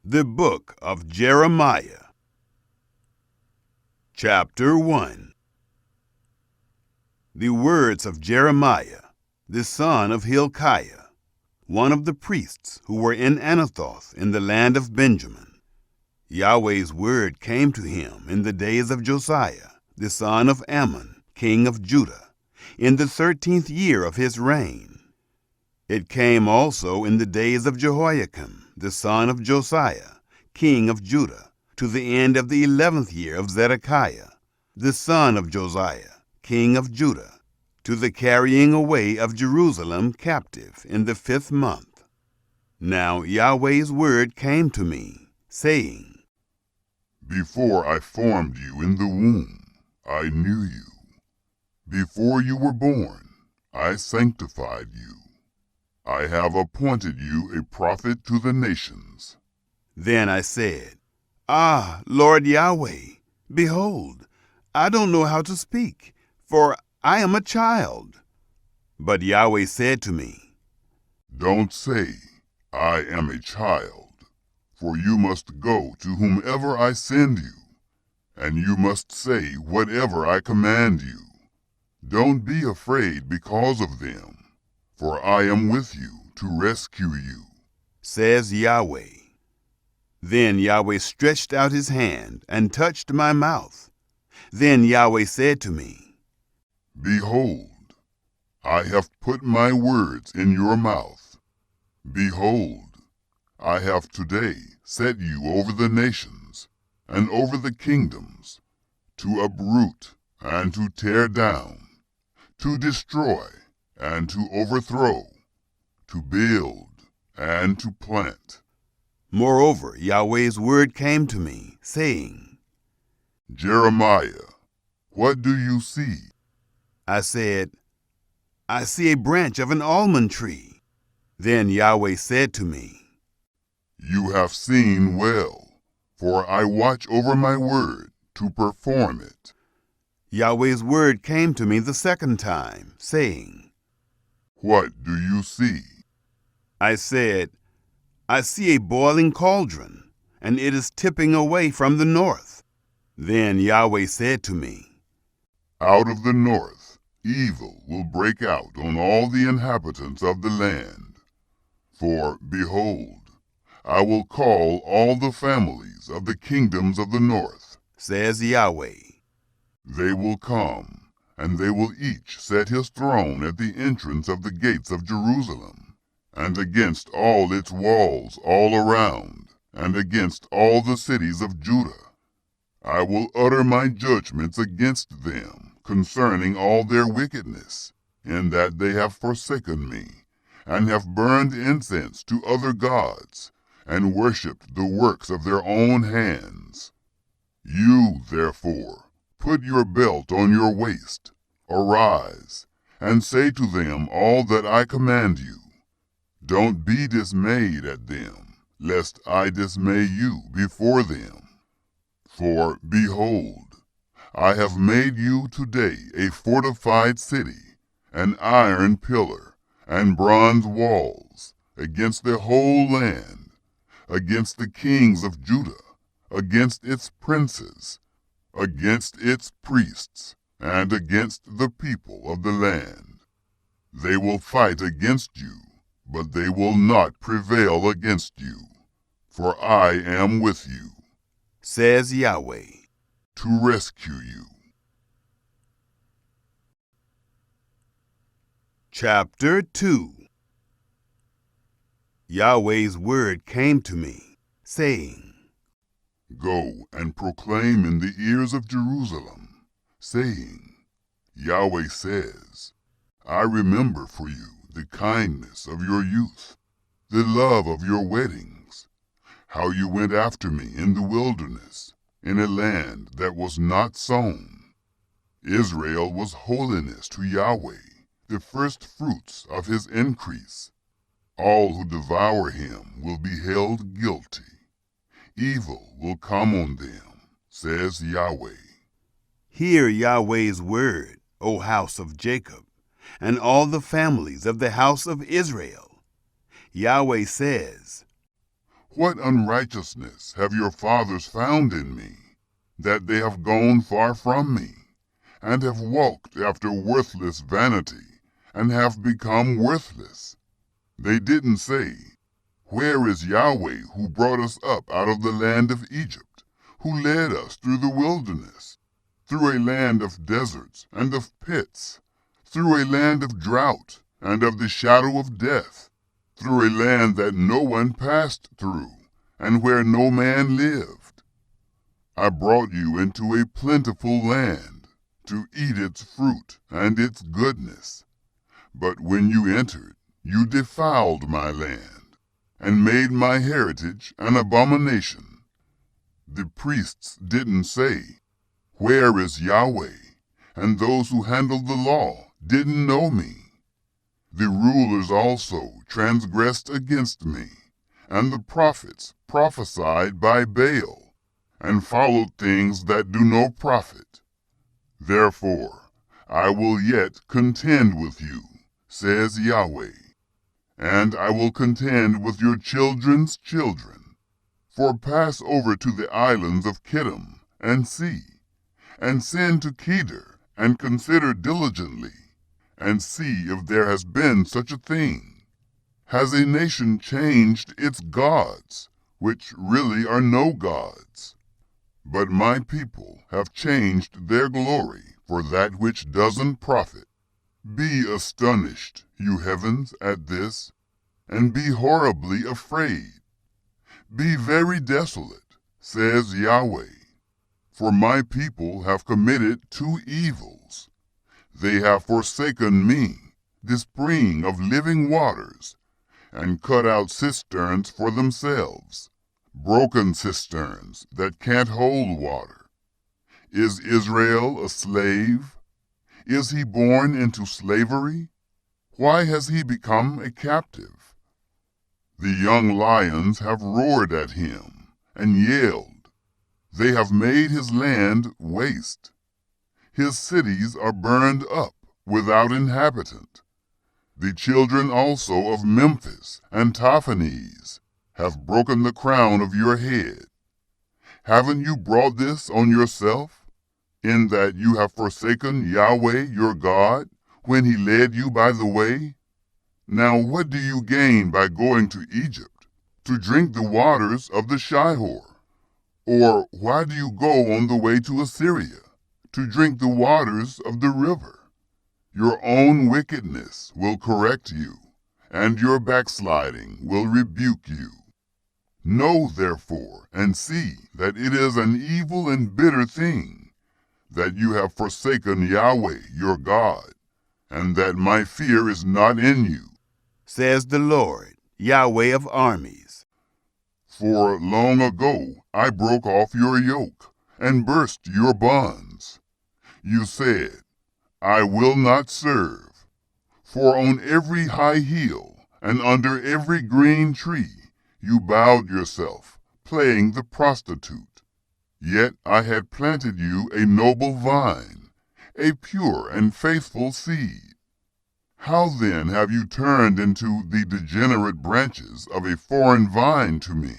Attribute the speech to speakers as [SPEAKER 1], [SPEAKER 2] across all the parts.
[SPEAKER 1] The Book of Jeremiah. Chapter 1. The words of Jeremiah, the son of Hilkiah, one of the priests who were in Anathoth in the land of Benjamin. Yahweh's word came to him in the days of Josiah, the son of Ammon, king of Judah, in the 13th year of his reign. It came also in the days of Jehoiakim, the son of Josiah, king of Judah, to the end of the 11th year of Zedekiah, the son of Josiah, king of Judah, to the carrying away of Jerusalem captive in the 5th month. Now Yahweh's word came to me, saying,
[SPEAKER 2] Before I formed you in the womb, I knew you. Before you were born, I sanctified you. I have appointed you a prophet to the nations.
[SPEAKER 1] Then I said, Ah, Lord Yahweh, behold, I don't know how to speak, for I am a child. But Yahweh said to me,
[SPEAKER 2] Don't say, I am a child, for you must go to whomever I send you, and you must say whatever I command you. Don't be afraid because of them, for I am with you to rescue you,
[SPEAKER 1] says Yahweh. Then Yahweh stretched out his hand and touched my mouth. Then Yahweh said to me,
[SPEAKER 2] Behold, I have put my words in your mouth. Behold, I have today set you over the nations and over the kingdoms, to uproot and to tear down, to destroy and to overthrow, to build and to plant.
[SPEAKER 1] Moreover, Yahweh's word came to me, saying,
[SPEAKER 2] Jeremiah, what do you see?
[SPEAKER 1] I said, I see a branch of an almond tree. Then Yahweh said to me,
[SPEAKER 2] You have seen well, for I watch over my word to perform it.
[SPEAKER 1] Yahweh's word came to me the second time, saying,
[SPEAKER 2] What do you see?
[SPEAKER 1] I said, I see a boiling cauldron, and it is tipping away from the north. Then Yahweh said to me,
[SPEAKER 2] Out of the north evil will break out on all the inhabitants of the land. For, behold, I will call all the families of the kingdoms of the north,
[SPEAKER 1] says Yahweh.
[SPEAKER 2] They will come, and they will each set his throne at the entrance of the gates of Jerusalem, and against all its walls all around, and against all the cities of Judah. I will utter my judgments against them concerning all their wickedness, in that they have forsaken me, and have burned incense to other gods, and worshipped the works of their own hands. You, therefore, put your belt on your waist, arise, and say to them all that I command you. Don't be dismayed at them, lest I dismay you before them. For, behold, I have made you today a fortified city, an iron pillar, and bronze walls, against the whole land, against the kings of Judah, against its princes, against its priests, and against the people of the land. They will fight against you, but they will not prevail against you, for I am with you,
[SPEAKER 1] says Yahweh,
[SPEAKER 2] to rescue you.
[SPEAKER 1] Chapter 2. Yahweh's word came to me, saying,
[SPEAKER 2] Go and proclaim in the ears of Jerusalem, saying, Yahweh says, I remember for you the kindness of your youth, the love of your weddings, how you went after me in the wilderness, in a land that was not sown. Israel was holiness to Yahweh, the first fruits of his increase. All who devour him will be held guilty. Evil will come on them, says Yahweh.
[SPEAKER 1] Hear Yahweh's word, O house of Jacob, and all the families of the house of Israel. Yahweh says,
[SPEAKER 2] What unrighteousness have your fathers found in me, that they have gone far from me, and have walked after worthless vanity, and have become worthless? They didn't say, "Where is Yahweh who brought us up out of the land of Egypt, who led us through the wilderness, through a land of deserts and of pits, through a land of drought and of the shadow of death, through a land that no one passed through, and where no man lived? I brought you into a plentiful land, to eat its fruit and its goodness. But when you entered, you defiled my land, and made my heritage an abomination." The priests didn't say, "Where is Yahweh?" And those who handled the law didn't know me. The rulers also transgressed against me, and the prophets prophesied by Baal, and followed things that do no profit. Therefore I will yet contend with you, says Yahweh, and I will contend with your children's children. For pass over to the islands of Kittim and see, and send to Kedar and consider diligently, and see if there has been such a thing. Has a nation changed its gods, which really are no gods? But my people have changed their glory for that which doesn't profit. Be astonished, you heavens, at this, and be horribly afraid. Be very desolate, says Yahweh, for my people have committed two evils. They have forsaken me, the spring of living waters, and cut out cisterns for themselves, broken cisterns that can't hold water. Is Israel a slave? Is he born into slavery? Why has he become a captive? The young lions have roared at him and yelled. They have made his land waste. His cities are burned up without inhabitant. The children also of Memphis and Tahpanhes have broken the crown of your head. Haven't you brought this on yourself, in that you have forsaken Yahweh your God when he led you by the way? Now what do you gain by going to Egypt, to drink the waters of the Shihor? Or why do you go on the way to Assyria, to drink the waters of the river? Your own wickedness will correct you, and your backsliding will rebuke you. Know therefore, and see that it is an evil and bitter thing, that you have forsaken Yahweh your God, and that my fear is not in you,
[SPEAKER 1] says the Lord, Yahweh of armies.
[SPEAKER 2] For long ago I broke off your yoke, and burst your bonds. You said, I will not serve. For on every high hill, and under every green tree, you bowed yourself, playing the prostitute. Yet I had planted you a noble vine, a pure and faithful seed. How then have you turned into the degenerate branches of a foreign vine to me?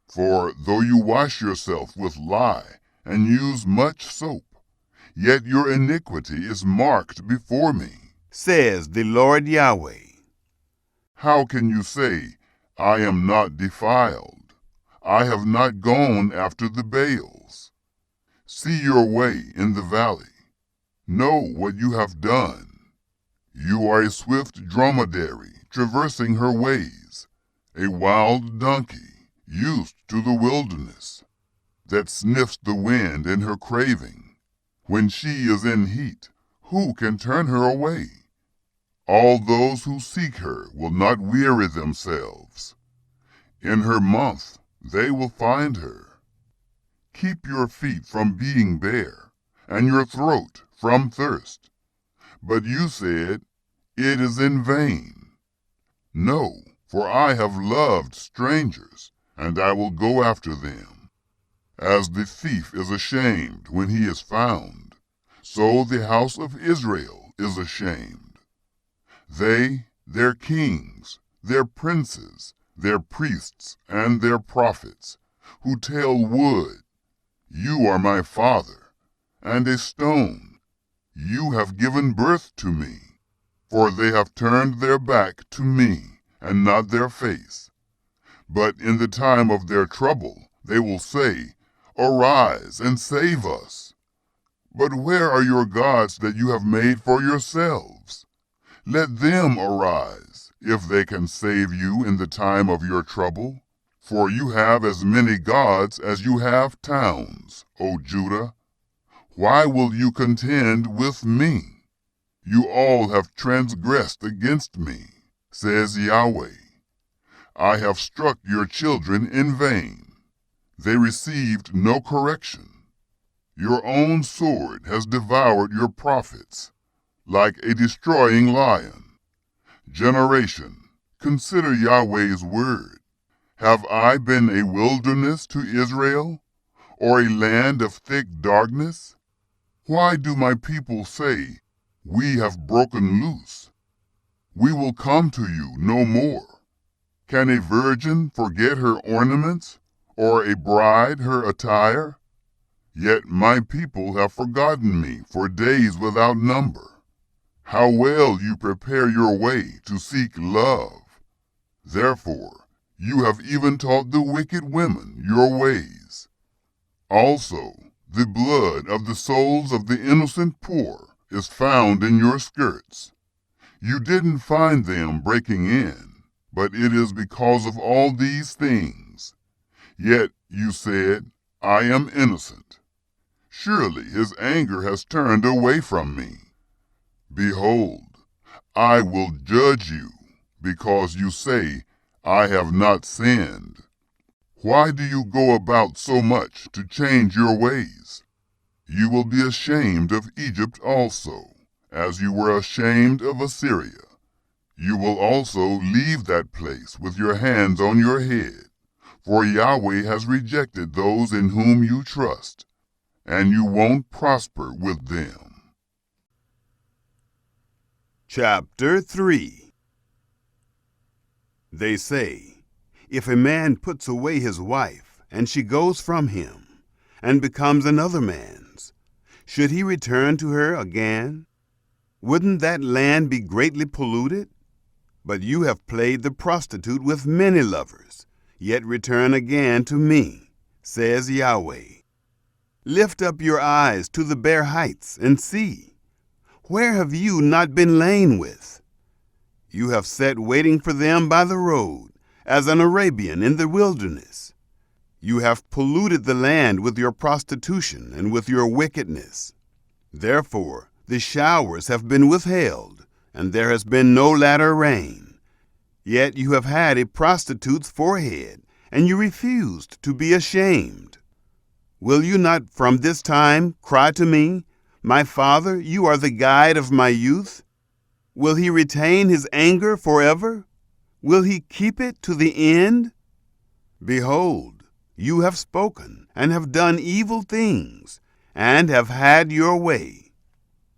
[SPEAKER 2] For though you wash yourself with lye, and use much soap, yet your iniquity is marked before me,
[SPEAKER 1] says the Lord Yahweh.
[SPEAKER 2] How can you say, I am not defiled? I have not gone after the Baals. See your way in the valley. Know what you have done. You are a swift dromedary traversing her ways, a wild donkey used to the wilderness, that sniffs the wind in her craving. When she is in heat, who can turn her away? All those who seek her will not weary themselves. In her month they will find her. Keep your feet from being bare, and your throat from thirst. But you said, it is in vain. No, for I have loved strangers, and I will go after them. As the thief is ashamed when he is found, so the house of Israel is ashamed. They, their kings, their princes, their priests and their prophets, who tell wood, "You are my father," and a stone, "You have given birth to me." For they have turned their back to me, and not their face. But in the time of their trouble they will say, "Arise and save us." But where are your gods that you have made for yourselves? Let them arise, if they can save you in the time of your trouble. For you have as many gods as you have towns, O Judah. Why will you contend with me? You all have transgressed against me, says Yahweh. I have struck your children in vain. They received no correction. Your own sword has devoured your prophets, like a destroying lion. Generation, consider Yahweh's word. Have I been a wilderness to Israel, or a land of thick darkness? Why do my people say, "We have broken loose"? We will come to you no more. Can a virgin forget her ornaments, or a bride her attire? Yet my people have forgotten me for days without number. How well you prepare your way to seek love. Therefore, you have even taught the wicked women your ways. Also, the blood of the souls of the innocent poor is found in your skirts. You didn't find them breaking in, but it is because of all these things. Yet you said, "I am innocent." Surely his anger has turned away from me. Behold, I will judge you, because you say, "I have not sinned." Why do you go about so much to change your ways? You will be ashamed of Egypt also, as you were ashamed of Assyria. You will also leave that place with your hands on your head, for Yahweh has rejected those in whom you trust, and you won't prosper with them.
[SPEAKER 1] Chapter 3. They say, if a man puts away his wife, and she goes from him, and becomes another man's, should he return to her again? Wouldn't that land be greatly polluted? But you have played the prostitute with many lovers, yet return again to me, says Yahweh. Lift up your eyes to the bare heights and see. Where have you not been lain with? You have sat waiting for them by the road, as an Arabian in the wilderness. You have polluted the land with your prostitution and with your wickedness. Therefore, the showers have been withheld, and there has been no latter rain. Yet you have had a prostitute's forehead, and you refused to be ashamed. Will you not from this time cry to me, "My Father, you are the guide of my youth"? Will he retain his anger forever? Will he keep it to the end? Behold, you have spoken and have done evil things, and have had your way.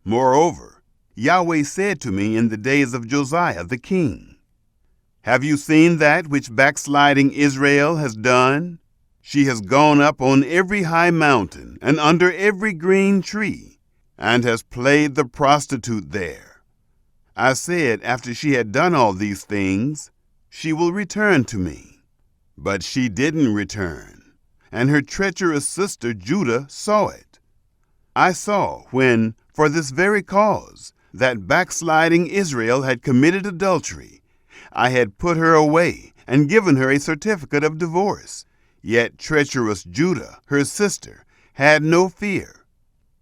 [SPEAKER 1] Moreover, Yahweh said to me in the days of Josiah the king, "Have you seen that which backsliding Israel has done? She has gone up on every high mountain and under every green tree, and has played the prostitute there. I said after she had done all these things, she will return to me. But she didn't return, and her treacherous sister Judah saw it. I saw when, for this very cause, that backsliding Israel had committed adultery, I had put her away and given her a certificate of divorce. Yet treacherous Judah, her sister, had no fear.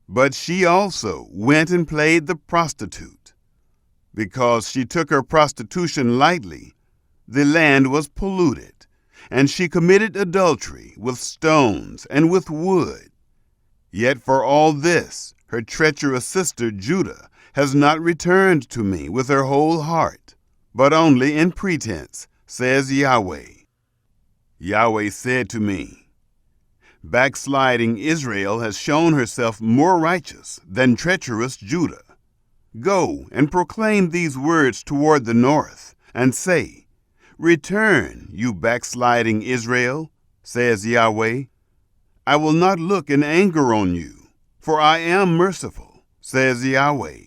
[SPEAKER 1] But she also went and played the prostitute. Because she took her prostitution lightly, the land was polluted, and she committed adultery with stones and with wood. Yet for all this, her treacherous sister Judah has not returned to me with her whole heart, but only in pretense, says Yahweh. Yahweh said to me, backsliding Israel has shown herself more righteous than treacherous Judah. Go and proclaim these words toward the north, and say, Return, you backsliding Israel, says Yahweh. I will not look in anger on you, for I am merciful, says Yahweh.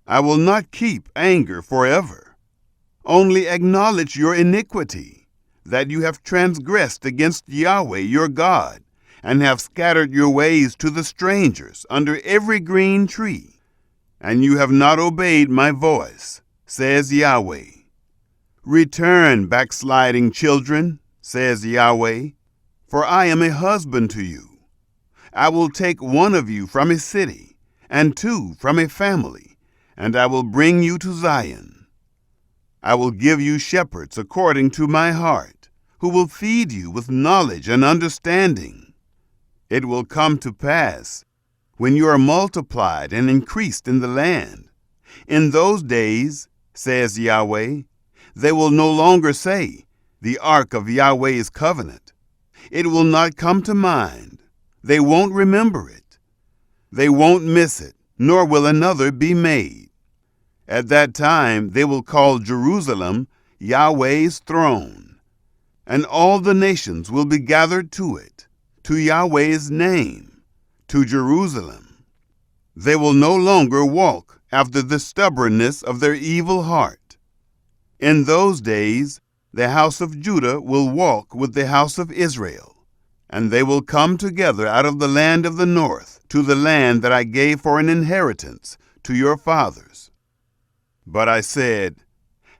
[SPEAKER 1] I will not keep anger forever. Only acknowledge your iniquity, that you have transgressed against Yahweh your God, and have scattered your ways to the strangers under every green tree, and you have not obeyed my voice, says Yahweh. Return, backsliding children, says Yahweh, for I am a husband to you. I will take one of you from a city, and two from a family, and I will bring you to Zion. I will give you shepherds according to my heart, who will feed you with knowledge and understanding. It will come to pass, when you are multiplied and increased in the land. In those days, says Yahweh, they will no longer say, the ark of Yahweh's covenant. It will not come to mind. They won't remember it. They won't miss it, nor will another be made. At that time they will call Jerusalem Yahweh's throne, and all the nations will be gathered to it, to Yahweh's name, to Jerusalem. They will no longer walk after the stubbornness of their evil heart. In those days, the house of Judah will walk with the house of Israel, and they will come together out of the land of the north to the land that I gave for an inheritance to your fathers. But I said,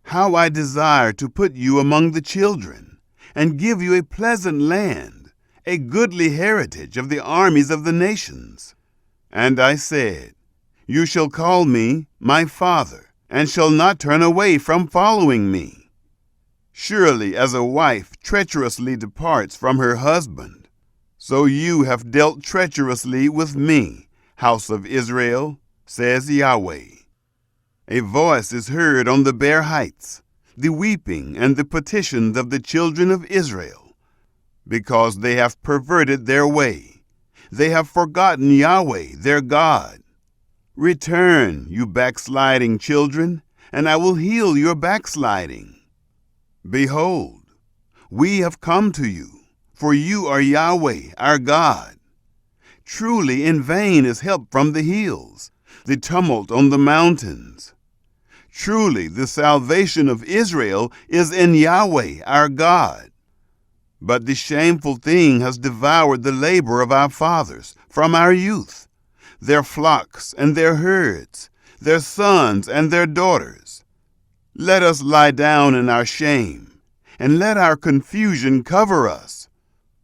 [SPEAKER 1] how I desire to put you among the children, and give you a pleasant land, a goodly heritage of the armies of the nations. And I said, you shall call me my father, and shall not turn away from following me. Surely as a wife treacherously departs from her husband, so you have dealt treacherously with me, house of Israel, says Yahweh. A voice is heard on the bare heights, the weeping and the petitions of the children of Israel, because they have perverted their way. They have forgotten Yahweh, their God. Return, you backsliding children, and I will heal your backsliding. Behold, we have come to you, for you are Yahweh, our God. Truly in vain is help from the hills, the tumult on the mountains. Truly the salvation of Israel is in Yahweh, our God. But the shameful thing has devoured the labor of our fathers from our youth, their flocks and their herds, their sons and their daughters. Let us lie down in our shame, and let our confusion cover us.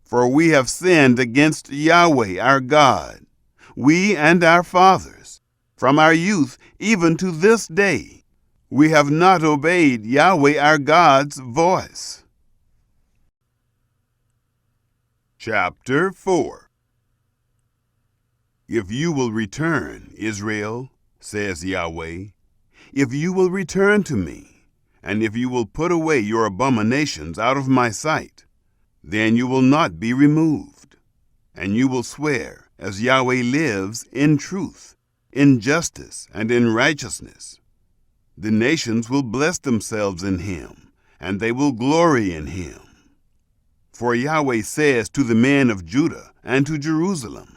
[SPEAKER 1] For we have sinned against Yahweh our God, we and our fathers, from our youth even to this day. We have not obeyed Yahweh our God's voice. Chapter 4. If you will return, Israel, says Yahweh, if you will return to me, and if you will put away your abominations out of my sight, then you will not be removed, and you will swear, as Yahweh lives, in truth, in justice, and in righteousness. The nations will bless themselves in him, and they will glory in him. For Yahweh says to the men of Judah and to Jerusalem,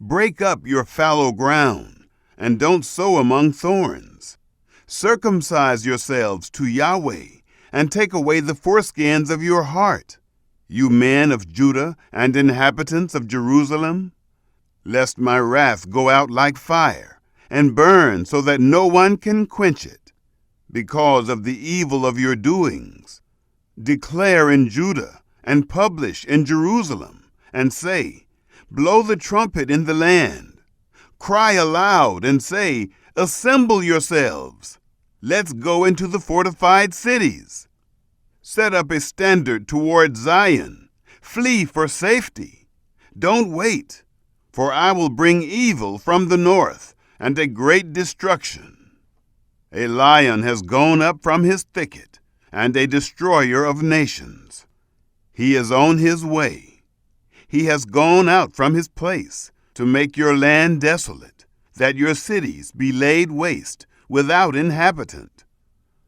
[SPEAKER 1] break up your fallow ground, and don't sow among thorns. Circumcise yourselves to Yahweh, and take away the foreskins of your heart, you men of Judah and inhabitants of Jerusalem, lest my wrath go out like fire, and burn so that no one can quench it, because of the evil of your doings. Declare in Judah, and publish in Jerusalem, and say, blow the trumpet in the land. Cry aloud and say, assemble yourselves. Let's go into the fortified cities. Set up a standard toward Zion. Flee for safety. Don't wait, for I will bring evil from the north and a great destruction. A lion has gone up from his thicket, and a destroyer of nations. He is on his way. He has gone out from his place to make your land desolate, that your cities be laid waste without inhabitant.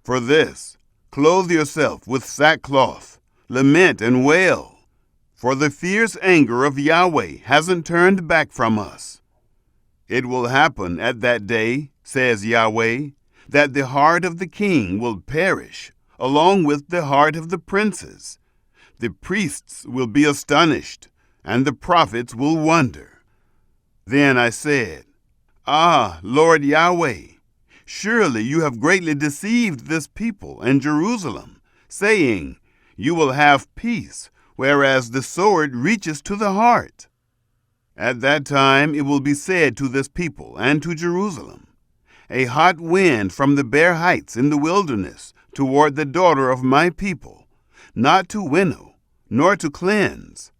[SPEAKER 1] For this, Clothe yourself with sackcloth, lament and wail, for the fierce anger of Yahweh hasn't turned back from us. It will happen at that day, says Yahweh, that the heart of the king will perish, along with the heart of the princes. The priests will be astonished, and the prophets will wonder. Then I said, Ah, Lord Yahweh, surely you have greatly deceived this people and Jerusalem, saying, You will have peace, whereas the sword reaches to the heart. At that time it will be said to this people and to Jerusalem, A hot wind from the bare heights in the wilderness toward the daughter of my people, not to winnow, nor to cleanse.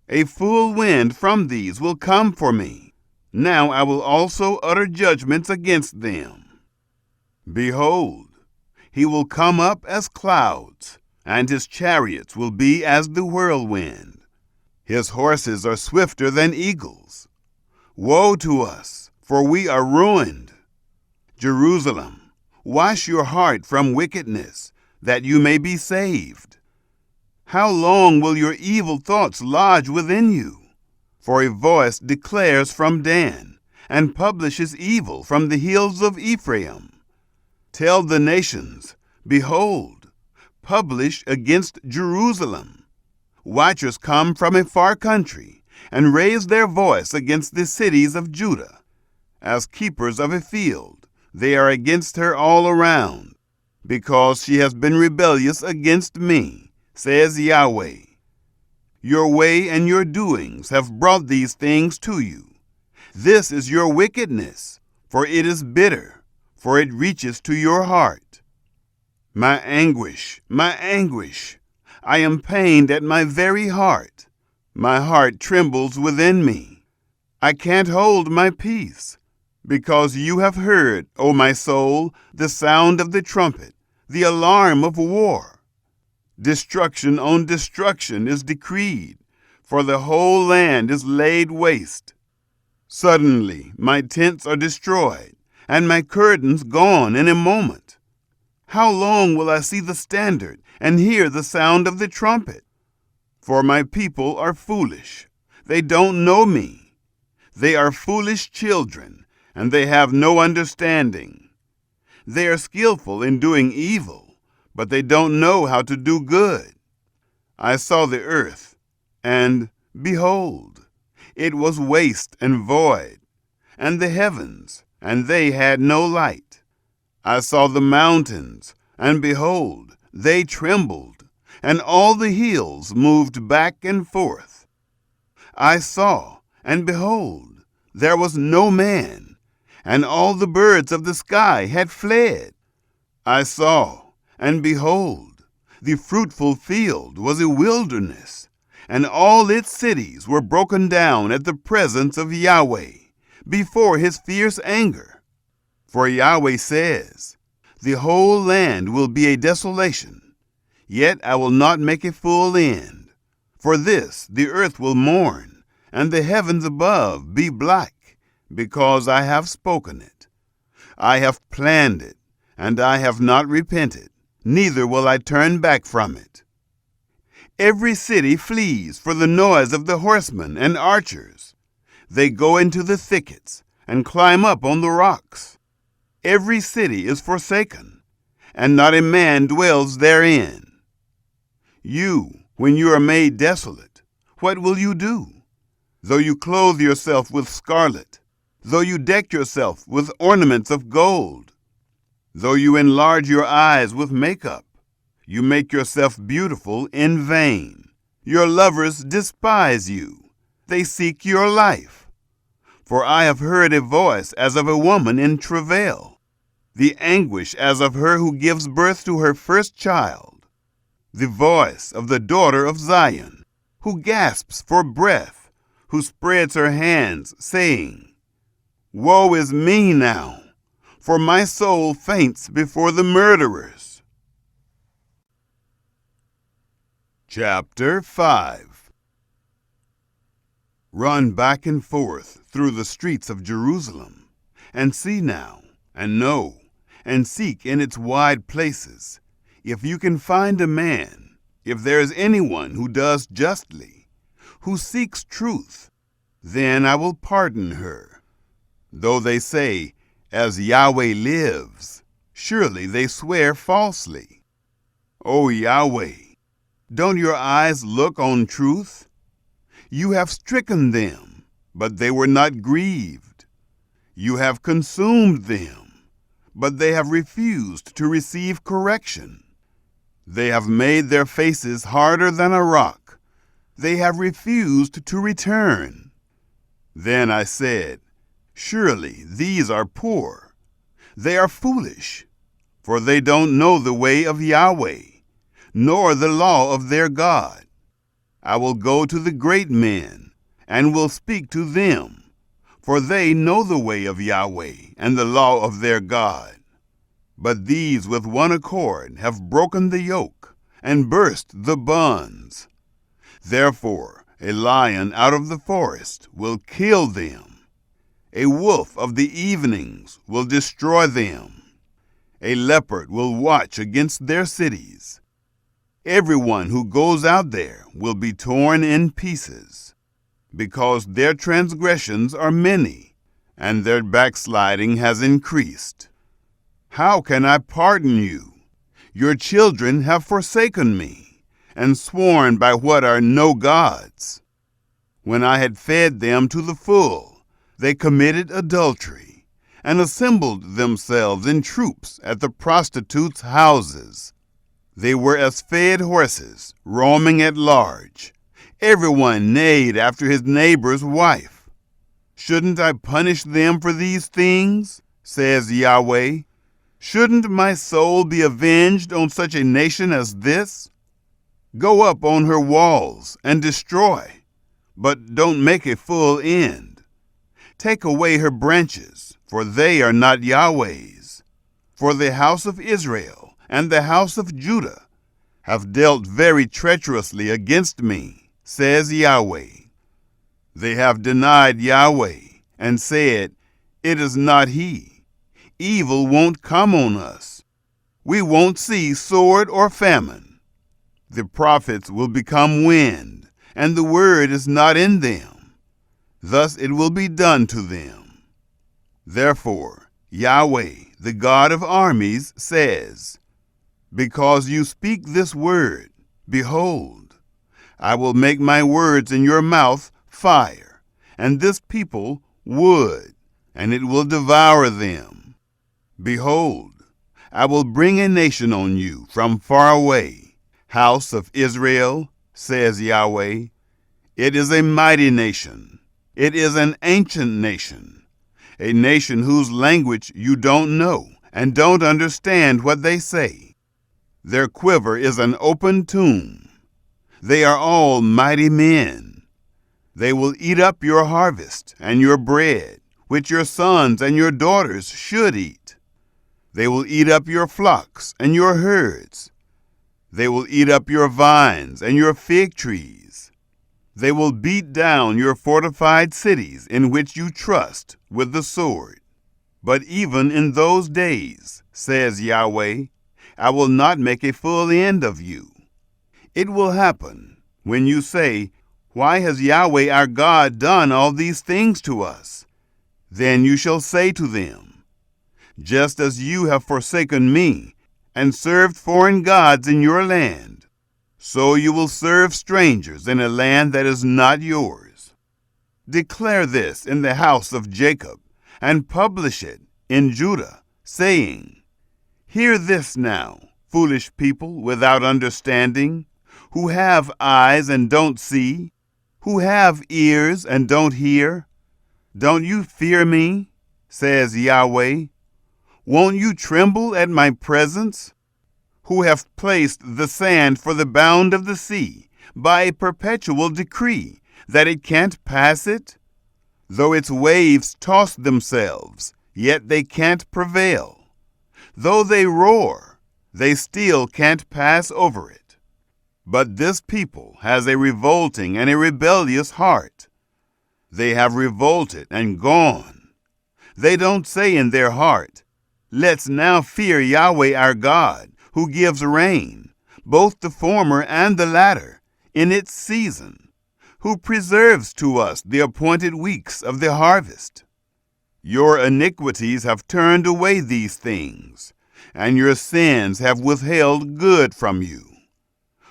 [SPEAKER 1] A full wind from these will come for me. Now I will also utter judgments against them. Behold, he will come up as clouds, and his chariots will be as the whirlwind. His horses are swifter than eagles. Woe to us, for we are ruined. Jerusalem, wash your heart from wickedness, that you may be saved. How long will your evil thoughts lodge within you? For a voice declares from Dan, and publishes evil from the hills of Ephraim. Tell the nations, Behold, publish against Jerusalem. Watchers come from a far country, and raise their voice against the cities of Judah. As keepers of a field, they are against her all around, because she has been rebellious against me, says Yahweh. Your way and your doings have brought these things to you. This is your wickedness, for it is bitter, for it reaches to your heart. My anguish, I am pained at my very heart. My heart trembles within me. I can't hold my peace, because you have heard, O my soul, the sound of the trumpet, the alarm of war. Destruction on destruction is decreed, for the whole land is laid waste. Suddenly my tents are destroyed, and my curtains gone in a moment. How long will I see the standard and hear the sound of the trumpet? For my people are foolish. They don't know me. They are foolish children, and they have no understanding. They are skillful in doing evil, but they don't know how to do good. I saw the earth, and behold, it was waste and void, and the heavens, and they had no light. I saw the mountains, and behold, they trembled, and all the hills moved back and forth. I saw, and behold, there was no man, and all the birds of the sky had fled. I saw, and behold, the fruitful field was a wilderness, and all its cities were broken down at the presence of Yahweh, before his fierce anger. For Yahweh says, The whole land will be a desolation, yet I will not make a full end. For this the earth will mourn, and the heavens above be black, because I have spoken it. I have planned it, and I have not repented. Neither will I turn back from it. Every city flees for the noise of the horsemen and archers. They go into the thickets and climb up on the rocks. Every city is forsaken, and not a man dwells therein. You, when you are made desolate, what will you do? Though you clothe yourself with scarlet, though you deck yourself with ornaments of gold, though you enlarge your eyes with makeup, you make yourself beautiful in vain. Your lovers despise you. They seek your life. For I have heard a voice as of a woman in travail, the anguish as of her who gives birth to her first child, the voice of the daughter of Zion, who gasps for breath, who spreads her hands, saying, Woe is me now! For my soul faints before the murderers. Chapter 5. Run back and forth through the streets of Jerusalem, and see now, and know, and seek in its wide places, If you can find a man, if there is anyone who does justly, who seeks truth, then I will pardon her. Though they say, as Yahweh lives, surely they swear falsely. O Yahweh, don't your eyes look on truth? You have stricken them, but they were not grieved. You have consumed them, but they have refused to receive correction. They have made their faces harder than a rock. They have refused to return. Then I said, surely these are poor. They are foolish, for they don't know the way of Yahweh, nor the law of their God. I will go to the great men, and will speak to them, for they know the way of Yahweh and the law of their God. But these with one accord have broken the yoke, and burst the bonds. Therefore a lion out of the forest will kill them. A wolf of the evenings will destroy them. A leopard will watch against their cities. Everyone who goes out there will be torn in pieces, because their transgressions are many, and their backsliding has increased. How can I pardon you? Your children have forsaken me, and sworn by what are no gods. When I had fed them to the full, they committed adultery, and assembled themselves in troops at the prostitutes' houses. They were as fed horses, roaming at large. Everyone neighed after his neighbor's wife. Shouldn't I punish them for these things? Says Yahweh. Shouldn't my soul be avenged on such a nation as this? Go up on her walls and destroy, but don't make a full end. Take away her branches, for they are not Yahweh's. For the house of Israel and the house of Judah have dealt very treacherously against me, says Yahweh. They have denied Yahweh and said, it is not he. Evil won't come on us. We won't see sword or famine. The prophets will become wind, and the word is not in them. Thus it will be done to them. Therefore, Yahweh, the God of armies, says, because you speak this word, behold, I will make my words in your mouth fire, and this people wood, and it will devour them. Behold, I will bring a nation on you from far away, house of Israel, says Yahweh. It is a mighty nation. It is an ancient nation, a nation whose language you don't know and don't understand what they say. Their quiver is an open tomb. They are all mighty men. They will eat up your harvest and your bread, which your sons and your daughters should eat. They will eat up your flocks and your herds. They will eat up your vines and your fig trees. They will beat down your fortified cities in which you trust with the sword. But even in those days, says Yahweh, I will not make a full end of you. It will happen when you say, why has Yahweh our God done all these things to us? Then you shall say to them, just as you have forsaken me and served foreign gods in your land, so you will serve strangers in a land that is not yours. Declare this in the house of Jacob, and publish it in Judah, saying, hear this now, foolish people without understanding, who have eyes and don't see, who have ears and don't hear. Don't you fear me, says Yahweh? Won't you tremble at my presence? Who have placed the sand for the bound of the sea by a perpetual decree that it can't pass it? Though its waves toss themselves, yet they can't prevail. Though they roar, they still can't pass over it. But this people has a revolting and a rebellious heart. They have revolted and gone. They don't say in their heart, let's now fear Yahweh our God, who gives rain, both the former and the latter, in its season, who preserves to us the appointed weeks of the harvest. Your iniquities have turned away these things, and your sins have withheld good from you.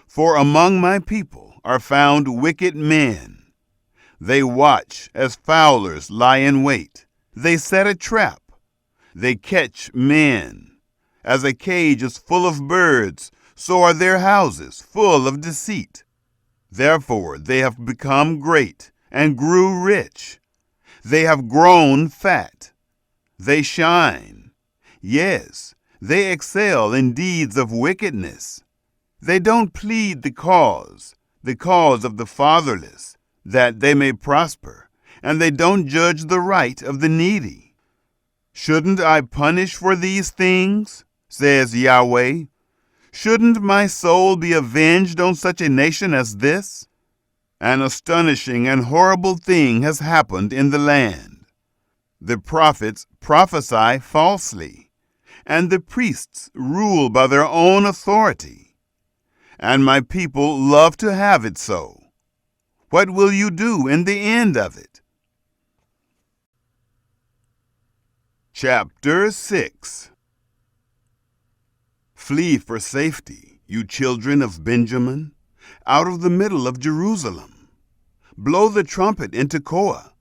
[SPEAKER 1] For among my people are found wicked men. They watch as fowlers lie in wait. They set a trap. They catch men. As a cage is full of birds, so are their houses full of deceit. Therefore they have become great and grew rich. They have grown fat. They shine. Yes, they excel in deeds of wickedness. They don't plead the cause of the fatherless, that they may prosper, and they don't judge the right of the needy. Shouldn't I punish for these things, says Yahweh? Shouldn't my soul be avenged on such a nation as this? An astonishing and horrible thing has happened in the land. The prophets prophesy falsely, and the priests rule by their own authority. And my people love to have it so. What will you do in the end of it? Chapter 6. Flee for safety, you children of Benjamin, out of the middle of Jerusalem. Blow the trumpet in Tekoa,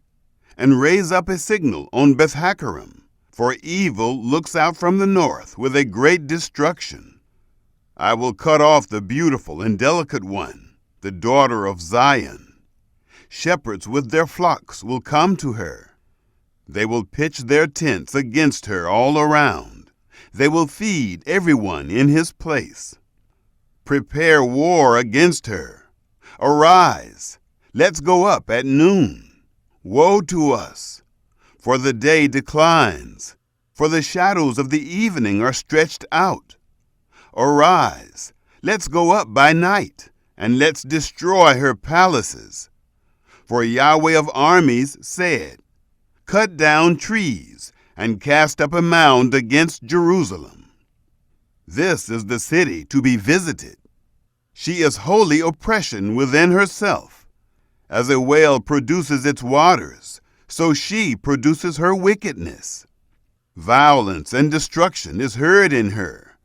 [SPEAKER 1] and raise up a signal on Beth-Hakkerem, for evil looks out from the north with a great destruction. I will cut off the beautiful and delicate one, the daughter of Zion. Shepherds with their flocks will come to her. They will pitch their tents against her all around. They will feed everyone in his place. Prepare war against her. Arise, let's go up at noon. Woe to us, for the day declines, for the shadows of the evening are stretched out. Arise, let's go up by night, and let's destroy her palaces. For Yahweh of armies said, cut down trees and cast up a mound against Jerusalem. This is the city to be visited. She is holy oppression within herself. As a well produces its waters, so she produces her wickedness. Violence and destruction is heard in her.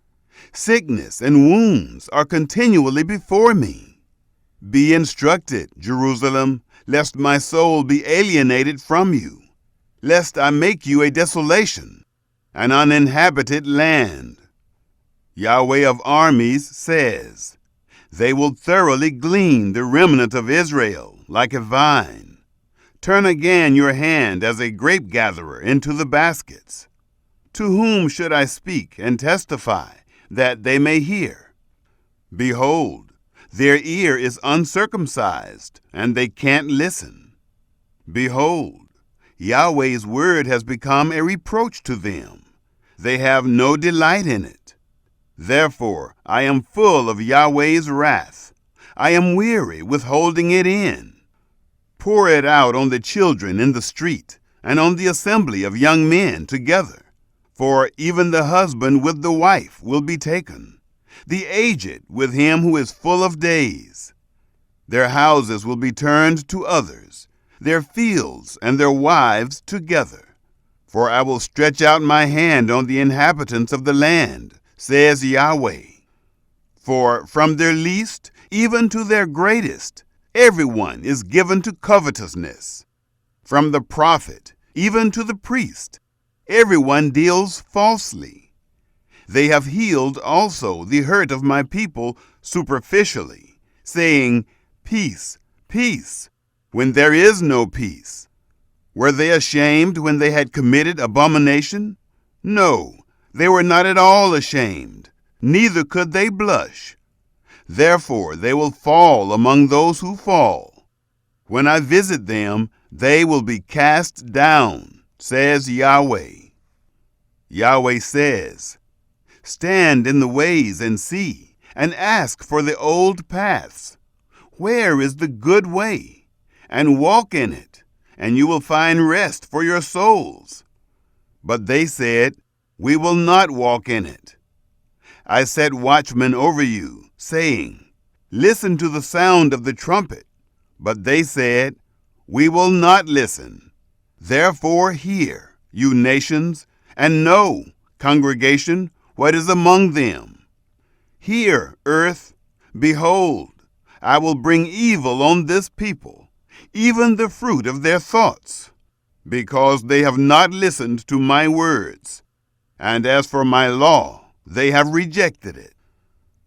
[SPEAKER 1] Sickness and wounds are continually before me. Be instructed, Jerusalem, lest my soul be alienated from you, lest I make you a desolation, an uninhabited land. Yahweh of armies says, they will thoroughly glean the remnant of Israel like a vine. Turn again your hand as a grape gatherer into the baskets. To whom should I speak and testify that they may hear? Behold, their ear is uncircumcised, and they can't listen. Behold, Yahweh's word has become a reproach to them. They have no delight in it. Therefore I am full of Yahweh's wrath. I am weary with holding it in. Pour it out on the children in the street, and on the assembly of young men together. For even the husband with the wife will be taken, the aged with him who is full of days. Their houses will be turned to others, their fields and their wives together. For I will stretch out my hand on the inhabitants of the land, says Yahweh. For from their least even to their greatest, everyone is given to covetousness. From the prophet even to the priest, everyone deals falsely. They have healed also the hurt of my people superficially, saying, peace, peace, when there is no peace. Were they ashamed when they had committed abomination? No, they were not at all ashamed, neither could they blush. Therefore they will fall among those who fall. When I visit them, they will be cast down, says Yahweh. Yahweh says, stand in the ways and see, and ask for the old paths. Where is the good way? And walk in it, and you will find rest for your souls. But they said, we will not walk in it. I set watchmen over you, saying, Listen to the sound of the trumpet. But they said, We will not listen. Therefore hear, you nations, and know, congregation, what is among them. Hear, earth, behold, I will bring evil on this people, even the fruit of their thoughts, because they have not listened to my words, and as for my law, they have rejected it.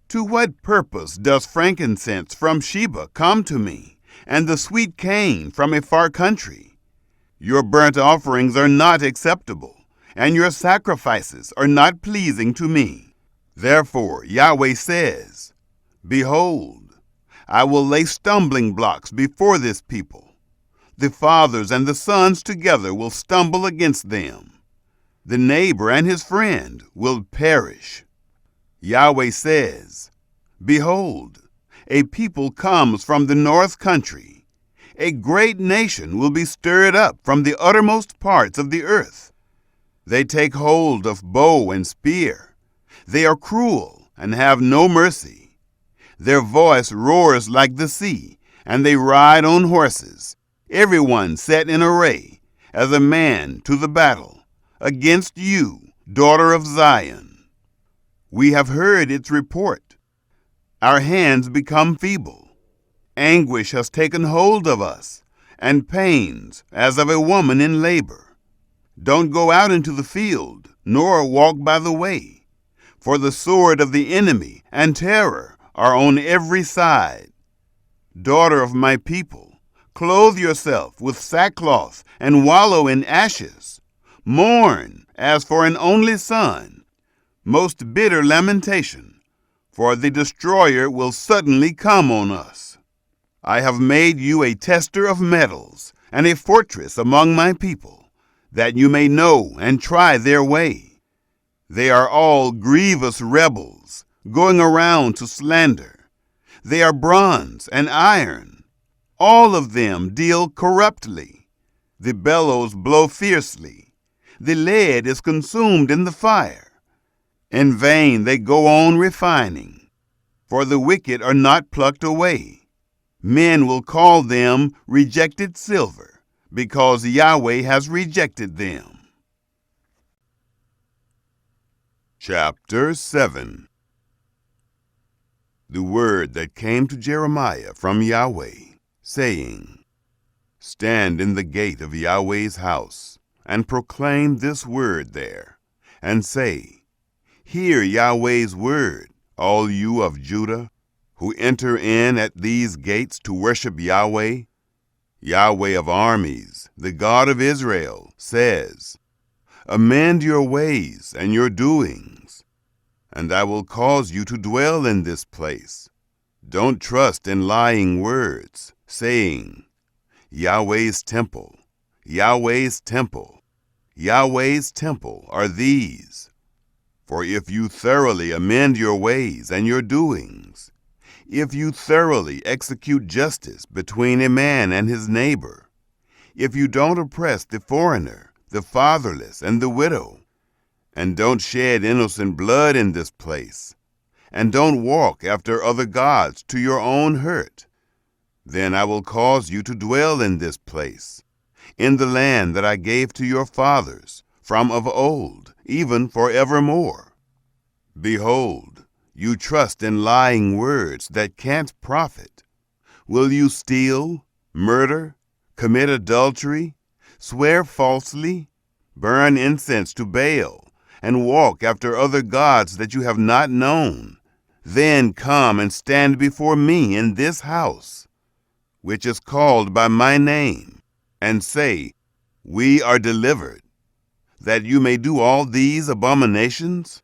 [SPEAKER 1] To what purpose does frankincense from Sheba come to me, and the sweet cane from a far country? Your burnt offerings are not acceptable, and your sacrifices are not pleasing to me. Therefore Yahweh says, Behold, I will lay stumbling blocks before this people. The fathers and the sons together will stumble against them. The neighbor and his friend will perish. Yahweh says, Behold, a people comes from the north country. A great nation will be stirred up from the uttermost parts of the earth. They take hold of bow and spear. They are cruel and have no mercy. Their voice roars like the sea, and they ride on horses, everyone set in array, as a man to the battle, against you, daughter of Zion. We have heard its report. Our hands become feeble. Anguish has taken hold of us, and pains as of a woman in labor. Don't go out into the field, nor walk by the way, for the sword of the enemy and terror are on every side. Daughter of my people, clothe yourself with sackcloth and wallow in ashes. Mourn as for an only son. Most bitter lamentation, for the destroyer will suddenly come on us. I have made you a tester of metals and a fortress among my people, that you may know and try their way. They are all grievous rebels, going around to slander. They are bronze and iron. All of them deal corruptly. The bellows blow fiercely. The lead is consumed in the fire. In vain they go on refining, for the wicked are not plucked away. Men will call them rejected silver, because Yahweh has rejected them. Chapter 7. The word that came to Jeremiah from Yahweh, saying, Stand in the gate of Yahweh's house, and proclaim this word there, and say, Hear Yahweh's word, all you of Judah, who enter in at these gates to worship Yahweh. Yahweh of armies, the God of Israel, says, Amend your ways and your doings, and I will cause you to dwell in this place. Don't trust in lying words, saying, Yahweh's temple, Yahweh's temple, Yahweh's temple are these. For if you thoroughly amend your ways and your doings, if you thoroughly execute justice between a man and his neighbor, if you don't oppress the foreigner, the fatherless, and the widow, and don't shed innocent blood in this place, and don't walk after other gods to your own hurt, then I will cause you to dwell in this place, in the land that I gave to your fathers from of old, even forevermore. Behold, you trust in lying words that can't profit. Will you steal, murder, commit adultery, swear falsely, burn incense to Baal, and walk after other gods that you have not known? Then come and stand before me in this house, which is called by my name, and say, We are delivered, that you may do all these abominations?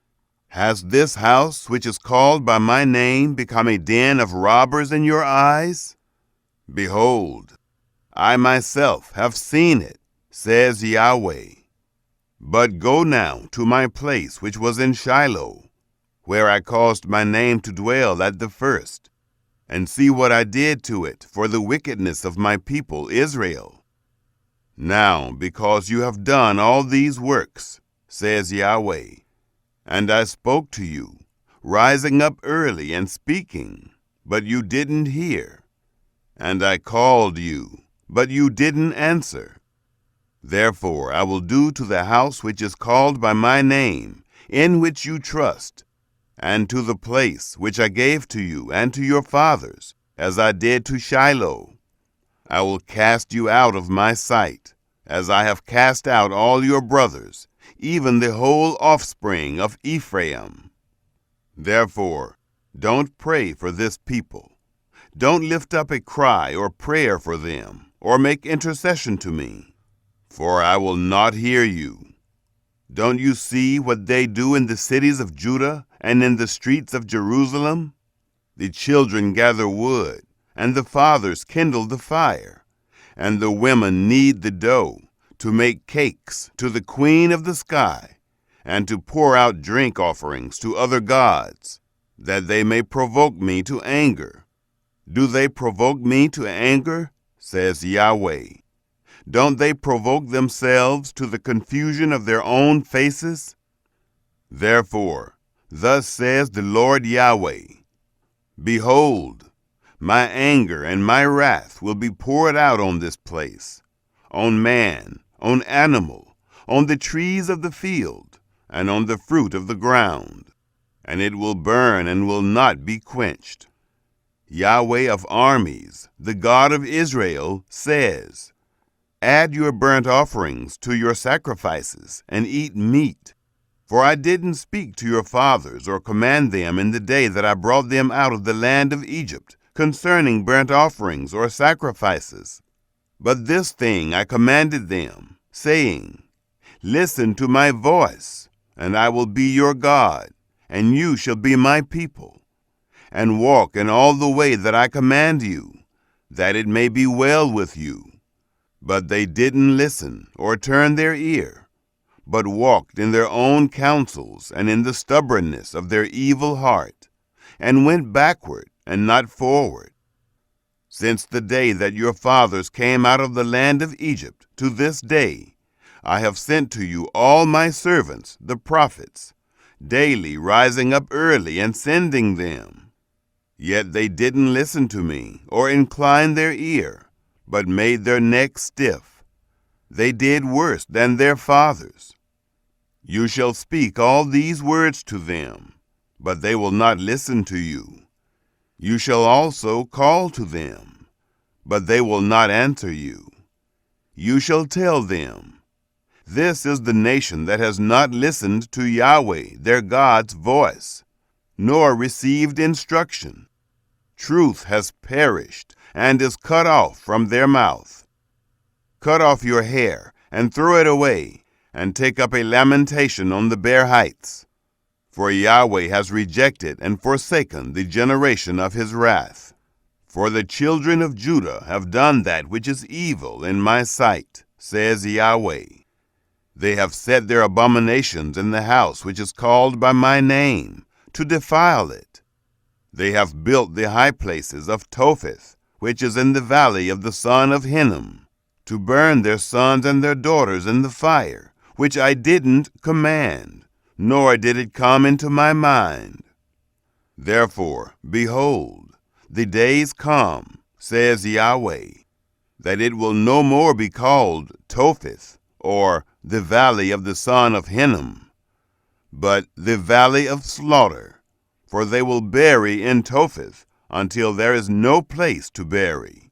[SPEAKER 1] Has this house, which is called by my name, become a den of robbers in your eyes? Behold, I myself have seen it, says Yahweh. But go now to my place which was in Shiloh, where I caused my name to dwell at the first, and see what I did to it for the wickedness of my people Israel. Now, because you have done all these works, says Yahweh, and I spoke to you, rising up early and speaking, but you didn't hear. And I called you, but you didn't answer. Therefore I will do to the house which is called by my name, in which you trust, and to the place which I gave to you and to your fathers, as I did to Shiloh. I will cast you out of my sight, as I have cast out all your brothers, even the whole offspring of Ephraim. Therefore, don't pray for this people. Don't lift up a cry or prayer for them, or make intercession to me, for I will not hear you. Don't you see what they do in the cities of Judah and in the streets of Jerusalem? The children gather wood, and the fathers kindle the fire, and the women knead the dough to make cakes to the queen of the sky, and to pour out drink offerings to other gods, that they may provoke me to anger. Do they provoke me to anger? Says Yahweh. Don't they provoke themselves to the confusion of their own faces? Therefore, thus says the Lord Yahweh, Behold, my anger and my wrath will be poured out on this place, on man, on animal, on the trees of the field, and on the fruit of the ground, and it will burn and will not be quenched. Yahweh of armies, the God of Israel, says, Add your burnt offerings to your sacrifices, and eat meat. For I didn't speak to your fathers or command them in the day that I brought them out of the land of Egypt concerning burnt offerings or sacrifices. But this thing I commanded them, saying, Listen to my voice, and I will be your God, and you shall be my people. And walk in all the way that I command you, that it may be well with you. But they didn't listen or turn their ear, but walked in their own counsels and in the stubbornness of their evil heart, and went backward and not forward. Since the day that your fathers came out of the land of Egypt to this day, I have sent to you all my servants, the prophets, daily rising up early and sending them. Yet they didn't listen to me or incline their ear, but made their necks stiff. They did worse than their fathers. You shall speak all these words to them, but they will not listen to you. You shall also call to them, but they will not answer you. You shall tell them, This is the nation that has not listened to Yahweh, their God's voice, nor received instruction. Truth has perished and is cut off from their mouth. Cut off your hair and throw it away, and take up a lamentation on the bare heights. For Yahweh has rejected and forsaken the generation of his wrath. For the children of Judah have done that which is evil in my sight, says Yahweh. They have set their abominations in the house which is called by my name, to defile it. They have built the high places of Topheth, which is in the valley of the son of Hinnom, to burn their sons and their daughters in the fire, which I didn't command, nor did it come into my mind. Therefore, behold, the days come, says Yahweh, that it will no more be called Topheth, or the valley of the son of Hinnom, but the valley of slaughter, for they will bury in Topheth until there is no place to bury.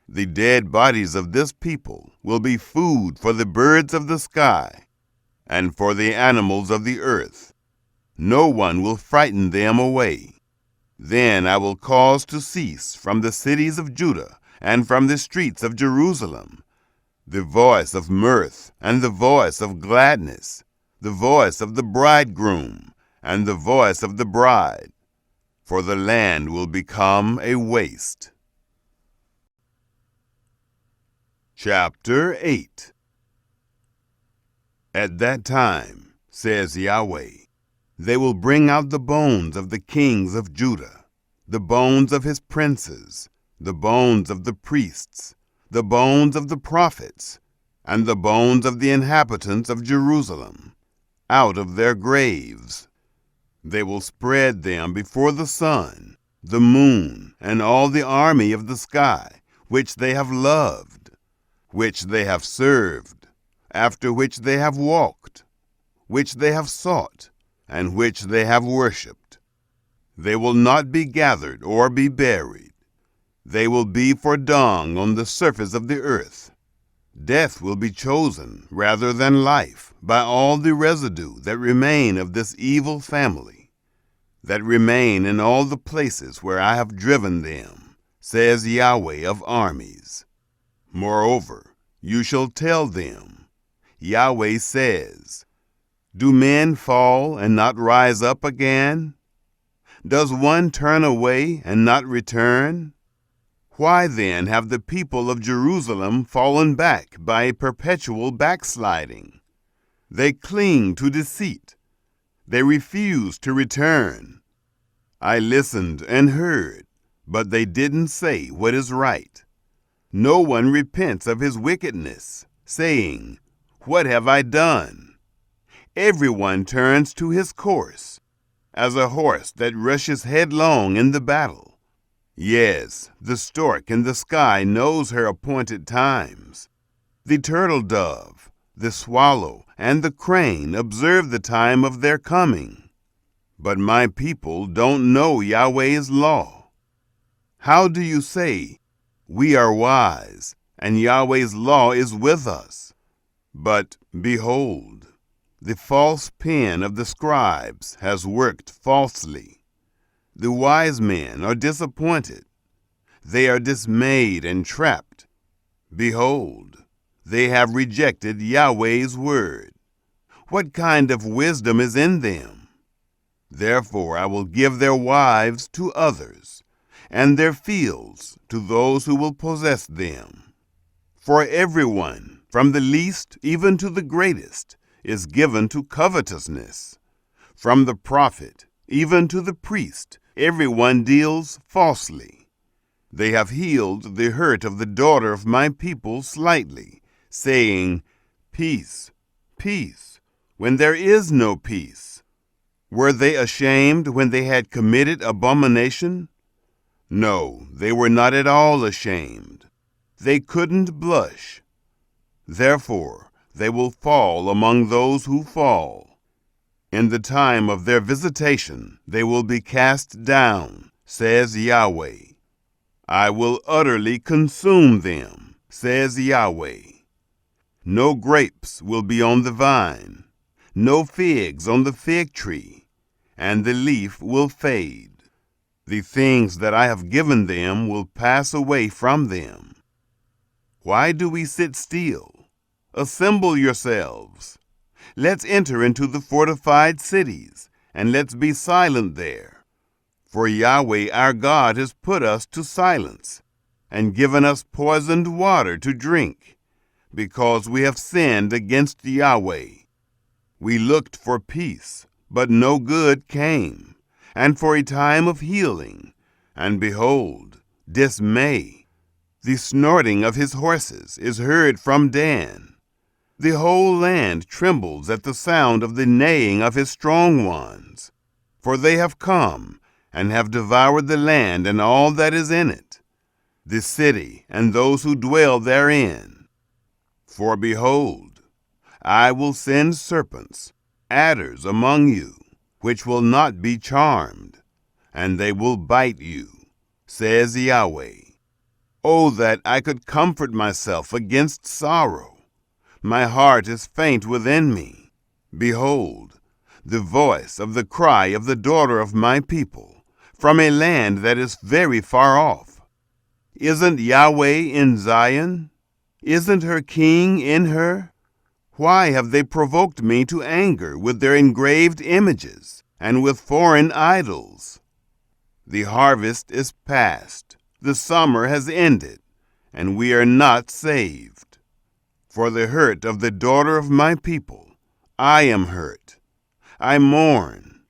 [SPEAKER 1] The dead bodies of this people will be food for the birds of the sky and for the animals of the earth. No one will frighten them away. Then I will cause to cease from the cities of Judah and from the streets of Jerusalem the voice of mirth and the voice of gladness, the voice of the bridegroom and the voice of the bride, for the land will become a waste. Chapter 8. At that time, says Yahweh, they will bring out the bones of the kings of Judah, the bones of his princes, the bones of the priests, the bones of the prophets, and the bones of the inhabitants of Jerusalem, out of their graves. They will spread them before the sun, the moon, and all the army of the sky, which they have loved, which they have served, after which they have walked, which they have sought, and which they have worshipped. They will not be gathered or be buried. They will be for dung on the surface of the earth. Death will be chosen rather than life by all the residue that remain of this evil family, that remain in all the places where I have driven them, says Yahweh of armies. Moreover, you shall tell them, Yahweh says, do men fall and not rise up again? Does one turn away and not return? Why then have the people of Jerusalem fallen back by a perpetual backsliding? They cling to deceit. They refuse to return. I listened and heard, but they didn't say what is right. No one repents of his wickedness, saying, what have I done? Everyone turns to his course, as a horse that rushes headlong in the battle. Yes, the stork in the sky knows her appointed times. The turtle dove, the swallow, and the crane observe the time of their coming. But my people don't know Yahweh's law. How do you say, we are wise, and Yahweh's law is with us? But behold, the false pen of the scribes has worked falsely. The wise men are disappointed. They are dismayed and trapped. Behold, they have rejected Yahweh's word. What kind of wisdom is in them? Therefore I will give their wives to others, and their fields to those who will possess them. For everyone, from the least even to the greatest, is given to covetousness. From the prophet even to the priest, everyone deals falsely. They have healed the hurt of the daughter of my people slightly, saying, peace, peace, when there is no peace. Were they ashamed when they had committed abomination? No, they were not at all ashamed. They couldn't blush. Therefore, they will fall among those who fall. In the time of their visitation, they will be cast down, says Yahweh. I will utterly consume them, says Yahweh. No grapes will be on the vine, no figs on the fig tree, and the leaf will fade. The things that I have given them will pass away from them. Why do we sit still? Assemble yourselves. Let's enter into the fortified cities, and let's be silent there. For Yahweh our God has put us to silence, and given us poisoned water to drink, because we have sinned against Yahweh. We looked for peace, but no good came, and for a time of healing, and behold, dismay. The snorting of his horses is heard from Dan. The whole land trembles at the sound of the neighing of his strong ones. For they have come, and have devoured the land and all that is in it, the city and those who dwell therein. For behold, I will send serpents, adders among you, which will not be charmed, and they will bite you, says Yahweh. Oh, that I could comfort myself against sorrow. My heart is faint within me. Behold, the voice of the cry of the daughter of my people, from a land that is very far off. Isn't Yahweh in Zion? Isn't her king in her? Why have they provoked me to anger with their engraved images and with foreign idols? The harvest is past, the summer has ended, and we are not saved. For the hurt of the daughter of my people, I am hurt. I mourn.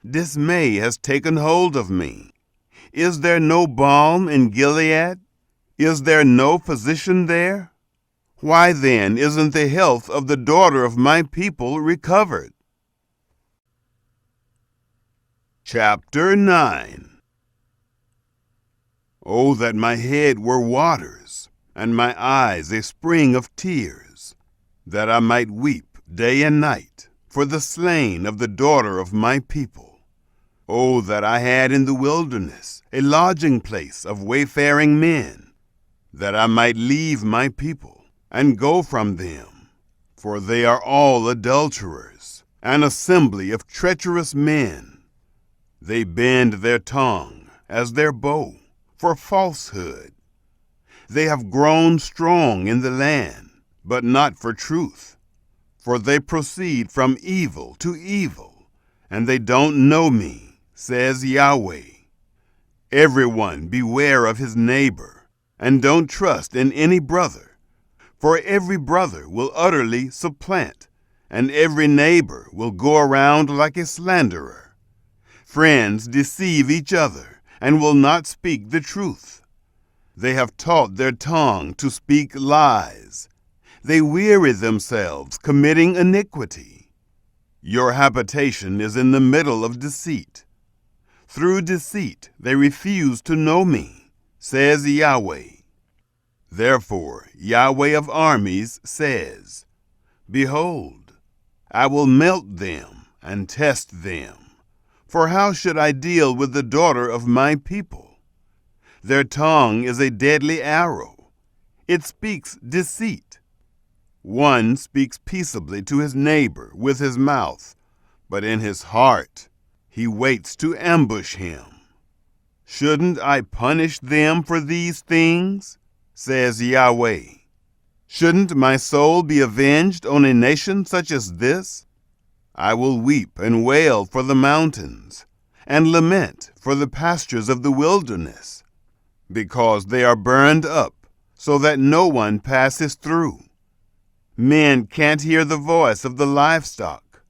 [SPEAKER 1] Dismay has taken hold of me. Is there no balm in Gilead? Is there no physician there? Why then isn't the health of the daughter of my people recovered? Chapter 9. Oh, that my head were waters, and my eyes a spring of tears, that I might weep day and night for the slain of the daughter of my people. Oh, that I had in the wilderness a lodging place of wayfaring men, that I might leave my people and go from them, for they are all adulterers, an assembly of treacherous men. They bend their tongue as their bow for falsehood. They have grown strong in the land, but not for truth. For they proceed from evil to evil, and they don't know me, says Yahweh. Everyone beware of his neighbor, and don't trust in any brother. For every brother will utterly supplant, and every neighbor will go around like a slanderer. Friends deceive each other, and will not speak the truth. They have taught their tongue to speak lies. They weary themselves committing iniquity. Your habitation is in the middle of deceit. Through deceit they refuse to know me, says Yahweh. Therefore Yahweh of armies says, Behold, I will melt them and test them. For how should I deal with the daughter of my people? Their tongue is a deadly arrow. It speaks deceit. One speaks peaceably to his neighbor with his mouth, but in his heart he waits to ambush him. Shouldn't I punish them for these things? Says Yahweh. Shouldn't my soul be avenged on a nation such as this? I will weep and wail for the mountains, and lament for the pastures of the wilderness, because they are burned up, so that no one passes through. Men can't hear the voice of the livestock.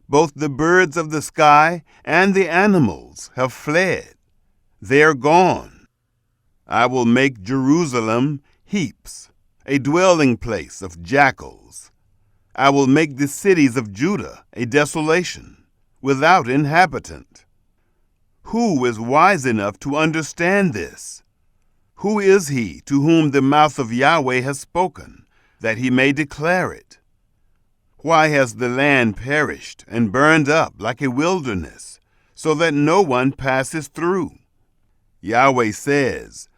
[SPEAKER 1] Both the birds of the sky and the animals have fled. They are gone. I will make Jerusalem heaps, a dwelling place of jackals. I will make the cities of Judah a desolation, without inhabitant. Who is wise enough to understand this? Who is he to whom the mouth of Yahweh has spoken, that he may declare it? Why has the land perished and burned up like a wilderness, so that no one passes through? Yahweh says,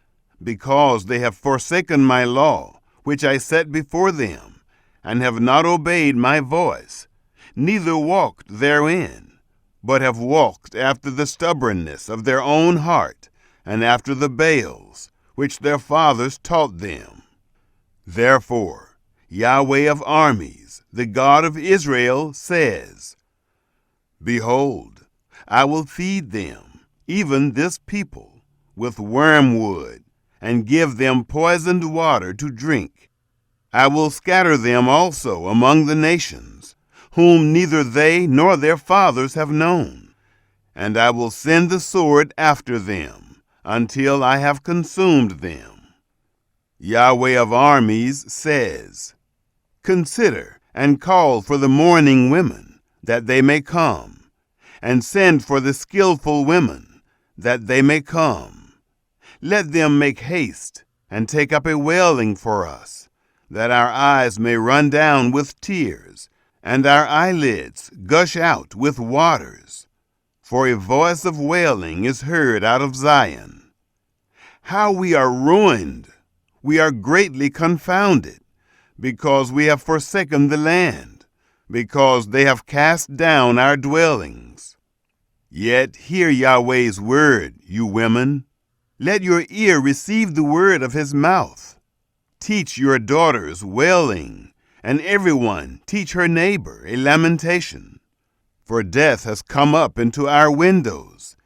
[SPEAKER 1] Because they have forsaken my law, which I set before them, and have not obeyed my voice, neither walked therein, but have walked after the stubbornness of their own heart, and after the Baals, which their fathers taught them. Therefore Yahweh of armies, the God of Israel, says, Behold, I will feed them, even this people, with wormwood, and give them poisoned water to drink. I will scatter them also among the nations, whom neither they nor their fathers have known, and I will send the sword after them, until I have consumed them. Yahweh of armies says, Consider and call for the mourning women, that they may come, and send for the skillful women, that they may come. Let them make haste, and take up a wailing for us, that our eyes may run down with tears, and our eyelids gush out with waters. For a voice of wailing is heard out of Zion. How we are ruined! We are greatly confounded, because we have forsaken the land, because they have cast down our dwellings. Yet hear Yahweh's word, you women. Let your ear receive the word of his mouth. Teach your daughters wailing, and everyone teach her neighbor a lamentation. For death has come up into our windows.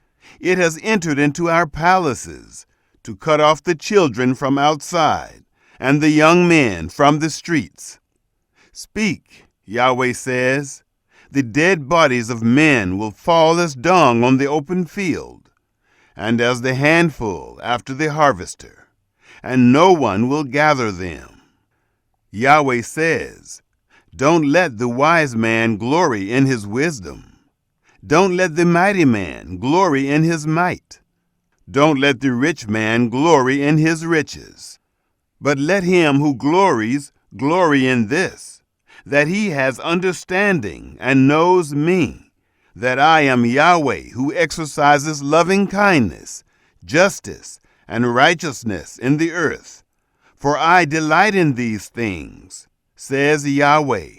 [SPEAKER 1] It has entered into our palaces, to cut off the children from outside, and the young men from the streets. Speak, Yahweh says. The dead bodies of men will fall as dung on the open field, and as the handful after the harvester, and no one will gather them. Yahweh says, Don't let the wise man glory in his wisdom. Don't let the mighty man glory in his might. Don't let the rich man glory in his riches. But let him who glories glory in this, that he has understanding and knows me, that I am Yahweh who exercises loving kindness, justice, and righteousness in the earth. For I delight in these things, says Yahweh.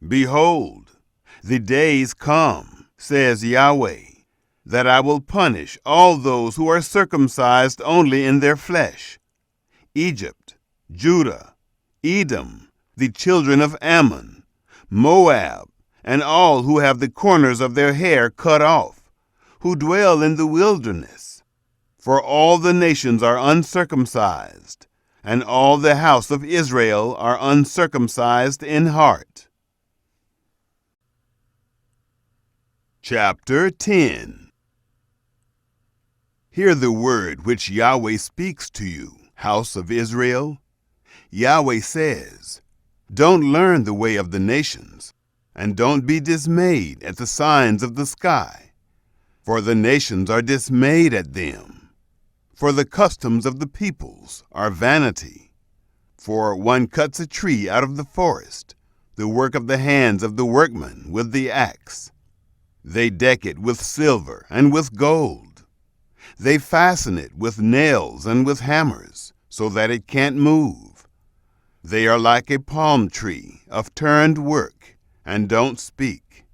[SPEAKER 1] Behold, the days come, says Yahweh, that I will punish all those who are circumcised only in their flesh. Egypt, Judah, Edom, the children of Ammon, Moab, and all who have the corners of their hair cut off, who dwell in the wilderness. For all the nations are uncircumcised, and all the house of Israel are uncircumcised in heart. Chapter 10. Hear the word which Yahweh speaks to you, house of Israel. Yahweh says, Don't learn the way of the nations, and don't be dismayed at the signs of the sky. For the nations are dismayed at them. For the customs of the peoples are vanity. For one cuts a tree out of the forest, the work of the hands of the workman with the axe. They deck it with silver and with gold. They fasten it with nails and with hammers, so that it can't move. They are like a palm tree of turned work, and don't speak.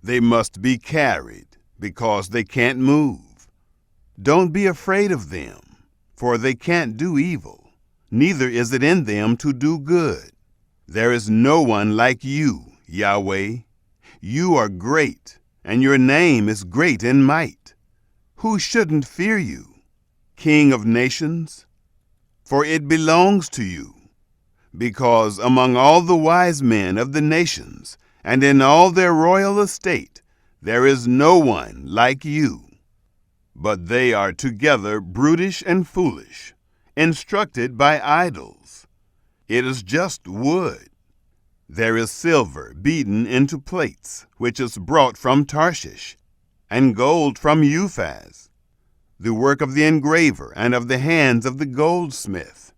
[SPEAKER 1] They must be carried, because they can't move. Don't be afraid of them, for they can't do evil, neither is it in them to do good. There is no one like you, Yahweh. You are great, and your name is great in might. Who shouldn't fear you, King of nations? For it belongs to you, because among all the wise men of the nations, and in all their royal estate, there is no one like you. But they are together brutish and foolish, instructed by idols. It is just wood. There is silver beaten into plates, which is brought from Tarshish, and gold from Uphaz, the work of the engraver and of the hands of the goldsmith.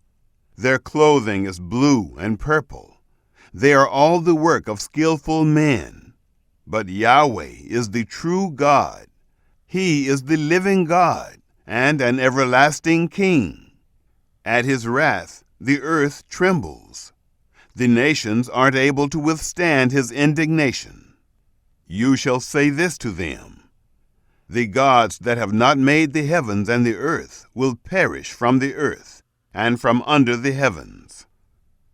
[SPEAKER 1] Their clothing is blue and purple. They are all the work of skillful men. But Yahweh is the true God. He is the living God and an everlasting King. At his wrath, the earth trembles. The nations aren't able to withstand his indignation. You shall say this to them: The gods that have not made the heavens and the earth will perish from the earth and from under the heavens.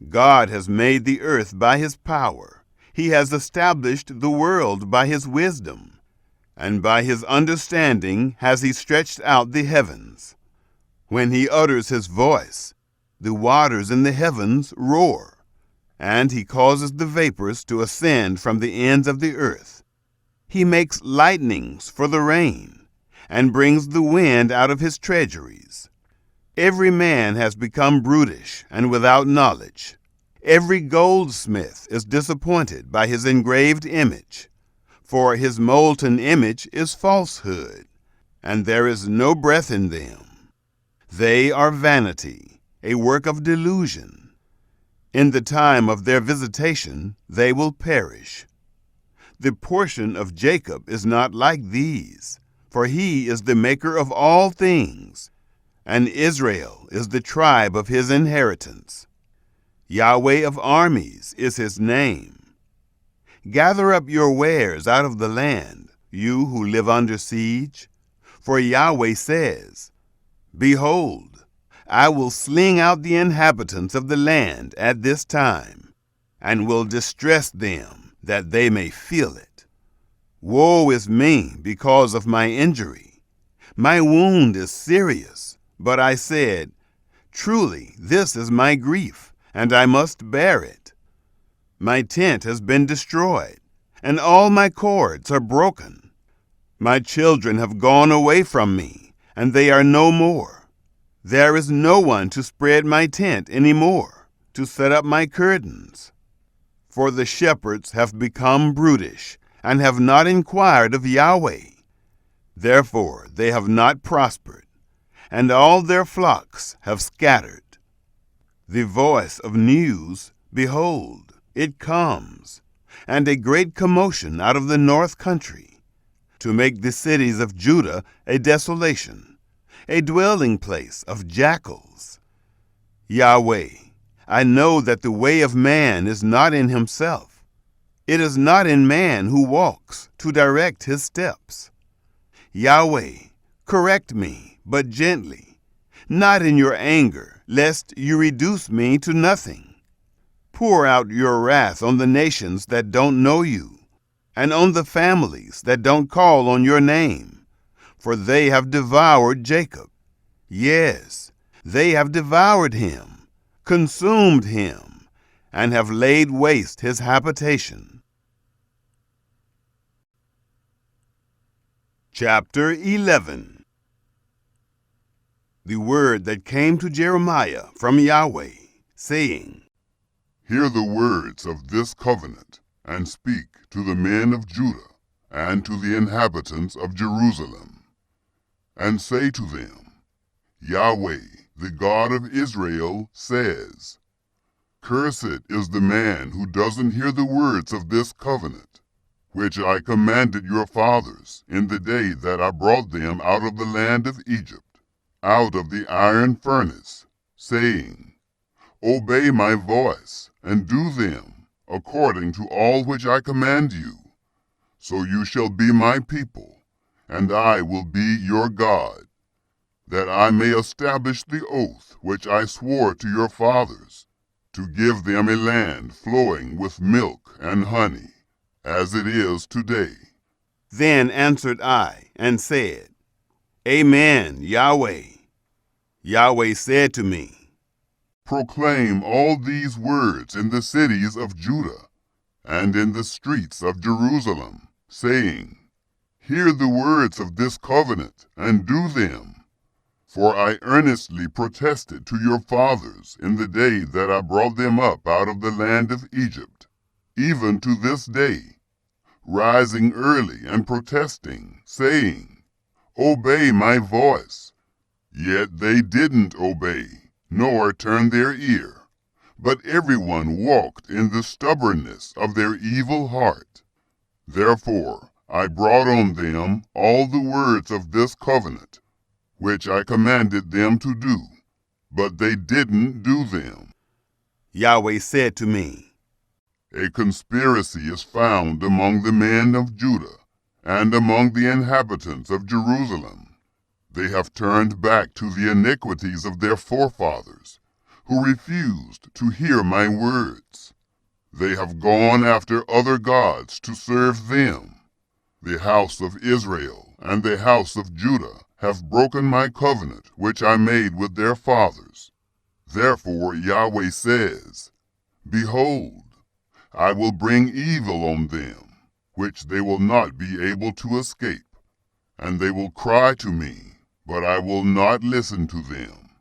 [SPEAKER 1] God has made the earth by his power. He has established the world by his wisdom, and by his understanding has he stretched out the heavens. When he utters his voice, the waters in the heavens roar, and he causes the vapors to ascend from the ends of the earth. He makes lightnings for the rain, and brings the wind out of his treasuries. Every man has become brutish and without knowledge. Every goldsmith is disappointed by his engraved image, for his molten image is falsehood, and there is no breath in them. They are vanity, a work of delusion. In the time of their visitation they will perish. The portion of Jacob is not like these, for he is the maker of all things, and Israel is the tribe of his inheritance. Yahweh of armies is his name. Gather up your wares out of the land, you who live under siege. For Yahweh says, Behold, I will sling out the inhabitants of the land at this time, and will distress them, that they may feel it. Woe is me because of my injury. My wound is serious, but I said, Truly, this is my grief, and I must bear it. My tent has been destroyed, and all my cords are broken. My children have gone away from me, and they are no more. There is no one to spread my tent any more, to set up my curtains. For the shepherds have become brutish, and have not inquired of Yahweh. Therefore they have not prospered, and all their flocks have scattered. The voice of news, behold, it comes, and a great commotion out of the north country, to make the cities of Judah a desolation, a dwelling place of jackals. Yahweh, I know that the way of man is not in himself. It is not in man who walks to direct his steps. Yahweh, correct me, but gently, not in your anger, lest you reduce me to nothing. Pour out your wrath on the nations that don't know you, and on the families that don't call on your name, for they have devoured Jacob. Yes, they have devoured him, consumed him, and have laid waste his habitation. Chapter 11. The word that came to Jeremiah from Yahweh, saying,
[SPEAKER 2] Hear the words of this covenant, and speak to the men of Judah, and to the inhabitants of Jerusalem, and say to them, Yahweh, the God of Israel, says, Cursed is the man who doesn't hear the words of this covenant, which I commanded your fathers in the day that I brought them out of the land of Egypt, out of the iron furnace, saying, Obey my voice, and do them, according to all which I command you. So you shall be my people, and I will be your God, that I may establish the oath which I swore to your fathers, to give them a land flowing with milk and honey, as it is today.
[SPEAKER 1] Then answered I, and said, Amen, Yahweh. Yahweh said to me,
[SPEAKER 2] Proclaim all these words in the cities of Judah, and in the streets of Jerusalem, saying, Hear the words of this covenant, and do them. For I earnestly protested to your fathers in the day that I brought them up out of the land of Egypt, even to this day, rising early and protesting, saying, Obey my voice. Yet they didn't obey, nor turn their ear, but everyone walked in the stubbornness of their evil heart. Therefore I brought on them all the words of this covenant, which I commanded them to do, but they didn't do them.
[SPEAKER 1] Yahweh said to me,
[SPEAKER 2] A conspiracy is found among the men of Judah, and among the inhabitants of Jerusalem. They have turned back to the iniquities of their forefathers, who refused to hear my words. They have gone after other gods to serve them. The house of Israel and the house of Judah have broken my covenant which I made with their fathers. Therefore Yahweh says, Behold, I will bring evil on them, which they will not be able to escape, and they will cry to me, but I will not listen to them.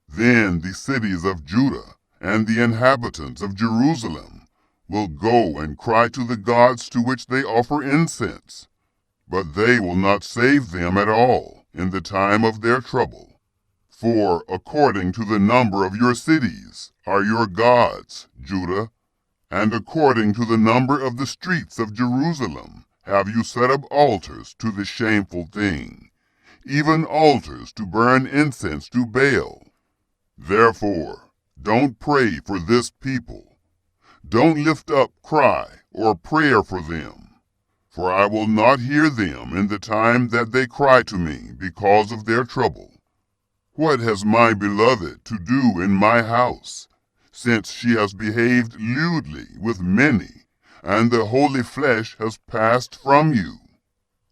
[SPEAKER 2] Then the cities of Judah and the inhabitants of Jerusalem will go and cry to the gods to which they offer incense, but they will not save them at all in the time of their trouble. For according to the number of your cities are your gods, Judah, and according to the number of the streets of Jerusalem have you set up altars to the shameful thing, even altars to burn incense to Baal. Therefore, don't pray for this people. Don't lift up cry or prayer for them, for I will not hear them in the time that they cry to me because of their trouble. What has my beloved to do in my house, since she has behaved lewdly with many, and the holy flesh has passed from you?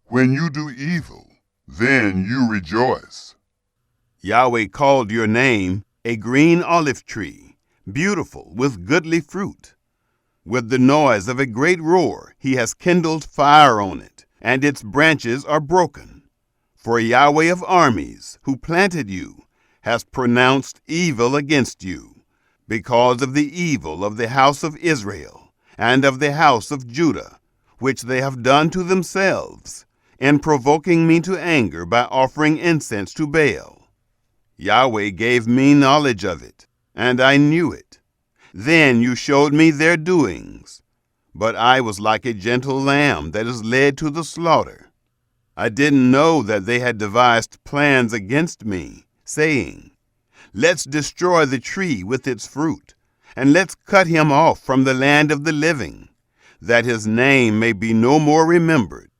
[SPEAKER 2] When you do evil, then you rejoice.
[SPEAKER 1] Yahweh called your name a green olive tree, beautiful with goodly fruit. With the noise of a great roar he has kindled fire on it, and its branches are broken. For Yahweh of armies, who planted you, has pronounced evil against you, because of the evil of the house of Israel and of the house of Judah, which they have done to themselves, in provoking me to anger by offering incense to Baal. Yahweh gave me knowledge of it, and I knew it. Then you showed me their doings, but I was like a gentle lamb that is led to the slaughter. I didn't know that they had devised plans against me, saying, "Let's destroy the tree with its fruit, and let's cut him off from the land of the living, that his name may be no more remembered."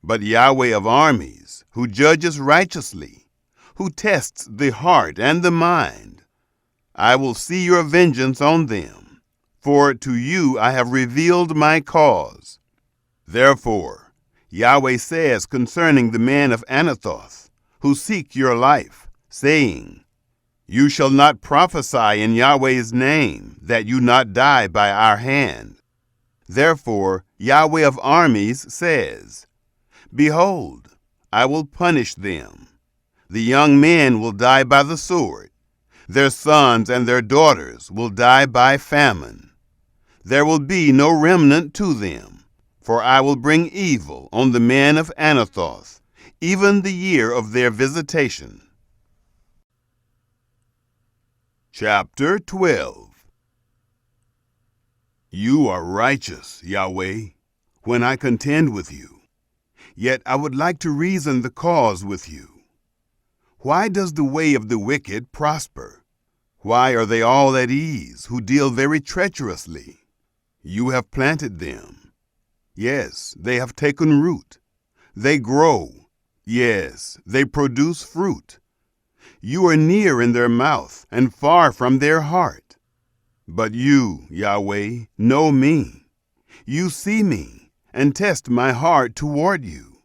[SPEAKER 1] But Yahweh of armies, who judges righteously, who tests the heart and the mind, I will see your vengeance on them, for to you I have revealed my cause. Therefore, Yahweh says concerning the men of Anathoth, who seek your life, saying, "You shall not prophesy in Yahweh's name, that you not die by our hand." Therefore, Yahweh of armies says, "Behold, I will punish them. The young men will die by the sword. Their sons and their daughters will die by famine. There will be no remnant to them, for I will bring evil on the men of Anathoth, even the year of their visitation." Chapter 12. You are righteous, Yahweh, when I contend with you. Yet I would like to reason the cause with you. Why does the way of the wicked prosper? Why are they all at ease who deal very treacherously? You have planted them. Yes, they have taken root. They grow. Yes, they produce fruit. You are near in their mouth and far from their heart. But you, Yahweh, know me. You see me and test my heart toward you.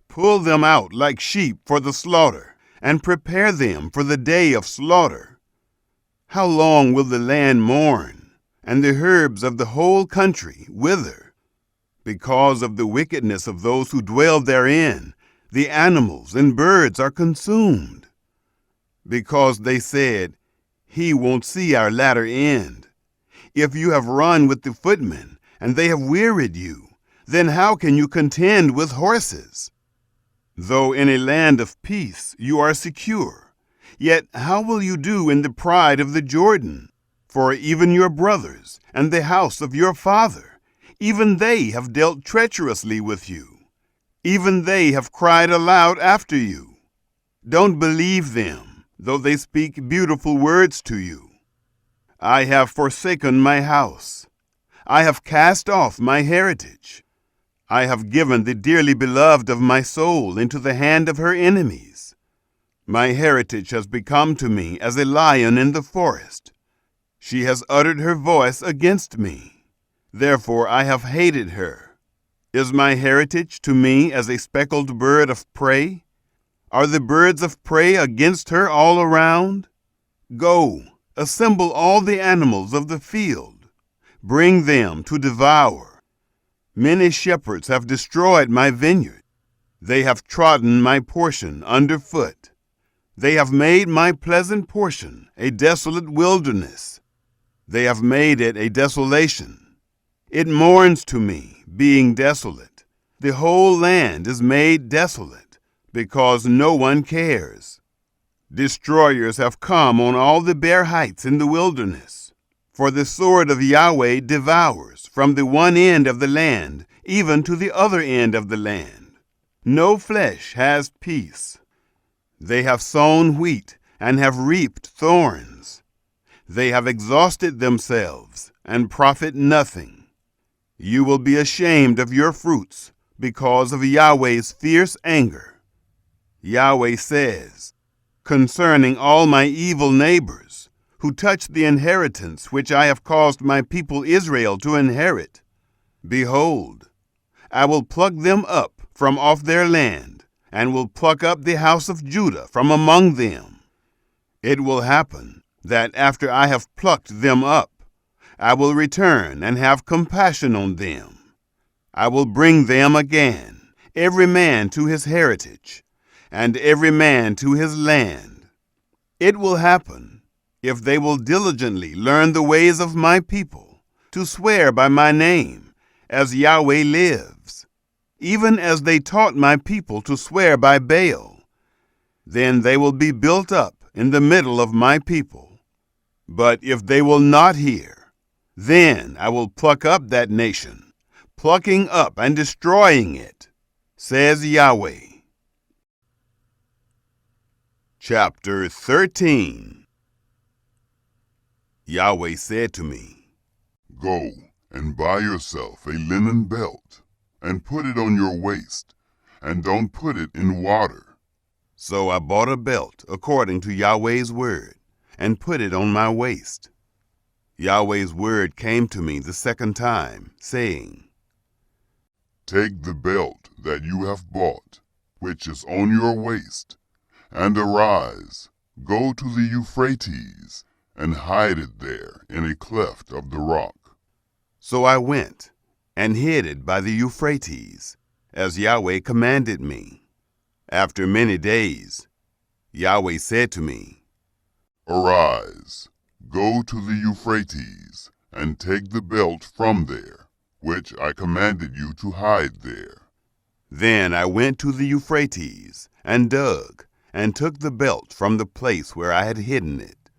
[SPEAKER 1] Pull them out like sheep for the slaughter, and prepare them for the day of slaughter. How long will the land mourn, and the herbs of the whole country wither? Because of the wickedness of those who dwell therein, the animals and birds are consumed. Because they said, "He won't see our latter end." If you have run with the footmen, and they have wearied you, then how can you contend with horses? Though in a land of peace you are secure, yet how will you do in the pride of the Jordan? For even your brothers and the house of your father, even they have dealt treacherously with you. Even they have cried aloud after you. Don't believe them, though they speak beautiful words to you. I have forsaken my house. I have cast off my heritage. I have given the dearly beloved of my soul into the hand of her enemies. My heritage has become to me as a lion in the forest. She has uttered her voice against me. Therefore I have hated her. Is my heritage to me as a speckled bird of prey? Are the birds of prey against her all around? Go, assemble all the animals of the field. Bring them to devour. Many shepherds have destroyed my vineyard. They have trodden my portion underfoot. They have made my pleasant portion a desolate wilderness. They have made it a desolation. It mourns to me, being desolate. The whole land is made desolate, because no one cares. Destroyers have come on all the bare heights in the wilderness. For the sword of Yahweh devours from the one end of the land even to the other end of the land. No flesh has peace. They have sown wheat and have reaped thorns. They have exhausted themselves and profit nothing. You will be ashamed of your fruits because of Yahweh's fierce anger. Yahweh says, concerning all my evil neighbors, who touch the inheritance which I have caused my people Israel to inherit, behold, I will pluck them up from off their land, and will pluck up the house of Judah from among them. It will happen that after I have plucked them up, I will return and have compassion on them. I will bring them again, every man to his heritage, and every man to his land. It will happen, if they will diligently learn the ways of my people, to swear by my name, as Yahweh lives, even as they taught my people to swear by Baal. Then they will be built up in the middle of my people. But if they will not hear, then I will pluck up that nation, plucking up and destroying it, says Yahweh. Chapter 13. Yahweh said to me,
[SPEAKER 2] Go and buy yourself a linen belt, and put it on your waist, and don't put it in water.
[SPEAKER 1] So I bought a belt according to Yahweh's word, and put it on my waist. Yahweh's word came to me the second time, saying,
[SPEAKER 2] Take the belt that you have bought, which is on your waist, and arise, go to the Euphrates, and hide it there in a cleft of the rock.
[SPEAKER 1] So I went and hid it by the Euphrates, as Yahweh commanded me. After many days, Yahweh said to me,
[SPEAKER 2] Arise, go to the Euphrates, and take the belt from there, which I commanded you to hide there.
[SPEAKER 1] Then I went to the Euphrates, and dug, and took the belt from the place where I had hidden it.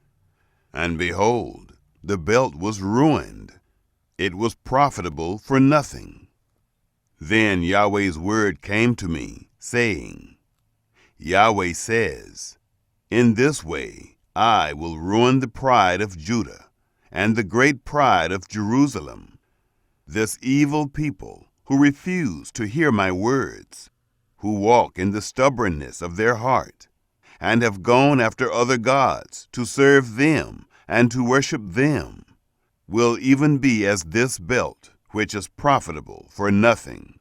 [SPEAKER 1] And behold, the belt was ruined. It was profitable for nothing. Then Yahweh's word came to me, saying, Yahweh says, In this way I will ruin the pride of Judah and the great pride of Jerusalem, this evil people who refuse to hear my words, who walk in the stubbornness of their heart, and have gone after other gods to serve them and to worship them, will even be as this belt, which is profitable for nothing.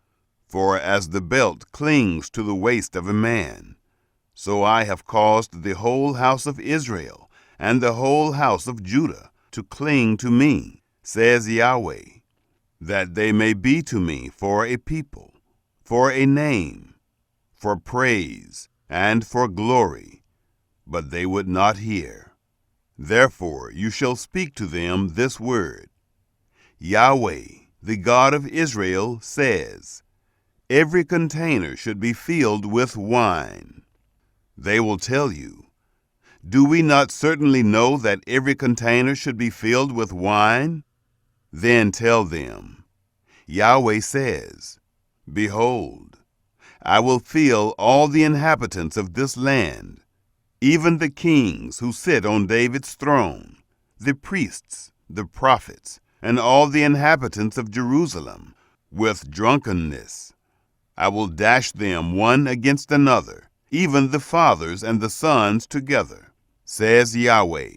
[SPEAKER 1] For as the belt clings to the waist of a man, so I have caused the whole house of Israel and the whole house of Judah to cling to me, says Yahweh, that they may be to me for a people, for a name, for praise, and for glory. But they would not hear. Therefore you shall speak to them this word. Yahweh, the God of Israel, says, Every container should be filled with wine. They will tell you, Do we not certainly know that every container should be filled with wine? Then tell them, Yahweh says, Behold, I will fill all the inhabitants of this land, even the kings who sit on David's throne, the priests, the prophets, and all the inhabitants of Jerusalem, with drunkenness. I will dash them one against another, even the fathers and the sons together, says Yahweh.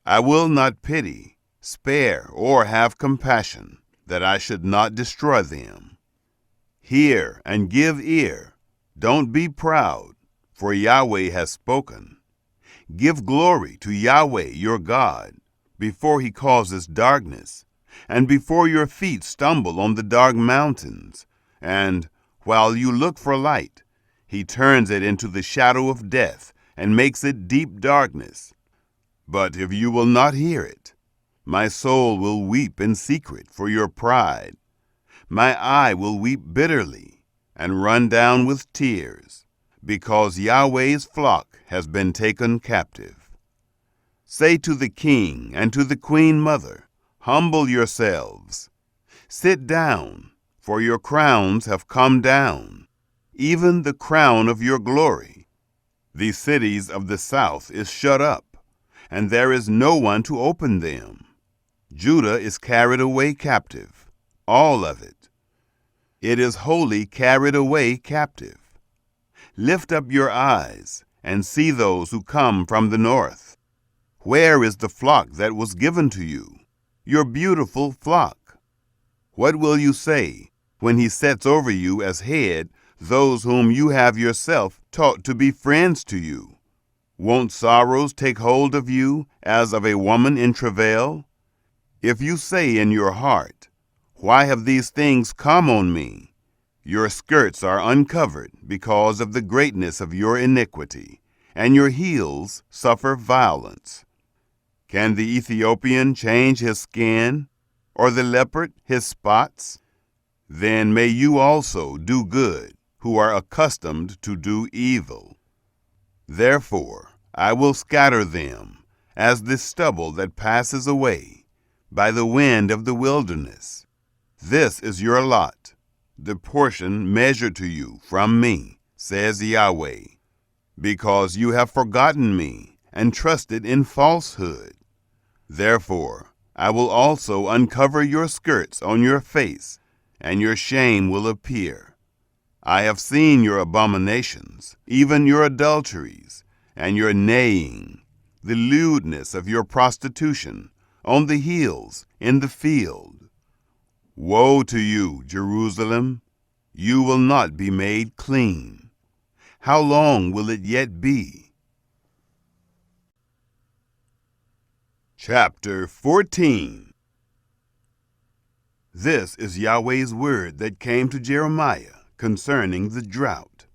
[SPEAKER 1] I will not pity, spare, or have compassion, that I should not destroy them. Hear and give ear. Don't be proud, for Yahweh has spoken. Give glory to Yahweh your God, before he causes darkness, and before your feet stumble on the dark mountains, and, while you look for light, he turns it into the shadow of death and makes it deep darkness. But if you will not hear it, my soul will weep in secret for your pride. My eye will weep bitterly and run down with tears, because Yahweh's flock has been taken captive. Say to the king and to the queen mother, Humble yourselves. Sit down, for your crowns have come down, even the crown of your glory. The cities of the south is shut up, and there is no one to open them. Judah is carried away captive, all of it. It is wholly carried away captive. Lift up your eyes and see those who come from the north. Where is the flock that was given to you, your beautiful flock? What will you say when he sets over you as head those whom you have yourself taught to be friends to you? Won't sorrows take hold of you as of a woman in travail? If you say in your heart, Why have these things come on me? Your skirts are uncovered because of the greatness of your iniquity, and your heels suffer violence. Can the Ethiopian change his skin, or the leopard his spots? Then may you also do good, who are accustomed to do evil. Therefore I will scatter them, as the stubble that passes away, by the wind of the wilderness. This is your lot, the portion measured to you from me, says Yahweh, because you have forgotten me and trusted in falsehood. Therefore I will also uncover your skirts on your face, and your shame will appear. I have seen your abominations, even your adulteries, and your neighing, the lewdness of your prostitution, on the hills, in the field. Woe to you, Jerusalem! You will not be made clean. How long will it yet be? Chapter 14. This is Yahweh's word that came to Jeremiah concerning the drought.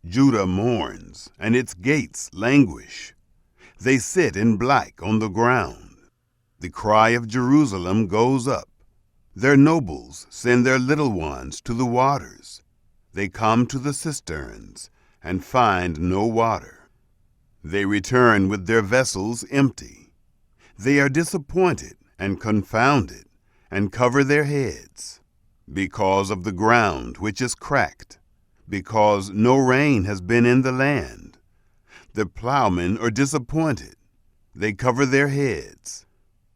[SPEAKER 1] Judah mourns, and its gates languish. They sit in black on the ground. The cry of Jerusalem goes up. Their nobles send their little ones to the waters. They come to the cisterns and find no water. They return with their vessels empty. They are disappointed and confounded, and cover their heads, because of the ground which is cracked, because no rain has been in the land. The plowmen are disappointed. They cover their heads.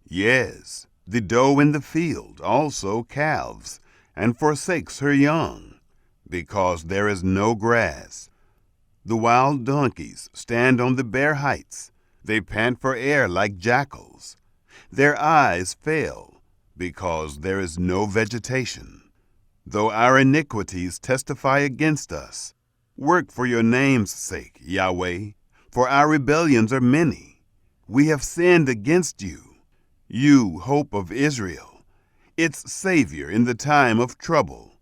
[SPEAKER 1] Yes, the doe in the field also calves, and forsakes her young, because there is no grass. The wild donkeys stand on the bare heights. They pant for air like jackals. Their eyes fail, because there is no vegetation. Though our iniquities testify against us, work for your name's sake, Yahweh, for our rebellions are many. We have sinned against you, you hope of Israel, its Savior in the time of trouble.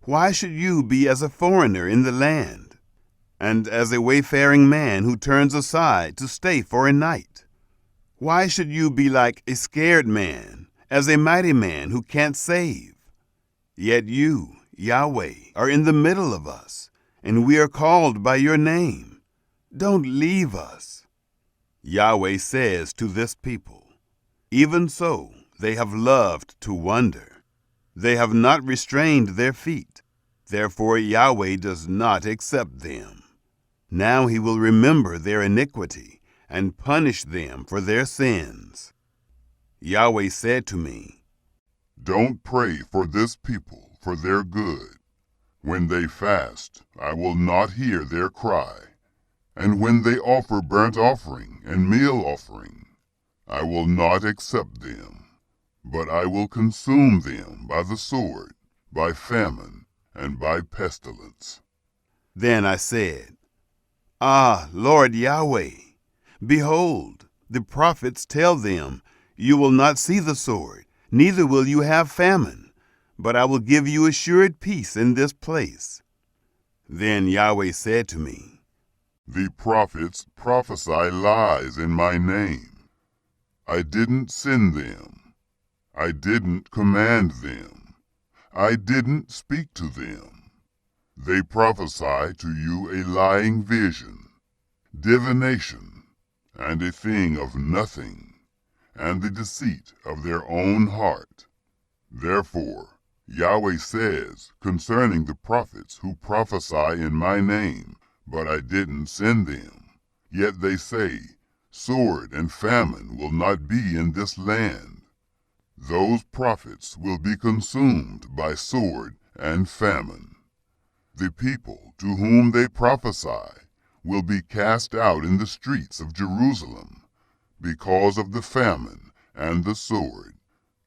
[SPEAKER 1] Why should you be as a foreigner in the land, and as a wayfaring man who turns aside to stay for a night? Why should you be like a scared man, as a mighty man who can't save? Yet you, Yahweh, are in the middle of us, and we are called by your name. Don't leave us. Yahweh says to this people, even so they have loved to wander. They have not restrained their feet. Therefore Yahweh does not accept them. Now he will remember their iniquity and punish them for their sins. Yahweh said to me,
[SPEAKER 2] Don't pray for this people for their good. When they fast, I will not hear their cry. And when they offer burnt offering and meal offering, I will not accept them. But I will consume them by the sword, by famine, and by pestilence.
[SPEAKER 1] Then I said, Ah, Lord Yahweh, behold, the prophets tell them, you will not see the sword, neither will you have famine, but I will give you assured peace in this place. Then Yahweh said to me,
[SPEAKER 2] The prophets prophesy lies in my name. I didn't send them. I didn't command them. I didn't speak to them. They prophesy to you a lying vision, divination, and a thing of nothing, and the deceit of their own heart. Therefore Yahweh says concerning the prophets who prophesy in my name, but I didn't send them, yet they say, sword and famine will not be in this land. Those prophets will be consumed by sword and famine. The people to whom they prophesy will be cast out in the streets of Jerusalem, because of the famine and the sword.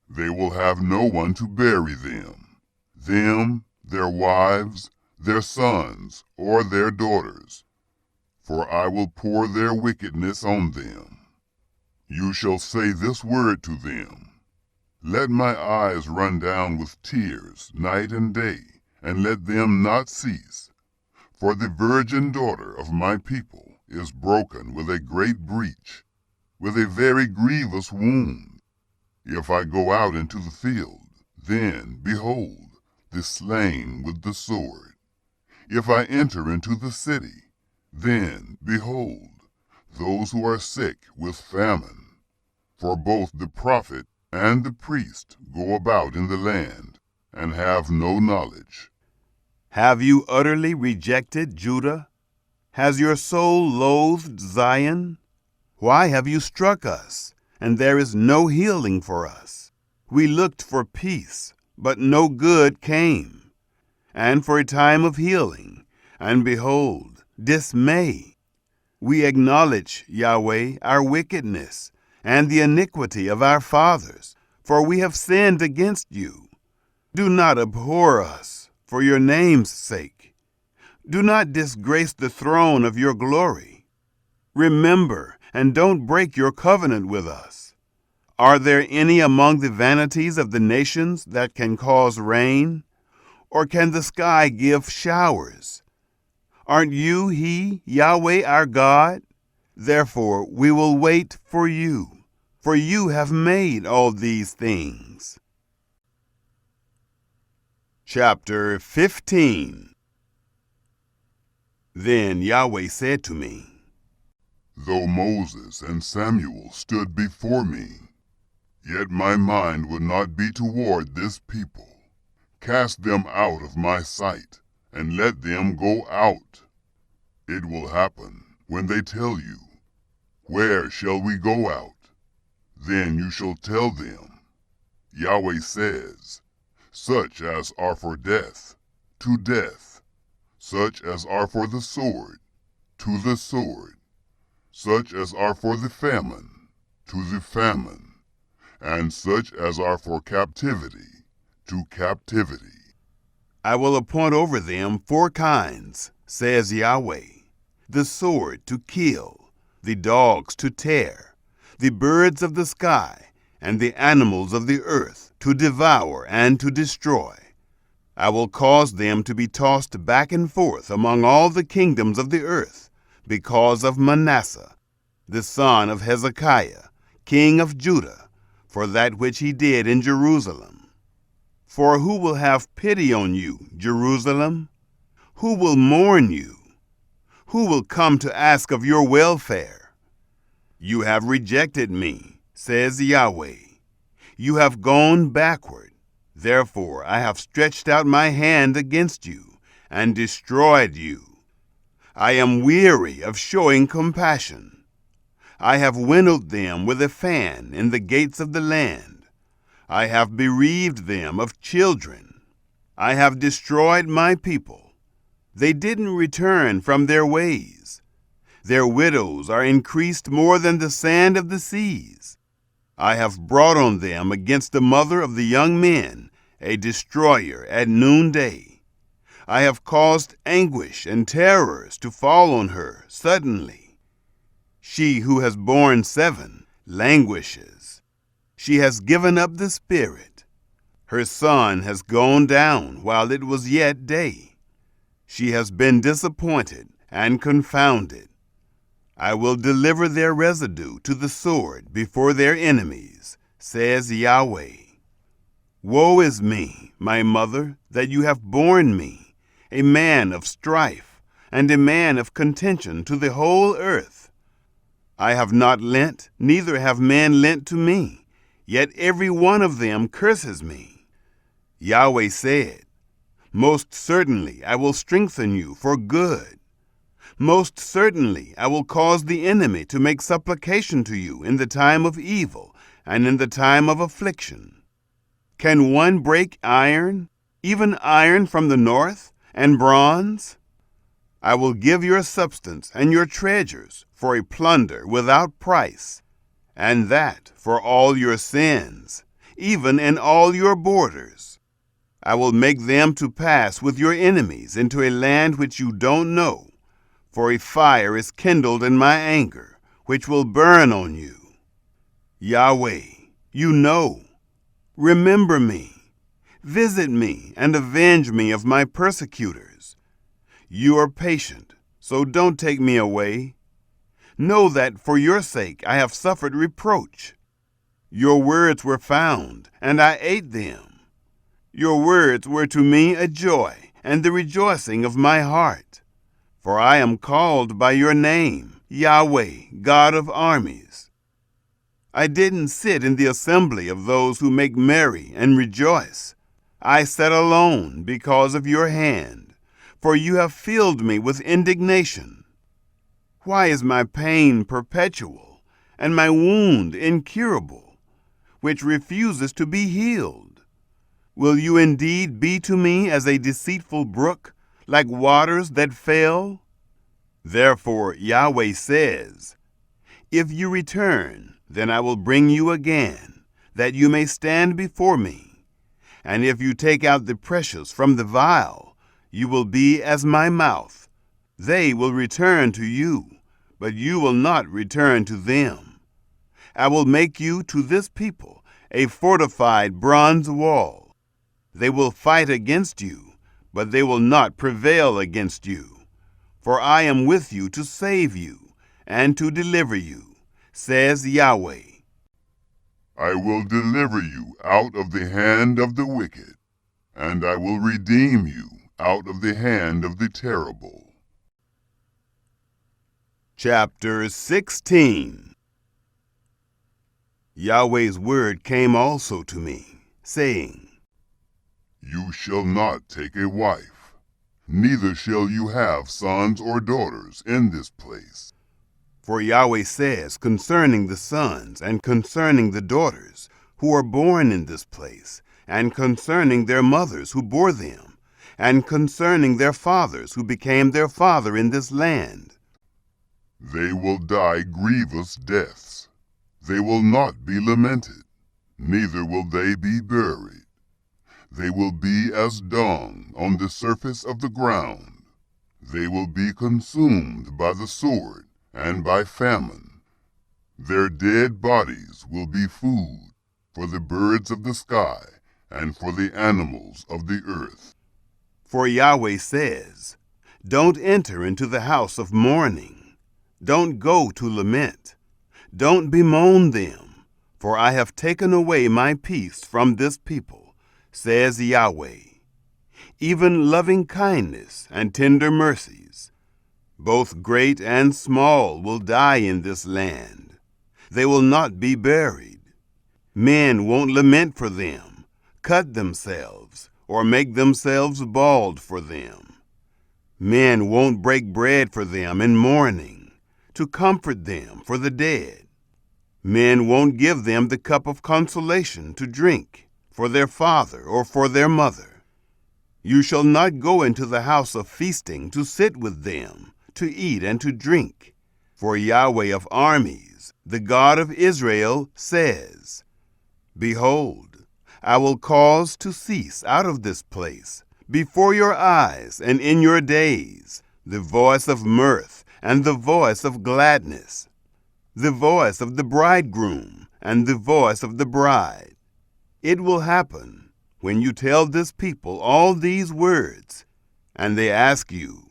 [SPEAKER 2] They will have no one to bury them, their wives, their sons, or their daughters, for I will pour their wickedness on them. You shall say this word to them, Let my eyes run down with tears night and day, and let them not cease. For the virgin daughter of my people is broken with a great breach, with a very grievous wound. If I go out into the field, then, behold, the slain with the sword. If I enter into the city, then, behold, those who are sick with famine. For both the prophet and the priest go about in the land, and have no knowledge.
[SPEAKER 1] Have you utterly rejected Judah? Has your soul loathed Zion? Why have you struck us, and there is no healing for us? We looked for peace, but no good came, and for a time of healing, and behold, dismay. We acknowledge, Yahweh, our wickedness, and the iniquity of our fathers, for we have sinned against you. Do not abhor us, for your name's sake. Do not disgrace the throne of your glory. Remember, and don't break your covenant with us. Are there any among the vanities of the nations that can cause rain? Or can the sky give showers? Aren't you he, Yahweh our God? Therefore we will wait for you have made all these things. Chapter 15. Then Yahweh said to me,
[SPEAKER 2] Though Moses and Samuel stood before me, yet my mind would not be toward this people. Cast them out of my sight, and let them go out. It will happen when they tell you, Where shall we go out? Then you shall tell them, Yahweh says, Such as are for death, to death, such as are for the sword, to the sword, such as are for the famine, to the famine, and such as are for captivity, to captivity.
[SPEAKER 1] I will appoint over them 4 kinds, says Yahweh, the sword to kill, the dogs to tear, the birds of the sky, and the animals of the earth to devour and to destroy. I will cause them to be tossed back and forth among all the kingdoms of the earth, because of Manasseh, the son of Hezekiah, king of Judah, for that which he did in Jerusalem. For who will have pity on you, Jerusalem? Who will mourn you? Who will come to ask of your welfare? You have rejected me, says Yahweh. You have gone backward. Therefore I have stretched out my hand against you and destroyed you. I am weary of showing compassion. I have winnowed them with a fan in the gates of the land. I have bereaved them of children. I have destroyed my people. They didn't return from their ways. Their widows are increased more than the sand of the seas. I have brought on them against the mother of the young men a destroyer at noonday. I have caused anguish and terrors to fall on her suddenly. She who has borne 7 languishes. She has given up the spirit. Her sun has gone down while it was yet day. She has been disappointed and confounded. I will deliver their residue to the sword before their enemies, says Yahweh. Woe is me, my mother, that you have borne me, a man of strife, and a man of contention to the whole earth. I have not lent, neither have men lent to me, yet every one of them curses me. Yahweh said, Most certainly I will strengthen you for good. Most certainly I will cause the enemy to make supplication to you in the time of evil and in the time of affliction. Can one break iron, even iron from the north, and bronze? I will give your substance and your treasures for a plunder without price, and that for all your sins, even in all your borders. I will make them to pass with your enemies into a land which you don't know, for a fire is kindled in my anger, which will burn on you. Yahweh, you know. Remember me. Visit me and avenge me of my persecutors. You are patient, so don't take me away. Know that for your sake I have suffered reproach. Your words were found, and I ate them. Your words were to me a joy and the rejoicing of my heart. For I am called by your name, Yahweh, God of armies. I didn't sit in the assembly of those who make merry and rejoice. I sat alone because of your hand, for you have filled me with indignation. Why is my pain perpetual, and my wound incurable, which refuses to be healed? Will you indeed be to me as a deceitful brook, like waters that fail? Therefore Yahweh says, if you return, then I will bring you again, that you may stand before me. And if you take out the precious from the vial, you will be as my mouth. They will return to you, but you will not return to them. I will make you to this people a fortified bronze wall. They will fight against you, but they will not prevail against you. For I am with you to save you and to deliver you, says Yahweh.
[SPEAKER 2] I will deliver you out of the hand of the wicked, and I will redeem you out of the hand of the terrible.
[SPEAKER 1] Chapter 16. Yahweh's word came also to me, saying,
[SPEAKER 2] You shall not take a wife, neither shall you have sons or daughters in this place.
[SPEAKER 1] For Yahweh says concerning the sons and concerning the daughters who are born in this place, and concerning their mothers who bore them, and concerning their fathers who became their father in this land.
[SPEAKER 2] They will die grievous deaths. They will not be lamented, neither will they be buried. They will be as dung on the surface of the ground. They will be consumed by the sword and by famine. Their dead bodies will be food for the birds of the sky and for the animals of the earth.
[SPEAKER 1] For Yahweh says, don't enter into the house of mourning. Don't go to lament. Don't bemoan them, for I have taken away my peace from this people, says Yahweh. Even loving kindness and tender mercies, both great and small, will die in this land. They will not be buried. Men won't lament for them, cut themselves, or make themselves bald for them. Men won't break bread for them in mourning, to comfort them for the dead. Men won't give them the cup of consolation to drink for their father or for their mother. You shall not go into the house of feasting to sit with them, to eat and to drink. For Yahweh of armies, the God of Israel, says, Behold, I will cause to cease out of this place, before your eyes and in your days, the voice of mirth and the voice of gladness, the voice of the bridegroom and the voice of the bride. It will happen when you tell this people all these words, and they ask you,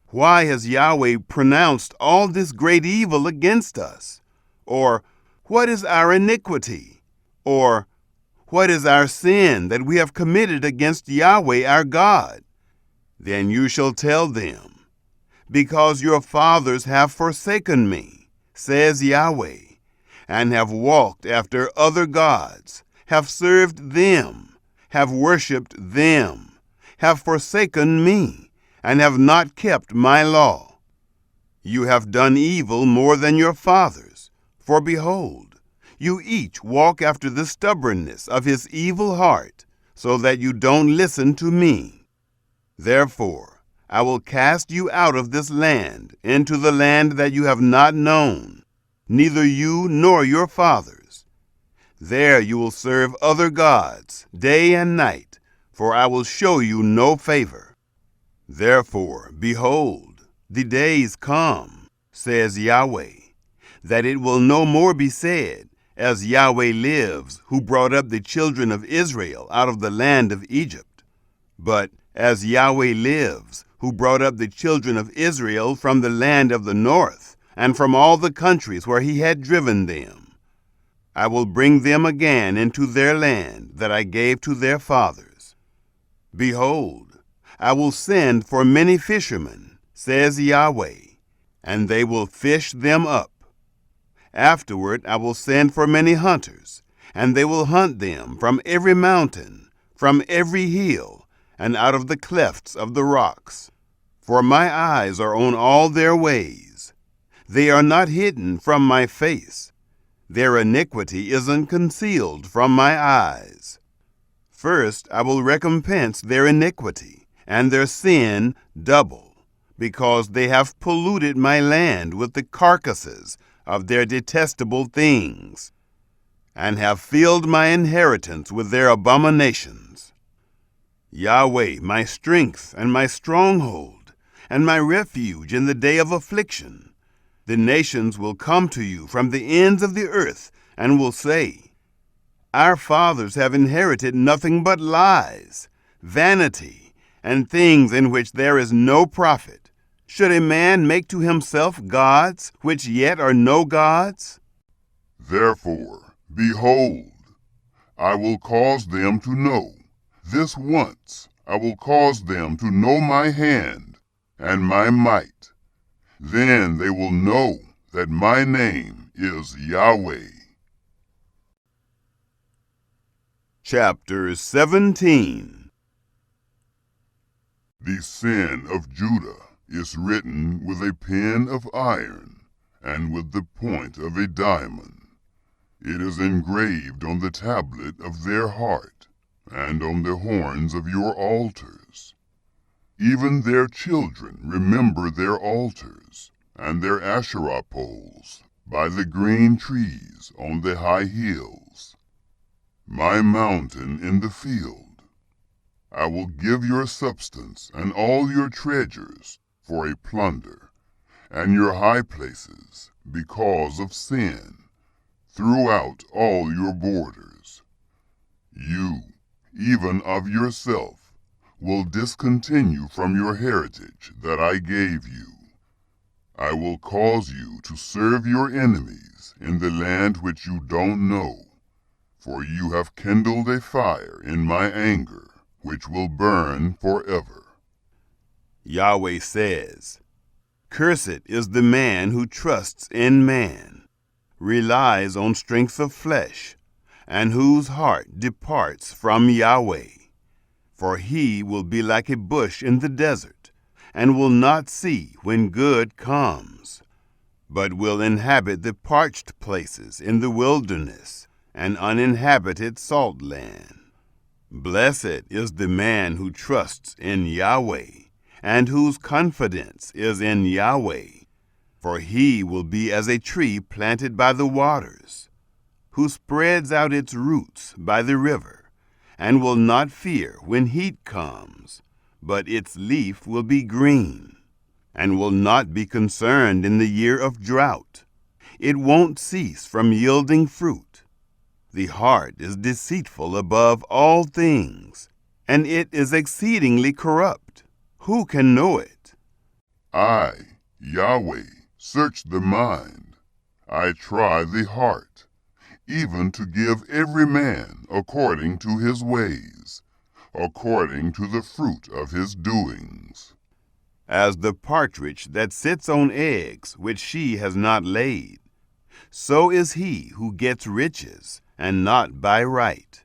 [SPEAKER 1] why has Yahweh pronounced all this great evil against us? Or, what is our iniquity? Or, what is our sin that we have committed against Yahweh our God? Then you shall tell them, because your fathers have forsaken me, says Yahweh, and have walked after other gods, have served them, have worshipped them, have forsaken me, and have not kept my law. You have done evil more than your fathers, for behold, you each walk after the stubbornness of his evil heart, so that you don't listen to me. Therefore, I will cast you out of this land into the land that you have not known, neither you nor your fathers. There you will serve other gods day and night, for I will show you no favor. Therefore, behold, the days come, says Yahweh, that it will no more be said, as Yahweh lives, who brought up the children of Israel out of the land of Egypt, but as Yahweh lives, who brought up the children of Israel from the land of the north, and from all the countries where he had driven them. I will bring them again into their land that I gave to their fathers, Behold, I will send for many fishermen, says Yahweh, and they will fish them up. Afterward I will send for many hunters, and they will hunt them from every mountain, from every hill, and out of the clefts of the rocks. For my eyes are on all their ways. They are not hidden from my face. Their iniquity is unconcealed from my eyes. First I will recompense their iniquity, and their sin double, because they have polluted my land with the carcasses of their detestable things, and have filled my inheritance with their abominations. Yahweh, my strength and my stronghold, and my refuge in the day of affliction. The nations will come to you from the ends of the earth, and will say, Our fathers have inherited nothing but lies, vanity, and things in which there is no profit. Should a man make to himself gods, which yet are no gods?
[SPEAKER 2] Therefore, behold, I will cause them to know. This once I will cause them to know my hand and my might. Then they will know that my name is Yahweh.
[SPEAKER 1] Chapter 17.
[SPEAKER 2] The sin of Judah is written with a pen of iron and with the point of a diamond. It is engraved on the tablet of their heart and on the horns of your altars. Even their children remember their altars and their Asherah poles by the green trees on the high hills. My mountain in the field. I will give your substance and all your treasures for a plunder, and your high places because of sin, throughout all your borders. You, even of yourself, will discontinue from your heritage that I gave you. I will cause you to serve your enemies in the land which you don't know, for you have kindled a fire in my anger, which will burn forever.
[SPEAKER 1] Yahweh says, Cursed is the man who trusts in man, relies on strength of flesh, and whose heart departs from Yahweh. For he will be like a bush in the desert, and will not see when good comes, but will inhabit the parched places in the wilderness, and uninhabited salt land. Blessed is the man who trusts in Yahweh, and whose confidence is in Yahweh. For he will be as a tree planted by the waters, who spreads out its roots by the river, and will not fear when heat comes, but its leaf will be green, and will not be concerned in the year of drought. It won't cease from yielding fruit. The heart is deceitful above all things, and it is exceedingly corrupt. Who can know it?
[SPEAKER 2] I, Yahweh, search the mind. I try the heart, even to give every man according to his ways, according to the fruit of his doings.
[SPEAKER 1] As the partridge that sits on eggs which she has not laid, so is he who gets riches, and not by right.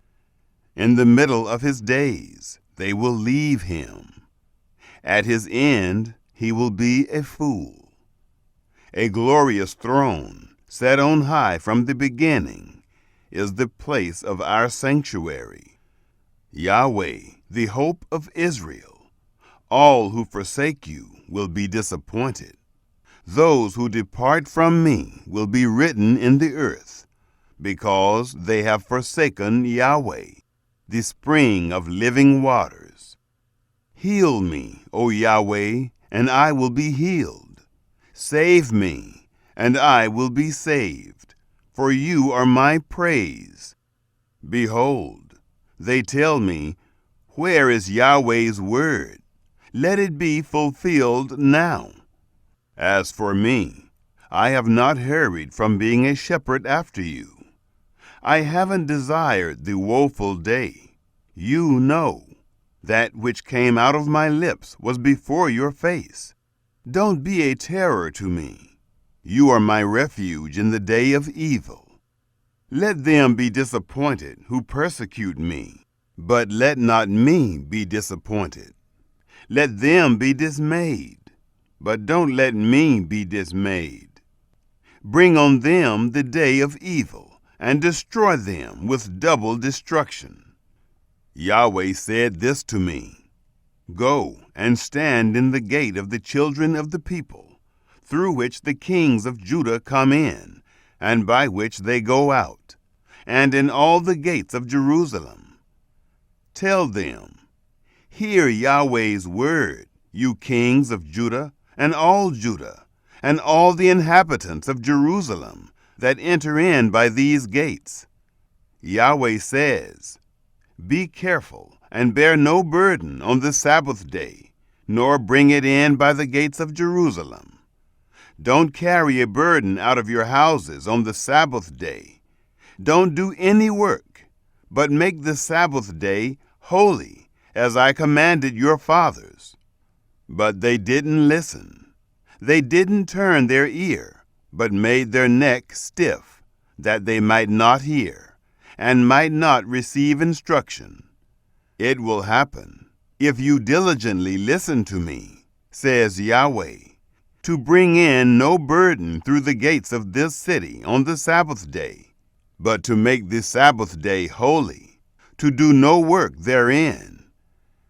[SPEAKER 1] In the middle of his days they will leave him. At his end he will be a fool. A glorious throne, set on high from the beginning, is the place of our sanctuary. Yahweh, the hope of Israel. All who forsake you will be disappointed. Those who depart from me will be written in the earth, because they have forsaken Yahweh, the spring of living waters. Heal me, O Yahweh, and I will be healed. Save me, and I will be saved, for you are my praise. Behold, they tell me, Where is Yahweh's word? Let it be fulfilled now. As for me, I have not hurried from being a shepherd after you. I haven't desired the woeful day. You know. That which came out of my lips was before your face. Don't be a terror to me. You are my refuge in the day of evil. Let them be disappointed who persecute me, but let not me be disappointed. Let them be dismayed, but don't let me be dismayed. Bring on them the day of evil, and destroy them with double destruction. Yahweh said this to me: Go and stand in the gate of the children of the people, through which the kings of Judah come in, and by which they go out, and in all the gates of Jerusalem. Tell them, Hear Yahweh's word, you kings of Judah, and all the inhabitants of Jerusalem that enter in by these gates. Yahweh says, Be careful, and bear no burden on the Sabbath day, nor bring it in by the gates of Jerusalem. Don't carry a burden out of your houses on the Sabbath day. Don't do any work, but make the Sabbath day holy, as I commanded your fathers. But they didn't listen. They didn't turn their ear, but made their neck stiff, that they might not hear, and might not receive instruction. It will happen, if you diligently listen to me, says Yahweh, to bring in no burden through the gates of this city on the Sabbath day, but to make the Sabbath day holy, to do no work therein.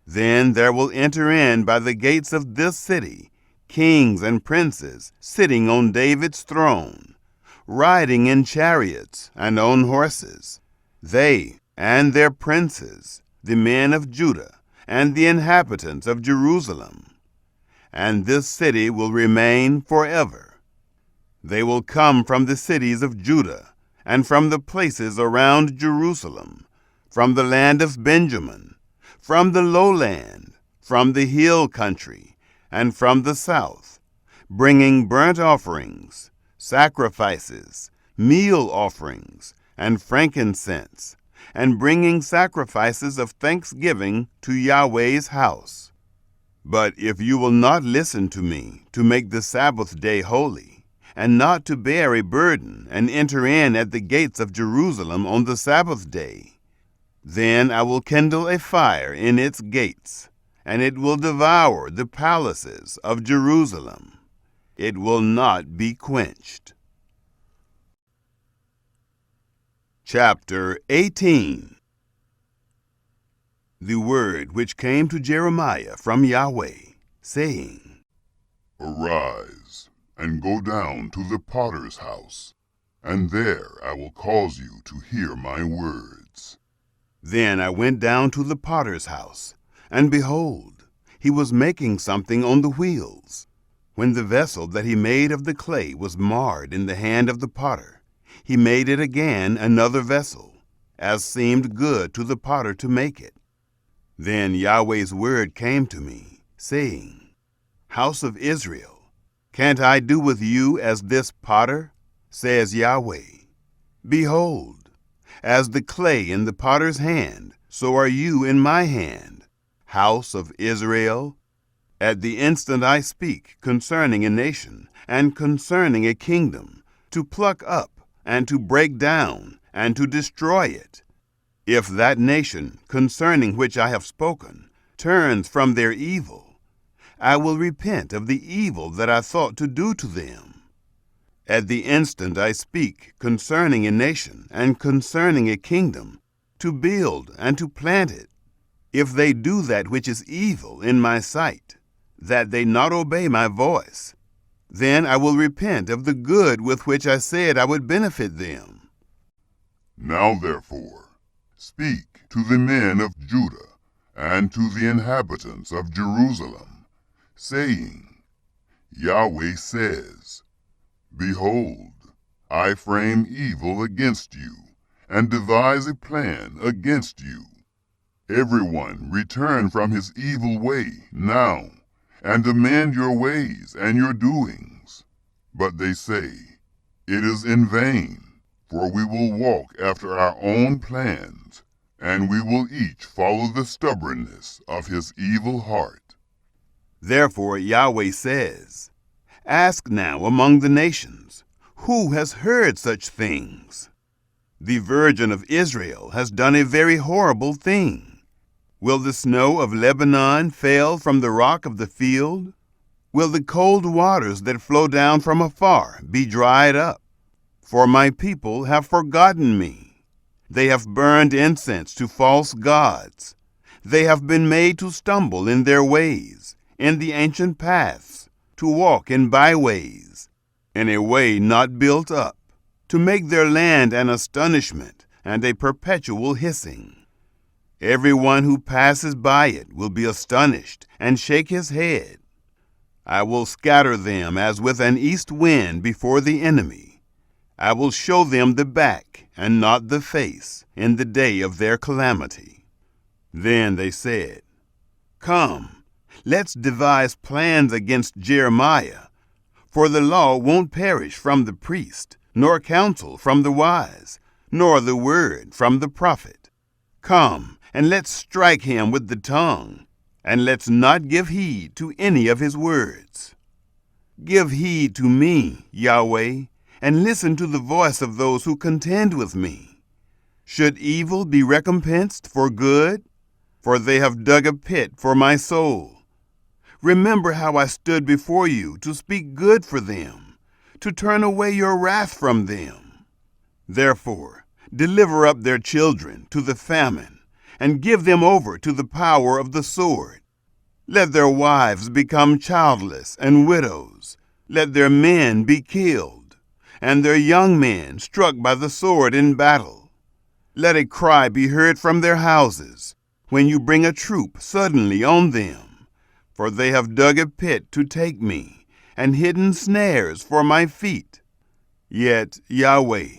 [SPEAKER 1] Then there will enter in by the gates of this city kings and princes sitting on David's throne, riding in chariots and on horses, they and their princes, the men of Judah, and the inhabitants of Jerusalem. And this city will remain forever. They will come from the cities of Judah, and from the places around Jerusalem, from the land of Benjamin, from the lowland, from the hill country, and from the south, bringing burnt offerings, sacrifices, meal offerings, and frankincense, and bringing sacrifices of thanksgiving to Yahweh's house. But if you will not listen to me to make the Sabbath day holy, and not to bear a burden and enter in at the gates of Jerusalem on the Sabbath day, then I will kindle a fire in its gates, and it will devour the palaces of Jerusalem. It will not be quenched. Chapter 18. The word which came to Jeremiah from Yahweh, saying,
[SPEAKER 2] Arise, and go down to the potter's house, and there I will cause you to hear my words.
[SPEAKER 1] Then I went down to the potter's house, and behold, he was making something on the wheels. When the vessel that he made of the clay was marred in the hand of the potter, he made it again another vessel, as seemed good to the potter to make it. Then Yahweh's word came to me, saying, House of Israel, can't I do with you as this potter? Says Yahweh. Behold, as the clay in the potter's hand, so are you in my hand, house of Israel. At the instant I speak concerning a nation and concerning a kingdom, to pluck up and to break down and to destroy it. If that nation concerning which I have spoken turns from their evil, I will repent of the evil that I thought to do to them. At the instant I speak concerning a nation and concerning a kingdom, to build and to plant it. If they do that which is evil in my sight, that they not obey my voice, then I will repent of the good with which I said I would benefit them.
[SPEAKER 2] Now therefore, speak to the men of Judah and to the inhabitants of Jerusalem, saying, Yahweh says, Behold, I frame evil against you, and devise a plan against you. Everyone return from his evil way now, and amend your ways and your doings. But they say, It is in vain, for we will walk after our own plans, and we will each follow the stubbornness of his evil heart.
[SPEAKER 1] Therefore Yahweh says, Ask now among the nations, who has heard such things? The Virgin of Israel has done a very horrible thing. Will the snow of Lebanon fail from the rock of the field? Will the cold waters that flow down from afar be dried up? For my people have forgotten me. They have burned incense to false gods. They have been made to stumble in their ways, in the ancient paths, to walk in byways, in a way not built up, to make their land an astonishment and a perpetual hissing. Everyone who passes by it will be astonished and shake his head. I will scatter them as with an east wind before the enemy. I will show them the back and not the face in the day of their calamity. Then they said, Come, let's devise plans against Jeremiah, for the law won't perish from the priest, nor counsel from the wise, nor the word from the prophet. Come, and let's strike him with the tongue, and let's not give heed to any of his words. Give heed to me, Yahweh, and listen to the voice of those who contend with me. Should evil be recompensed for good? For they have dug a pit for my soul. Remember how I stood before you to speak good for them, to turn away your wrath from them. Therefore, deliver up their children to the famine, and give them over to the power of the sword. Let their wives become childless and widows. Let their men be killed, and their young men struck by the sword in battle. Let a cry be heard from their houses when you bring a troop suddenly on them. For they have dug a pit to take me, and hidden snares for my feet. Yet, Yahweh,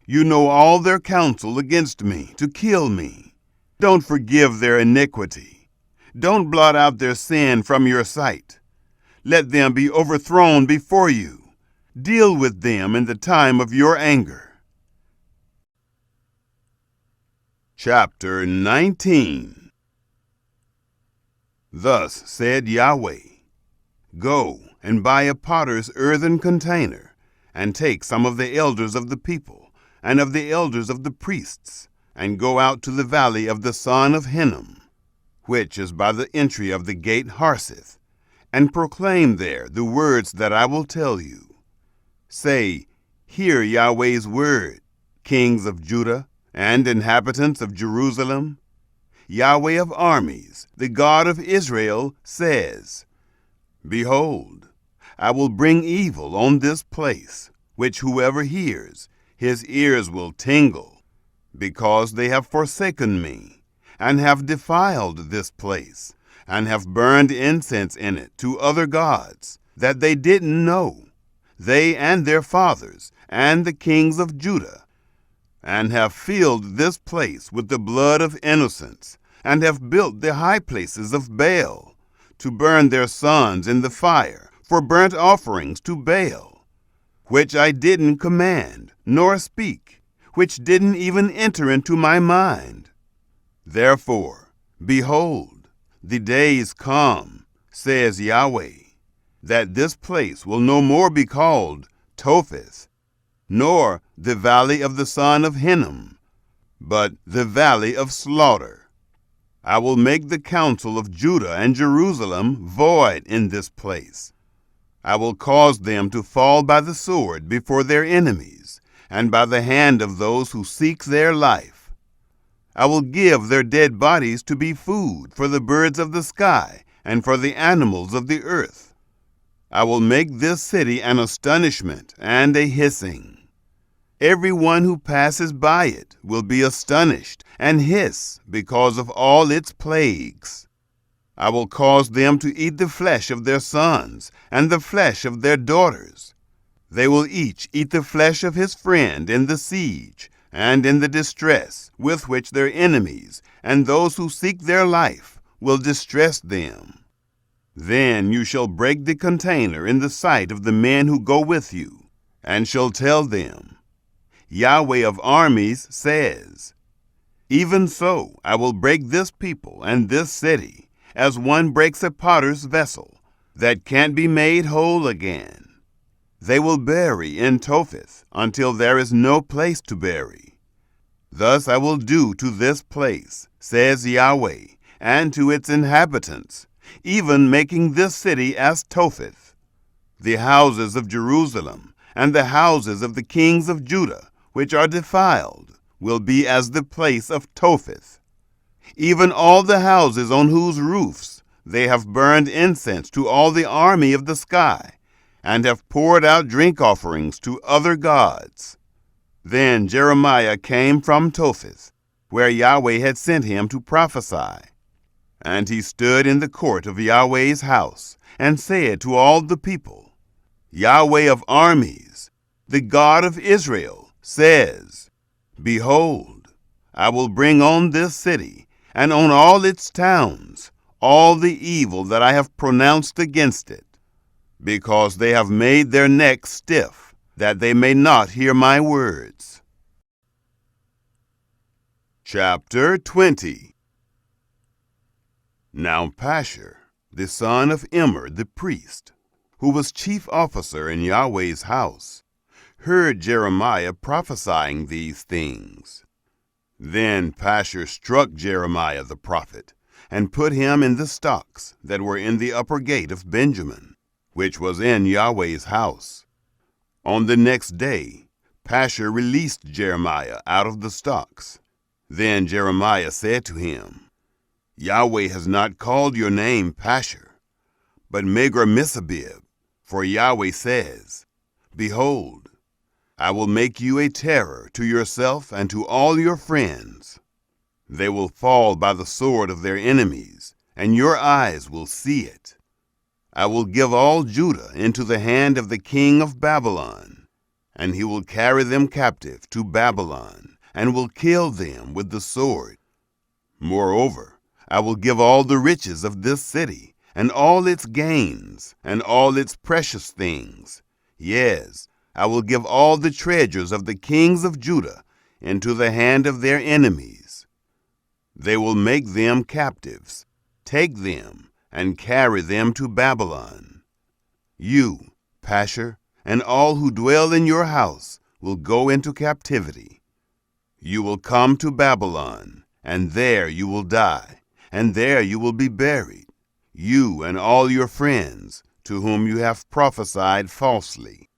[SPEAKER 1] you know all their counsel against me to kill me. Don't forgive their iniquity. Don't blot out their sin from your sight. Let them be overthrown before you. Deal with them in the time of your anger. Chapter 19. Thus said Yahweh, Go and buy a potter's earthen container, and take some of the elders of the people, and of the elders of the priests, and go out to the valley of the son of Hinnom, which is by the entry of the gate Harseth, and proclaim there the words that I will tell you. Say, Hear Yahweh's word, kings of Judah, and inhabitants of Jerusalem. Yahweh of armies, the God of Israel, says, Behold, I will bring evil on this place, which whoever hears, his ears will tingle, because they have forsaken me, and have defiled this place, and have burned incense in it to other gods, that they didn't know, they and their fathers, and the kings of Judah, and have filled this place with the blood of innocents, and have built the high places of Baal, to burn their sons in the fire for burnt offerings to Baal, which I didn't command, nor speak, which didn't even enter into my mind. Therefore, behold, the days come, says Yahweh, that this place will no more be called Topheth, nor the valley of the son of Hinnom, but the valley of slaughter. I will make the counsel of Judah and Jerusalem void in this place. I will cause them to fall by the sword before their enemies, and by the hand of those who seek their life. I will give their dead bodies to be food for the birds of the sky and for the animals of the earth. I will make this city an astonishment and a hissing. Everyone who passes by it will be astonished and hiss because of all its plagues. I will cause them to eat the flesh of their sons and the flesh of their daughters. They will each eat the flesh of his friend in the siege and in the distress with which their enemies and those who seek their life will distress them. Then you shall break the container in the sight of the men who go with you, and shall tell them, Yahweh of armies says, Even so, I will break this people and this city, as one breaks a potter's vessel, that can't be made whole again. They will bury in Topheth until there is no place to bury. Thus I will do to this place, says Yahweh, and to its inhabitants, even making this city as Topheth. The houses of Jerusalem and the houses of the kings of Judah, which are defiled, will be as the place of Topheth. Even all the houses on whose roofs they have burned incense to all the army of the sky, and have poured out drink offerings to other gods. Then Jeremiah came from Topheth, where Yahweh had sent him to prophesy. And he stood in the court of Yahweh's house, and said to all the people, Yahweh of armies, the God of Israel, says, Behold, I will bring on this city, and on all its towns, all the evil that I have pronounced against it, because they have made their necks stiff, that they may not hear my words. Chapter 20. Now Pashur, the son of Immer the priest, who was chief officer in Yahweh's house, heard Jeremiah prophesying these things. Then Pashur struck Jeremiah the prophet, and put him in the stocks that were in the upper gate of Benjamin, which was in Yahweh's house. On the next day, Pashur released Jeremiah out of the stocks. Then Jeremiah said to him, Yahweh has not called your name Pashur, but Megor-Missabib, for Yahweh says, Behold, I will make you a terror to yourself and to all your friends. They will fall by the sword of their enemies, and your eyes will see it. I will give all Judah into the hand of the king of Babylon, and he will carry them captive to Babylon, and will kill them with the sword. Moreover, I will give all the riches of this city, and all its gains, and all its precious things. Yes, I will give all the treasures of the kings of Judah into the hand of their enemies. They will make them captives, take them, and carry them to Babylon. You, Pashur, and all who dwell in your house will go into captivity. You will come to Babylon, and there you will die, and there you will be buried, you and all your friends, to whom you have prophesied falsely.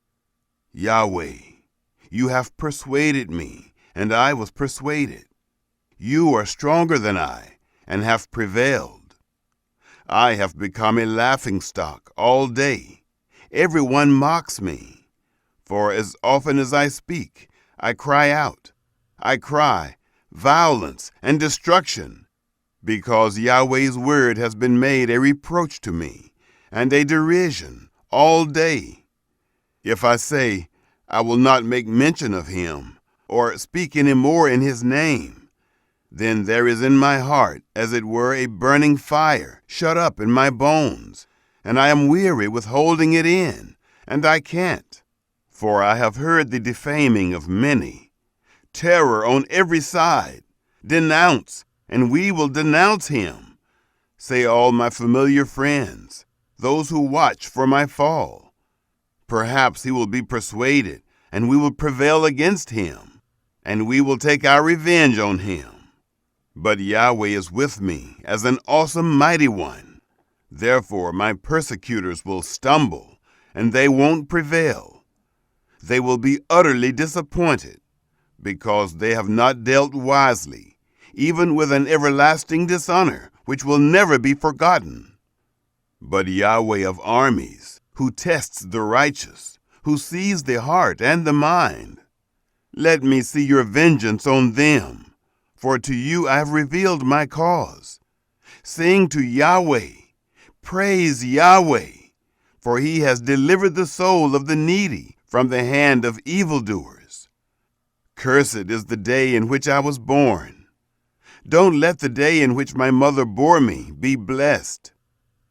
[SPEAKER 1] Yahweh, you have persuaded me, and I was persuaded. You are stronger than I, and have prevailed. I have become a laughingstock all day. Everyone mocks me. For as often as I speak, I cry out. I cry, violence and destruction, because Yahweh's word has been made a reproach to me, and a derision all day. If I say, I will not make mention of him, or speak any more in his name, then there is in my heart, as it were, a burning fire shut up in my bones, and I am weary with holding it in, and I can't. For I have heard the defaming of many, terror on every side. Denounce, and we will denounce him, say all my familiar friends, those who watch for my fall. Perhaps he will be persuaded, and we will prevail against him, and we will take our revenge on him. But Yahweh is with me as an awesome mighty one. Therefore my persecutors will stumble, and they won't prevail. They will be utterly disappointed, because they have not dealt wisely, even with an everlasting dishonor, which will never be forgotten. But Yahweh of armies, who tests the righteous, who sees the heart and the mind, let me see your vengeance on them, for to you I have revealed my cause. Sing to Yahweh, praise Yahweh, for he has delivered the soul of the needy from the hand of evildoers. Cursed is the day in which I was born. Don't let the day in which my mother bore me be blessed.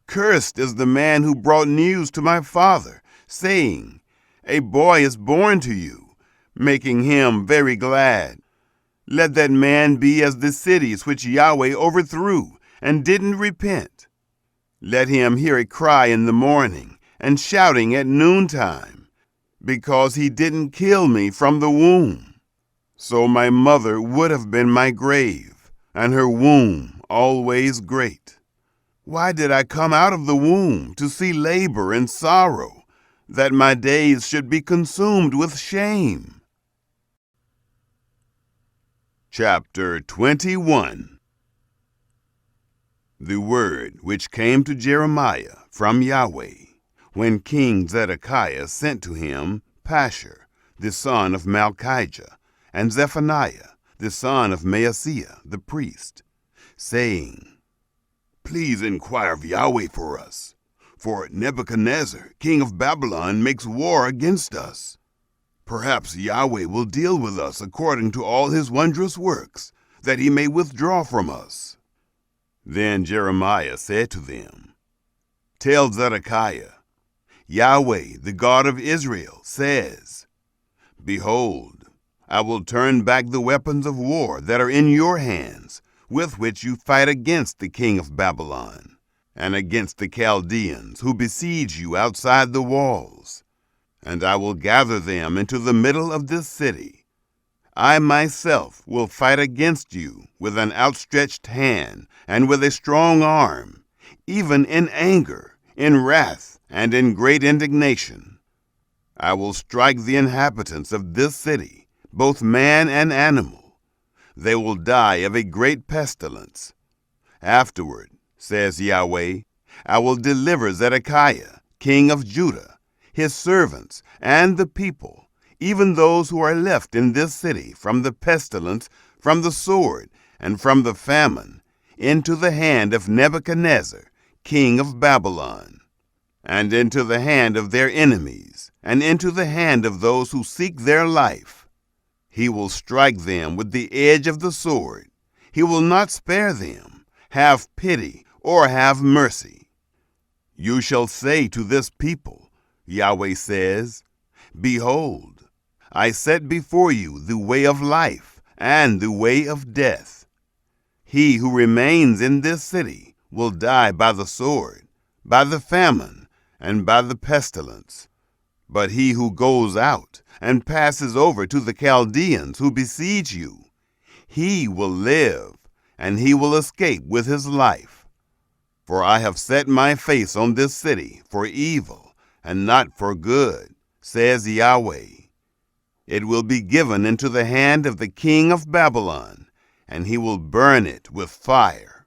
[SPEAKER 1] Cursed is the man who brought news to my father, saying, A boy is born to you, making him very glad. Let that man be as the cities which Yahweh overthrew and didn't repent. Let him hear a cry in the morning and shouting at noontime, because he didn't kill me from the womb. So my mother would have been my grave, and her womb always great. Why did I come out of the womb to see labor and sorrow, that my days should be consumed with shame? Chapter 21. The word which came to Jeremiah from Yahweh, when King Zedekiah sent to him Pashur, the son of Malchijah, and Zephaniah, the son of Maaseiah, the priest, saying, Please inquire of Yahweh for us, for Nebuchadnezzar, king of Babylon, makes war against us. Perhaps Yahweh will deal with us according to all his wondrous works, that he may withdraw from us. Then Jeremiah said to them, Tell Zedekiah, Yahweh, the God of Israel, says, Behold, I will turn back the weapons of war that are in your hands, with which you fight against the king of Babylon, and against the Chaldeans who besiege you outside the walls. And I will gather them into the middle of this city. I myself will fight against you with an outstretched hand and with a strong arm, even in anger, in wrath, and in great indignation. I will strike the inhabitants of this city, both man and animal. They will die of a great pestilence. Afterward, says Yahweh, I will deliver Zedekiah, king of Judah, his servants, and the people, even those who are left in this city, from the pestilence, from the sword, and from the famine, into the hand of Nebuchadnezzar, king of Babylon, and into the hand of their enemies, and into the hand of those who seek their life. He will strike them with the edge of the sword. He will not spare them, have pity, or have mercy. You shall say to this people, Yahweh says, Behold, I set before you the way of life and the way of death. He who remains in this city will die by the sword, by the famine, and by the pestilence. But he who goes out and passes over to the Chaldeans who besiege you, he will live, and he will escape with his life. For I have set my face on this city for evil, and not for good, says Yahweh. It will be given into the hand of the king of Babylon, and he will burn it with fire.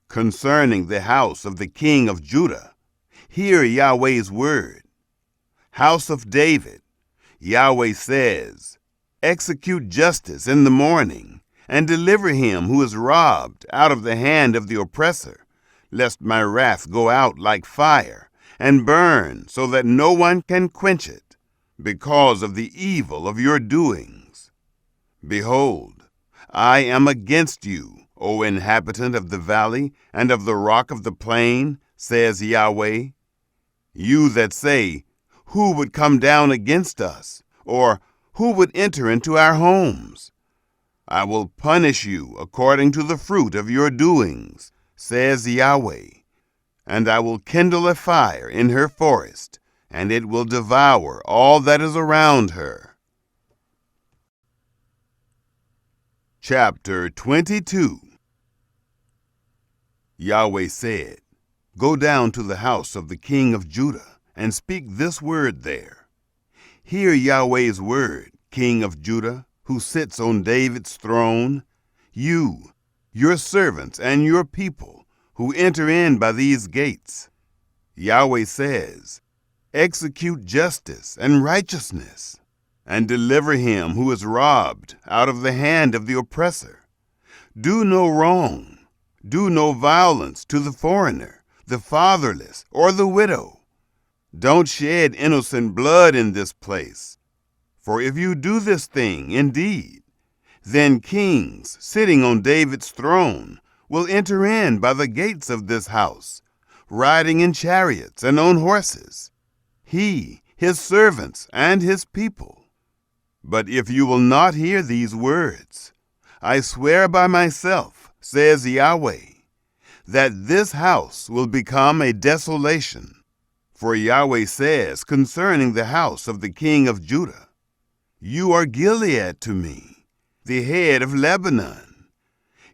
[SPEAKER 1] Concerning the house of the king of Judah, hear Yahweh's word. House of David, Yahweh says, Execute justice in the morning, and deliver him who is robbed out of the hand of the oppressor, lest my wrath go out like fire, and burn so that no one can quench it, because of the evil of your doings. Behold, I am against you, O inhabitant of the valley and of the rock of the plain, says Yahweh. You that say, Who would come down against us? Or who would enter into our homes? I will punish you according to the fruit of your doings, says Yahweh. And I will kindle a fire in her forest, and it will devour all that is around her. Chapter 22. Yahweh said, Go down to the house of the king of Judah, and speak this word there. Hear Yahweh's word, king of Judah, who sits on David's throne, you, your servants, and your people, who enter in by these gates. Yahweh says, Execute justice and righteousness, and deliver him who is robbed out of the hand of the oppressor. Do no wrong, do no violence to the foreigner, the fatherless, or the widow. Don't shed innocent blood in this place. For if you do this thing indeed, then kings sitting on David's throne will enter in by the gates of this house, riding in chariots and on horses, he, his servants, and his people. But if you will not hear these words, I swear by myself, says Yahweh, that this house will become a desolation. For Yahweh says concerning the house of the king of Judah, You are Gilead to me, the head of Lebanon.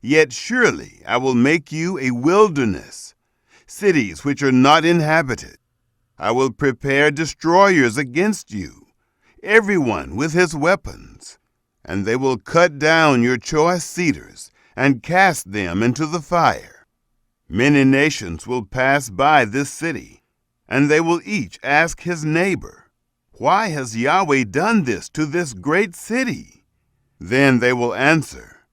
[SPEAKER 1] Yet surely I will make you a wilderness, cities which are not inhabited. I will prepare destroyers against you, everyone with his weapons, and they will cut down your choice cedars and cast them into the fire. Many nations will pass by this city, and they will each ask his neighbor, Why has Yahweh done this to this great city? Then they will answer,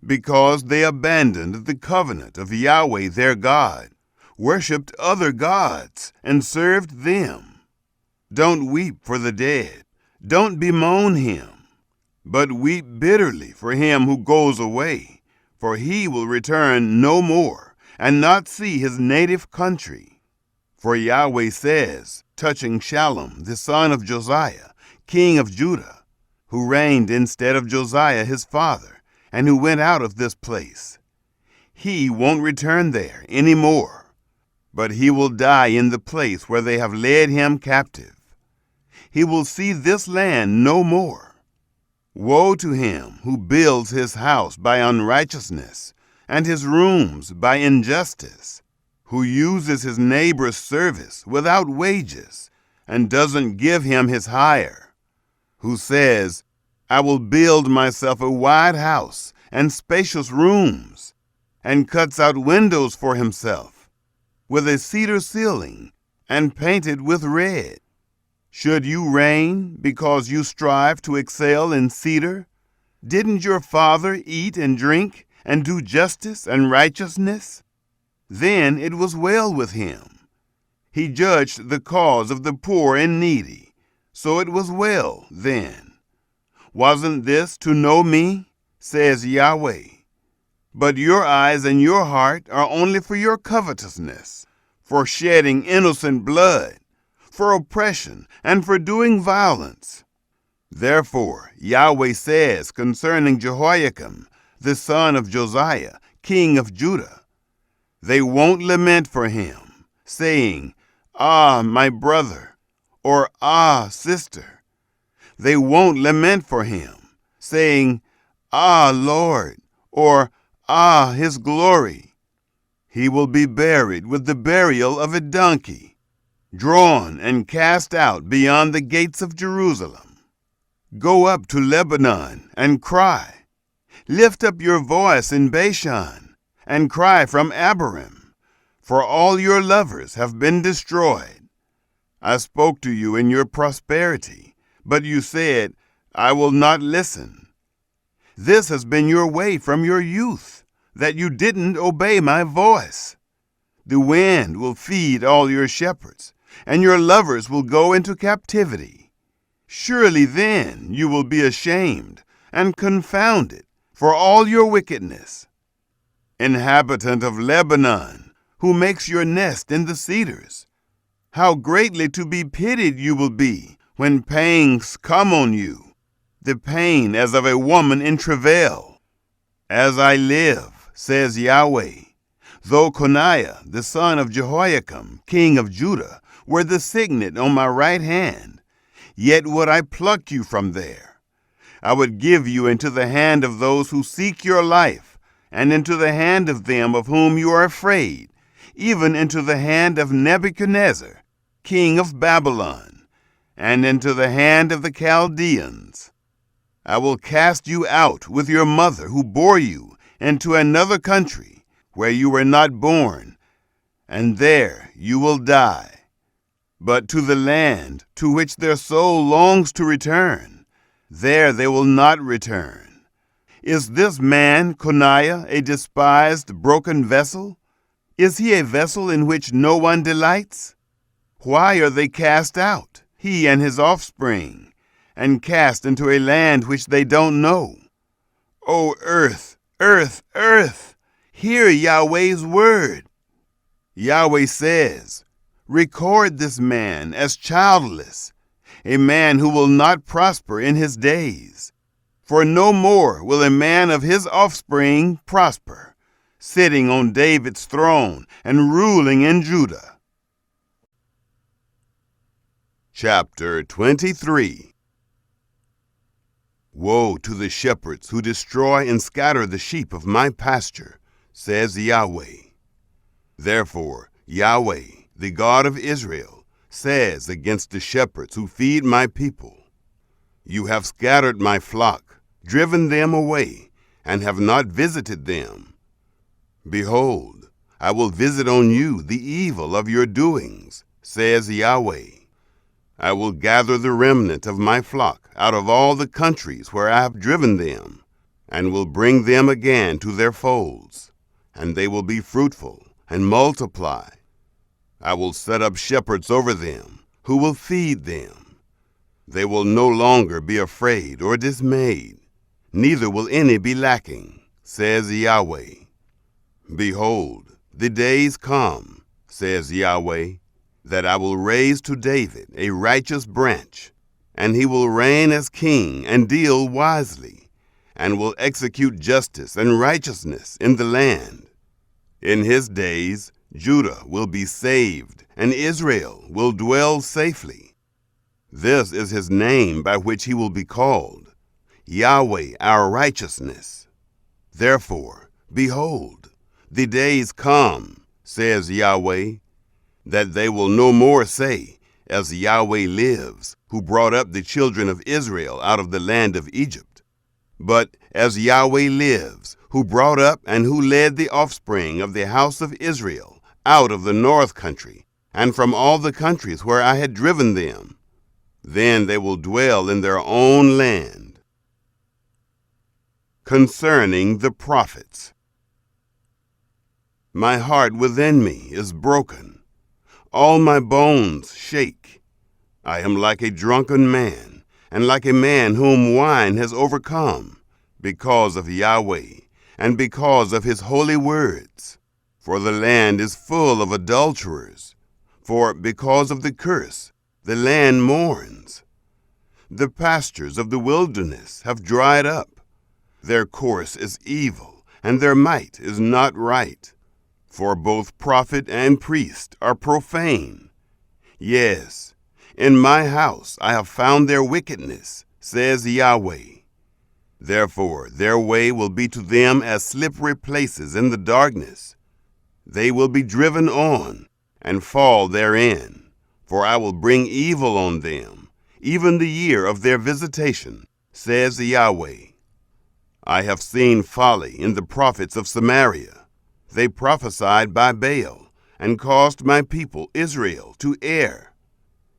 [SPEAKER 1] Because they abandoned the covenant of Yahweh their God, worshipped other gods, and served them. Don't weep for the dead, don't bemoan him, but weep bitterly for him who goes away, for he will return no more, and not see his native country. For Yahweh says, touching Shallum, the son of Josiah, king of Judah, who reigned instead of Josiah his father, and who went out of this place, He won't return there any more, but he will die in the place where they have led him captive. He will see this land no more. Woe to him who builds his house by unrighteousness, and his rooms by injustice, who uses his neighbor's service without wages, and doesn't give him his hire, who says, I will build myself a wide house and spacious rooms, and cuts out windows for himself, with a cedar ceiling, and painted with red. Should you reign because you strive to excel in cedar? Didn't your father eat and drink, and do justice and righteousness? Then it was well with him. He judged the cause of the poor and needy, so it was well then. Wasn't this to know me, says Yahweh? But your eyes and your heart are only for your covetousness, for shedding innocent blood, for oppression, and for doing violence. Therefore Yahweh says concerning Jehoiakim, the son of Josiah, king of Judah, They won't lament for him, saying, Ah, my brother, or Ah, sister. They won't lament for him, saying, Ah, Lord, or Ah, his glory. He will be buried with the burial of a donkey, drawn and cast out beyond the gates of Jerusalem. Go up to Lebanon and cry. Lift up your voice in Bashan and cry from Abarim, for all your lovers have been destroyed. I spoke to you in your prosperity, but you said, I will not listen. This has been your way from your youth, that you didn't obey my voice. The wind will feed all your shepherds, and your lovers will go into captivity. Surely then you will be ashamed and confounded for all your wickedness. Inhabitant of Lebanon, who makes your nest in the cedars, how greatly to be pitied you will be when pangs come on you, the pain as of a woman in travail. As I live, says Yahweh, though Coniah, the son of Jehoiakim, king of Judah, were the signet on my right hand, yet would I pluck you from there. I would give you into the hand of those who seek your life, and into the hand of them of whom you are afraid, even into the hand of Nebuchadnezzar, king of Babylon, and into the hand of the Chaldeans. I will cast you out with your mother who bore you into another country where you were not born, and there you will die. But to the land to which their soul longs to return, there they will not return. Is this man, Coniah, a despised, broken vessel? Is he a vessel in which no one delights? Why are they cast out, he and his offspring, and cast into a land which they don't know? O earth, earth, earth, hear Yahweh's word. Yahweh says, record this man as childless, a man who will not prosper in his days. For no more will a man of his offspring prosper, sitting on David's throne and ruling in Judah. Chapter 23. Woe to the shepherds who destroy and scatter the sheep of my pasture, says Yahweh. Therefore, Yahweh, the God of Israel, says against the shepherds who feed my people, You have scattered my flock, driven them away, and have not visited them. Behold, I will visit on you the evil of your doings, says Yahweh. I will gather the remnant of my flock out of all the countries where I have driven them, and will bring them again to their folds, and they will be fruitful and multiply. I will set up shepherds over them, who will feed them. They will no longer be afraid or dismayed, neither will any be lacking, says Yahweh. Behold, the days come, says Yahweh, that I will raise to David a righteous branch, and he will reign as king and deal wisely, and will execute justice and righteousness in the land. In his days Judah will be saved, and Israel will dwell safely. This is his name by which he will be called, Yahweh our righteousness. Therefore, behold, the days come, says Yahweh, that they will no more say, As Yahweh lives, who brought up the children of Israel out of the land of Egypt, but as Yahweh lives, who brought up and who led the offspring of the house of Israel out of the north country, and from all the countries where I had driven them. Then they will dwell in their own land. Concerning the prophets. My heart within me is broken. All my bones shake. I am like a drunken man, and like a man whom wine has overcome, because of Yahweh, and because of his holy words. For the land is full of adulterers. For because of the curse, the land mourns. The pastures of the wilderness have dried up. Their course is evil, and their might is not right. For both prophet and priest are profane. Yes, in my house I have found their wickedness, says Yahweh. Therefore their way will be to them as slippery places in the darkness. They will be driven on and fall therein, for I will bring evil on them, even the year of their visitation, says Yahweh. I have seen folly in the prophets of Samaria. They prophesied by Baal, and caused my people Israel to err.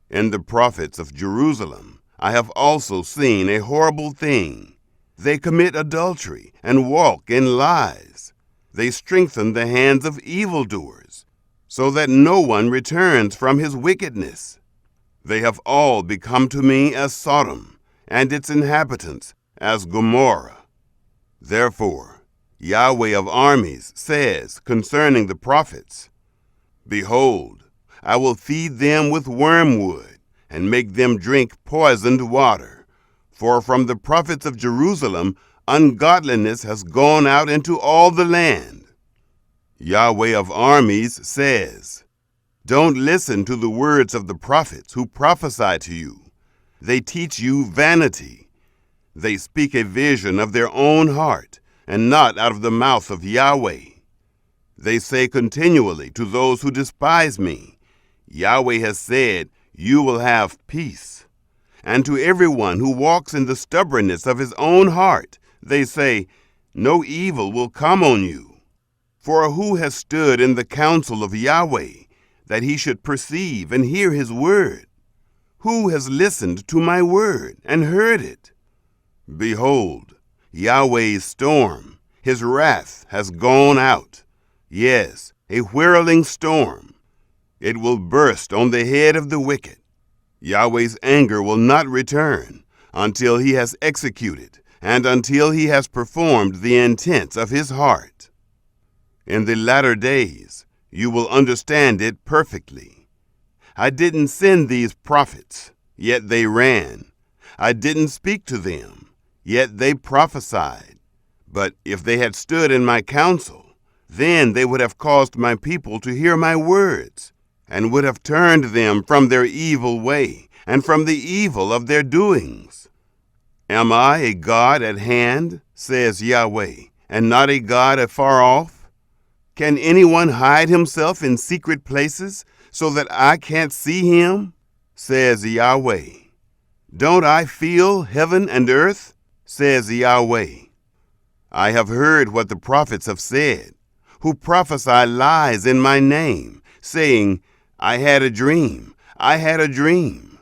[SPEAKER 1] In the prophets of Jerusalem I have also seen a horrible thing. They commit adultery and walk in lies. They strengthen the hands of evildoers, so that no one returns from his wickedness. They have all become to me as Sodom, and its inhabitants as Gomorrah. Therefore, Yahweh of armies says concerning the prophets, Behold, I will feed them with wormwood, and make them drink poisoned water. For from the prophets of Jerusalem ungodliness has gone out into all the land. Yahweh of armies says, Don't listen to the words of the prophets who prophesy to you. They teach you vanity. They speak a vision of their own heart, and not out of the mouth of Yahweh. They say continually to those who despise me, Yahweh has said, You will have peace. And to everyone who walks in the stubbornness of his own heart, they say, No evil will come on you. For who has stood in the counsel of Yahweh, that he should perceive and hear his word? Who has listened to my word and heard it? Behold, Yahweh's storm, his wrath, has gone out. Yes, a whirling storm. It will burst on the head of the wicked. Yahweh's anger will not return until he has executed and until he has performed the intents of his heart. In the latter days, you will understand it perfectly. I didn't send these prophets, yet they ran. I didn't speak to them, yet they prophesied. But if they had stood in my counsel, then they would have caused my people to hear my words, and would have turned them from their evil way, and from the evil of their doings. Am I a God at hand, says Yahweh, and not a God afar off? Can anyone hide himself in secret places so that I can't see him? Says Yahweh. Don't I feel heaven and earth? Says Yahweh. I have heard what the prophets have said, who prophesy lies in my name, saying, I had a dream, I had a dream.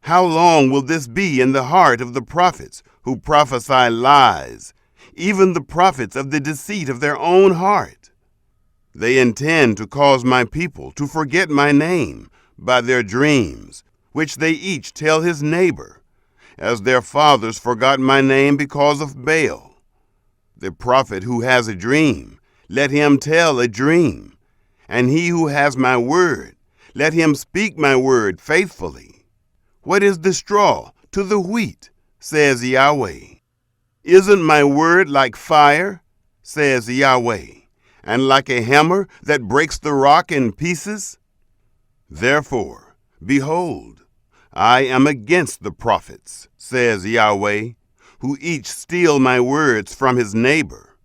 [SPEAKER 1] How long will this be in the heart of the prophets who prophesy lies, even the prophets of the deceit of their own heart? They intend to cause my people to forget my name by their dreams, which they each tell his neighbor, as their fathers forgot my name because of Baal. The prophet who has a dream, let him tell a dream, and he who has my word, let him speak my word faithfully. What is the straw to the wheat, says Yahweh? Isn't my word like fire, says Yahweh, and like a hammer that breaks the rock in pieces? Therefore, behold, I am against the prophets, says Yahweh, who each steal my words from his neighbor.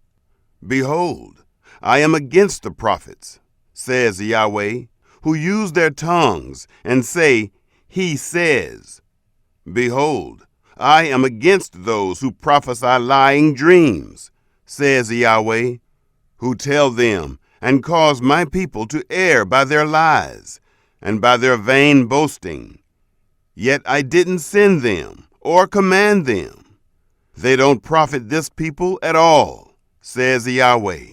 [SPEAKER 1] Behold, I am against the prophets, says Yahweh, who use their tongues and say, He says. Behold, I am against those who prophesy lying dreams, says Yahweh, who tell them and cause my people to err by their lies and by their vain boasting. Yet I didn't send them or command them. They don't profit this people at all, says Yahweh.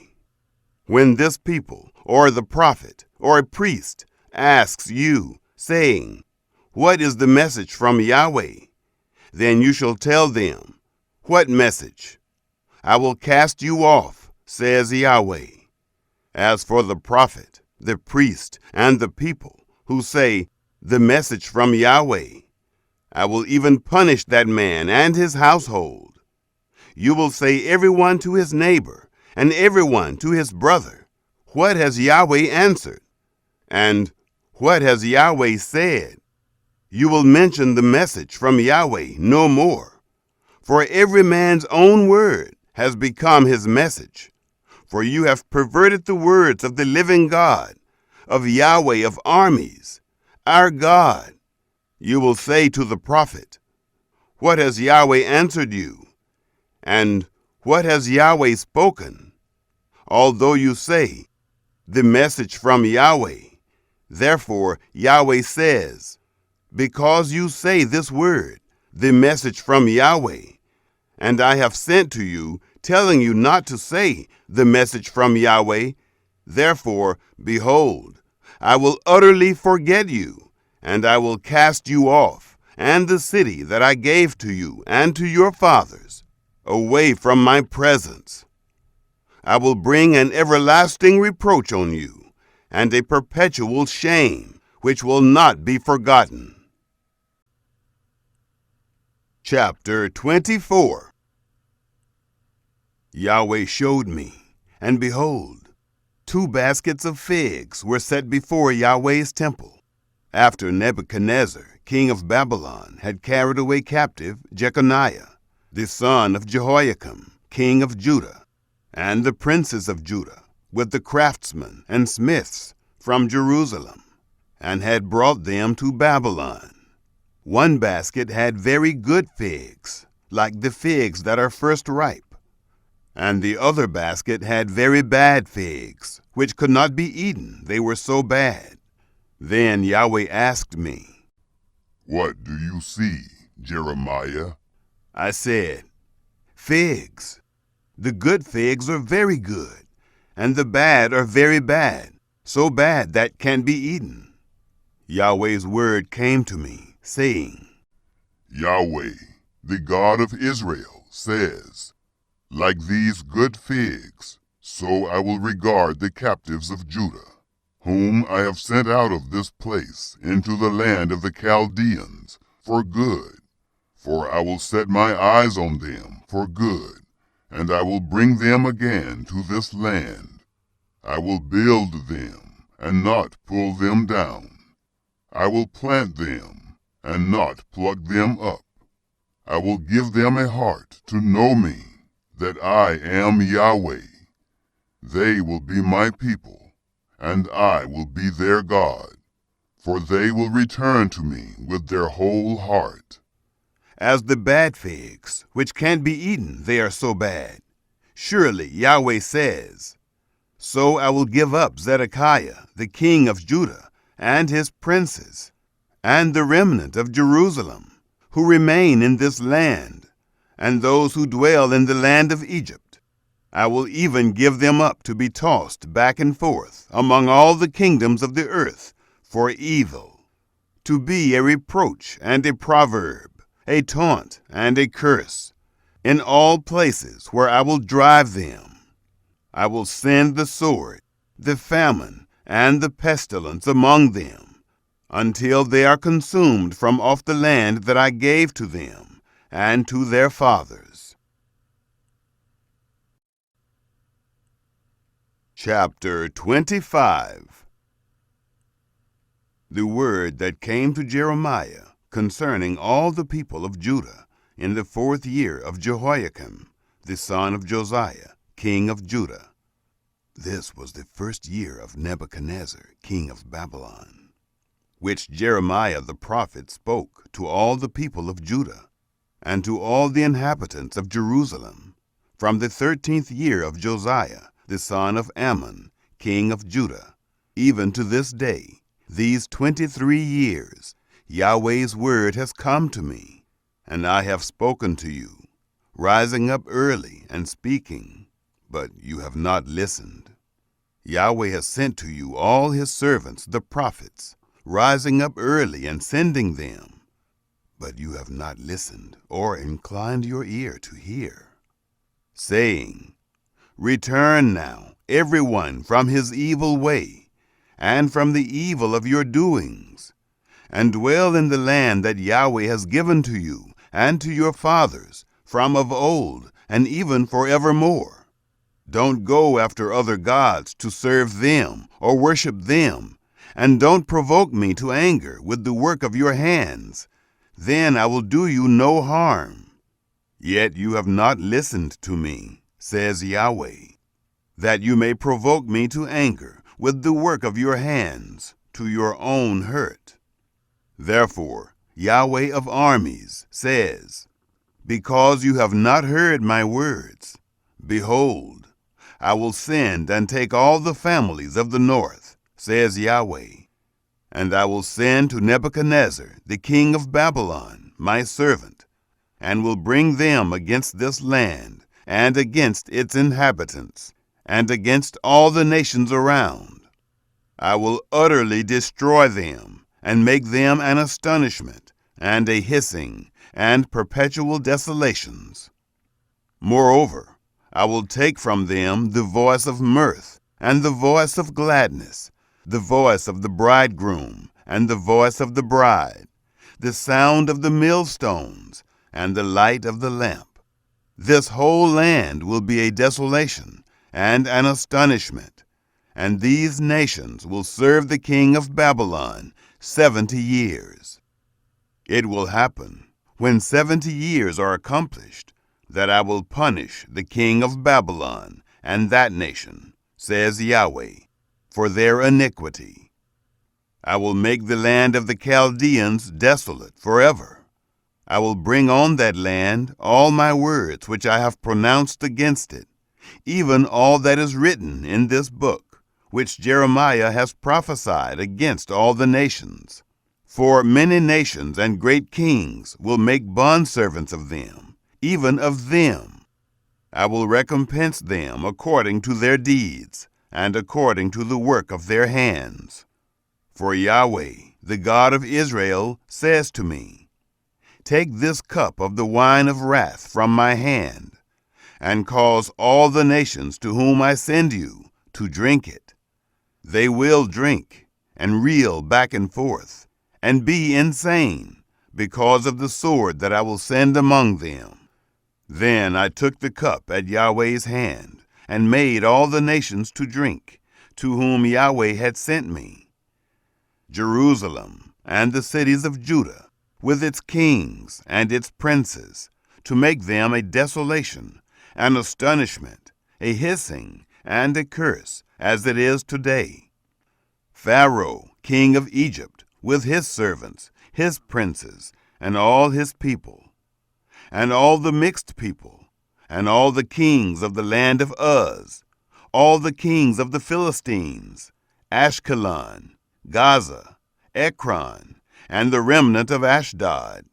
[SPEAKER 1] When this people, or the prophet, or a priest, asks you, saying, What is the message from Yahweh? Then you shall tell them, What message? I will cast you off, says Yahweh. As for the prophet, the priest, and the people, who say, The message from Yahweh, I will even punish that man and his household. You will say everyone to his neighbor, and everyone to his brother, What has Yahweh answered? And what has Yahweh said? You will mention the message from Yahweh no more. For every man's own word has become his message. For you have perverted the words of the living God, of Yahweh of armies, our God. You will say to the prophet, What has Yahweh answered you? And what has Yahweh spoken? Although you say, The message from Yahweh, therefore Yahweh says, Because you say this word, the message from Yahweh, and I have sent to you, telling you not to say, The message from Yahweh, therefore, behold, I will utterly forget you, and I will cast you off, and the city that I gave to you and to your fathers, away from my presence. I will bring an everlasting reproach on you, and a perpetual shame, which will not be forgotten. Chapter 24. Yahweh showed me, and behold, 2 baskets of figs were set before Yahweh's temple, after Nebuchadnezzar, king of Babylon, had carried away captive Jeconiah, the son of Jehoiakim, king of Judah, and the princes of Judah, with the craftsmen and smiths from Jerusalem, and had brought them to Babylon. 1 basket had very good figs, like the figs that are first ripe, and the other basket had very bad figs, which could not be eaten, they were so bad. Then Yahweh asked me,
[SPEAKER 2] What do you see, Jeremiah?
[SPEAKER 1] I said, Figs. The good figs are very good, and the bad are very bad, so bad that can't be eaten. Yahweh's word came to me, saying,
[SPEAKER 2] Yahweh, the God of Israel, says, Like these good figs, so I will regard the captives of Judah, whom I have sent out of this place into the land of the Chaldeans for good. For I will set my eyes on them for good, and I will bring them again to this land. I will build them, and not pull them down. I will plant them, and not pluck them up. I will give them a heart to know me, that I am Yahweh. They will be my people, and I will be their God, for they will return to me with their whole heart.
[SPEAKER 1] As the bad figs, which can't be eaten, they are so bad. Surely Yahweh says, so I will give up Zedekiah, the king of Judah, and his princes, and the remnant of Jerusalem, who remain in this land, and those who dwell in the land of Egypt. I will even give them up to be tossed back and forth among all the kingdoms of the earth for evil, to be a reproach and a proverb, a taunt and a curse, in all places where I will drive them. I will send the sword, the famine, and the pestilence among them, until they are consumed from off the land that I gave to them and to their fathers. Chapter 25. The word that came to Jeremiah concerning all the people of Judah in the 4th year of Jehoiakim, the son of Josiah, king of Judah. This was the 1st year of Nebuchadnezzar, king of Babylon, which Jeremiah the prophet spoke to all the people of Judah, and to all the inhabitants of Jerusalem, from the 13th year of Josiah, the son of Ammon, king of Judah, even to this day, these 23 years, Yahweh's word has come to me, and I have spoken to you, rising up early and speaking, but you have not listened. Yahweh has sent to you all his servants, the prophets, rising up early and sending them, but you have not listened or inclined your ear to hear, saying, return now, everyone from his evil way, and from the evil of your doings, and dwell in the land that Yahweh has given to you and to your fathers from of old and even forevermore. Don't go after other gods to serve them or worship them, and don't provoke me to anger with the work of your hands. Then I will do you no harm. Yet you have not listened to me, says Yahweh, that you may provoke me to anger with the work of your hands, to your own hurt. Therefore, Yahweh of armies says, because you have not heard my words, behold, I will send and take all the families of the north, says Yahweh, and I will send to Nebuchadnezzar, the king of Babylon, my servant, and will bring them against this land, and against its inhabitants, and against all the nations around. I will utterly destroy them, and make them an astonishment, and a hissing, and perpetual desolations. Moreover, I will take from them the voice of mirth, and the voice of gladness, the voice of the bridegroom, and the voice of the bride, the sound of the millstones, and the light of the lamp. This whole land will be a desolation, and an astonishment, and these nations will serve the king of Babylon 70 years. It will happen, when 70 years are accomplished, that I will punish the king of Babylon and that nation, says Yahweh, for their iniquity. I will make the land of the Chaldeans desolate forever. I will bring on that land all my words which I have pronounced against it, even all that is written in this book, which Jeremiah has prophesied against all the nations. For many nations and great kings will make bondservants of them, even of them. I will recompense them according to their deeds, and according to the work of their hands. For Yahweh, the God of Israel, says to me, take this cup of the wine of wrath from my hand, and cause all the nations to whom I send you to drink it. They will drink, and reel back and forth, and be insane, because of the sword that I will send among them. Then I took the cup at Yahweh's hand, and made all the nations to drink, to whom Yahweh had sent me. Jerusalem and the cities of Judah, with its kings and its princes, to make them a desolation, an astonishment, a hissing, and a curse, as it is today. Pharaoh, king of Egypt, with his servants, his princes, and all his people, and all the mixed people, and all the kings of the land of Uz, all the kings of the Philistines, Ashkelon, Gaza, Ekron, and the remnant of Ashdod,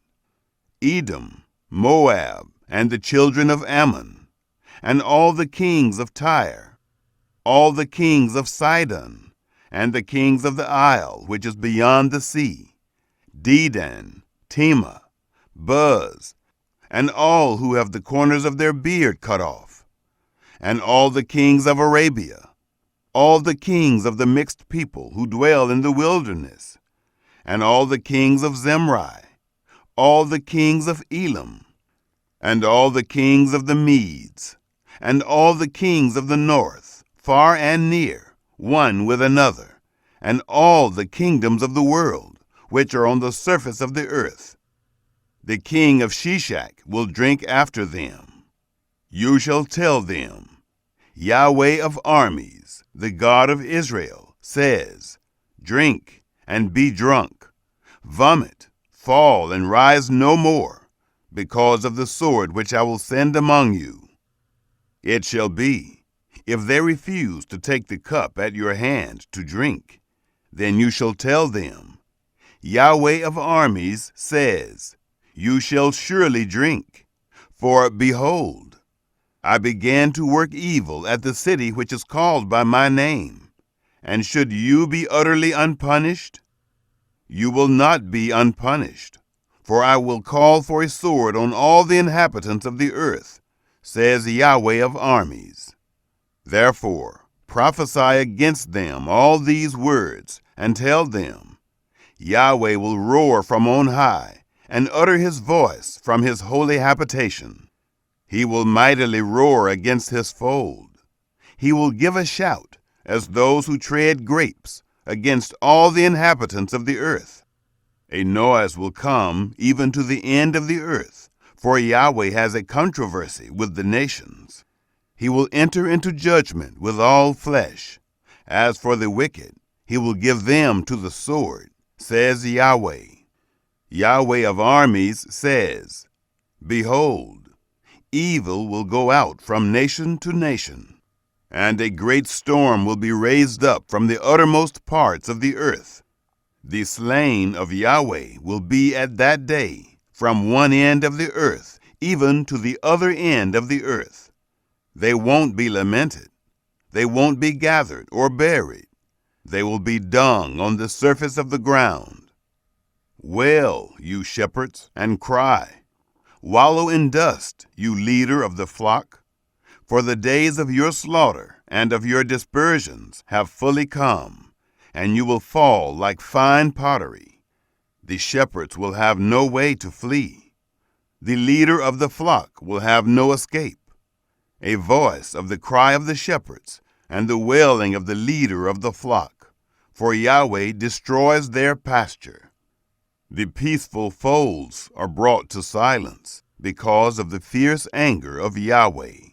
[SPEAKER 1] Edom, Moab, and the children of Ammon, and all the kings of Tyre, all the kings of Sidon, and the kings of the isle which is beyond the sea, Dedan, Tema, Buz, and all who have the corners of their beard cut off, and all the kings of Arabia, all the kings of the mixed people who dwell in the wilderness, and all the kings of Zimri, all the kings of Elam, and all the kings of the Medes, and all the kings of the north, far and near, one with another, and all the kingdoms of the world, which are on the surface of the earth. The king of Shishak will drink after them. You shall tell them, Yahweh of armies, the God of Israel, says, Drink and be drunk, vomit, fall and rise no more, because of the sword which I will send among you. It shall be, if they refuse to take the cup at your hand to drink, then you shall tell them, Yahweh of armies says, You shall surely drink. For behold, I began to work evil at the city which is called by my name. And should you be utterly unpunished? You will not be unpunished, for I will call for a sword on all the inhabitants of the earth, says Yahweh of armies. Therefore prophesy against them all these words, and tell them, Yahweh will roar from on high, and utter his voice from his holy habitation. He will mightily roar against his fold. He will give a shout, as those who tread grapes, against all the inhabitants of the earth. A noise will come even to the end of the earth, for Yahweh has a controversy with the nations. He will enter into judgment with all flesh. As for the wicked, he will give them to the sword, says Yahweh. Yahweh of armies says, Behold, evil will go out from nation to nation, and a great storm will be raised up from the uttermost parts of the earth. The slain of Yahweh will be at that day from one end of the earth even to the other end of the earth. They won't be lamented. They won't be gathered or buried. They will be dung on the surface of the ground. Wail, you shepherds, and cry. Wallow in dust, you leader of the flock. For the days of your slaughter and of your dispersions have fully come, and you will fall like fine pottery. The shepherds will have no way to flee. The leader of the flock will have no escape. A voice of the cry of the shepherds and the wailing of the leader of the flock, for Yahweh destroys their pasture. The peaceful folds are brought to silence because of the fierce anger of Yahweh.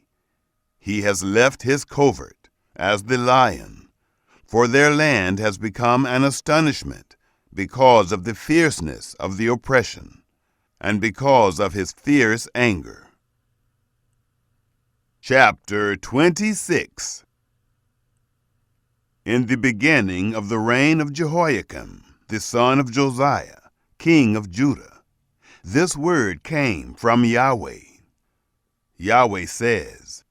[SPEAKER 1] He has left his covert as the lion, for their land has become an astonishment because of the fierceness of the oppression, and because of his fierce anger. Chapter 26. In the beginning of the reign of Jehoiakim, the son of Josiah, king of Judah, this word came from Yahweh. Yahweh says,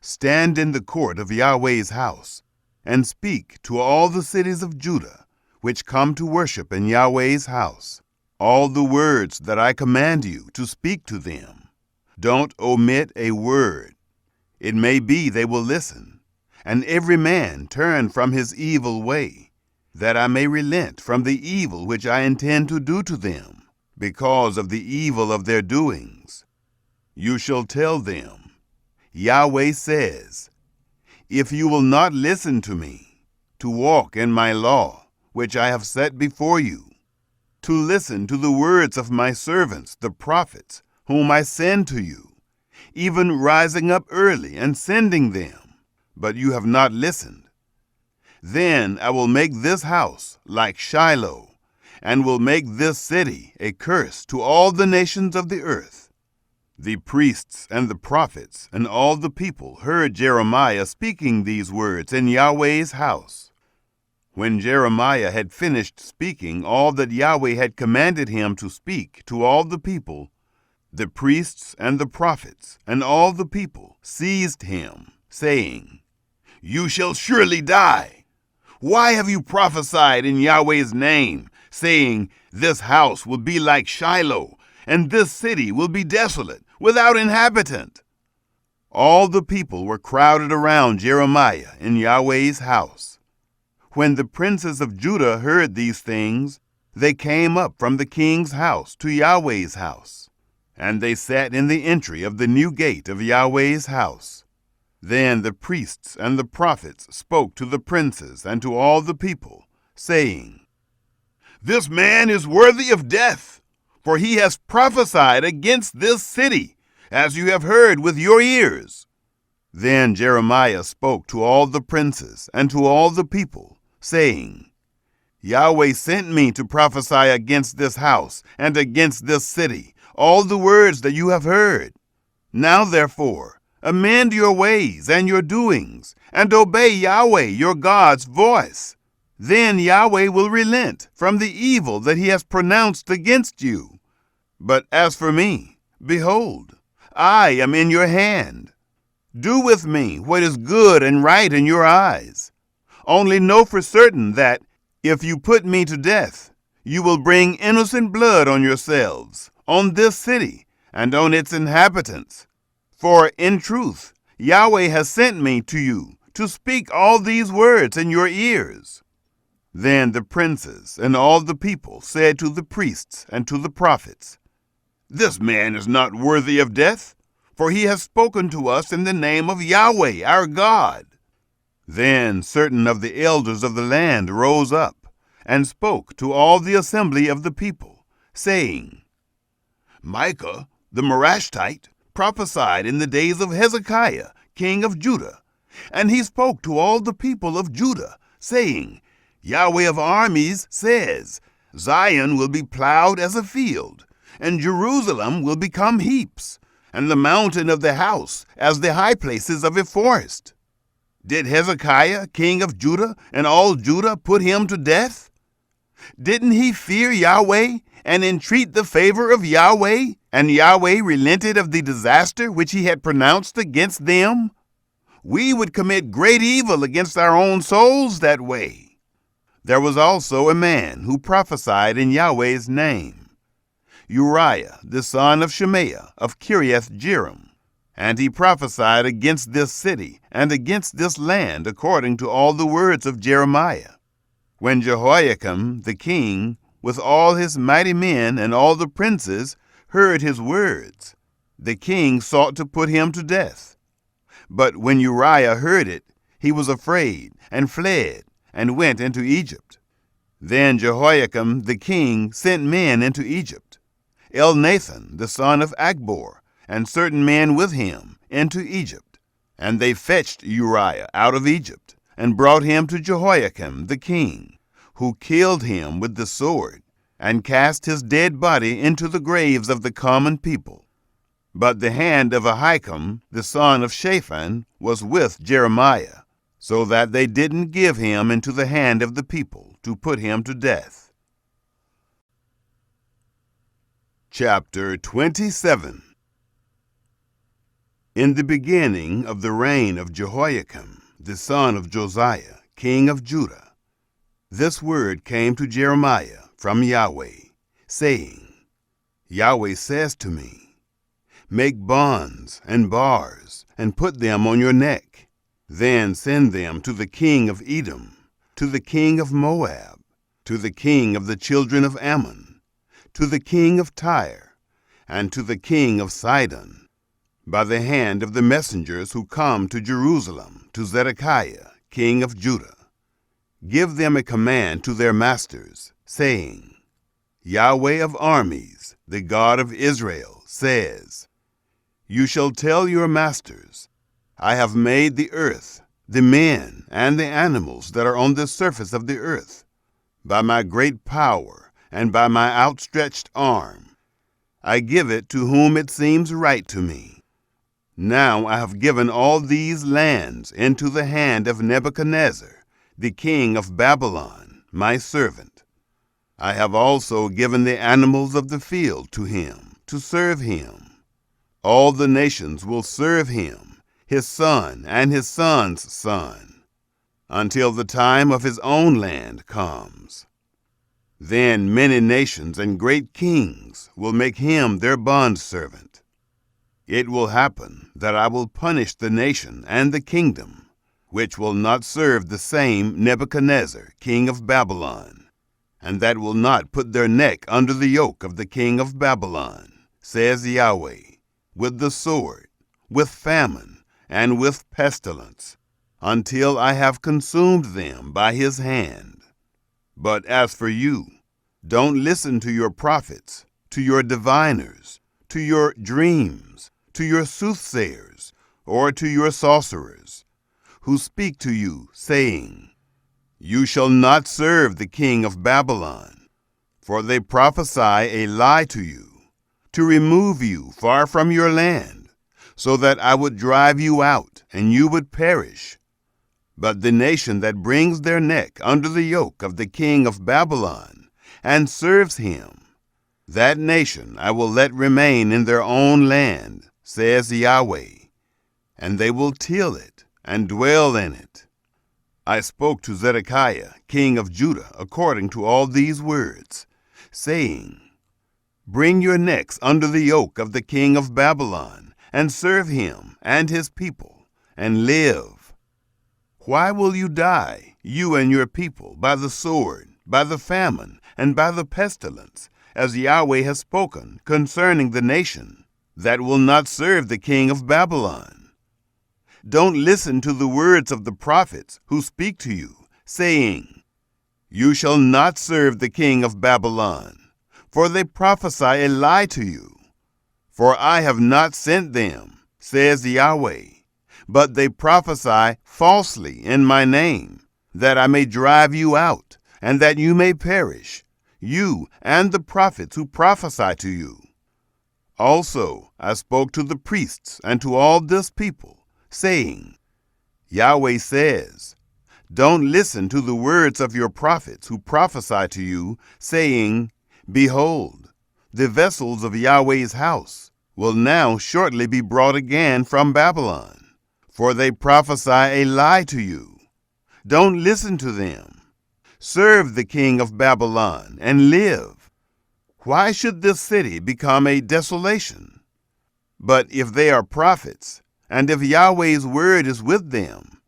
[SPEAKER 1] Stand in the court of Yahweh's house, and speak to all the cities of Judah, which come to worship in Yahweh's house, all the words that I command you to speak to them. Don't omit a word. It may be they will listen, and every man turn from his evil way, that I may relent from the evil which I intend to do to them. because of the evil of their doings. You shall tell them, Yahweh says, if you will not listen to me, to walk in my law, which I have set before you, to listen to the words of my servants, the prophets, whom I send to you, even rising up early and sending them, but you have not listened, then I will make this house like Shiloh, and will make this city a curse to all the nations of the earth. The priests and the prophets and all the people heard Jeremiah speaking these words in Yahweh's house. When Jeremiah had finished speaking all that Yahweh had commanded him to speak to all the people, the priests and the prophets and all the people seized him, saying, You shall surely die. Why have you prophesied in Yahweh's name, saying, This house will be like Shiloh, and this city will be desolate, without inhabitant? All the people were crowded around Jeremiah in Yahweh's house. When the princes of Judah heard these things, they came up from the king's house to Yahweh's house, and they sat in the entry of the new gate of Yahweh's house. Then the priests and the prophets spoke to the princes and to all the people, saying, This man is worthy of death, for he has prophesied against this city, as you have heard with your ears. Then Jeremiah spoke to all the princes and to all the people, saying, Yahweh sent me to prophesy against this house and against this city, all the words that you have heard. Now therefore, amend your ways and your doings, and obey Yahweh your God's voice. Then Yahweh will relent from the evil that he has pronounced against you. But as for me, behold, I am in your hand. Do with me what is good and right in your eyes. Only know for certain that, if you put me to death, you will bring innocent blood on yourselves, on this city, and on its inhabitants. For in truth, Yahweh has sent me to you to speak all these words in your ears. Then the princes and all the people said to the priests and to the prophets, This man is not worthy of death, for he has spoken to us in the name of Yahweh our God. Then certain of the elders of the land rose up and spoke to all the assembly of the people, saying, Micah the Morashtite prophesied in the days of Hezekiah, king of Judah, and he spoke to all the people of Judah, saying, Yahweh of armies says, Zion will be plowed as a field, and Jerusalem will become heaps, and the mountain of the house as the high places of a forest. Did Hezekiah, king of Judah, and all Judah put him to death? Didn't he fear Yahweh and entreat the favor of Yahweh, and Yahweh relented of the disaster which he had pronounced against them? We would commit great evil against our own souls that way. There was also a man who prophesied in Yahweh's name, Uriah the son of Shemaiah of Kiriath Jearim. And he prophesied against this city and against this land according to all the words of Jeremiah. When Jehoiakim the king, with all his mighty men and all the princes, heard his words, the king sought to put him to death. But when Uriah heard it, he was afraid and fled and went into Egypt. Then Jehoiakim the king sent men into Egypt, Elnathan the son of Achbor, and certain men with him, into Egypt. And they fetched Uriah out of Egypt, and brought him to Jehoiakim the king, who killed him with the sword, and cast his dead body into the graves of the common people. But the hand of Ahikam, the son of Shaphan, was with Jeremiah, so that they didn't give him into the hand of the people to put him to death. Chapter 27. In the beginning of the reign of Jehoiakim, the son of Josiah, king of Judah, this word came to Jeremiah from Yahweh, saying, Yahweh says to me, Make bonds and bars, and put them on your neck. Then send them to the king of Edom, to the king of Moab, to the king of the children of Ammon, to the king of Tyre, and to the king of Sidon, by the hand of the messengers who come to Jerusalem, to Zedekiah, king of Judah. Give them a command to their masters, saying, Yahweh of armies, the God of Israel, says, You shall tell your masters, I have made the earth, the men, and the animals that are on the surface of the earth, by my great power and by my outstretched arm. I give it to whom it seems right to me. Now I have given all these lands into the hand of Nebuchadnezzar, the king of Babylon, my servant. I have also given the animals of the field to him, to serve him. All the nations will serve him, his son and his son's son, until the time of his own land comes. Then many nations and great kings will make him their bondservant. It will happen that I will punish the nation and the kingdom, which will not serve the same Nebuchadnezzar, king of Babylon, and that will not put their neck under the yoke of the king of Babylon, says Yahweh, with the sword, with famine, and with pestilence, until I have consumed them by his hand. But as for you, don't listen to your prophets, to your diviners, to your dreams, to your soothsayers, or to your sorcerers, who speak to you, saying, You shall not serve the king of Babylon, for they prophesy a lie to you, to remove you far from your land, so that I would drive you out, and you would perish. But the nation that brings their neck under the yoke of the king of Babylon, and serves him, that nation I will let remain in their own land, says Yahweh, and they will till it and dwell in it. I spoke to Zedekiah, king of Judah, according to all these words, saying, Bring your necks under the yoke of the king of Babylon, and serve him and his people, and live. Why will you die, you and your people, by the sword, by the famine, and by the pestilence, as Yahweh has spoken concerning the nation that will not serve the king of Babylon? Don't listen to the words of the prophets who speak to you, saying, You shall not serve the king of Babylon, for they prophesy a lie to you. For I have not sent them, says Yahweh, but they prophesy falsely in my name, that I may drive you out, and that you may perish, you and the prophets who prophesy to you. Also I spoke to the priests and to all this people, saying, Yahweh says, Don't listen to the words of your prophets who prophesy to you, saying, Behold, the vessels of Yahweh's house will now shortly be brought again from Babylon, for they prophesy a lie to you. Don't listen to them. Serve the king of Babylon and live. Why should this city become a desolation? But if they are prophets, and if Yahweh's word is with them,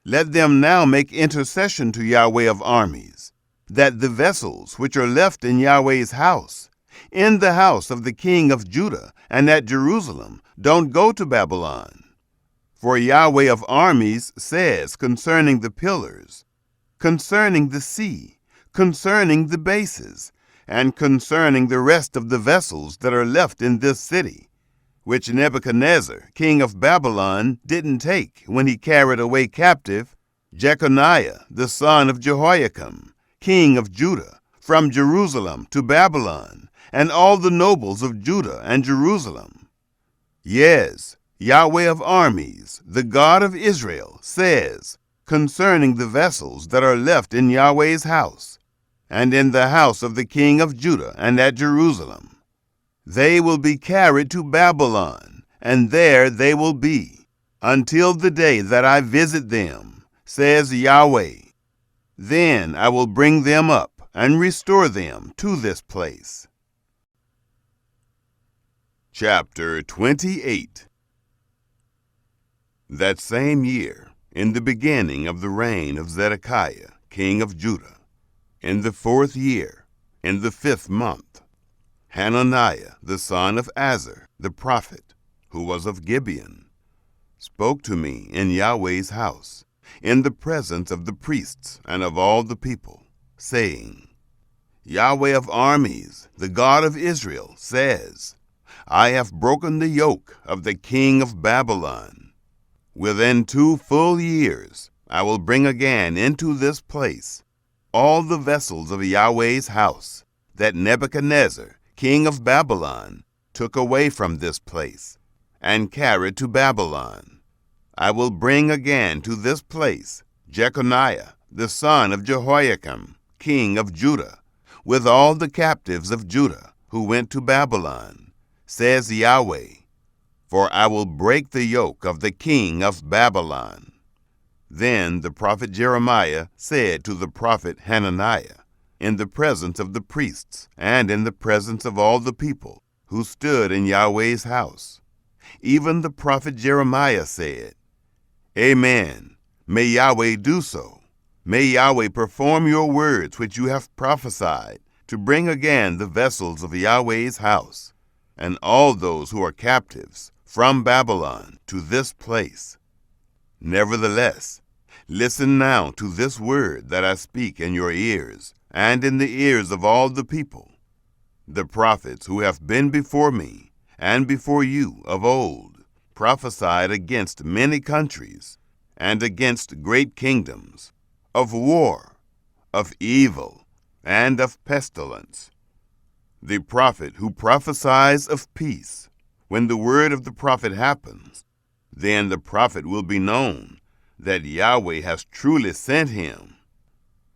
[SPEAKER 1] let them now make intercession to Yahweh of armies, that the vessels which are left in Yahweh's house, in the house of the king of Judah and at Jerusalem, don't go to Babylon. For Yahweh of armies says concerning the pillars, concerning the sea, concerning the bases, and concerning the rest of the vessels that are left in this city, which Nebuchadnezzar, king of Babylon, didn't take when he carried away captive Jeconiah, the son of Jehoiakim, king of Judah, from Jerusalem to Babylon, and all the nobles of Judah and Jerusalem. Yes, Yahweh of armies, the God of Israel, says concerning the vessels that are left in Yahweh's house, and in the house of the king of Judah and at Jerusalem, they will be carried to Babylon, and there they will be, until the day that I visit them, says Yahweh. Then I will bring them up and restore them to this place. Chapter 28. That same year, in the beginning of the reign of Zedekiah, king of Judah, in the 4th year, in the 5th month, Hananiah the son of Azur, the prophet, who was of Gibeon, spoke to me in Yahweh's house, in the presence of the priests and of all the people, saying, Yahweh of armies, the God of Israel, says, I have broken the yoke of the king of Babylon. Within 2 full years I will bring again into this place all the vessels of Yahweh's house that Nebuchadnezzar, king of Babylon, took away from this place and carried to Babylon. I will bring again to this place Jeconiah, the son of Jehoiakim, king of Judah, with all the captives of Judah who went to Babylon, says Yahweh, for I will break the yoke of the king of Babylon. Then the prophet Jeremiah said to the prophet Hananiah, in the presence of the priests and in the presence of all the people who stood in Yahweh's house, even the prophet Jeremiah said, Amen. May Yahweh do so. May Yahweh perform your words which you have prophesied, to bring again the vessels of Yahweh's house, and all those who are captives from Babylon to this place. Nevertheless, listen now to this word that I speak in your ears, and in the ears of all the people. The prophets who have been before me and before you of old prophesied against many countries and against great kingdoms, of war, of evil, and of pestilence. The prophet who prophesies of peace, when the word of the prophet happens, then the prophet will be known that Yahweh has truly sent him.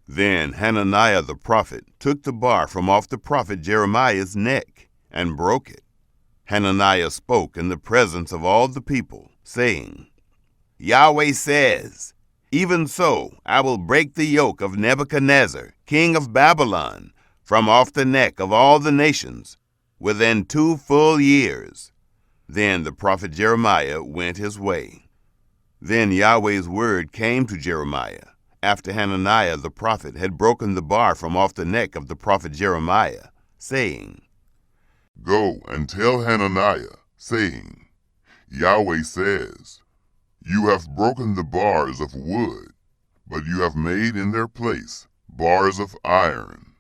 [SPEAKER 1] Then Hananiah the prophet took the bar from off the prophet Jeremiah's neck and broke it. Hananiah spoke in the presence of all the people, saying, Yahweh says, Even so I will break the yoke of Nebuchadnezzar, king of Babylon, from off the neck of all the nations, within 2 full years. Then the prophet Jeremiah went his way. Then Yahweh's word came to Jeremiah, after Hananiah the prophet had broken the bar from off the neck of the prophet Jeremiah, saying,
[SPEAKER 2] Go and tell Hananiah, saying, Yahweh says, You have broken the bars of wood, but you have made in their place bars of iron.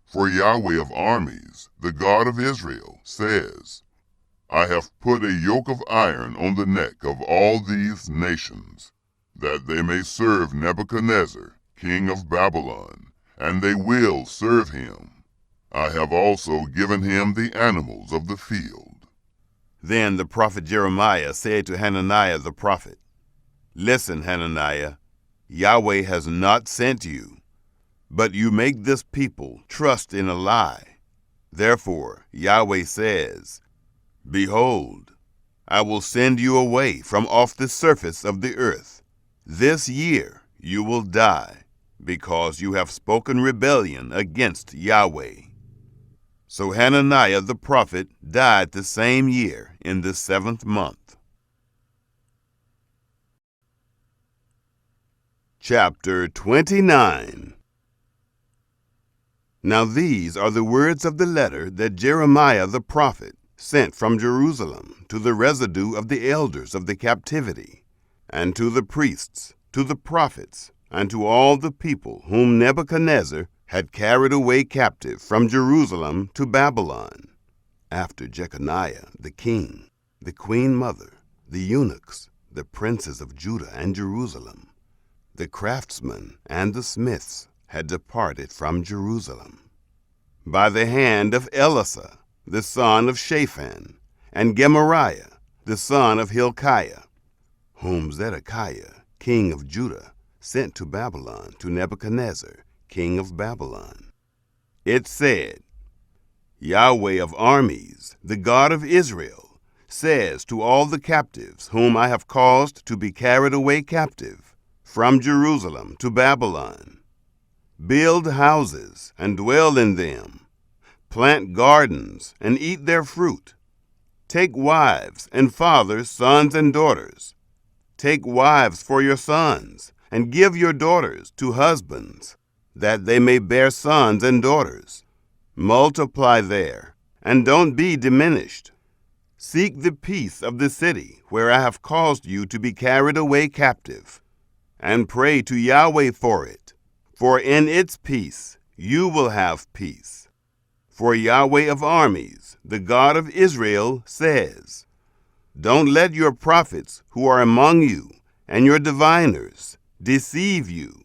[SPEAKER 2] For Yahweh of armies, the God of Israel, says, I have put a yoke of iron on the neck of all these nations, that they may serve Nebuchadnezzar, king of Babylon, and they will serve him. I have also given him the animals of the field.
[SPEAKER 1] Then the prophet Jeremiah said to Hananiah the prophet, Listen, Hananiah, Yahweh has not sent you, but you make this people trust in a lie. Therefore Yahweh says, Behold, I will send you away from off the surface of the earth. This year you will die, because you have spoken rebellion against Yahweh. So Hananiah the prophet died the same year in the 7th month. Chapter 29. Now these are the words of the letter that Jeremiah the prophet sent from Jerusalem to the residue of the elders of the captivity, and to the priests, to the prophets, and to all the people whom Nebuchadnezzar had carried away captive from Jerusalem to Babylon, after Jeconiah the king, the queen mother, the eunuchs, the princes of Judah and Jerusalem, the craftsmen and the smiths had departed from Jerusalem, by the hand of Elasah, the son of Shaphan, and Gemariah, the son of Hilkiah, whom Zedekiah, king of Judah, sent to Babylon to Nebuchadnezzar, king of Babylon. It said, Yahweh of armies, the God of Israel, says to all the captives whom I have caused to be carried away captive from Jerusalem to Babylon, Build houses and dwell in them, plant gardens and eat their fruit. Take wives and father sons and daughters. Take wives for your sons, and give your daughters to husbands, that they may bear sons and daughters. Multiply there, and don't be diminished. Seek the peace of the city where I have caused you to be carried away captive, and pray to Yahweh for it, for in its peace you will have peace. For Yahweh of armies, the God of Israel, says, don't let your prophets who are among you and your diviners deceive you.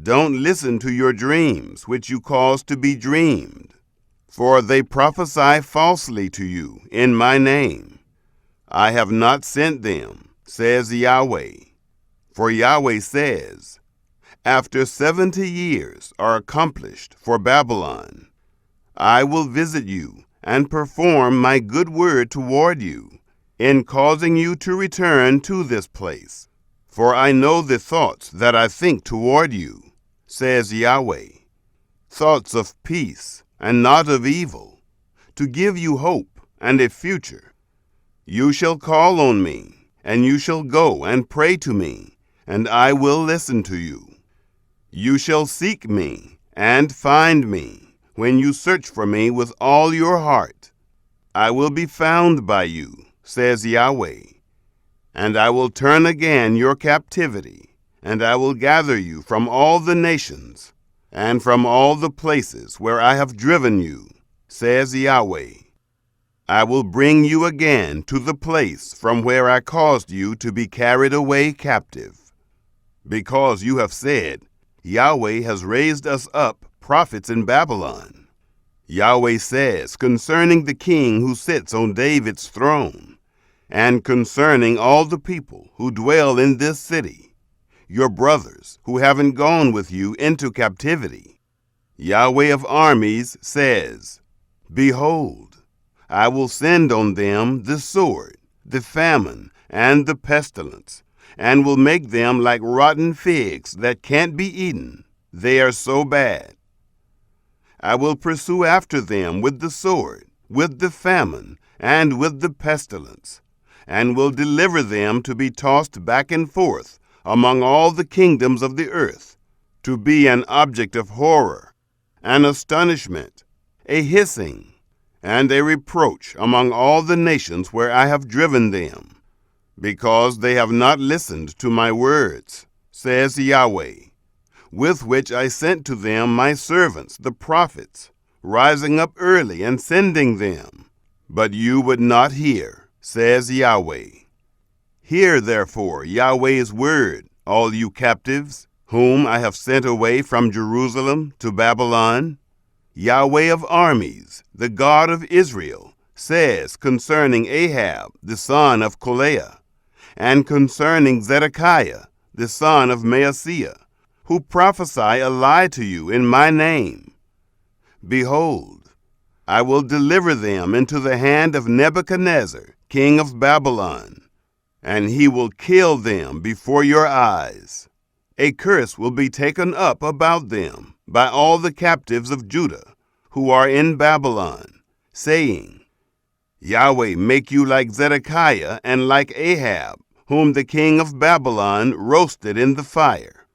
[SPEAKER 1] Don't listen to your dreams which you cause to be dreamed, for they prophesy falsely to you in my name. I have not sent them, says Yahweh. For Yahweh says, after 70 years are accomplished for Babylon, I will visit you and perform my good word toward you in causing you to return to this place. For I know the thoughts that I think toward you, says Yahweh, thoughts of peace and not of evil, to give you hope and a future. You shall call on me, and you shall go and pray to me, and I will listen to you. You shall seek me and find me when you search for me with all your heart. I will be found by you, says Yahweh, and I will turn again your captivity, and I will gather you from all the nations and from all the places where I have driven you, says Yahweh. I will bring you again to the place from where I caused you to be carried away captive. Because you have said, Yahweh has raised us up prophets in Babylon. Yahweh says concerning the king who sits on David's throne, and concerning all the people who dwell in this city, your brothers who haven't gone with you into captivity, Yahweh of armies says, behold, I will send on them the sword, the famine, and the pestilence, and will make them like rotten figs that can't be eaten. They are so bad. I will pursue after them with the sword, with the famine, and with the pestilence, and will deliver them to be tossed back and forth among all the kingdoms of the earth, to be an object of horror, an astonishment, a hissing, and a reproach among all the nations where I have driven them, because they have not listened to my words, says Yahweh, with which I sent to them my servants, the prophets, rising up early and sending them. But you would not hear, says Yahweh. Hear, therefore, Yahweh's word, all you captives, whom I have sent away from Jerusalem to Babylon. Yahweh of armies, the God of Israel, says concerning Ahab, the son of Kolaiah, and concerning Zedekiah, the son of Maaseiah, who prophesy a lie to you in my name. Behold, I will deliver them into the hand of Nebuchadnezzar, king of Babylon, and he will kill them before your eyes. A curse will be taken up about them by all the captives of Judah who are in Babylon, saying, Yahweh make you like Zedekiah and like Ahab, whom the king of Babylon roasted in the fire,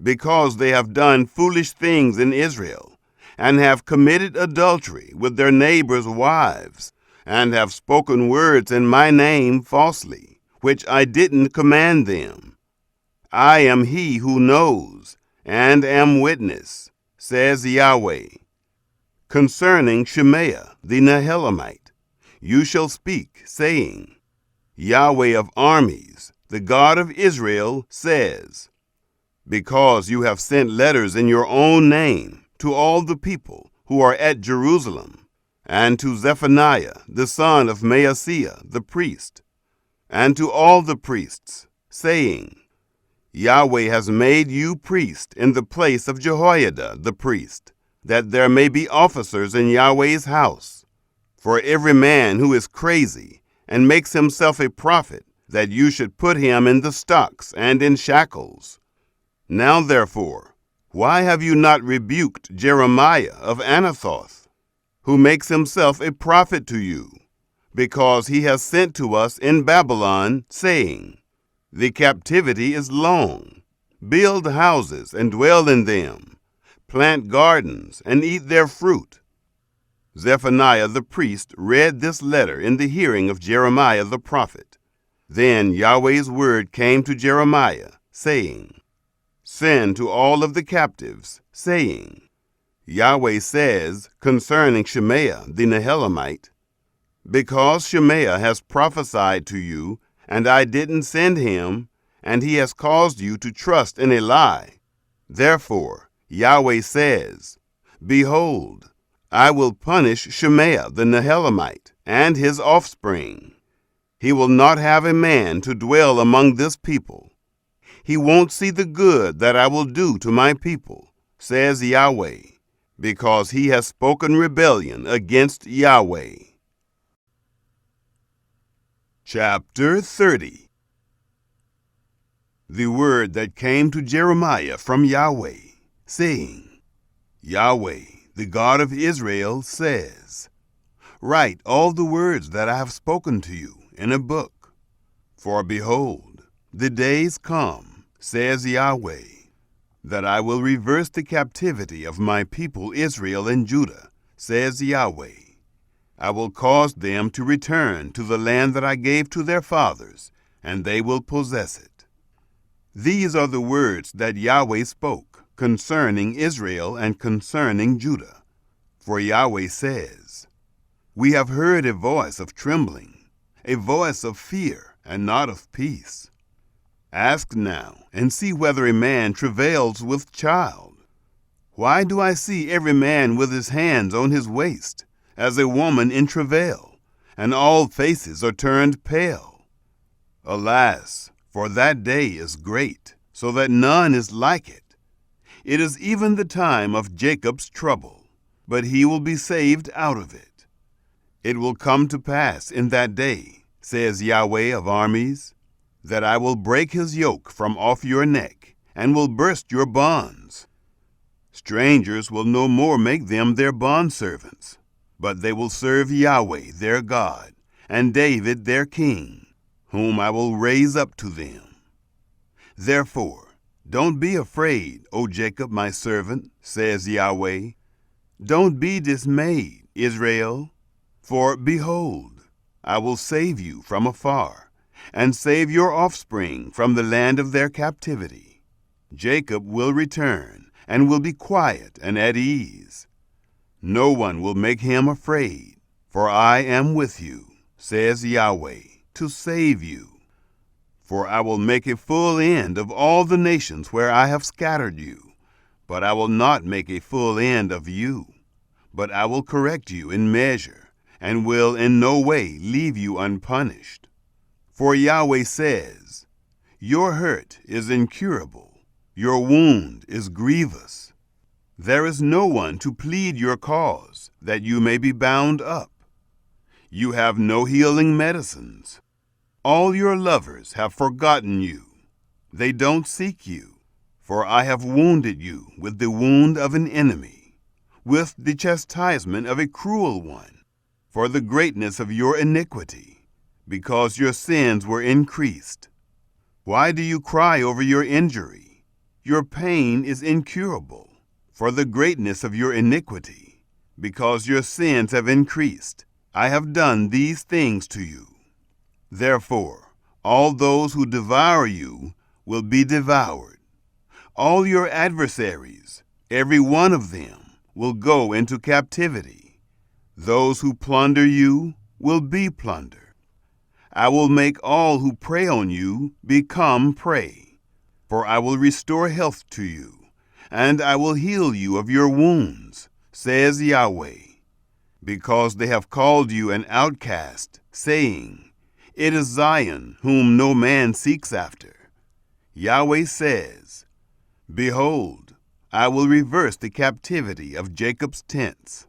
[SPEAKER 1] because they have done foolish things in Israel, and have committed adultery with their neighbors' wives, and have spoken words in my name falsely, which I didn't command them. I am he who knows, and am witness, says Yahweh. Concerning Shemaiah the Nehelamite, you shall speak, saying, Yahweh of armies, the God of Israel, says, because you have sent letters in your own name to all the people who are at Jerusalem, and to Zephaniah the son of Maaseiah the priest, and to all the priests, saying, Yahweh has made you priest in the place of Jehoiada the priest, that there may be officers in Yahweh's house. For every man who is crazy and makes himself a prophet, that you should put him in the stocks and in shackles. Now therefore, why have you not rebuked Jeremiah of Anathoth, who makes himself a prophet to you? Because he has sent to us in Babylon, saying, the captivity is long. Build houses and dwell in them. Plant gardens and eat their fruit. Zephaniah the priest read this letter in the hearing of Jeremiah the prophet. Then Yahweh's word came to Jeremiah, saying, "Send to all of the captives, saying, Yahweh says concerning Shemaiah the Nehelamite, because Shemaiah has prophesied to you, and I didn't send him, and he has caused you to trust in a lie. Therefore, Yahweh says, Behold, I will punish Shemaiah the Nehelamite and his offspring. He will not have a man to dwell among this people. He won't see the good that I will do to my people, says Yahweh, because he has spoken rebellion against Yahweh." Chapter 30. The word that came to Jeremiah from Yahweh, saying, Yahweh, the God of Israel, says, "Write all the words that I have spoken to you in a book. For behold, the days come, says Yahweh, that I will reverse the captivity of my people Israel and Judah, says Yahweh. I will cause them to return to the land that I gave to their fathers, and they will possess it." These are the words that Yahweh spoke concerning Israel and concerning Judah. For Yahweh says, "We have heard a voice of trembling, a voice of fear and not of peace. Ask now and see whether a man travails with child. Why do I see every man with his hands on his waist, as a woman in travail, and all faces are turned pale? Alas, for that day is great, so that none is like it. It is even the time of Jacob's trouble, but he will be saved out of it. It will come to pass in that day, says Yahweh of armies, that I will break his yoke from off your neck, and will burst your bonds. Strangers will no more make them their bondservants, but they will serve Yahweh their God, and David their king, whom I will raise up to them. Therefore, don't be afraid, O Jacob my servant, says Yahweh. Don't be dismayed, Israel, for behold, I will save you from afar, and save your offspring from the land of their captivity. Jacob will return, and will be quiet and at ease. No one will make him afraid, for I am with you, says Yahweh, to save you. For I will make a full end of all the nations where I have scattered you, but I will not make a full end of you. But I will correct you in measure, and will in no way leave you unpunished. For Yahweh says, Your hurt is incurable, your wound is grievous. There is no one to plead your cause, that you may be bound up. You have no healing medicines. All your lovers have forgotten you. They don't seek you, for I have wounded you with the wound of an enemy, with the chastisement of a cruel one, for the greatness of your iniquity, because your sins were increased. Why do you cry over your injury? Your pain is incurable, for the greatness of your iniquity, because your sins have increased. I have done these things to you. Therefore, all those who devour you will be devoured. All your adversaries, every one of them, will go into captivity. Those who plunder you will be plundered. I will make all who prey on you become prey, for I will restore health to you, and I will heal you of your wounds, says Yahweh. Because they have called you an outcast, saying, It is Zion whom no man seeks after. Yahweh says, Behold, I will reverse the captivity of Jacob's tents,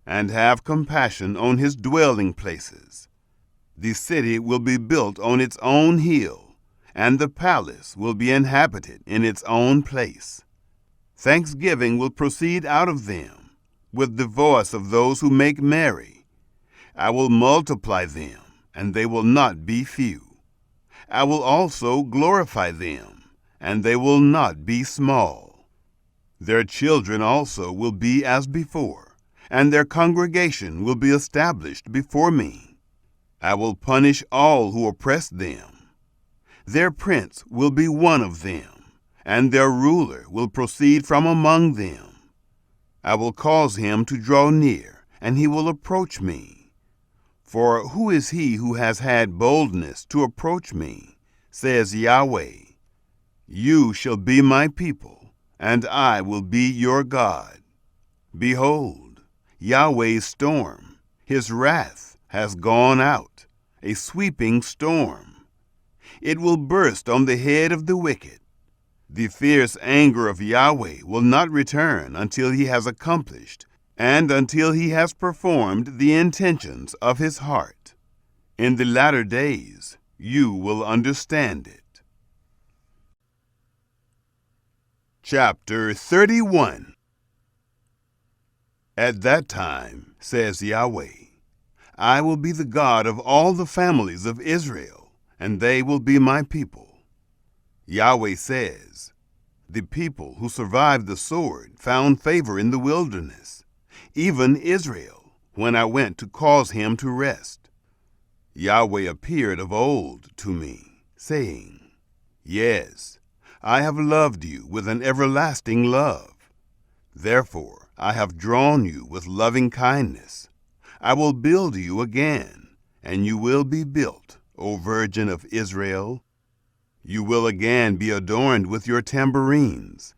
[SPEAKER 1] and have compassion on his dwelling places. The city will be built on its own hill, and the palace will be inhabited in its own place. Thanksgiving will proceed out of them, with the voice of those who make merry. I will multiply them, and they will not be few. I will also glorify them, and they will not be small. Their children also will be as before, and their congregation will be established before me. I will punish all who oppress them. Their prince will be one of them, and their ruler will proceed from among them. I will cause him to draw near, and he will approach me. For who is he who has had boldness to approach me, says Yahweh? You shall be my people, and I will be your God. Behold, Yahweh's storm, his wrath, has gone out, a sweeping storm. It will burst on the head of the wicked. The fierce anger of Yahweh will not return until he has accomplished and until he has performed the intentions of his heart. In the latter days you will understand it. Chapter 31. At that time, says Yahweh, I will be the God of all the families of Israel, and they will be my people. Yahweh says, the people who survived the sword found favor in the wilderness, even Israel, when I went to cause him to rest. Yahweh appeared of old to me, saying, Yes, I have loved you with an everlasting love. Therefore I have drawn you with loving kindness. I will build you again, and you will be built, O Virgin of Israel. You will again be adorned with your tambourines,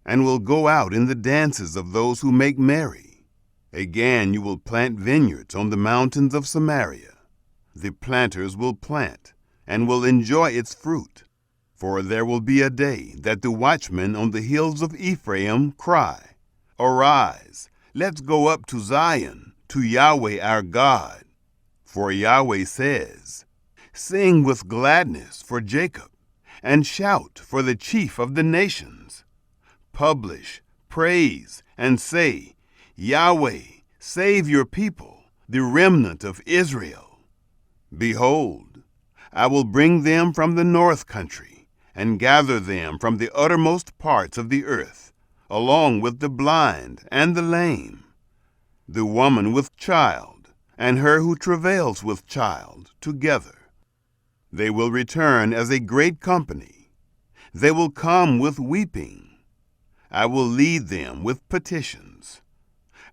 [SPEAKER 1] and will go out in the dances of those who make merry. Again you will plant vineyards on the mountains of Samaria. The planters will plant, and will enjoy its fruit. For there will be a day that the watchmen on the hills of Ephraim cry, Arise, let's go up to Zion, to Yahweh our God. For Yahweh says, Sing with gladness for Jacob, and shout for the chief of the nations. Publish, praise, and say, Yahweh, save your people, the remnant of Israel. Behold, I will bring them from the north country, and gather them from the uttermost parts of the earth, along with the blind and the lame, the woman with child, and her who travails with child, together. They will return as a great company. They will come with weeping. I will lead them with petitions.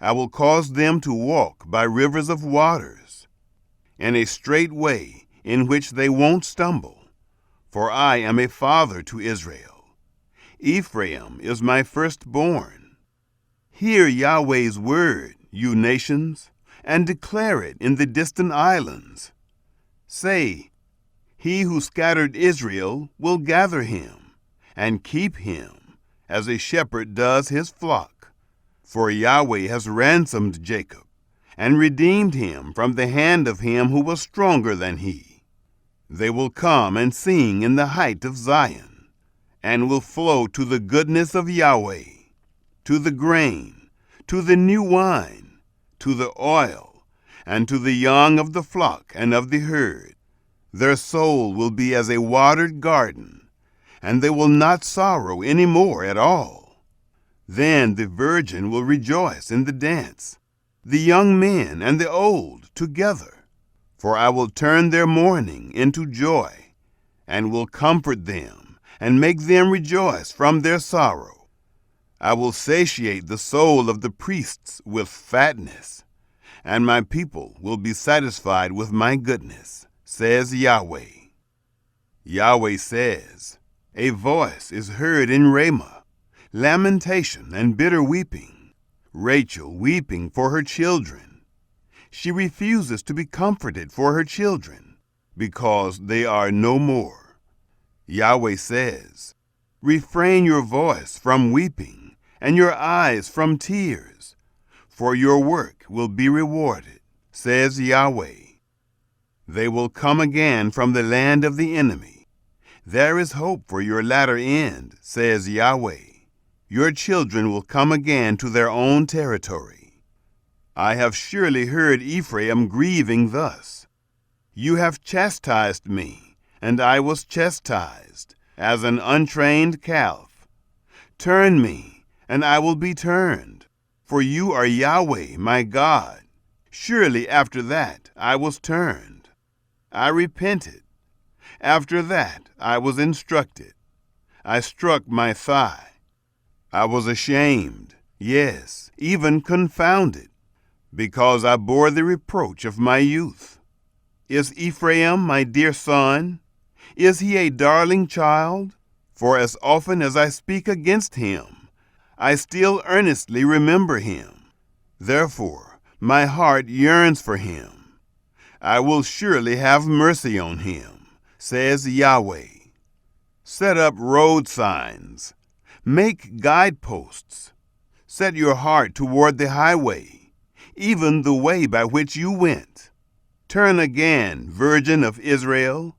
[SPEAKER 1] I will cause them to walk by rivers of waters, in a straight way in which they won't stumble. For I am a father to Israel. Ephraim is my firstborn. Hear Yahweh's word, you nations, and declare it in the distant islands. Say, He who scattered Israel will gather him, and keep him, as a shepherd does his flock. For Yahweh has ransomed Jacob, and redeemed him from the hand of him who was stronger than he. They will come and sing in the height of Zion, and will flow to the goodness of Yahweh, to the grain, to the new wine, to the oil, and to the young of the flock and of the herd. Their soul will be as a watered garden, and they will not sorrow any more at all. Then the virgin will rejoice in the dance, the young men and the old together. For I will turn their mourning into joy, and will comfort them, and make them rejoice from their sorrow. I will satiate the soul of the priests with fatness, and my people will be satisfied with my goodness, says Yahweh. Yahweh says, A voice is heard in Ramah, lamentation and bitter weeping, Rachel weeping for her children. She refuses to be comforted for her children, because they are no more. Yahweh says, Refrain your voice from weeping, and your eyes from tears, for your work will be rewarded, says Yahweh. They will come again from the land of the enemy. There is hope for your latter end, says Yahweh. Your children will come again to their own territory. I have surely heard Ephraim grieving thus. You have chastised me, and I was chastised, as an untrained calf. Turn me, and I will be turned, for you are Yahweh, my God. Surely after that I was turned. I repented. After that I was instructed. I struck my thigh. I was ashamed, yes, even confounded, because I bore the reproach of my youth. Is Ephraim my dear son? Is he a darling child? For as often as I speak against him, I still earnestly remember him. Therefore my heart yearns for him. I will surely have mercy on him, says Yahweh. Set up road signs. Make guideposts. Set your heart toward the highway, even the way by which you went. Turn again, Virgin of Israel.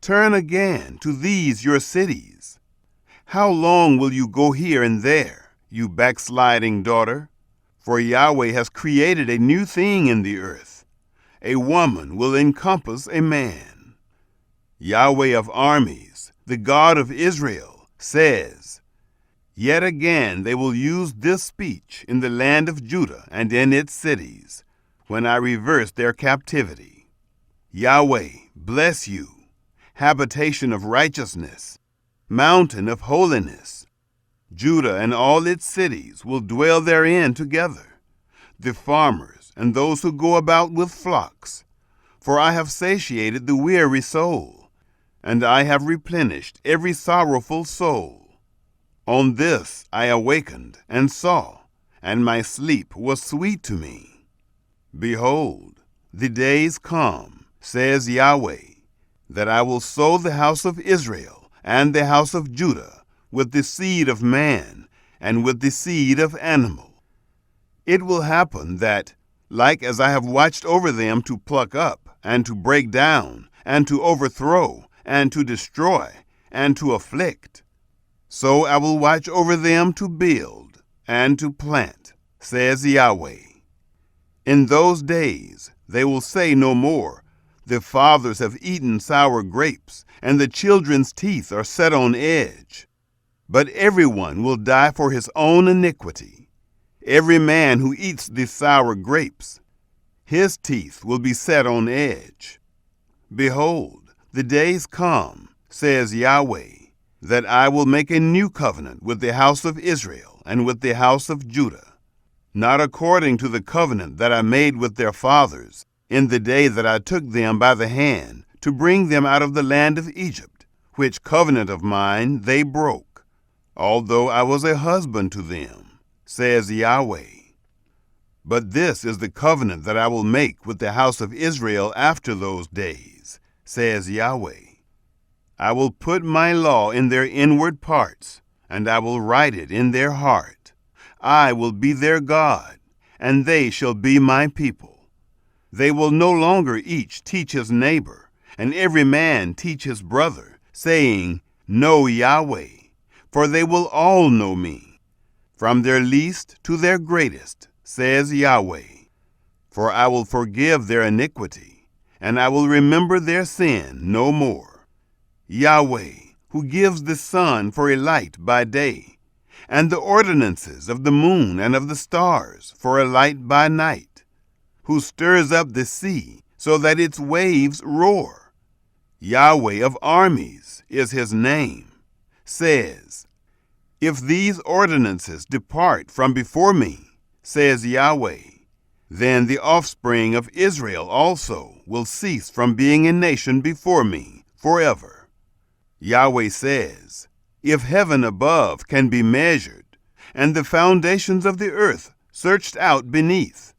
[SPEAKER 1] Turn again to these your cities. How long will you go here and there, you backsliding daughter? For Yahweh has created a new thing in the earth. A woman will encompass a man. Yahweh of armies, the God of Israel, says, Yet again they will use this speech in the land of Judah and in its cities, when I reverse their captivity. Yahweh, bless you, habitation of righteousness, mountain of holiness. Judah and all its cities will dwell therein together, the farmers and those who go about with flocks. For I have satiated the weary soul, and I have replenished every sorrowful soul. On this I awakened and saw, and my sleep was sweet to me. Behold, the days come, says Yahweh, that I will sow the house of Israel and the house of Judah with the seed of man and with the seed of animal. It will happen that, like as I have watched over them to pluck up, and to break down, and to overthrow, and to destroy, and to afflict, so I will watch over them to build and to plant, says Yahweh. In those days they will say no more, The fathers have eaten sour grapes, and the children's teeth are set on edge. But everyone will die for his own iniquity. Every man who eats the sour grapes, his teeth will be set on edge. Behold, the days come, says Yahweh, that I will make a new covenant with the house of Israel and with the house of Judah, not according to the covenant that I made with their fathers in the day that I took them by the hand to bring them out of the land of Egypt, which covenant of mine they broke, although I was a husband to them, says Yahweh. But this is the covenant that I will make with the house of Israel after those days, says Yahweh. I will put my law in their inward parts, and I will write it in their heart. I will be their God, and they shall be my people. They will no longer each teach his neighbor, and every man teach his brother, saying, Know Yahweh, for they will all know me, from their least to their greatest, says Yahweh. For I will forgive their iniquity, and I will remember their sin no more. Yahweh, who gives the sun for a light by day, and the ordinances of the moon and of the stars for a light by night, who stirs up the sea so that its waves roar. Yahweh of armies is his name, says, If these ordinances depart from before me, says Yahweh, then the offspring of Israel also will cease from being a nation before me forever. Yahweh says, If heaven above can be measured, and the foundations of the earth searched out beneath,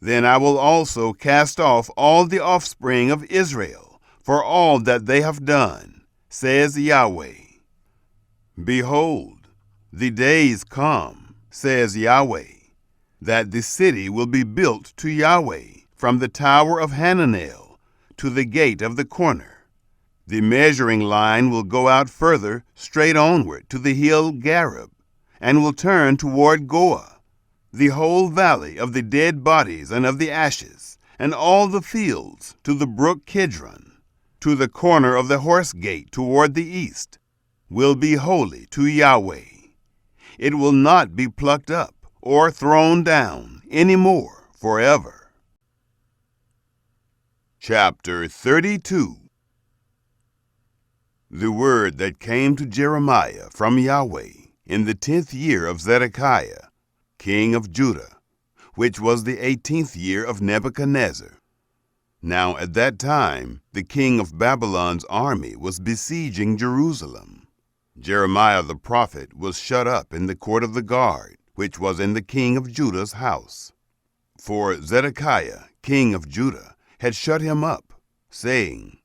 [SPEAKER 1] then I will also cast off all the offspring of Israel for all that they have done, says Yahweh. Behold, the days come, says Yahweh, that the city will be built to Yahweh from the tower of Hananel to the gate of the corner. The measuring line will go out further straight onward to the hill Gareb, and will turn toward Goah, the whole valley of the dead bodies and of the ashes, and all the fields to the brook Kidron, to the corner of the horse gate toward the east, will be holy to Yahweh. It will not be plucked up or thrown down any more forever. Chapter 32. The word that came to Jeremiah from Yahweh in the 10th year of Zedekiah, king of Judah, which was the 18th year of Nebuchadnezzar. Now at that time the king of Babylon's army was besieging Jerusalem. Jeremiah the prophet was shut up in the court of the guard, which was in the king of Judah's house. For Zedekiah, king of Judah, had shut him up, saying,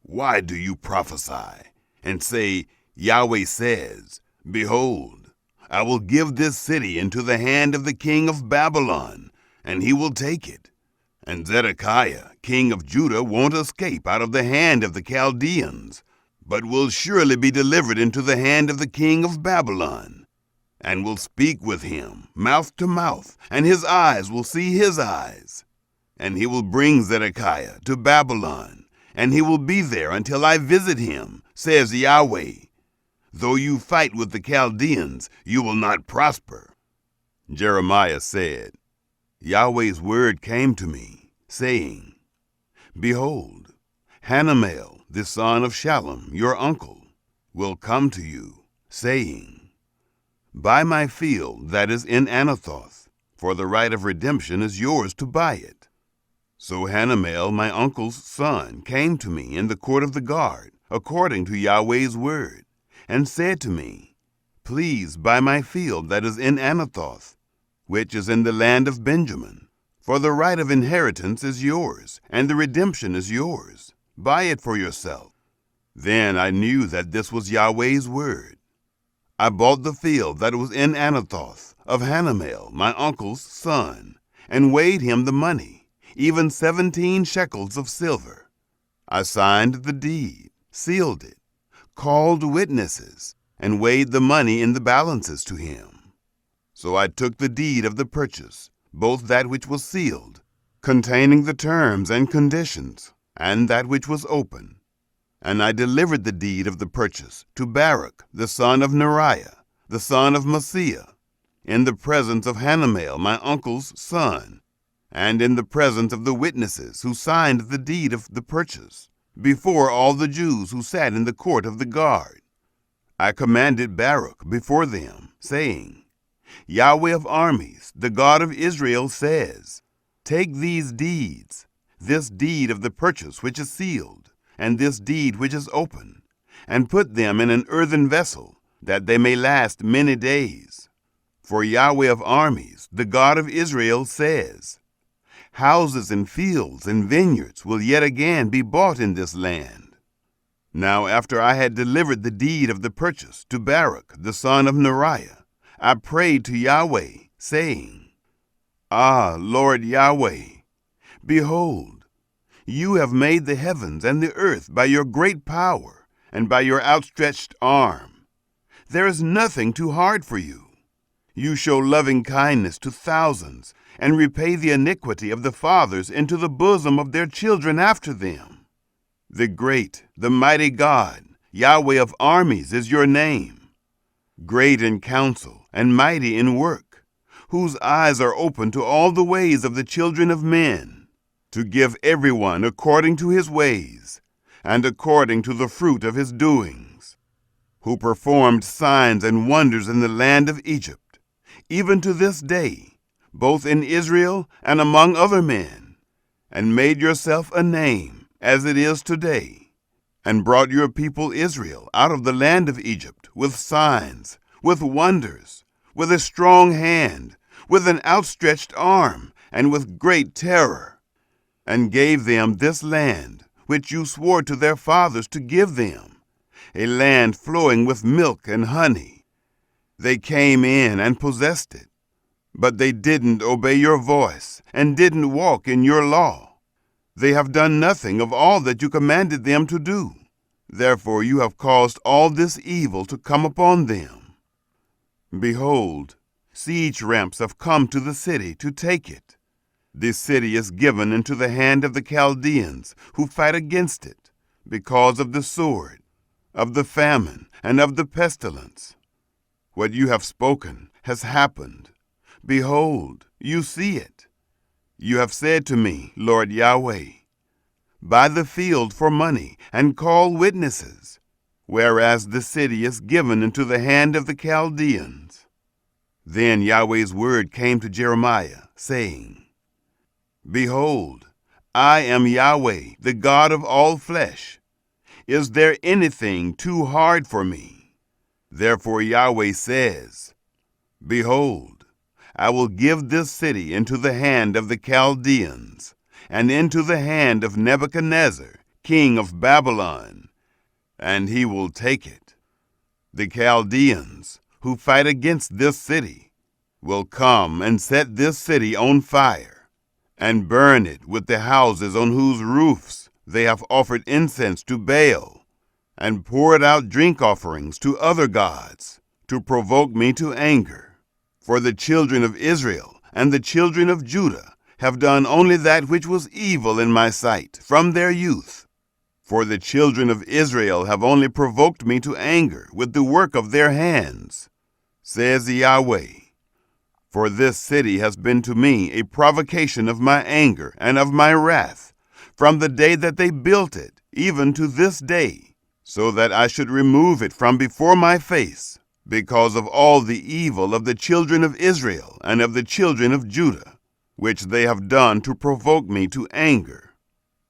[SPEAKER 1] "Why do you prophesy, and say, Yahweh says, Behold, I will give this city into the hand of the king of Babylon, and he will take it. And Zedekiah, king of Judah, won't escape out of the hand of the Chaldeans, but will surely be delivered into the hand of the king of Babylon, and will speak with him mouth to mouth, and his eyes will see his eyes. And he will bring Zedekiah to Babylon, and he will be there until I visit him, says Yahweh. Though you fight with the Chaldeans, you will not prosper." Jeremiah said, Yahweh's word came to me, saying, "Behold, Hanamel, the son of Shallum, your uncle, will come to you, saying, Buy my field that is in Anathoth, for the right of redemption is yours to buy it." So Hanamel, my uncle's son, came to me in the court of the guard, according to Yahweh's word, and said to me, "Please buy my field that is in Anathoth, which is in the land of Benjamin, for the right of inheritance is yours, and the redemption is yours. Buy it for yourself." Then I knew that this was Yahweh's word. I bought the field that was in Anathoth of Hanamel, my uncle's son, and weighed him the money, even 17 shekels of silver. I signed the deed, sealed it, called witnesses, and weighed the money in the balances to him. So I took the deed of the purchase, both that which was sealed, containing the terms and conditions, and that which was open, and I delivered the deed of the purchase to Baruch, the son of Neriah, the son of Maaseiah, in the presence of Hanamel, my uncle's son, and in the presence of the witnesses who signed the deed of the purchase, before all the Jews who sat in the court of the guard. I commanded Baruch before them, saying, Yahweh of armies, the God of Israel, says, Take these deeds, this deed of the purchase which is sealed, and this deed which is open, and put them in an earthen vessel, that they may last many days. For Yahweh of armies, the God of Israel, says, Houses and fields and vineyards will yet again be bought in this land. Now after I had delivered the deed of the purchase to Baruch, the son of Neriah, I prayed to Yahweh, saying, Ah, Lord Yahweh, behold, you have made the heavens and the earth by your great power and by your outstretched arm. There is nothing too hard for you. You show loving kindness to thousands and repay the iniquity of the fathers into the bosom of their children after them. The great, the mighty God, Yahweh of armies, is your name. Great in counsel and mighty in work, whose eyes are open to all the ways of the children of men, to give everyone according to his ways, and according to the fruit of his doings, who performed signs and wonders in the land of Egypt, even to this day, both in Israel and among other men, and made yourself a name, as it is today, and brought your people Israel out of the land of Egypt with signs, with wonders, with a strong hand, with an outstretched arm, and with great terror, and gave them this land, which you swore to their fathers to give them, a land flowing with milk and honey. They came in and possessed it, but they didn't obey your voice and didn't walk in your law. They have done nothing of all that you commanded them to do. Therefore you have caused all this evil to come upon them. Behold, siege ramps have come to the city to take it. This city is given into the hand of the Chaldeans who fight against it, because of the sword, of the famine, and of the pestilence. What you have spoken has happened. Behold, you see it. You have said to me, Lord Yahweh, buy the field for money and call witnesses, whereas the city is given into the hand of the Chaldeans. Then Yahweh's word came to Jeremiah, saying, Behold, I am Yahweh, the God of all flesh. Is there anything too hard for me? Therefore Yahweh says, Behold, I will give this city into the hand of the Chaldeans, and into the hand of Nebuchadnezzar, king of Babylon, and he will take it. The Chaldeans, who fight against this city, will come and set this city on fire, and burn it with the houses on whose roofs they have offered incense to Baal, and poured out drink offerings to other gods, to provoke me to anger. For the children of Israel and the children of Judah have done only that which was evil in my sight from their youth. For the children of Israel have only provoked me to anger with the work of their hands, says Yahweh. For this city has been to me a provocation of my anger and of my wrath, from the day that they built it, even to this day, so that I should remove it from before my face, because of all the evil of the children of Israel and of the children of Judah, which they have done to provoke me to anger.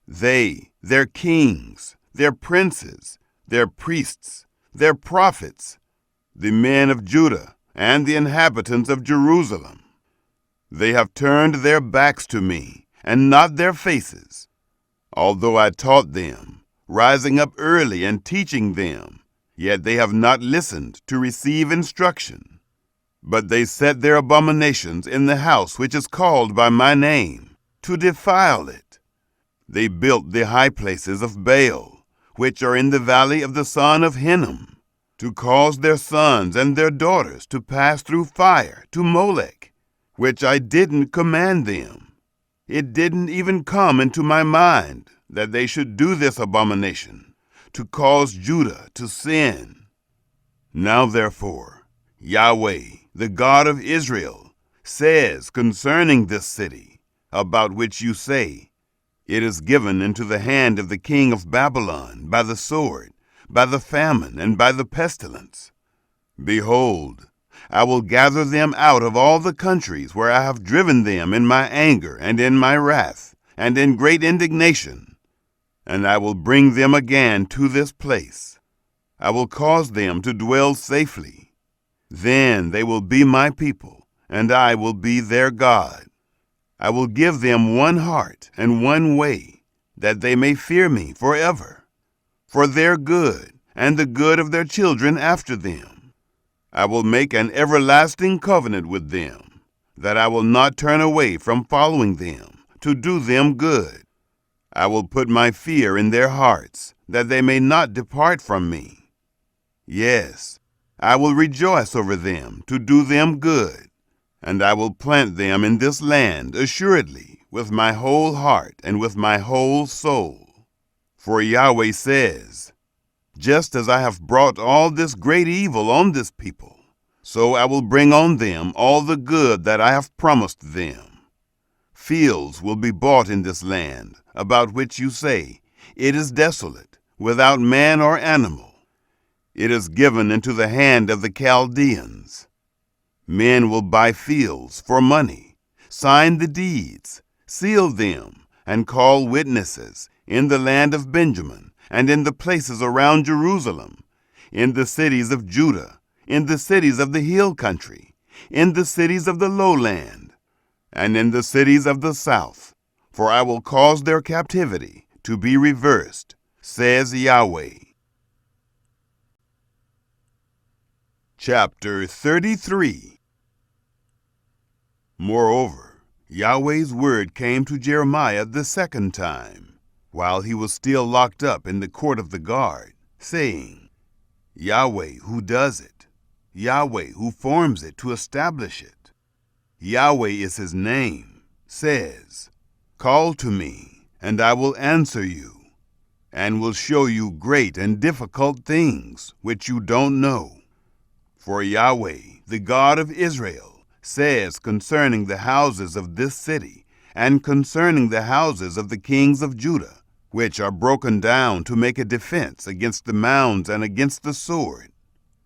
[SPEAKER 1] They, their kings, their princes, their priests, their prophets, the men of Judah, and the inhabitants of Jerusalem. They have turned their backs to me, and not their faces, although I taught them, rising up early and teaching them. Yet they have not listened to receive instruction. But they set their abominations in the house which is called by my name, to defile it. They built the high places of Baal, which are in the valley of the son of Hinnom, to cause their sons and their daughters to pass through fire to Molech, which I didn't command them. It didn't even come into my mind that they should do this abomination, to cause Judah to sin. Now therefore, Yahweh, the God of Israel, says concerning this city, about which you say, It is given into the hand of the king of Babylon by the sword, by the famine, and by the pestilence. Behold, I will gather them out of all the countries where I have driven them in my anger and in my wrath, and in great indignation, and I will bring them again to this place. I will cause them to dwell safely. Then they will be my people, and I will be their God. I will give them one heart and one way, that they may fear me forever, for their good and the good of their children after them. I will make an everlasting covenant with them, that I will not turn away from following them, to do them good. I will put my fear in their hearts, that they may not depart from me. Yes, I will rejoice over them to do them good, and I will plant them in this land assuredly with my whole heart and with my whole soul. For Yahweh says, Just as I have brought all this great evil on this people, so I will bring on them all the good that I have promised them. Fields will be bought in this land, about which you say, It is desolate, without man or animal. It is given into the hand of the Chaldeans. Men will buy fields for money, sign the deeds, seal them, and call witnesses in the land of Benjamin, and in the places around Jerusalem, in the cities of Judah, in the cities of the hill country, in the cities of the lowland, and in the cities of the south, for I will cause their captivity to be reversed, says Yahweh. Chapter 33. Moreover, Yahweh's word came to Jeremiah the second time, while he was still locked up in the court of the guard, saying, Yahweh who does it, Yahweh who forms it to establish it, Yahweh is his name, says, Call to me, and I will answer you, and will show you great and difficult things which you don't know. For Yahweh, the God of Israel, says concerning the houses of this city, and concerning the houses of the kings of Judah, which are broken down to make a defense against the mounds and against the sword,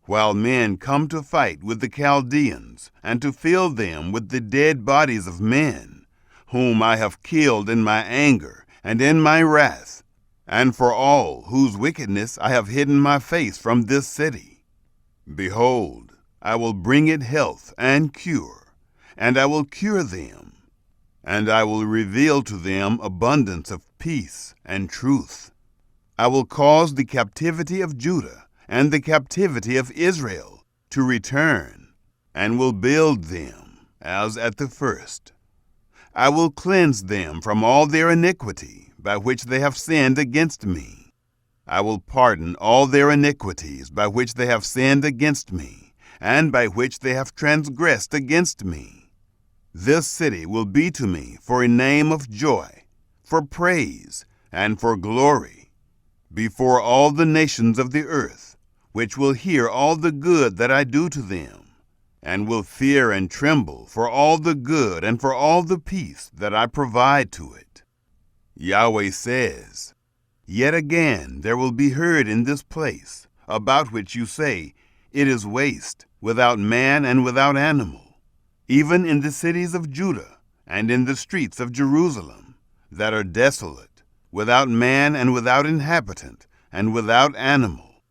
[SPEAKER 1] while men come to fight with the Chaldeans, and to fill them with the dead bodies of men, whom I have killed in my anger and in my wrath, and for all whose wickedness I have hidden my face from this city. Behold, I will bring it health and cure, and I will cure them, and I will reveal to them abundance of peace and truth. I will cause the captivity of Judah and the captivity of Israel to return, and will build them as at the first. I will cleanse them from all their iniquity by which they have sinned against me. I will pardon all their iniquities by which they have sinned against me, and by which they have transgressed against me. This city will be to me for a name of joy, for praise, and for glory, before all the nations of the earth, which will hear all the good that I do to them, and will fear and tremble for all the good and for all the peace that I provide to it. Yahweh says, Yet again there will be heard in this place, about which you say, It is waste, without man and without animal, even in the cities of Judah and in the streets of Jerusalem, that are desolate, without man and without inhabitant, and without animal.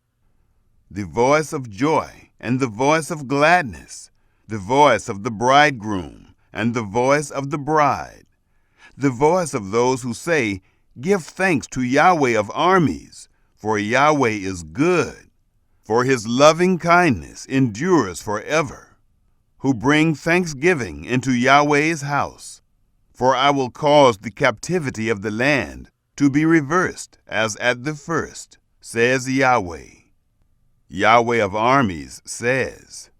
[SPEAKER 1] The voice of joy and the voice of gladness, the voice of the bridegroom and the voice of the bride, the voice of those who say, Give thanks to Yahweh of armies, for Yahweh is good, for his loving kindness endures forever, who bring thanksgiving into Yahweh's house. For I will cause the captivity of the land to be reversed as at the first, says Yahweh. Yahweh of armies says,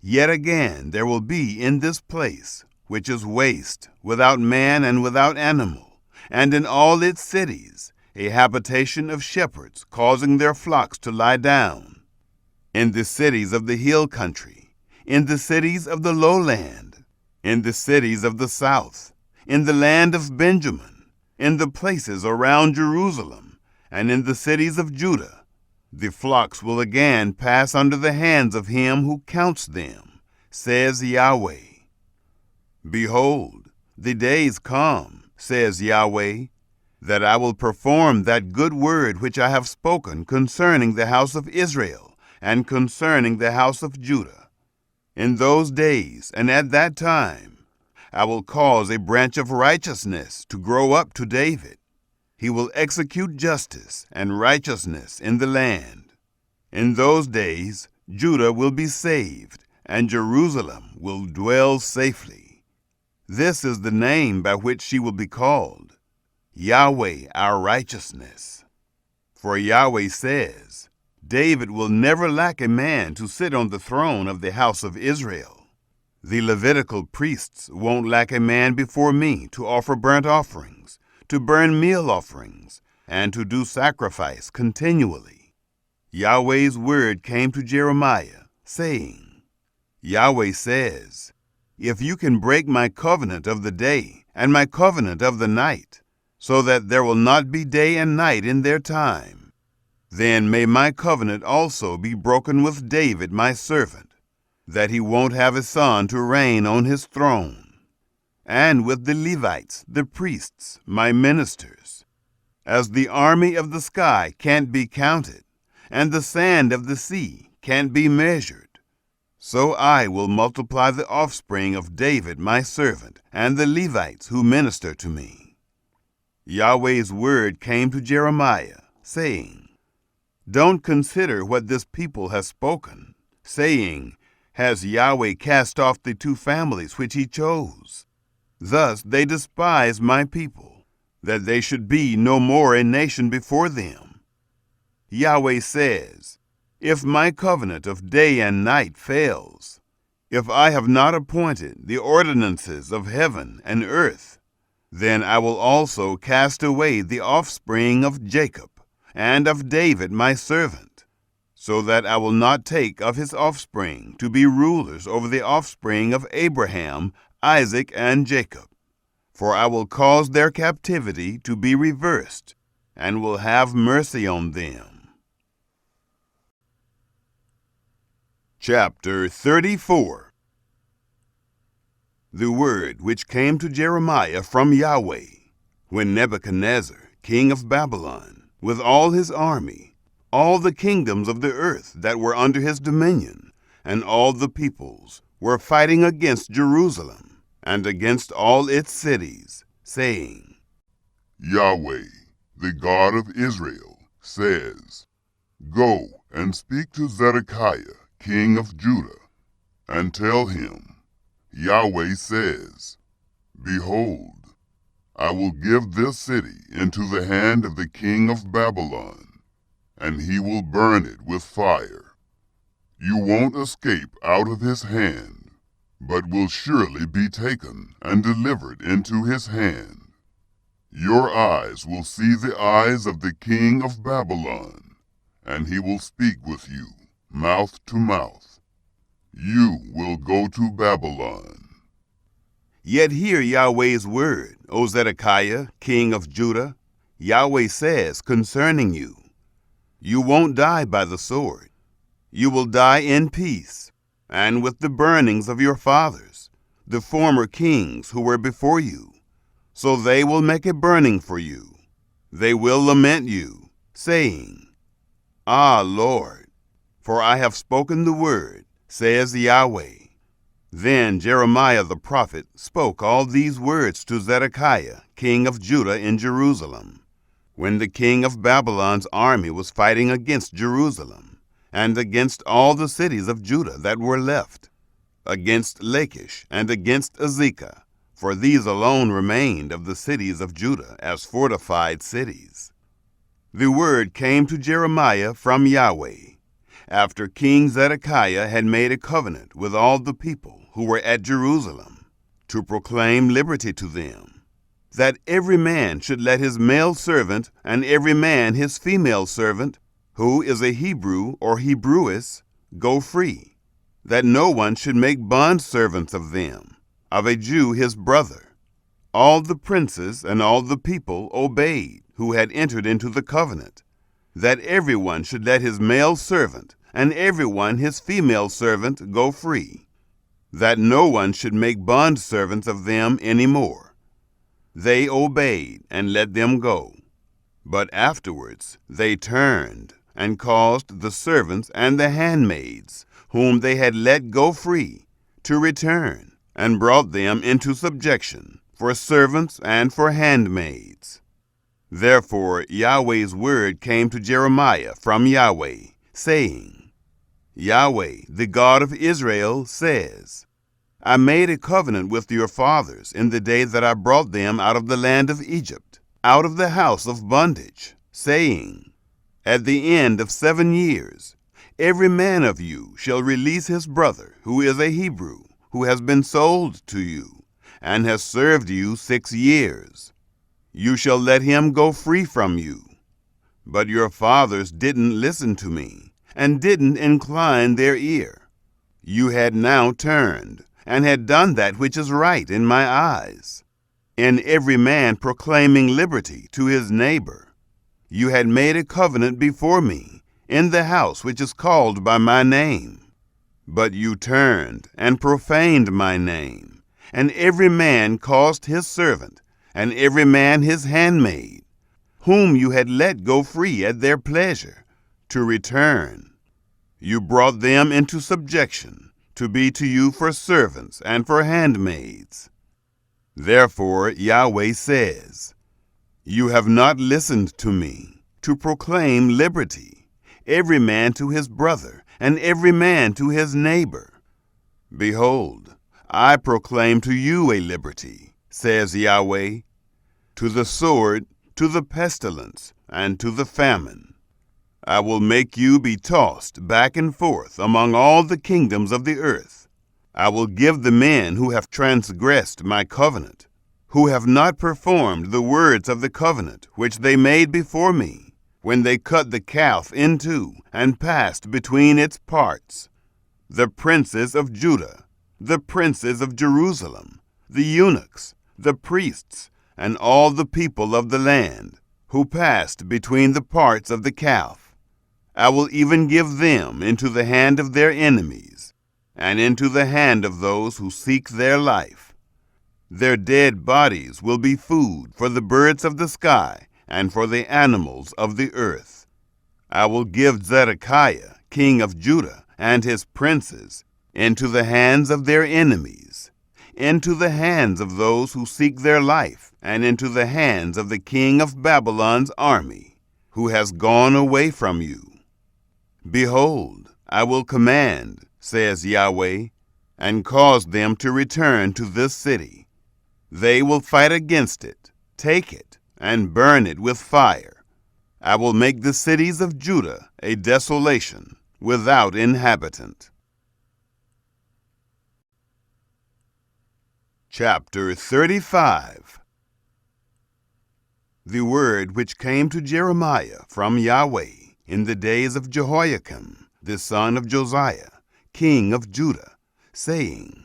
[SPEAKER 1] Yet again there will be in this place, which is waste, without man and without animal, and in all its cities, a habitation of shepherds causing their flocks to lie down. In the cities of the hill country, in the cities of the lowland, in the cities of the south, in the land of Benjamin, in the places around Jerusalem, and in the cities of Judah, the flocks will again pass under the hands of him who counts them, says Yahweh. Behold, the days come, says Yahweh, that I will perform that good word which I have spoken concerning the house of Israel and concerning the house of Judah. In those days and at that time, I will cause a branch of righteousness to grow up to David. He will execute justice and righteousness in the land. In those days, Judah will be saved, and Jerusalem will dwell safely. This is the name by which she will be called, Yahweh our righteousness. For Yahweh says, David will never lack a man to sit on the throne of the house of Israel. The Levitical priests won't lack a man before me to offer burnt offerings, to burn meal offerings, and to do sacrifice continually. Yahweh's word came to Jeremiah, saying, Yahweh says, If you can break my covenant of the day and my covenant of the night, so that there will not be day and night in their time, then may my covenant also be broken with David my servant, that he won't have a son to reign on his throne, and with the Levites, the priests, my ministers. As the army of the sky can't be counted, and the sand of the sea can't be measured, so I will multiply the offspring of David my servant, and the Levites who minister to me. Yahweh's word came to Jeremiah, saying, Don't consider what this people has spoken, saying, Has Yahweh cast off the two families which he chose? Thus they despise my people, that they should be no more a nation before them. Yahweh says, If my covenant of day and night fails, if I have not appointed the ordinances of heaven and earth, then I will also cast away the offspring of Jacob and of David my servant. so that I will not take of his offspring to be rulers over the offspring of Abraham, Isaac, and Jacob. For I will cause their captivity to be reversed, and will have mercy on them. Chapter 34. The word which came to Jeremiah from Yahweh, when Nebuchadnezzar, king of Babylon, with all his army, all the kingdoms of the earth that were under his dominion, and all the peoples, were fighting against Jerusalem, and against all its cities, saying,
[SPEAKER 2] Yahweh, the God of Israel, says, Go and speak to Zedekiah, king of Judah, and tell him, Yahweh says, Behold, I will give this city into the hand of the king of Babylon, and he will burn it with fire. You won't escape out of his hand, but will surely be taken and delivered into his hand. Your eyes will see the eyes of the king of Babylon, and he will speak with you, mouth to mouth. You will go to Babylon.
[SPEAKER 1] Yet hear Yahweh's word, O Zedekiah, king of Judah. Yahweh says concerning you, You won't die by the sword. You will die in peace, and with the burnings of your fathers, the former kings who were before you. So they will make a burning for you. They will lament you, saying, Ah, Lord, for I have spoken the word, says Yahweh. Then Jeremiah the prophet spoke all these words to Zedekiah, king of Judah in Jerusalem, when the king of Babylon's army was fighting against Jerusalem, and against all the cities of Judah that were left, against Lachish and against Azekah, for these alone remained of the cities of Judah as fortified cities. The word came to Jeremiah from Yahweh, after King Zedekiah had made a covenant with all the people who were at Jerusalem, to proclaim liberty to them, that every man should let his male servant and every man his female servant, who is a Hebrew or Hebrewess, go free, that no one should make bondservants of them, of a Jew his brother. All the princes and all the people obeyed, who had entered into the covenant, that everyone should let his male servant and everyone his female servant go free, that no one should make bondservants of them any more. They obeyed and let them go. But afterwards they turned and caused the servants and the handmaids, whom they had let go free, to return, and brought them into subjection, for servants and for handmaids. Therefore Yahweh's word came to Jeremiah from Yahweh, saying, Yahweh, the God of Israel, says, I made a covenant with your fathers in the day that I brought them out of the land of Egypt, out of the house of bondage, saying, At the end of 7 years, every man of you shall release his brother, who is a Hebrew, who has been sold to you, and has served you 6 years. You shall let him go free from you. But your fathers didn't listen to me, and didn't incline their ear. You had now turned, and had done that which is right in my eyes, in every man proclaiming liberty to his neighbor. You had made a covenant before me, in the house which is called by my name. But you turned, and profaned my name, and every man caused his servant, and every man his handmaid, whom you had let go free at their pleasure, to return. You brought them into subjection, to be to you for servants and for handmaids. Therefore Yahweh says, You have not listened to me, to proclaim liberty, every man to his brother, and every man to his neighbor. Behold, I proclaim to you a liberty, says Yahweh, to the sword, to the pestilence, and to the famine. I will make you be tossed back and forth among all the kingdoms of the earth. I will give the men who have transgressed my covenant, who have not performed the words of the covenant which they made before me, when they cut the calf in two and passed between its parts. The princes of Judah, the princes of Jerusalem, the eunuchs, the priests, and all the people of the land, who passed between the parts of the calf. I will even give them into the hand of their enemies, and into the hand of those who seek their life. Their dead bodies will be food for the birds of the sky and for the animals of the earth. I will give Zedekiah, king of Judah, and his princes into the hands of their enemies, into the hands of those who seek their life, and into the hands of the king of Babylon's army, who has gone away from you. Behold, I will command, says Yahweh, and cause them to return to this city. They will fight against it, take it, and burn it with fire. I will make the cities of Judah a desolation, without inhabitant. Chapter 35. The word which came to Jeremiah from Yahweh in the days of Jehoiakim, the son of Josiah, king of Judah, saying,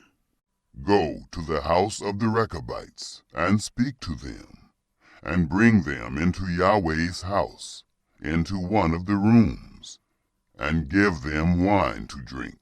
[SPEAKER 2] Go to the house of the Rechabites, and speak to them, and bring them into Yahweh's house, into one of the rooms, and give them wine to drink.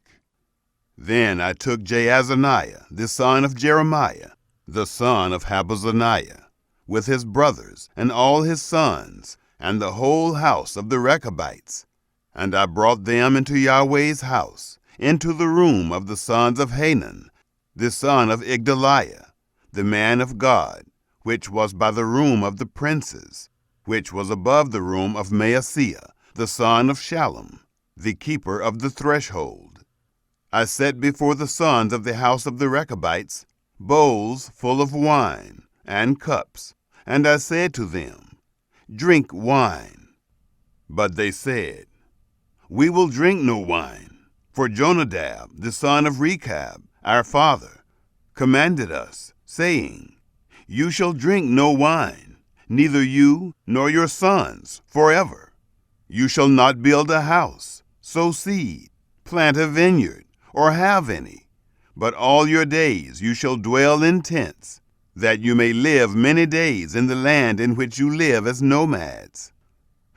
[SPEAKER 1] Then I took Jaazaniah, the son of Jeremiah, the son of Habazaniah, with his brothers and all his sons, and the whole house of the Rechabites, and I brought them into Yahweh's house, into the room of the sons of Hanan, the son of Igdaliah, the man of God, which was by the room of the princes, which was above the room of Maaseiah, the son of Shallum, the keeper of the threshold. I set before the sons of the house of the Rechabites bowls full of wine and cups, and I said to them, Drink wine. But they said, We will drink no wine, for Jonadab, the son of Rechab, our father, commanded us, saying, You shall drink no wine, neither you nor your sons, forever. You shall not build a house, sow seed, plant a vineyard, or have any, but all your days you shall dwell in tents, that you may live many days in the land in which you live as nomads.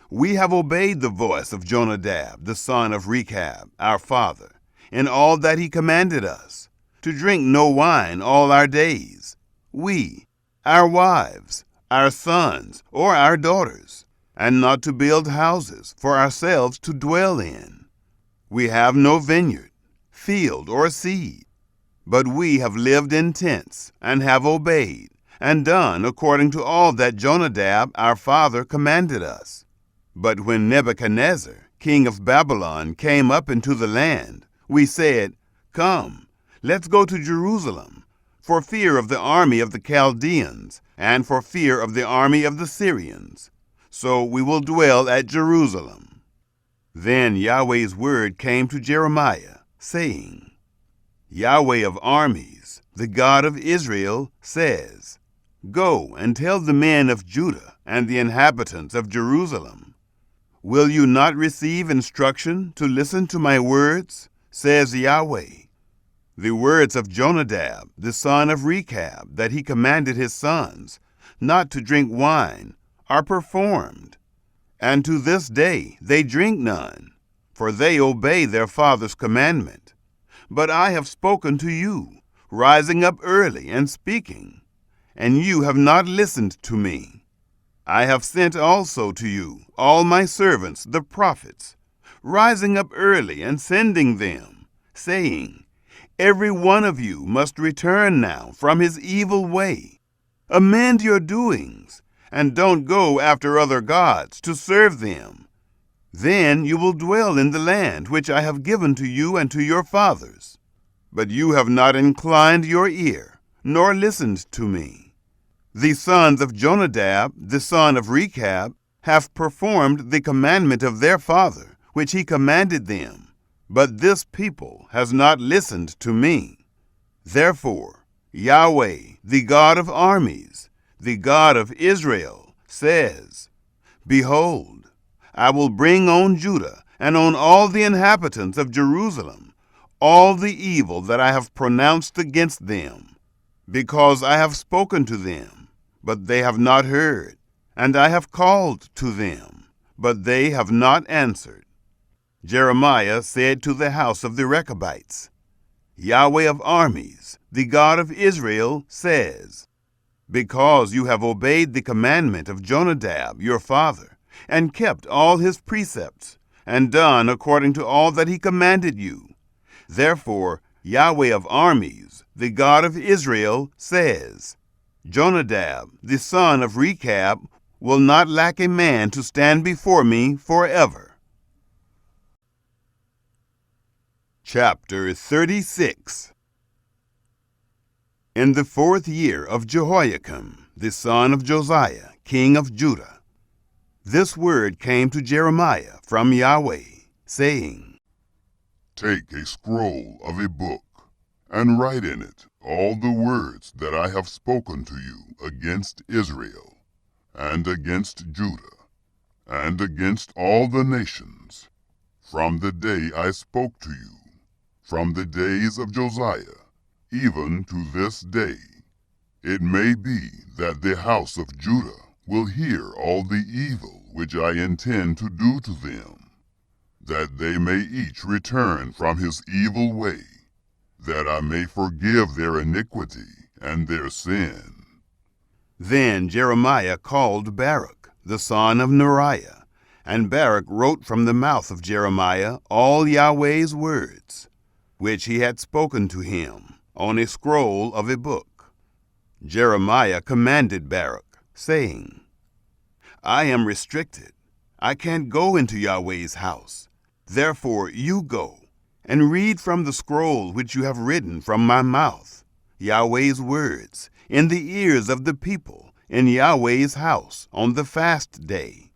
[SPEAKER 1] We have obeyed the voice of Jonadab, the son of Rechab, our father, in all that he commanded us, to drink no wine all our days, we, our wives, our sons, or our daughters, and not to build houses for ourselves to dwell in. We have no vineyard, field, or seed, but we have lived in tents, and have obeyed, and done according to all that Jonadab our father commanded us. But when Nebuchadnezzar, king of Babylon, came up into the land, we said, Come, let's go to Jerusalem, for fear of the army of the Chaldeans, and for fear of the army of the Syrians. So we will dwell at Jerusalem. Then Yahweh's word came to Jeremiah, saying, Yahweh of armies, the God of Israel, says, Go and tell the men of Judah and the inhabitants of Jerusalem, Will you not receive instruction to listen to my words, says Yahweh? The words of Jonadab, the son of Rechab, that he commanded his sons not to drink wine, are performed, and to this day they drink none, for they obey their father's commandment. But I have spoken to you, rising up early and speaking, and you have not listened to me. I have sent also to you all my servants, the prophets, rising up early and sending them, saying, Every one of you must return now from his evil way. Amend your doings, and don't go after other gods to serve them. Then you will dwell in the land which I have given to you and to your fathers. But you have not inclined your ear, nor listened to me. The sons of Jonadab, the son of Rechab, have performed the commandment of their father, which he commanded them. But this people has not listened to me. Therefore, Yahweh, the God of armies, the God of Israel, says, Behold, I will bring on Judah and on all the inhabitants of Jerusalem all the evil that I have pronounced against them, because I have spoken to them, but they have not heard, and I have called to them, but they have not answered. Jeremiah said to the house of the Rechabites, Yahweh of armies, the God of Israel, says, because you have obeyed the commandment of Jonadab your father, and kept all his precepts, and done according to all that he commanded you, therefore Yahweh of armies, the God of Israel, says, Jonadab, the son of Rechab, will not lack a man to stand before me forever. Chapter 36. In the 4th year of Jehoiakim, the son of Josiah, king of Judah, this word came to Jeremiah from Yahweh, saying,
[SPEAKER 2] Take a scroll of a book, and write in it all the words that I have spoken to you against Israel, and against Judah, and against all the nations, from the day I spoke to you, from the days of Josiah, even to this day. It may be that the house of Judah will hear all the evil which I intend to do to them, that they may each return from his evil way, that I may forgive their iniquity and their sin.
[SPEAKER 1] Then Jeremiah called Baruch, the son of Neriah, and Baruch wrote from the mouth of Jeremiah all Yahweh's words, which he had spoken to him, on a scroll of a book. Jeremiah commanded Baruch, saying, I am restricted. I can't go into Yahweh's house. Therefore you go, and read from the scroll which you have written from my mouth, Yahweh's words, in the ears of the people, in Yahweh's house, on the fast day.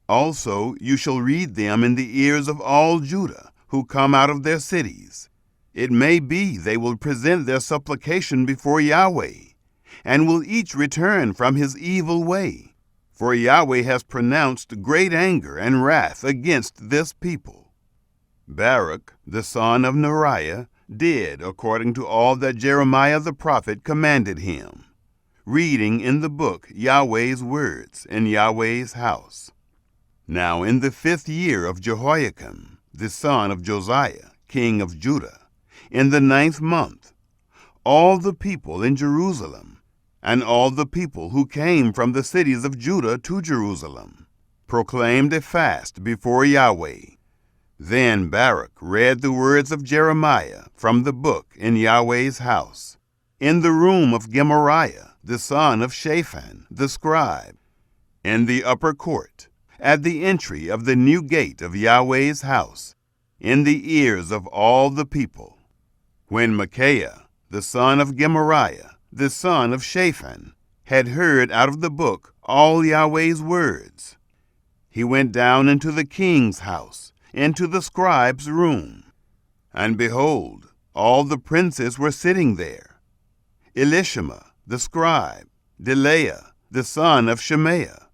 [SPEAKER 1] Also you shall read them in the ears of all Judah, who come out of their cities. It may be they will present their supplication before Yahweh, and will each return from his evil way. For Yahweh has pronounced great anger and wrath against this people. Baruch, the son of Neriah, did according to all that Jeremiah the prophet commanded him, reading in the book Yahweh's words in Yahweh's house. Now in the 5th year of Jehoiakim, the son of Josiah, king of Judah, in the 9th month, all the people in Jerusalem, and all the people who came from the cities of Judah to Jerusalem, proclaimed a fast before Yahweh. Then Baruch read the words of Jeremiah from the book in Yahweh's house, in the room of Gemariah, the son of Shaphan, the scribe, in the upper court, at the entry of the new gate of Yahweh's house, in the ears of all the people. When Micaiah, the son of Gemariah, the son of Shaphan, had heard out of the book all Yahweh's words, he went down into the king's house, into the scribe's room. And behold, all the princes were sitting there, Elishama, the scribe, Delaiah, the son of Shemaiah,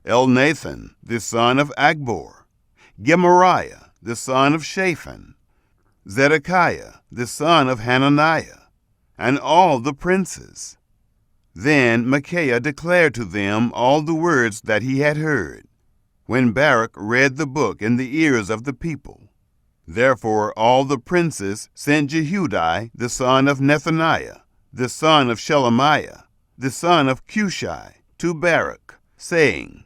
[SPEAKER 1] Elnathan, the son of Agbor, Gemariah, the son of Shaphan, Zedekiah, the son of Hananiah, and all the princes. Then Micaiah declared to them all the words that he had heard, when Baruch read the book in the ears of the people. Therefore all the princes sent Jehudi, the son of Nethaniah, the son of Shelemiah, the son of Cushi, to Baruch, saying,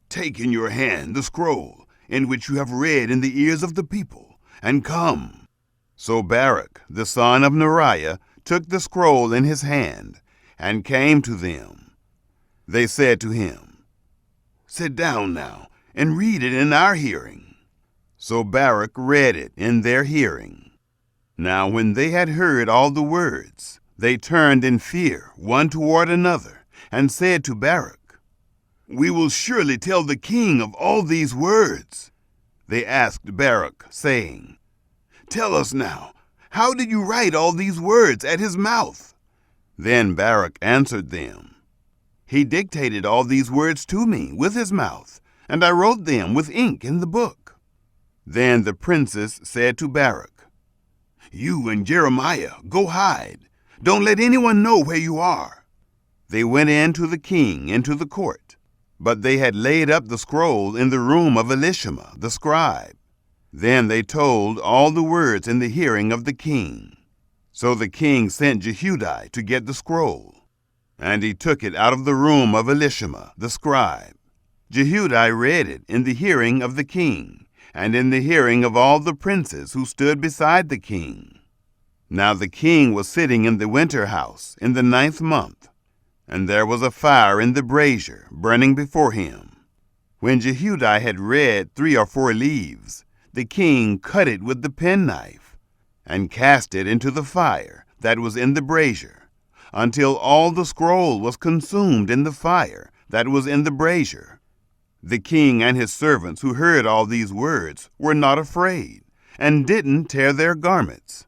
[SPEAKER 1] Take in your hand the scroll in which you have read in the ears of the people, and come. So Baruch, the son of Neriah, took the scroll in his hand, and came to them. They said to him, Sit down now, and read it in our hearing. So Baruch read it in their hearing. Now when they had heard all the words, they turned in fear one toward another, and said to Baruch, We will surely tell the king of all these words. They asked Baruch, saying, Tell us now, how did you write all these words at his mouth? Then Baruch answered them, He dictated all these words to me with his mouth, and I wrote them with ink in the book." Then the princes said to Baruch, "You and Jeremiah go hide. Don't let anyone know where you are." They went in to the king into the court, but they had laid up the scroll in the room of Elishama the scribe. Then they told all the words in the hearing of the king. So the king sent Jehudi to get the scroll, and he took it out of the room of Elishama the scribe. Jehudi read it in the hearing of the king, and in the hearing of all the princes who stood beside the king. Now the king was sitting in the winter house in the 9th month, and there was a fire in the brazier burning before him. When Jehudi had read 3 or 4 leaves, the king cut it with the penknife, and cast it into the fire that was in the brazier, until all the scroll was consumed in the fire that was in the brazier. The king and his servants who heard all these words were not afraid, and didn't tear their garments.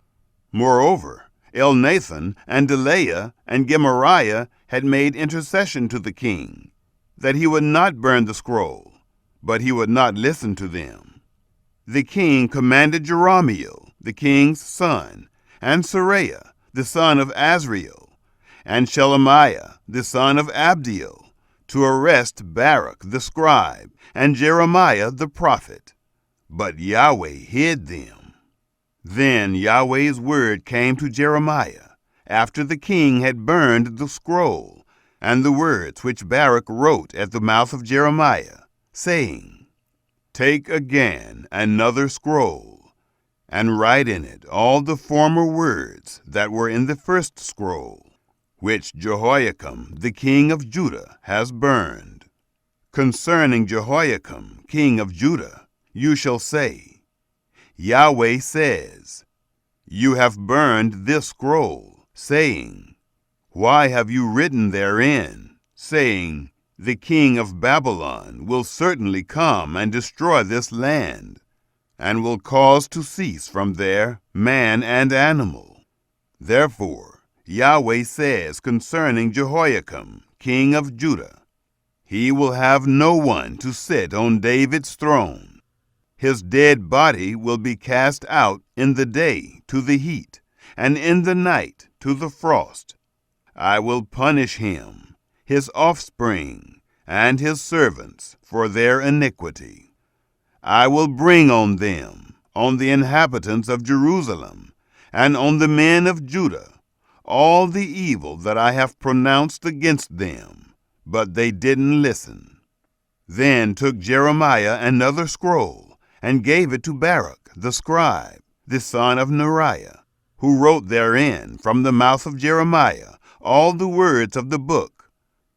[SPEAKER 1] Moreover, Elnathan and Delaiah and Gemariah had made intercession to the king, that he would not burn the scroll, but he would not listen to them. The king commanded Jerahmeel, the king's son, and Seraiah, the son of Azriel, and Shelemiah, the son of Abdiel, to arrest Baruch the scribe and Jeremiah the prophet. But Yahweh hid them. Then Yahweh's word came to Jeremiah, after the king had burned the scroll, and the words which Baruch wrote at the mouth of Jeremiah, saying, "Take again another scroll, and write in it all the former words that were in the first scroll, which Jehoiakim the king of Judah has burned. Concerning Jehoiakim king of Judah, you shall say, Yahweh says, You have burned this scroll, saying, Why have you written therein, saying, The king of Babylon will certainly come and destroy this land, and will cause to cease from there man and animal. Therefore Yahweh says concerning Jehoiakim king of Judah, He will have no one to sit on David's throne. His dead body will be cast out in the day to the heat, and in the night to the frost. I will punish him, his offspring, and his servants for their iniquity. I will bring on them, on the inhabitants of Jerusalem, and on the men of Judah, all the evil that I have pronounced against them, but they didn't listen. Then took Jeremiah another scroll, and gave it to Baruch the scribe, the son of Neriah, who wrote therein from the mouth of Jeremiah all the words of the book,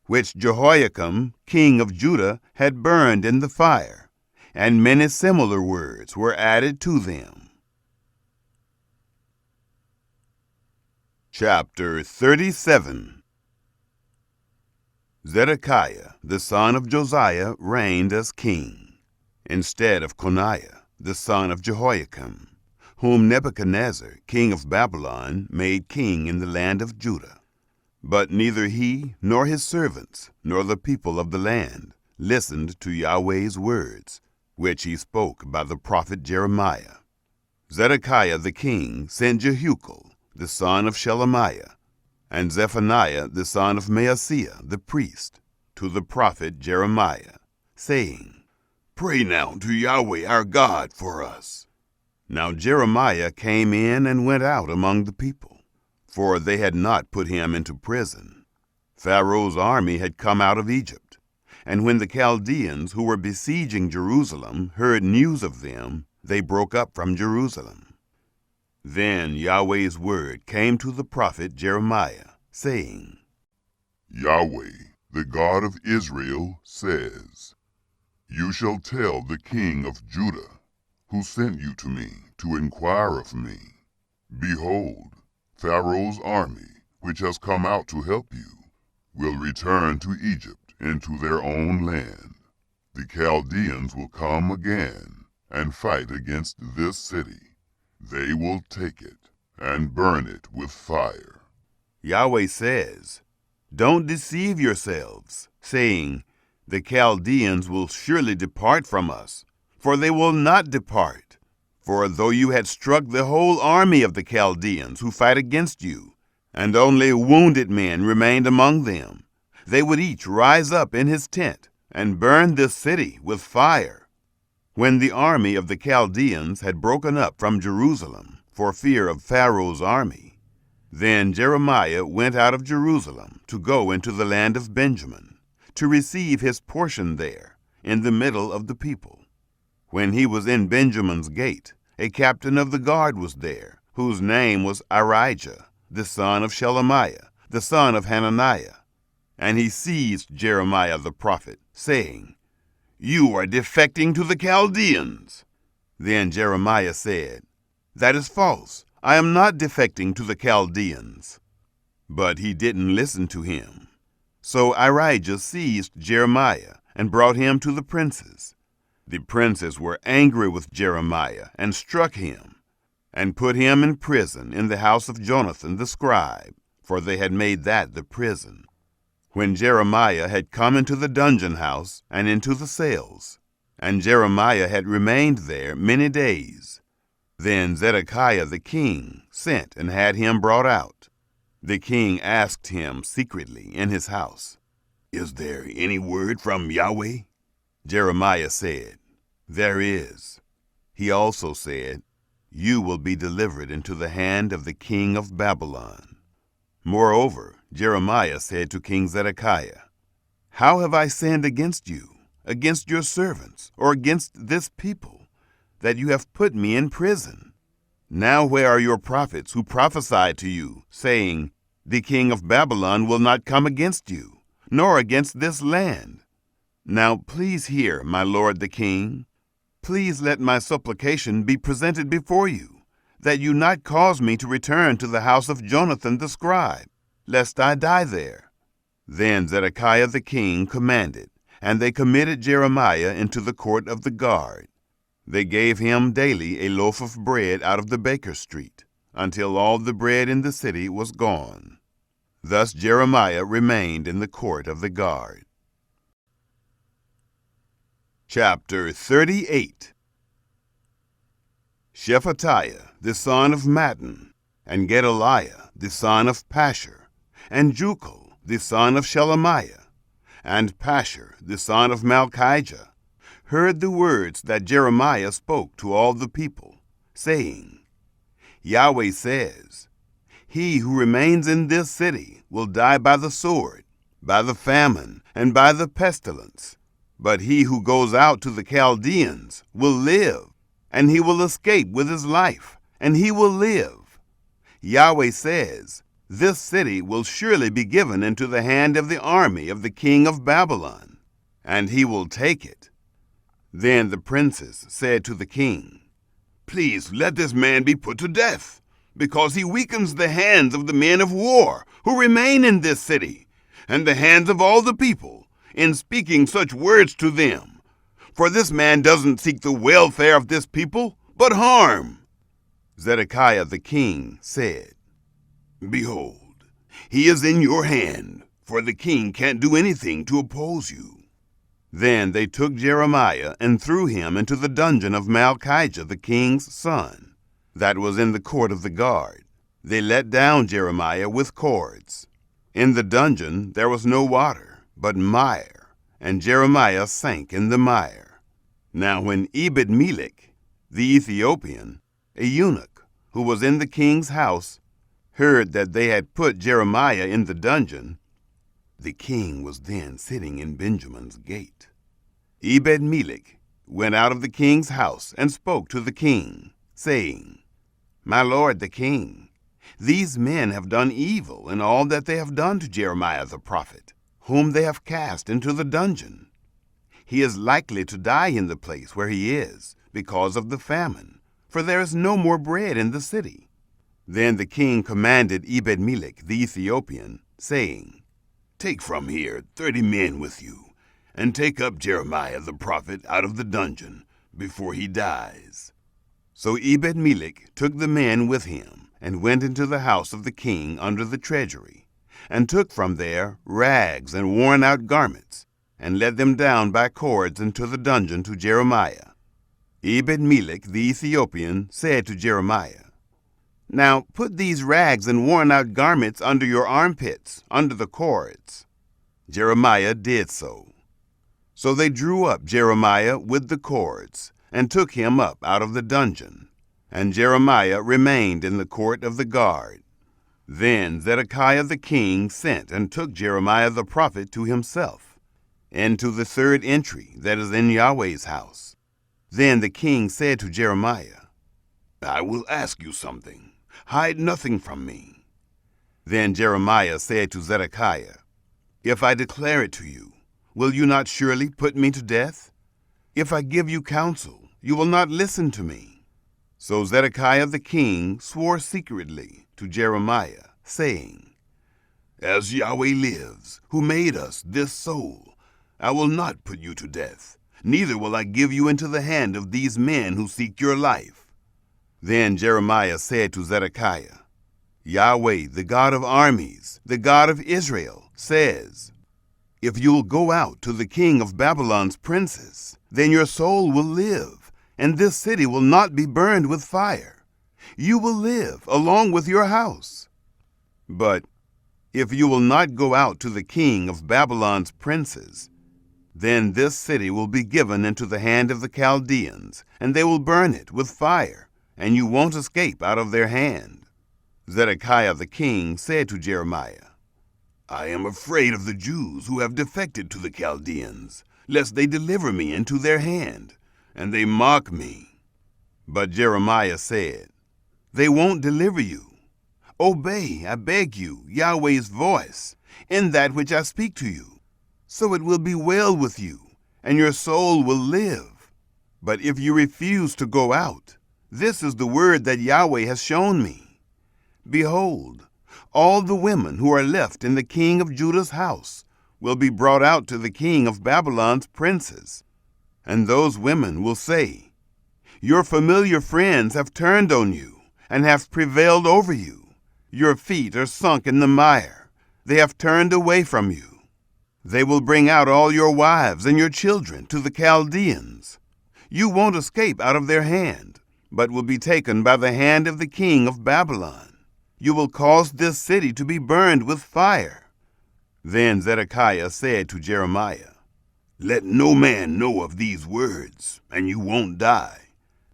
[SPEAKER 1] which Jehoiakim king of Judah had burned in the fire, and many similar words were added to them. Chapter 37. Zedekiah the son of Josiah reigned as king, instead of Coniah the son of Jehoiakim, whom Nebuchadnezzar king of Babylon made king in the land of Judah. But neither he nor his servants nor the people of the land listened to Yahweh's words, which he spoke by the prophet Jeremiah. Zedekiah the king sent Jehucal the son of Shelemiah, and Zephaniah the son of Maaseiah the priest, to the prophet Jeremiah, saying, Pray now to Yahweh our God for us. Now Jeremiah came in and went out among the people, for they had not put him into prison. Pharaoh's army had come out of Egypt, and when the Chaldeans who were besieging Jerusalem heard news of them, they broke up from Jerusalem. Then Yahweh's word came to the prophet Jeremiah, saying,
[SPEAKER 2] Yahweh, the God of Israel, says, You shall tell the king of Judah, who sent you to me to inquire of me, Behold, Pharaoh's army, which has come out to help you, will return to Egypt into their own land. The Chaldeans will come again and fight against this city. They will take it and burn it with fire.
[SPEAKER 1] Yahweh says, Don't deceive yourselves, saying, The Chaldeans will surely depart from us, for they will not depart. For though you had struck the whole army of the Chaldeans who fight against you, and only wounded men remained among them, they would each rise up in his tent and burn this city with fire. When the army of the Chaldeans had broken up from Jerusalem for fear of Pharaoh's army, then Jeremiah went out of Jerusalem to go into the land of Benjamin, to receive his portion there, in the middle of the people. When he was in Benjamin's gate, a captain of the guard was there, whose name was Arijah, the son of Shelemiah, the son of Hananiah. And he seized Jeremiah the prophet, saying, "You are defecting to the Chaldeans." Then Jeremiah said, "That is false. I am not defecting to the Chaldeans." But he didn't listen to him. So Arijah seized Jeremiah and brought him to the princes. The princes were angry with Jeremiah and struck him, and put him in prison in the house of Jonathan the scribe, for they had made that the prison. When Jeremiah had come into the dungeon house and into the cells, and Jeremiah had remained there many days, then Zedekiah the king sent and had him brought out. The king asked him secretly in his house, "Is there any word from Yahweh?" Jeremiah said, "There is." He also said, "You will be delivered into the hand of the king of Babylon." Moreover, Jeremiah said to King Zedekiah, "How have I sinned against you, against your servants, or against this people, that you have put me in prison? Now where are your prophets who prophesied to you, saying, 'The king of Babylon will not come against you, nor against this land'? Now please hear, my lord the king. Please let my supplication be presented before you, that you not cause me to return to the house of Jonathan the scribe, lest I die there." Then Zedekiah the king commanded, and they committed Jeremiah into the court of the guard. They gave him daily a loaf of bread out of the baker's street, until all the bread in the city was gone. Thus Jeremiah remained in the court of the guard. Chapter 38. Shephatiah the son of Mattan, and Gedaliah the son of Pashur, and Jucal the son of Shelemiah, and Pashur the son of Malchijah, heard the words that Jeremiah spoke to all the people, saying, "Yahweh says, He who remains in this city will die by the sword, by the famine, and by the pestilence. But he who goes out to the Chaldeans will live, and he will escape with his life, and he will live. Yahweh says, This city will surely be given into the hand of the army of the king of Babylon, and he will take it." Then the princes said to the king, "Please let this man be put to death, because he weakens the hands of the men of war who remain in this city, and the hands of all the people, in speaking such words to them. For this man doesn't seek the welfare of this people, but harm." Zedekiah the king said, "Behold, he is in your hand, for the king can't do anything to oppose you." Then they took Jeremiah and threw him into the dungeon of Malchijah the king's son, that was in the court of the guard. They let down Jeremiah with cords. In the dungeon there was no water, but mire, and Jeremiah sank in the mire. Now when Ebed-Melech, the Ethiopian, a eunuch, who was in the king's house, heard that they had put Jeremiah in the dungeon, the king was then sitting in Benjamin's gate. Ebed-Melech went out of the king's house and spoke to the king, saying, "My lord the king, these men have done evil in all that they have done to Jeremiah the prophet, whom they have cast into the dungeon. He is likely to die in the place where he is, because of the famine, for there is no more bread in the city." Then the king commanded Ebed-Melech the Ethiopian, saying, "Take from here 30 men with you, and take up Jeremiah the prophet out of the dungeon before he dies." So Ebed-Melech took the men with him, and went into the house of the king under the treasury, and took from there rags and worn-out garments, and let them down by cords into the dungeon to Jeremiah. Ebed-Melech the Ethiopian said to Jeremiah, "Now put these rags and worn-out garments under your armpits, under the cords." Jeremiah did so. So they drew up Jeremiah with the cords, and took him up out of the dungeon. And Jeremiah remained in the court of the guard. Then Zedekiah the king sent and took Jeremiah the prophet to himself, into the third entry that is in Yahweh's house. Then the king said to Jeremiah, "I will ask you something. Hide nothing from me." Then Jeremiah said to Zedekiah, "If I declare it to you, will you not surely put me to death? If I give you counsel, you will not listen to me." So Zedekiah the king swore secretly to Jeremiah, saying, "As Yahweh lives, who made us, this soul, I will not put you to death, neither will I give you into the hand of these men who seek your life." Then Jeremiah said to Zedekiah, "Yahweh, the God of armies, the God of Israel, says, if you will go out to the king of Babylon's princes, then your soul will live, and this city will not be burned with fire. You will live along with your house. But if you will not go out to the king of Babylon's princes, then this city will be given into the hand of the Chaldeans, and they will burn it with fire, and you won't escape out of their hand." Zedekiah the king said to Jeremiah, "I am afraid of the Jews who have defected to the Chaldeans, lest they deliver me into their hand, and they mock me." But Jeremiah said, "They won't deliver you. Obey, I beg you, Yahweh's voice, in that which I speak to you, so it will be well with you, and your soul will live. But if you refuse to go out, this is the word that Yahweh has shown me. Behold, all the women who are left in the king of Judah's house will be brought out to the king of Babylon's princes. And those women will say, 'Your familiar friends have turned on you and have prevailed over you. Your feet are sunk in the mire. They have turned away from you.' They will bring out all your wives and your children to the Chaldeans. You won't escape out of their hand, but will be taken by the hand of the king of Babylon. You will cause this city to be burned with fire." Then Zedekiah said to Jeremiah, "Let no man know of these words, and you won't die.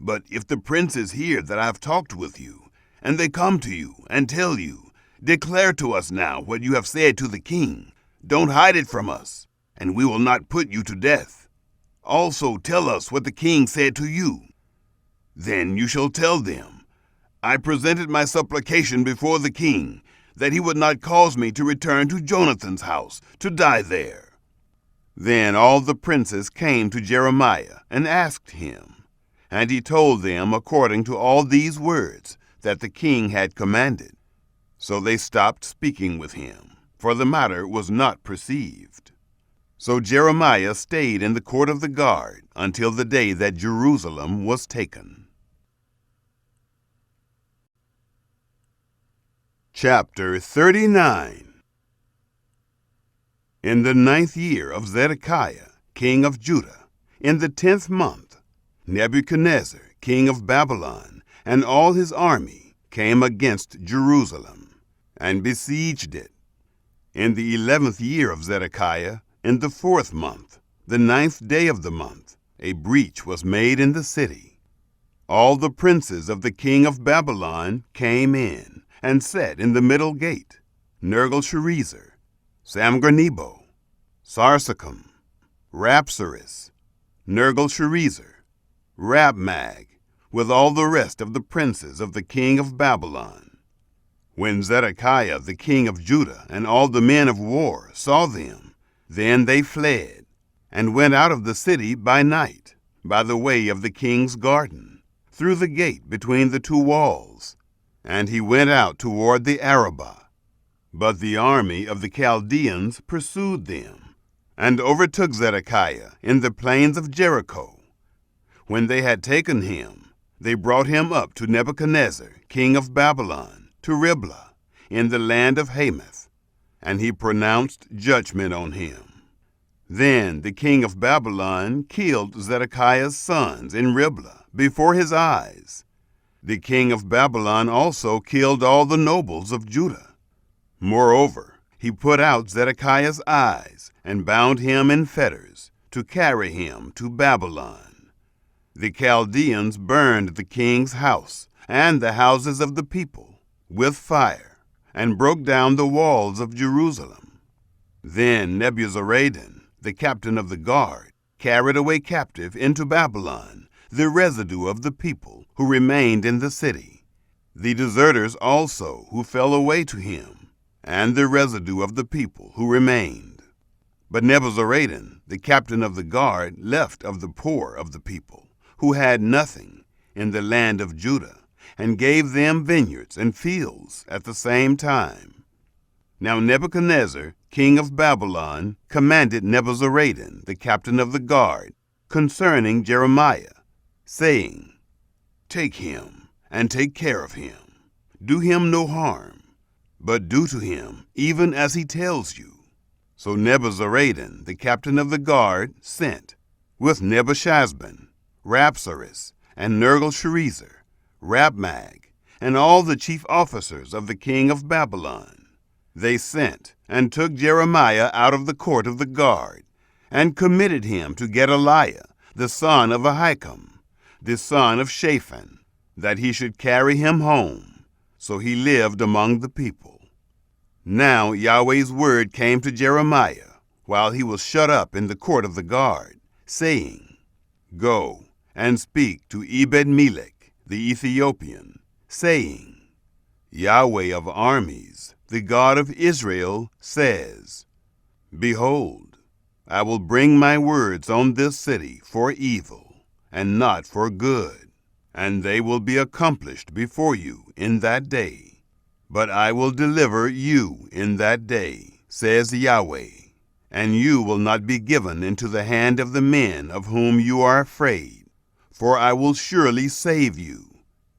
[SPEAKER 1] But if the princes hear that I have talked with you, and they come to you and tell you, 'Declare to us now what you have said to the king. Don't hide it from us, and we will not put you to death. Also tell us what the king said to you.' Then you shall tell them, 'I presented my supplication before the king, that he would not cause me to return to Jonathan's house, to die there.'" Then all the princes came to Jeremiah and asked him, and he told them according to all these words that the king had commanded. So they stopped speaking with him, for the matter was not perceived. So Jeremiah stayed in the court of the guard until the day that Jerusalem was taken. Chapter 39. In the 9th year of Zedekiah, king of Judah, in the 10th month, Nebuchadnezzar, king of Babylon, and all his army came against Jerusalem, and besieged it. In the 11th year of Zedekiah, in the 4th month, the 9th day of the month, a breach was made in the city. All the princes of the king of Babylon came in, and sat in the middle gate, Nergal-Sharezer, Samgar-Nebo, Sarsechim, Rapsaris, Nergal-Sharezer, Rabmag, with all the rest of the princes of the king of Babylon. When Zedekiah the king of Judah and all the men of war saw them, then they fled, and went out of the city by night, by the way of the king's garden, through the gate between the two walls, and he went out toward the Arabah. But the army of the Chaldeans pursued them, and overtook Zedekiah in the plains of Jericho. When they had taken him, they brought him up to Nebuchadnezzar, king of Babylon, to Riblah, in the land of Hamath, and he pronounced judgment on him. Then the king of Babylon killed Zedekiah's sons in Riblah before his eyes. The king of Babylon also killed all the nobles of Judah. Moreover, he put out Zedekiah's eyes and bound him in fetters to carry him to Babylon. The Chaldeans burned the king's house and the houses of the people with fire, and broke down the walls of Jerusalem. Then Nebuzaradan, the captain of the guard, carried away captive into Babylon the residue of the people who remained in the city, the deserters also who fell away to him, and the residue of the people who remained. But Nebuzaradan, the captain of the guard, left of the poor of the people, who had nothing, in the land of Judah, and gave them vineyards and fields at the same time. Now Nebuchadnezzar, king of Babylon, commanded Nebuzaradan, the captain of the guard, concerning Jeremiah, saying, "Take him, and take care of him. Do him no harm, but do to him even as he tells you." So Nebuzaradan, the captain of the guard, sent, with Nebuchadnezzar, Rabsaris, and Nergal-Sharezer, Rabmag, and all the chief officers of the king of Babylon. They sent and took Jeremiah out of the court of the guard, and committed him to Gedaliah, the son of Ahikam, the son of Shaphan, that he should carry him home. So he lived among the people. Now Yahweh's word came to Jeremiah, while he was shut up in the court of the guard, saying, "Go and speak to Ebed-Melech the Ethiopian, saying, Yahweh of armies, the God of Israel, says, Behold, I will bring my words on this city for evil, and not for good, and they will be accomplished before you in that day. But I will deliver you in that day, says Yahweh, and you will not be given into the hand of the men of whom you are afraid, for I will surely save you,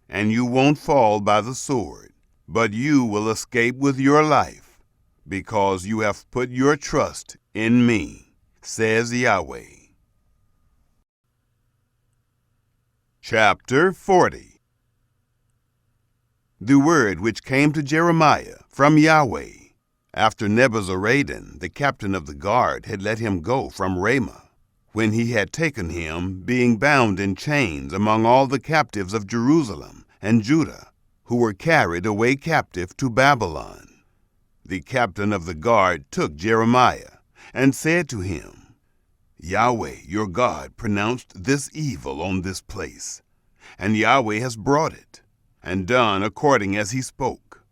[SPEAKER 1] and you won't fall by the sword, but you will escape with your life, because you have put your trust in me, says Yahweh. Chapter 40. The word which came to Jeremiah from Yahweh, after Nebuzaradan, the captain of the guard, had let him go from Ramah, when he had taken him, being bound in chains among all the captives of Jerusalem and Judah, who were carried away captive to Babylon. The captain of the guard took Jeremiah, and said to him, Yahweh your God pronounced this evil on this place, and Yahweh has brought it, and done according as he spoke.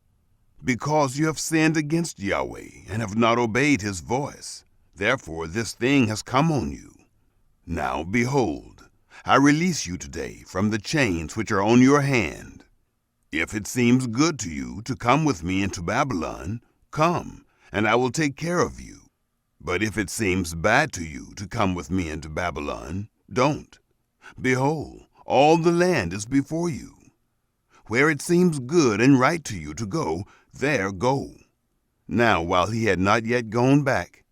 [SPEAKER 1] Because you have sinned against Yahweh, and have not obeyed his voice, therefore this thing has come on you. Now behold, I release you today from the chains which are on your hand. If it seems good to you to come with me into Babylon, come, and I will take care of you. But if it seems bad to you to come with me into Babylon, don't. Behold, all the land is before you. Where it seems good and right to you to go, there go. Now while he had not yet gone back,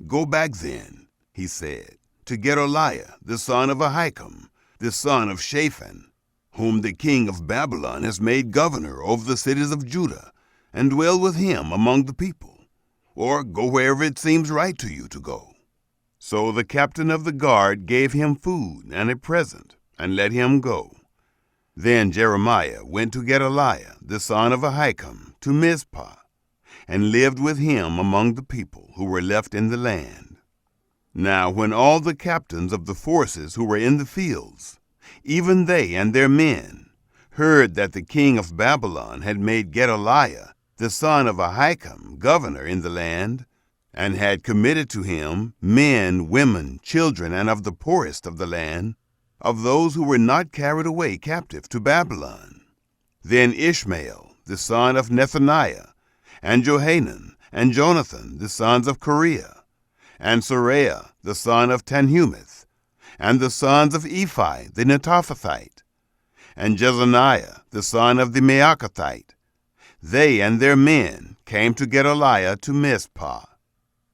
[SPEAKER 1] Go back then, he said, to Gedaliah, the son of Ahikam, the son of Shaphan, whom the king of Babylon has made governor over the cities of Judah, and dwell with him among the people. Or go wherever it seems right to you to go. So the captain of the guard gave him food and a present, and let him go. Then Jeremiah went to Gedaliah, the son of Ahikam, to Mizpah, and lived with him among the people who were left in the land. Now when all the captains of the forces who were in the fields, even they and their men, heard that the king of Babylon had made Gedaliah, the son of Ahikam, governor in the land, and had committed to him men, women, children, and of the poorest of the land, of those who were not carried away captive to Babylon. Then Ishmael, the son of Nethaniah, and Johanan, and Jonathan, the sons of Kareah, and Seraiah, the son of Tanhumeth, and the sons of Ephi, the Netophathite, and Jezaniah, the son of the Maacathite, they and their men came to Gedaliah to Mizpah.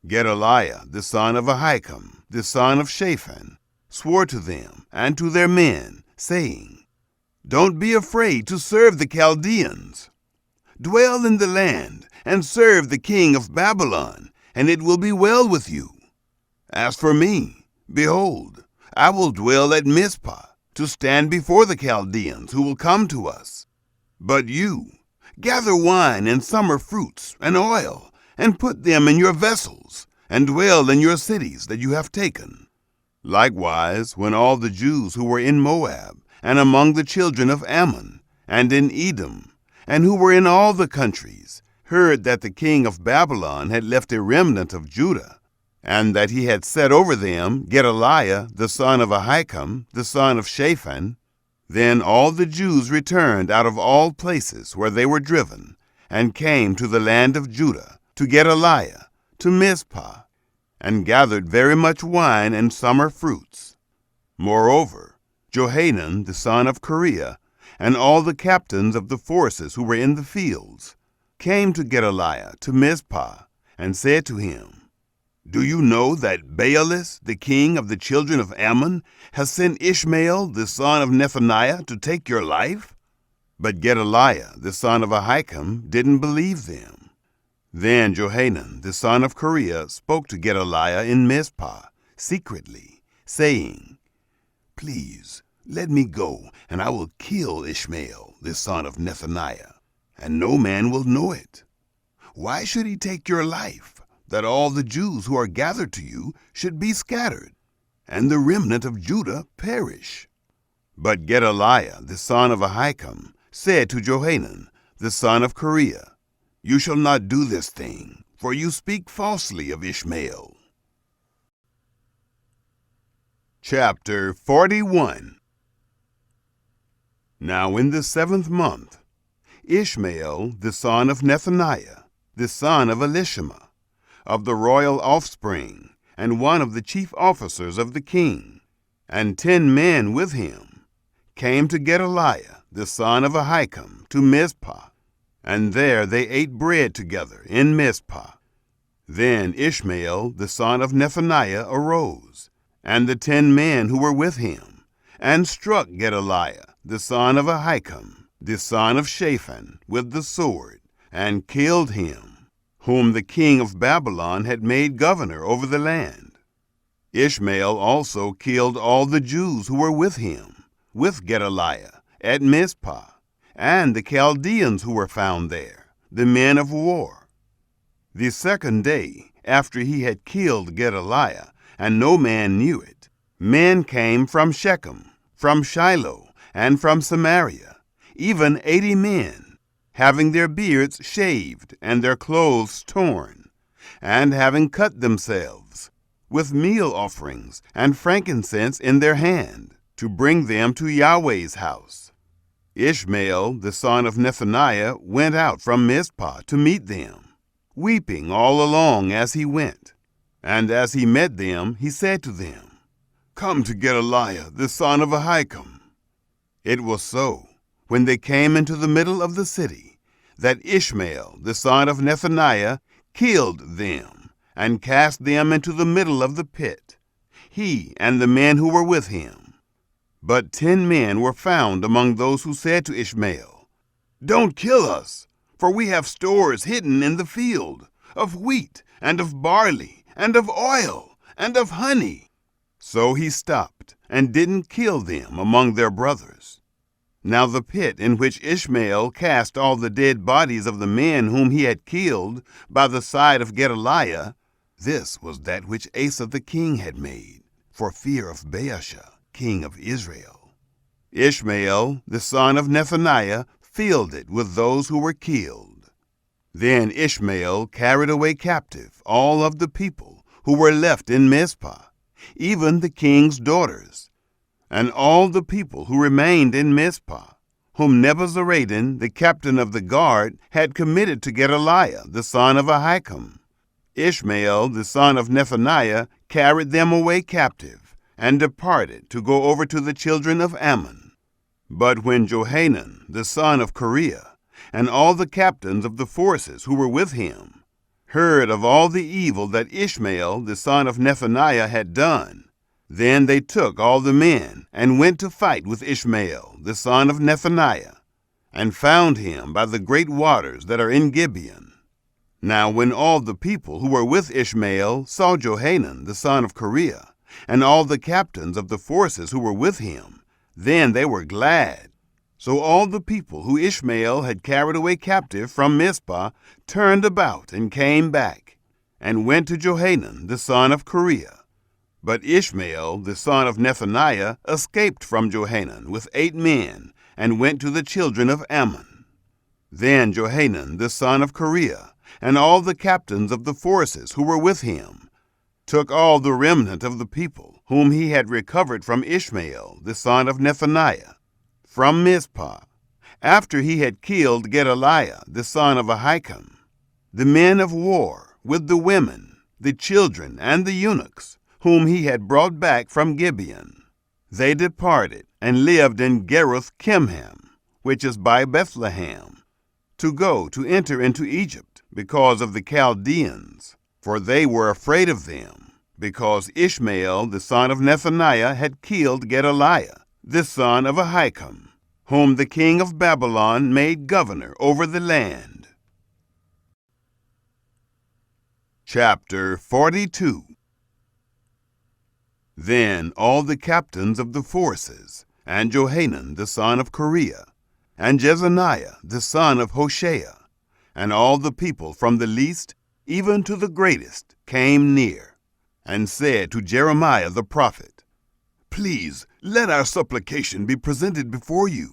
[SPEAKER 1] Gedaliah the son of Ahikam, the son of Shaphan, swore to them and to their men, saying, "Don't be afraid to serve the Chaldeans. Dwell in the land and serve the king of Babylon, and it will be well with you. As for me, behold, I will dwell at Mizpah, to stand before the Chaldeans who will come to us. But you, gather wine and summer fruits and oil, and put them in your vessels, and dwell in your cities that you have taken." Likewise, when all the Jews who were in Moab, and among the children of Ammon, and in Edom, and who were in all the countries, heard that the king of Babylon had left a remnant of Judah, and that he had set over them Gedaliah the son of Ahikam, the son of Shaphan, then all the Jews returned out of all places where they were driven, and came to the land of Judah, to Gedaliah, to Mizpah, and gathered very much wine and summer fruits. Moreover, Johanan the son of Kareah, and all the captains of the forces who were in the fields, came to Gedaliah to Mizpah, and said to him, "Do you know that Baalis, the king of the children of Ammon, has sent Ishmael the son of Nethaniah to take your life?" But Gedaliah the son of Ahikam didn't believe them. Then Johanan the son of Kareah spoke to Gedaliah in Mizpah, secretly, saying, "Please, let me go, and I will kill Ishmael the son of Nethaniah, and no man will know it. Why should he take your life, that all the Jews who are gathered to you should be scattered, and the remnant of Judah perish?" But Gedaliah the son of Ahikam said to Johanan the son of Kareah, "You shall not do this thing, for you speak falsely of Ishmael." Chapter 41. Now in the 7th month, Ishmael the son of Nethaniah, the son of Elishama, of the royal offspring, and one of the chief officers of the king, and 10 men with him, came to Gedaliah the son of Ahikam to Mizpah, and there they ate bread together in Mizpah. Then Ishmael the son of Nethaniah arose, and the 10 men who were with him, and struck Gedaliah the son of Ahikam, the son of Shaphan, with the sword, and killed him, whom the king of Babylon had made governor over the land. Ishmael also killed all the Jews who were with him, with Gedaliah, at Mizpah, and the Chaldeans who were found there, the men of war. The 2nd day after he had killed Gedaliah, and no man knew it, men came from Shechem, from Shiloh, and from Samaria, even 80 men, having their beards shaved and their clothes torn, and having cut themselves, with meal offerings and frankincense in their hand, to bring them to Yahweh's house. Ishmael the son of Nethaniah went out from Mizpah to meet them, weeping all along as he went. And as he met them, he said to them, "Come to Gedaliah the son of Ahikam." It was so, when they came into the middle of the city, that Ishmael the son of Nethaniah killed them, and cast them into the middle of the pit, he and the men who were with him. But 10 men were found among those who said to Ishmael, "Don't kill us, for we have stores hidden in the field, of wheat, and of barley, and of oil, and of honey." So he stopped, and didn't kill them among their brothers. Now the pit in which Ishmael cast all the dead bodies of the men whom he had killed by the side of Gedaliah, this was that which Asa the king had made, for fear of Baasha, king of Israel. Ishmael the son of Nethaniah filled it with those who were killed. Then Ishmael carried away captive all of the people who were left in Mizpah, even the king's daughters, and all the people who remained in Mizpah, whom Nebuzaradan, the captain of the guard, had committed to Gedaliah the son of Ahikam. Ishmael the son of Nethaniah carried them away captive, and departed to go over to the children of Ammon. But when Johanan the son of Kareah, and all the captains of the forces who were with him, heard of all the evil that Ishmael the son of Nethaniah had done, then they took all the men and went to fight with Ishmael the son of Nethaniah, and found him by the great waters that are in Gibeon. Now when all the people who were with Ishmael saw Johanan the son of Kareah, and all the captains of the forces who were with him, then they were glad. So all the people who Ishmael had carried away captive from Mizpah turned about and came back, and went to Johanan the son of Kareah. But Ishmael the son of Nethaniah escaped from Johanan with 8 men, and went to the children of Ammon. Then Johanan the son of Kareah, and all the captains of the forces who were with him, took all the remnant of the people whom he had recovered from Ishmael the son of Nethaniah, from Mizpah, after he had killed Gedaliah the son of Ahikam, the men of war with the women, the children, and the eunuchs, whom he had brought back from Gibeon. They departed and lived in Geruth Kimham, which is by Bethlehem, to go to enter into Egypt because of the Chaldeans, for they were afraid of them, because Ishmael the son of Nethaniah had killed Gedaliah the son of Ahikam, whom the king of Babylon made governor over the land. Chapter 42. Then all the captains of the forces, and Johanan the son of Kareah, and Jezaniah the son of Hoshea, and all the people from the least even to the greatest came near, and said to Jeremiah the prophet, Please let our supplication be presented before you,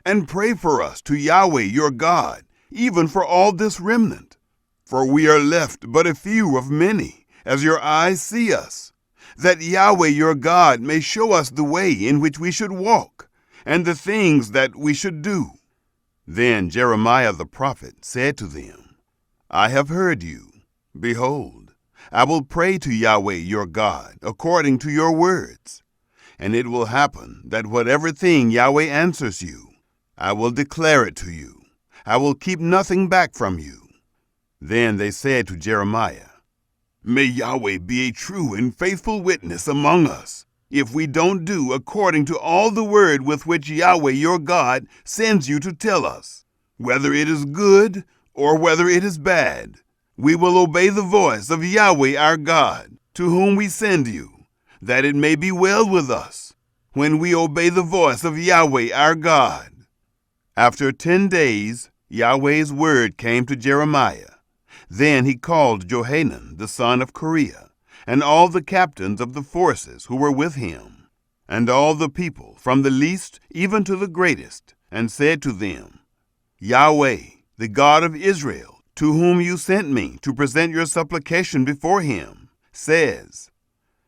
[SPEAKER 1] and pray for us to Yahweh your God, even for all this remnant. For we are left but a few of many, as your eyes see us, that Yahweh your God may show us the way in which we should walk, and the things that we should do. Then Jeremiah the prophet said to them, I have heard you. Behold, I will pray to Yahweh your God according to your words. And it will happen that whatever thing Yahweh answers you, I will declare it to you. I will keep nothing back from you. Then they said to Jeremiah, May Yahweh be a true and faithful witness among us, if we don't do according to all the word with which Yahweh your God sends you to tell us, whether it is good or whether it is bad. We will obey the voice of Yahweh our God, to whom we send you, that it may be well with us, when we obey the voice of Yahweh our God. After 10 days, Yahweh's word came to Jeremiah. Then he called Johanan the son of Kareah, and all the captains of the forces who were with him, and all the people from the least even to the greatest, and said to them, Yahweh, the God of Israel, to whom you sent me to present your supplication before him, says,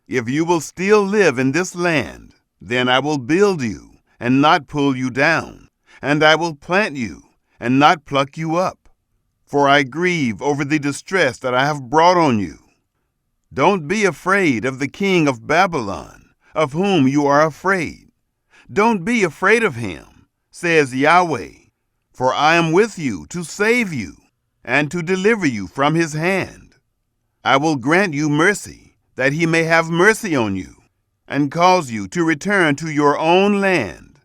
[SPEAKER 1] If you will still live in this land, then I will build you, and not pull you down, and I will plant you, and not pluck you up. For I grieve over the distress that I have brought on you. Don't be afraid of the king of Babylon, of whom you are afraid. Don't be afraid of him, says Yahweh, for I am with you to save you, and to deliver you from his hand. I will grant you mercy, that he may have mercy on you, and cause you to return to your own land.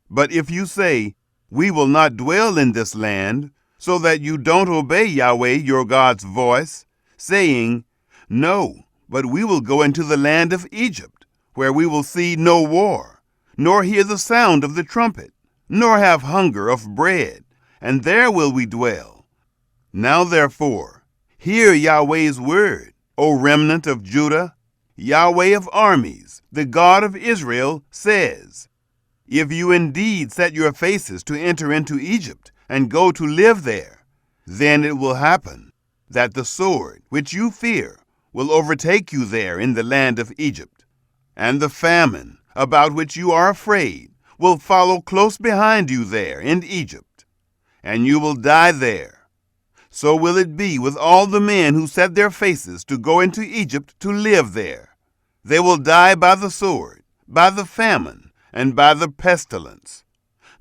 [SPEAKER 1] But if you say, We will not dwell in this land, so that you don't obey Yahweh your God's voice, saying, No, but we will go into the land of Egypt, where we will see no war, nor hear the sound of the trumpet, nor have hunger of bread, and there will we dwell. Now therefore, hear Yahweh's word, O remnant of Judah. Yahweh of armies, the God of Israel, says, If you indeed set your faces to enter into Egypt, and go to live there, then it will happen that the sword which you fear will overtake you there in the land of Egypt, and the famine about which you are afraid will follow close behind you there in Egypt, and you will die there. So will it be with all the men who set their faces to go into Egypt to live there. They will die by the sword, by the famine, and by the pestilence.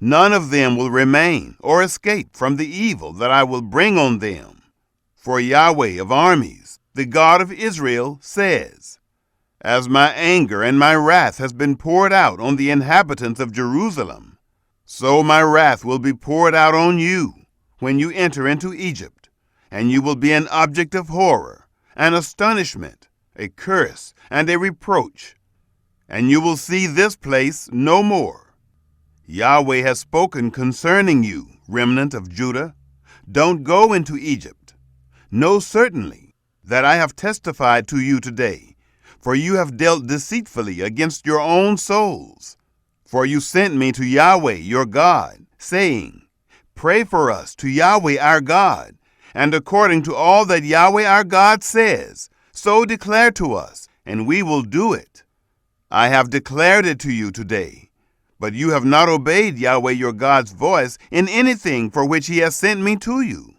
[SPEAKER 1] None of them will remain or escape from the evil that I will bring on them. For Yahweh of armies, the God of Israel, says, As my anger and my wrath has been poured out on the inhabitants of Jerusalem, so my wrath will be poured out on you when you enter into Egypt, and you will be an object of horror, an astonishment, a curse, and a reproach, and you will see this place no more. Yahweh has spoken concerning you, remnant of Judah. Don't go into Egypt. Know certainly that I have testified to you today, for you have dealt deceitfully against your own souls. For you sent me to Yahweh your God, saying, Pray for us to Yahweh our God, and according to all that Yahweh our God says, so declare to us, and we will do it. I have declared it to you today, but you have not obeyed Yahweh your God's voice in anything for which he has sent me to you.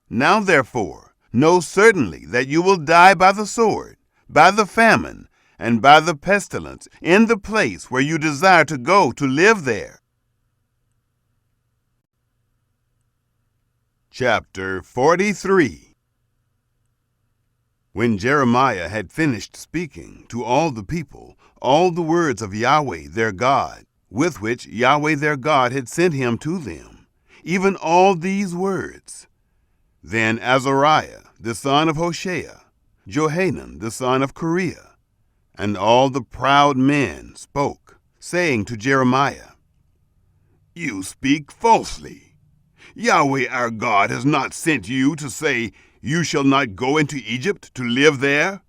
[SPEAKER 1] Now therefore, know certainly that you will die by the sword, by the famine, and by the pestilence in the place where you desire to go to live there. Chapter 43. When Jeremiah had finished speaking to all the people all the words of Yahweh their God, with which Yahweh their God had sent him to them, even all these words, then Azariah the son of Hoshea, Johanan the son of Kareah, and all the proud men spoke, saying to Jeremiah, You speak falsely. Yahweh our God has not sent you to say, You shall not go into Egypt to live there.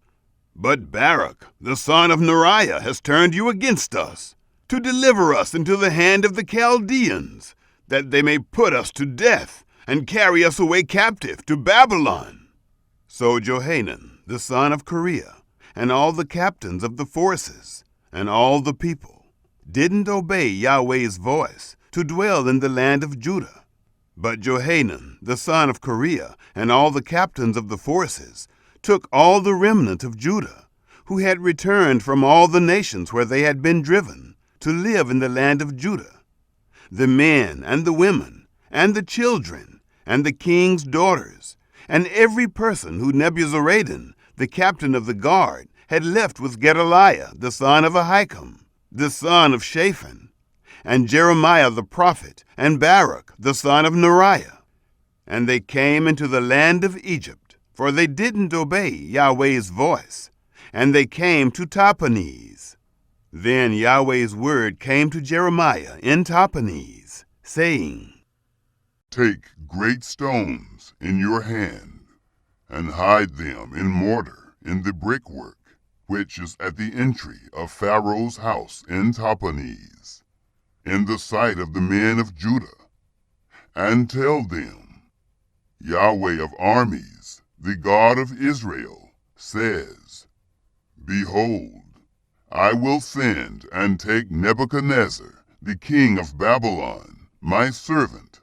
[SPEAKER 1] But Baruch the son of Neriah has turned you against us, to deliver us into the hand of the Chaldeans, that they may put us to death and carry us away captive to Babylon. So Johanan the son of Kareah, and all the captains of the forces, and all the people, didn't obey Yahweh's voice to dwell in the land of Judah. But Johanan the son of Kareah, and all the captains of the forces, took all the remnant of Judah, who had returned from all the nations where they had been driven, to live in the land of Judah, the men and the women, and the children, and the king's daughters, and every person who Nebuzaradan, the captain of the guard, had left with Gedaliah the son of Ahikam, the son of Shaphan, and Jeremiah the prophet, and Baruch the son of Neriah. And they came into the land of Egypt, for they didn't obey Yahweh's voice, and they came to Tahpanhes. Then Yahweh's word came to Jeremiah in Tahpanhes, saying,
[SPEAKER 2] Take great stones in your hand, and hide them in mortar in the brickwork, which is at the entry of Pharaoh's house in Tahpanhes, in the sight of the men of Judah, and tell them, Yahweh of armies, the God of Israel, says, Behold, I will send and take Nebuchadnezzar, the king of Babylon, my servant,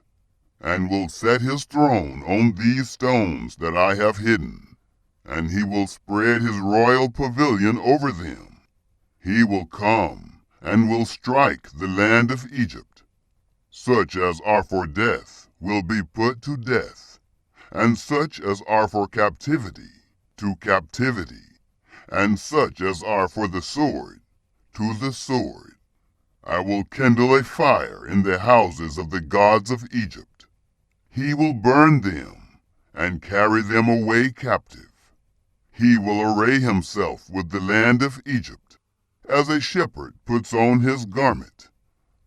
[SPEAKER 2] and will set his throne on these stones that I have hidden, and he will spread his royal pavilion over them. He will come and will strike the land of Egypt. Such as are for death will be put to death, and such as are for captivity, to captivity, and such as are for the sword, to the sword. I will kindle a fire in the houses of the gods of Egypt. He will burn them, and carry them away captive. He will array himself with the land of Egypt, as a shepherd puts on his garment,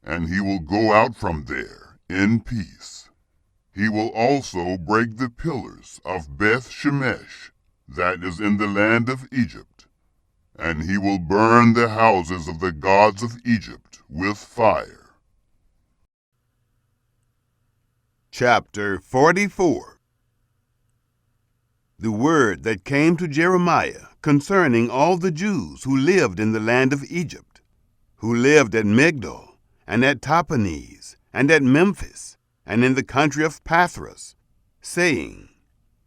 [SPEAKER 2] and he will go out from there in peace. He will also break the pillars of Beth Shemesh, that is in the land of Egypt, and he will burn the houses of the gods of Egypt with fire.
[SPEAKER 1] Chapter 44. The word that came to Jeremiah concerning all the Jews who lived in the land of Egypt, who lived at Migdol, and at Tahpanhes, and at Memphis, and in the country of Pathros, saying,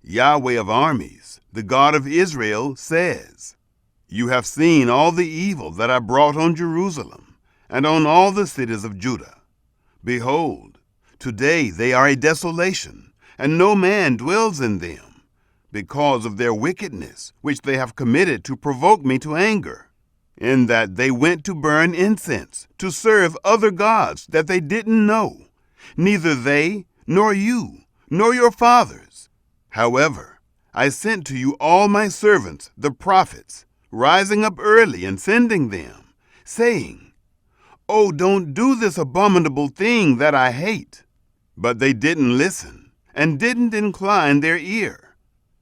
[SPEAKER 1] Yahweh of armies, the God of Israel, says, You have seen all the evil that I brought on Jerusalem, and on all the cities of Judah. Behold, today they are a desolation, and no man dwells in them. because of their wickedness, which they have committed to provoke me to anger, in that they went to burn incense, to serve other gods that they didn't know, neither they, nor you, nor your fathers. However, I sent to you all my servants, the prophets, rising up early and sending them, saying, "Oh, don't do this abominable thing that I hate." But they didn't listen and didn't incline their ear.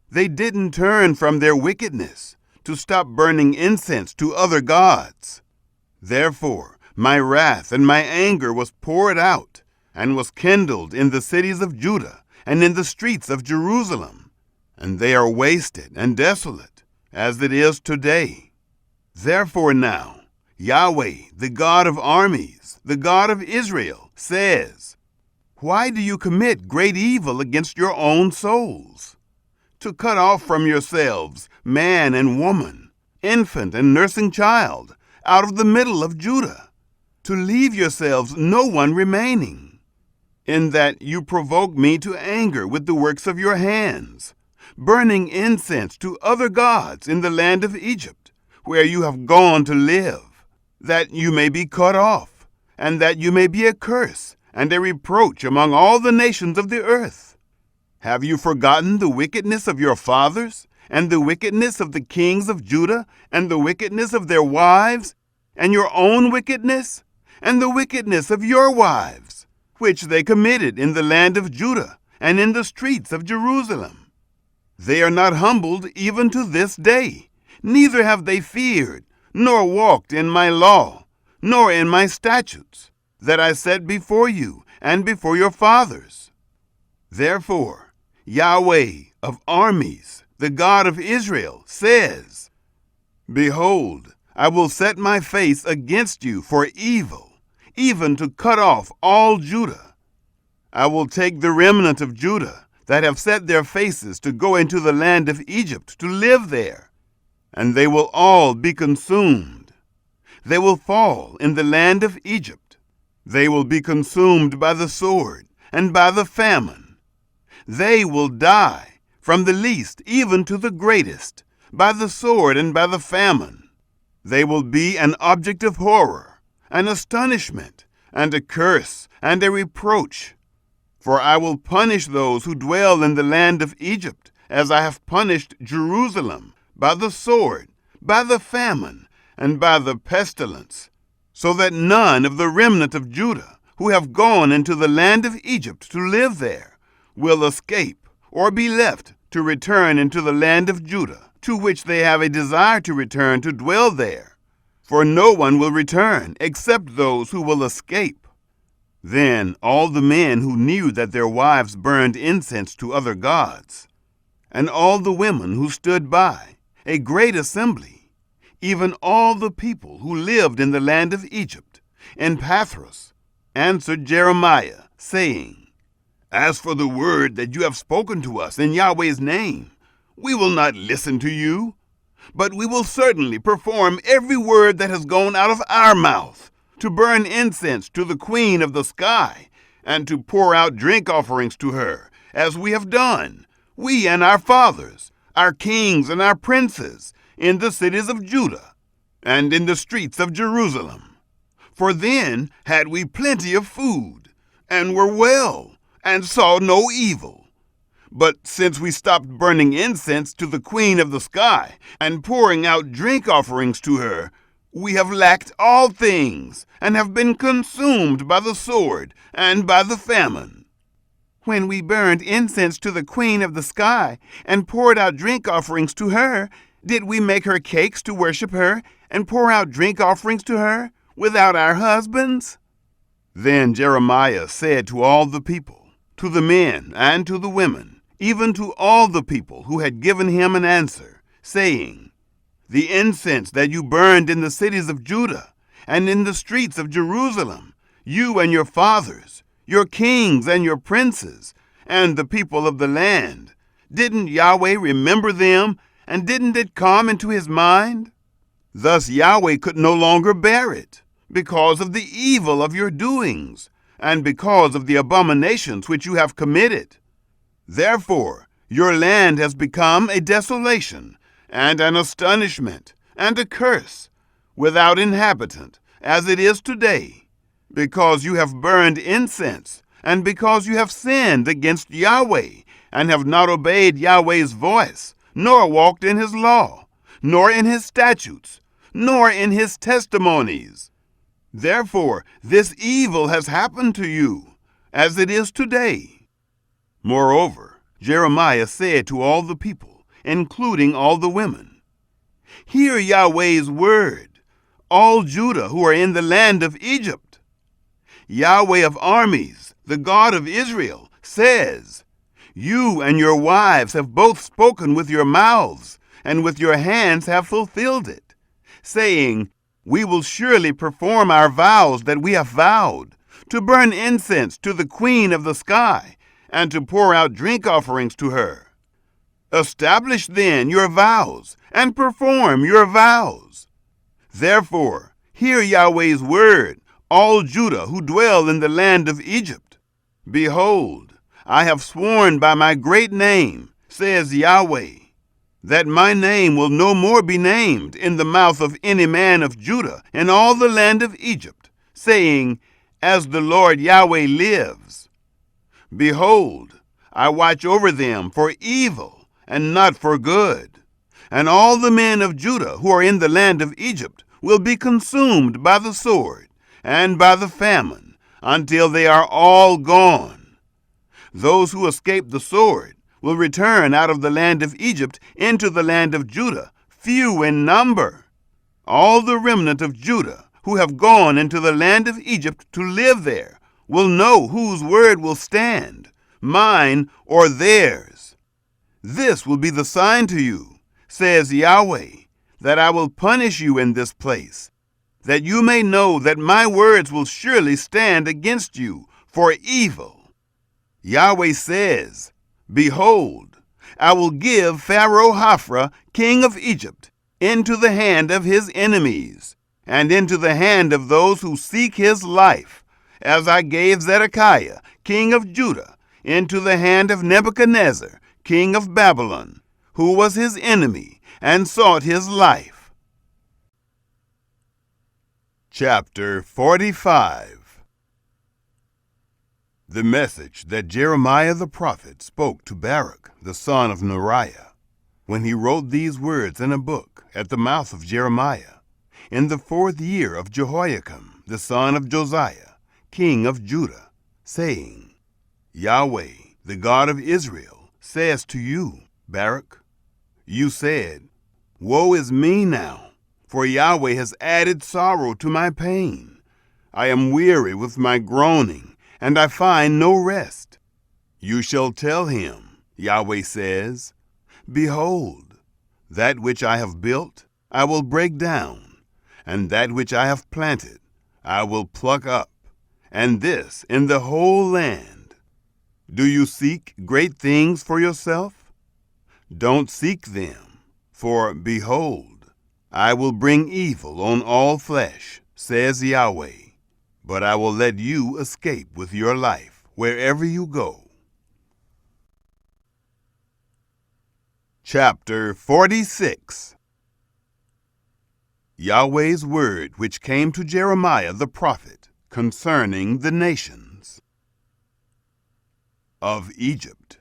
[SPEAKER 1] They didn't turn from their wickedness to stop burning incense to other gods. Therefore, my wrath and my anger was poured out and was kindled in the cities of Judah and in the streets of Jerusalem, and they are wasted and desolate, as it is today. Therefore now, Yahweh, the God of armies, the God of Israel, says, "Why do you commit great evil against your own souls? To cut off from yourselves man and woman, infant and nursing child, out of the middle of Judah, to leave yourselves no one remaining, in that you provoke me to anger with the works of your hands, burning incense to other gods in the land of Egypt, where you have gone to live, that you may be cut off, and that you may be a curse and a reproach among all the nations of the earth. Have you forgotten the wickedness of your fathers, and the wickedness of the kings of Judah, and the wickedness of their wives, and your own wickedness, and the wickedness of your wives, which they committed in the land of Judah and in the streets of Jerusalem? They are not humbled even to this day, neither have they feared, nor walked in my law, nor in my statutes, that I set before you and before your fathers. Therefore, Yahweh of armies, the God of Israel, says, "Behold, I will set my face against you for evil, even to cut off all Judah. I will take the remnant of Judah that have set their faces to go into the land of Egypt to live there, and they will all be consumed. They will fall in the land of Egypt. They will be consumed by the sword and by the famine. They will die, from the least even to the greatest, by the sword and by the famine. They will be an object of horror, an astonishment, and a curse, and a reproach. For I will punish those who dwell in the land of Egypt, as I have punished Jerusalem, by the sword, by the famine, and by the pestilence, so that none of the remnant of Judah, who have gone into the land of Egypt to live there, will escape or be left to return into the land of Judah, to which they have a desire to return to dwell there. For no one will return except those who will escape." Then all the men who knew that their wives burned incense to other gods, and all the women who stood by, a great assembly, even all the people who lived in the land of Egypt, in Pathros, answered Jeremiah, saying, "As for the word that you have spoken to us in Yahweh's name, we will not listen to you, but we will certainly perform every word that has gone out of our mouth, to burn incense to the Queen of the sky, and to pour out drink offerings to her, as we have done, we and our fathers, our kings and our princes, in the cities of Judah, and in the streets of Jerusalem. For then had we plenty of food, and were well, and saw no evil. But since we stopped burning incense to the Queen of the sky, and pouring out drink offerings to her, we have lacked all things, and have been consumed by the sword and by the famine." When we burned incense to the Queen of the sky, and poured out drink offerings to her, did we make her cakes to worship her, and pour out drink offerings to her, without our husbands? Then Jeremiah said to all the people, to the men and to the women, even to all the people who had given him an answer, saying, "The incense that you burned in the cities of Judah and in the streets of Jerusalem, you and your fathers, your kings and your princes, and the people of the land, didn't Yahweh remember them, and didn't it come into his mind? Thus Yahweh could no longer bear it, because of the evil of your doings, and because of the abominations which you have committed. Therefore Your land has become a desolation, and an astonishment, and a curse, without inhabitant, as it is today, because you have burned incense, and because you have sinned against Yahweh, and have not obeyed Yahweh's voice, nor walked in his law, nor in his statutes, nor in his testimonies. Therefore, this evil has happened to you, as it is today. Moreover, Jeremiah said to all the people, including all the women, Hear Yahweh's word, all Judah who are in the land of Egypt. Yahweh of armies, the God of Israel, says, You and your wives have both spoken with your mouths, and with your hands have fulfilled it, saying, We will surely perform our vows that we have vowed, to burn incense to the Queen of the sky, and to pour out drink offerings to her. Establish then your vows, and perform your vows. Therefore, hear Yahweh's word, all Judah who dwell in the land of Egypt. Behold, I have sworn by my great name, says Yahweh, that my name will no more be named in the mouth of any man of Judah in all the land of Egypt, saying, As the Lord Yahweh lives. Behold, I watch over them for evil and not for good, and all the men of Judah who are in the land of Egypt will be consumed by the sword and by the famine until they are all gone. Those who escape the sword will return out of the land of Egypt into the land of Judah, few in number. All the remnant of Judah who have gone into the land of Egypt to live there will know whose word will stand, mine or theirs. This will be the sign to you, says Yahweh, that I will punish you in this place, that you may know that my words will surely stand against you for evil. Yahweh says, Behold, I will give Pharaoh Hophra, king of Egypt, into the hand of his enemies, and into the hand of those who seek his life, as I gave Zedekiah, king of Judah, into the hand of Nebuchadnezzar, king of Babylon, who was his enemy and sought his life. Chapter 45. The message that Jeremiah the prophet spoke to Baruch, the son of Neriah, when he wrote these words in a book at the mouth of Jeremiah, in the 4th year of Jehoiakim, the son of Josiah, king of Judah, saying, Yahweh, the God of Israel, says to you, Baruch, you said, Woe is me now, for Yahweh has added sorrow to my pain. I am weary with my groaning, and I find no rest. You shall tell him, Yahweh says, Behold, that which I have built I will break down, and that which I have planted I will pluck up, and this in the whole land. Do you seek great things for yourself? Don't seek them, for behold, I will bring evil on all flesh, says Yahweh, but I will let you escape with your life wherever you go. Chapter 46. Yahweh's word which came to Jeremiah the prophet concerning the nations of Egypt,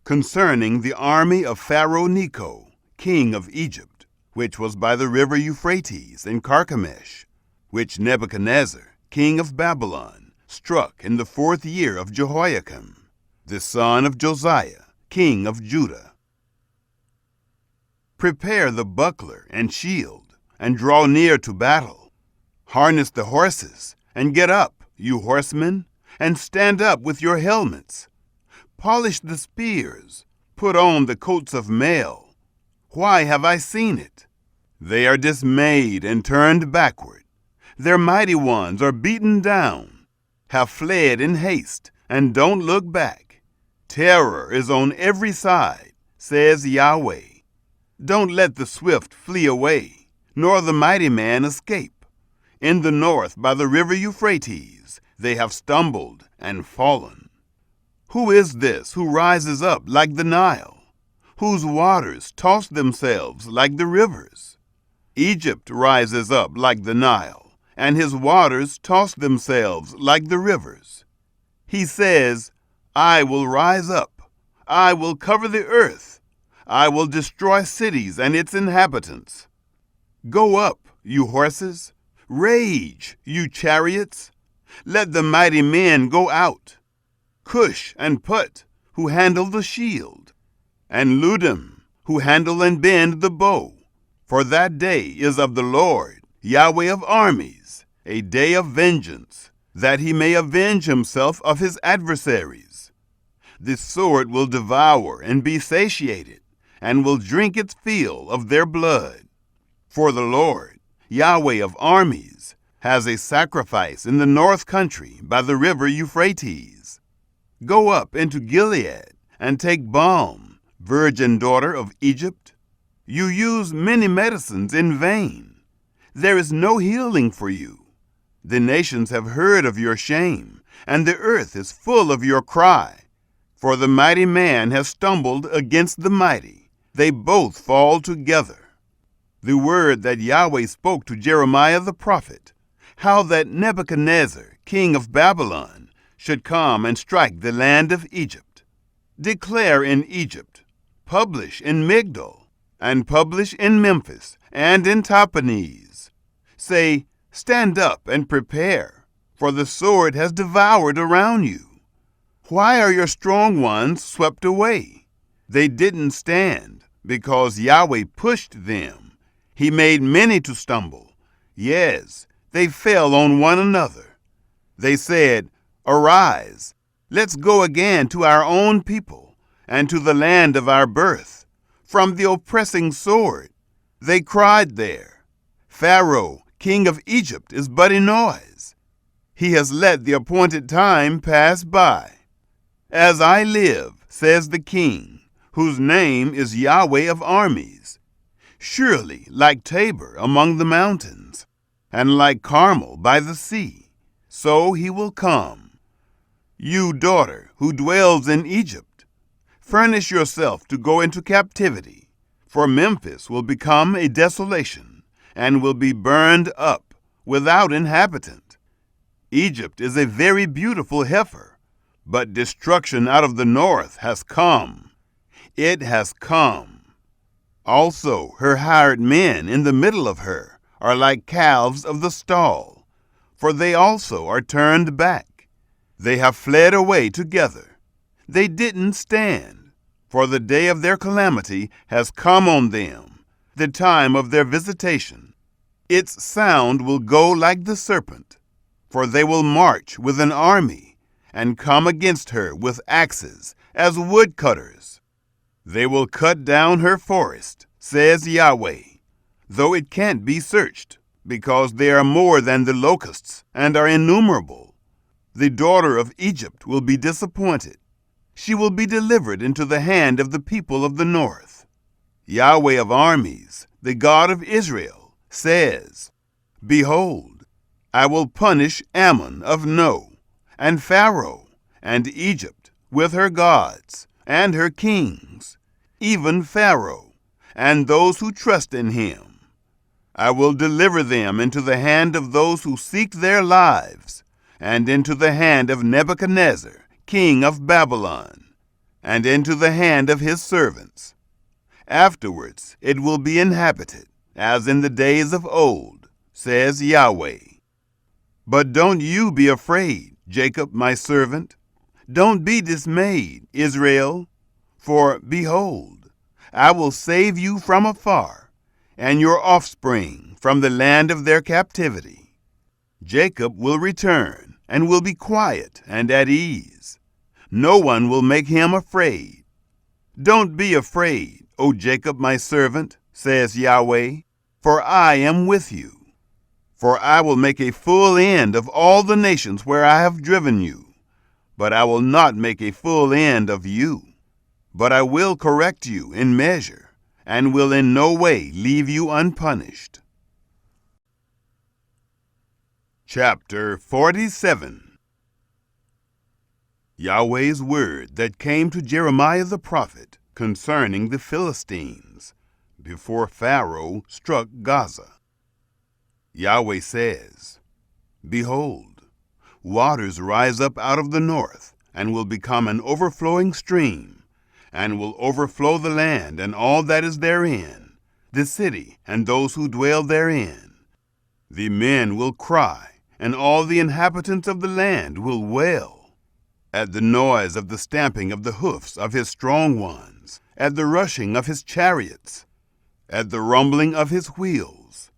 [SPEAKER 1] concerning the army of Pharaoh Necho, king of Egypt, which was by the river Euphrates in Carchemish, which Nebuchadnezzar, king of Babylon, struck in the 4th year of Jehoiakim, the son of Josiah, king of Judah. Prepare the buckler and shield, and draw near to battle. Harness the horses, and get up, you horsemen, and stand up with your helmets. Polish the spears, put on the coats of mail. Why have I seen it? They are dismayed and turned backward. Their mighty ones are beaten down, have fled in haste, and don't look back. Terror is on every side, says Yahweh. Don't let the swift flee away, nor the mighty man escape. In the north by the river Euphrates they have stumbled and fallen. Who is this who rises up like the Nile, whose waters toss themselves like the rivers? Egypt rises up like the Nile, and his waters toss themselves like the rivers. He says, I will rise up, I will cover the earth, I will destroy cities and its inhabitants. Go up, you horses, rage, you chariots, let the mighty men go out. Cush and Put, who handle the shield, and Ludim, who handle and bend the bow. For that day is of the Lord, Yahweh of armies, a day of vengeance, that he may avenge himself of his adversaries. The sword will devour and be satiated, and will drink its fill of their blood. For the Lord, Yahweh of armies, has a sacrifice in the north country by the river Euphrates. Go up into Gilead and take balm, virgin daughter of Egypt. You use many medicines in vain. There is no healing for you. The nations have heard of your shame, and the earth is full of your cry. For the mighty man has stumbled against the mighty. They both fall together. The word that Yahweh spoke to Jeremiah the prophet, how that Nebuchadnezzar, king of Babylon, should come and strike the land of Egypt. Declare in Egypt, publish in Migdol, and publish in Memphis and in Tahpanhes. Say, stand up and prepare, for the sword has devoured around you. Why are your strong ones swept away? They didn't stand, because Yahweh pushed them. He made many to stumble. Yes, they fell on one another. They said, Arise, let's go again to our own people, and to the land of our birth, from the oppressing sword. They cried there, Pharaoh, king of Egypt, is but a noise. He has let the appointed time pass by. As I live, says the king, whose name is Yahweh of armies, surely like Tabor among the mountains, and like Carmel by the sea, so he will come. You daughter who dwells in Egypt, furnish yourself to go into captivity, for Memphis will become a desolation, and will be burned up without inhabitant. Egypt is a very beautiful heifer, but destruction out of the north has come. It has come. Also her hired men in the middle of her are like calves of the stall, for they also are turned back. They have fled away together. They didn't stand, for the day of their calamity has come on them, the time of their visitation. Its sound will go like the serpent, for they will march with an army, and come against her with axes, as woodcutters. They will cut down her forest, says Yahweh, though it can't be searched, because they are more than the locusts, and are innumerable. The daughter of Egypt will be disappointed. She will be delivered into the hand of the people of the north. Yahweh of armies, the God of Israel, says, Behold, I will punish Ammon of No, and Pharaoh, and Egypt, with her gods, and her kings, even Pharaoh, and those who trust in him. I will deliver them into the hand of those who seek their lives, and into the hand of Nebuchadnezzar, king of Babylon, and into the hand of his servants. Afterwards it will be inhabited, as in the days of old, says Yahweh. But don't you be afraid, Jacob my servant. Don't be dismayed, Israel. For, behold, I will save you from afar, and your offspring from the land of their captivity. Jacob will return, and will be quiet and at ease. No one will make him afraid. Don't be afraid, O Jacob my servant, says Yahweh, for I am with you. For I will make a full end of all the nations where I have driven you, but I will not make a full end of you. But I will correct you in measure, and will in no way leave you unpunished. Chapter 47. Yahweh's word that came to Jeremiah the prophet concerning the Philistines before Pharaoh struck Gaza. Yahweh says, "Behold, waters rise up out of the north and will become an overflowing stream, and will overflow the land and all that is therein, the city and those who dwell therein. The men will cry, and all the inhabitants of the land will wail, at the noise of the stamping of the hoofs of his strong ones, at the rushing of his chariots, at the rumbling of his wheels.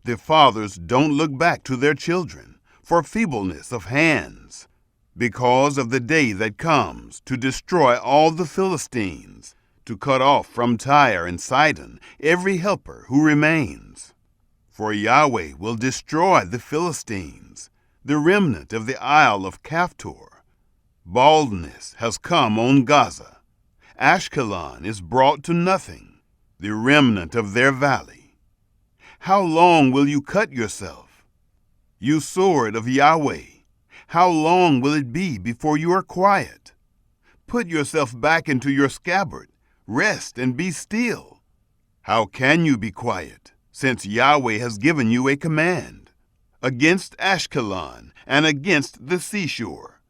[SPEAKER 1] The fathers don't look back to their children for feebleness of hands, because of the day that comes to destroy all the Philistines, to cut off from Tyre and Sidon every helper who remains. For Yahweh will destroy the Philistines, the remnant of the Isle of Caphtor. Baldness has come on Gaza. Ashkelon is brought to nothing, the remnant of their valley. How long will you cut yourself? You sword of Yahweh, how long will it be before you are quiet? Put yourself back into your scabbard, rest and be still. How can you be quiet, since Yahweh has given you a command? Against Ashkelon and against the seashore,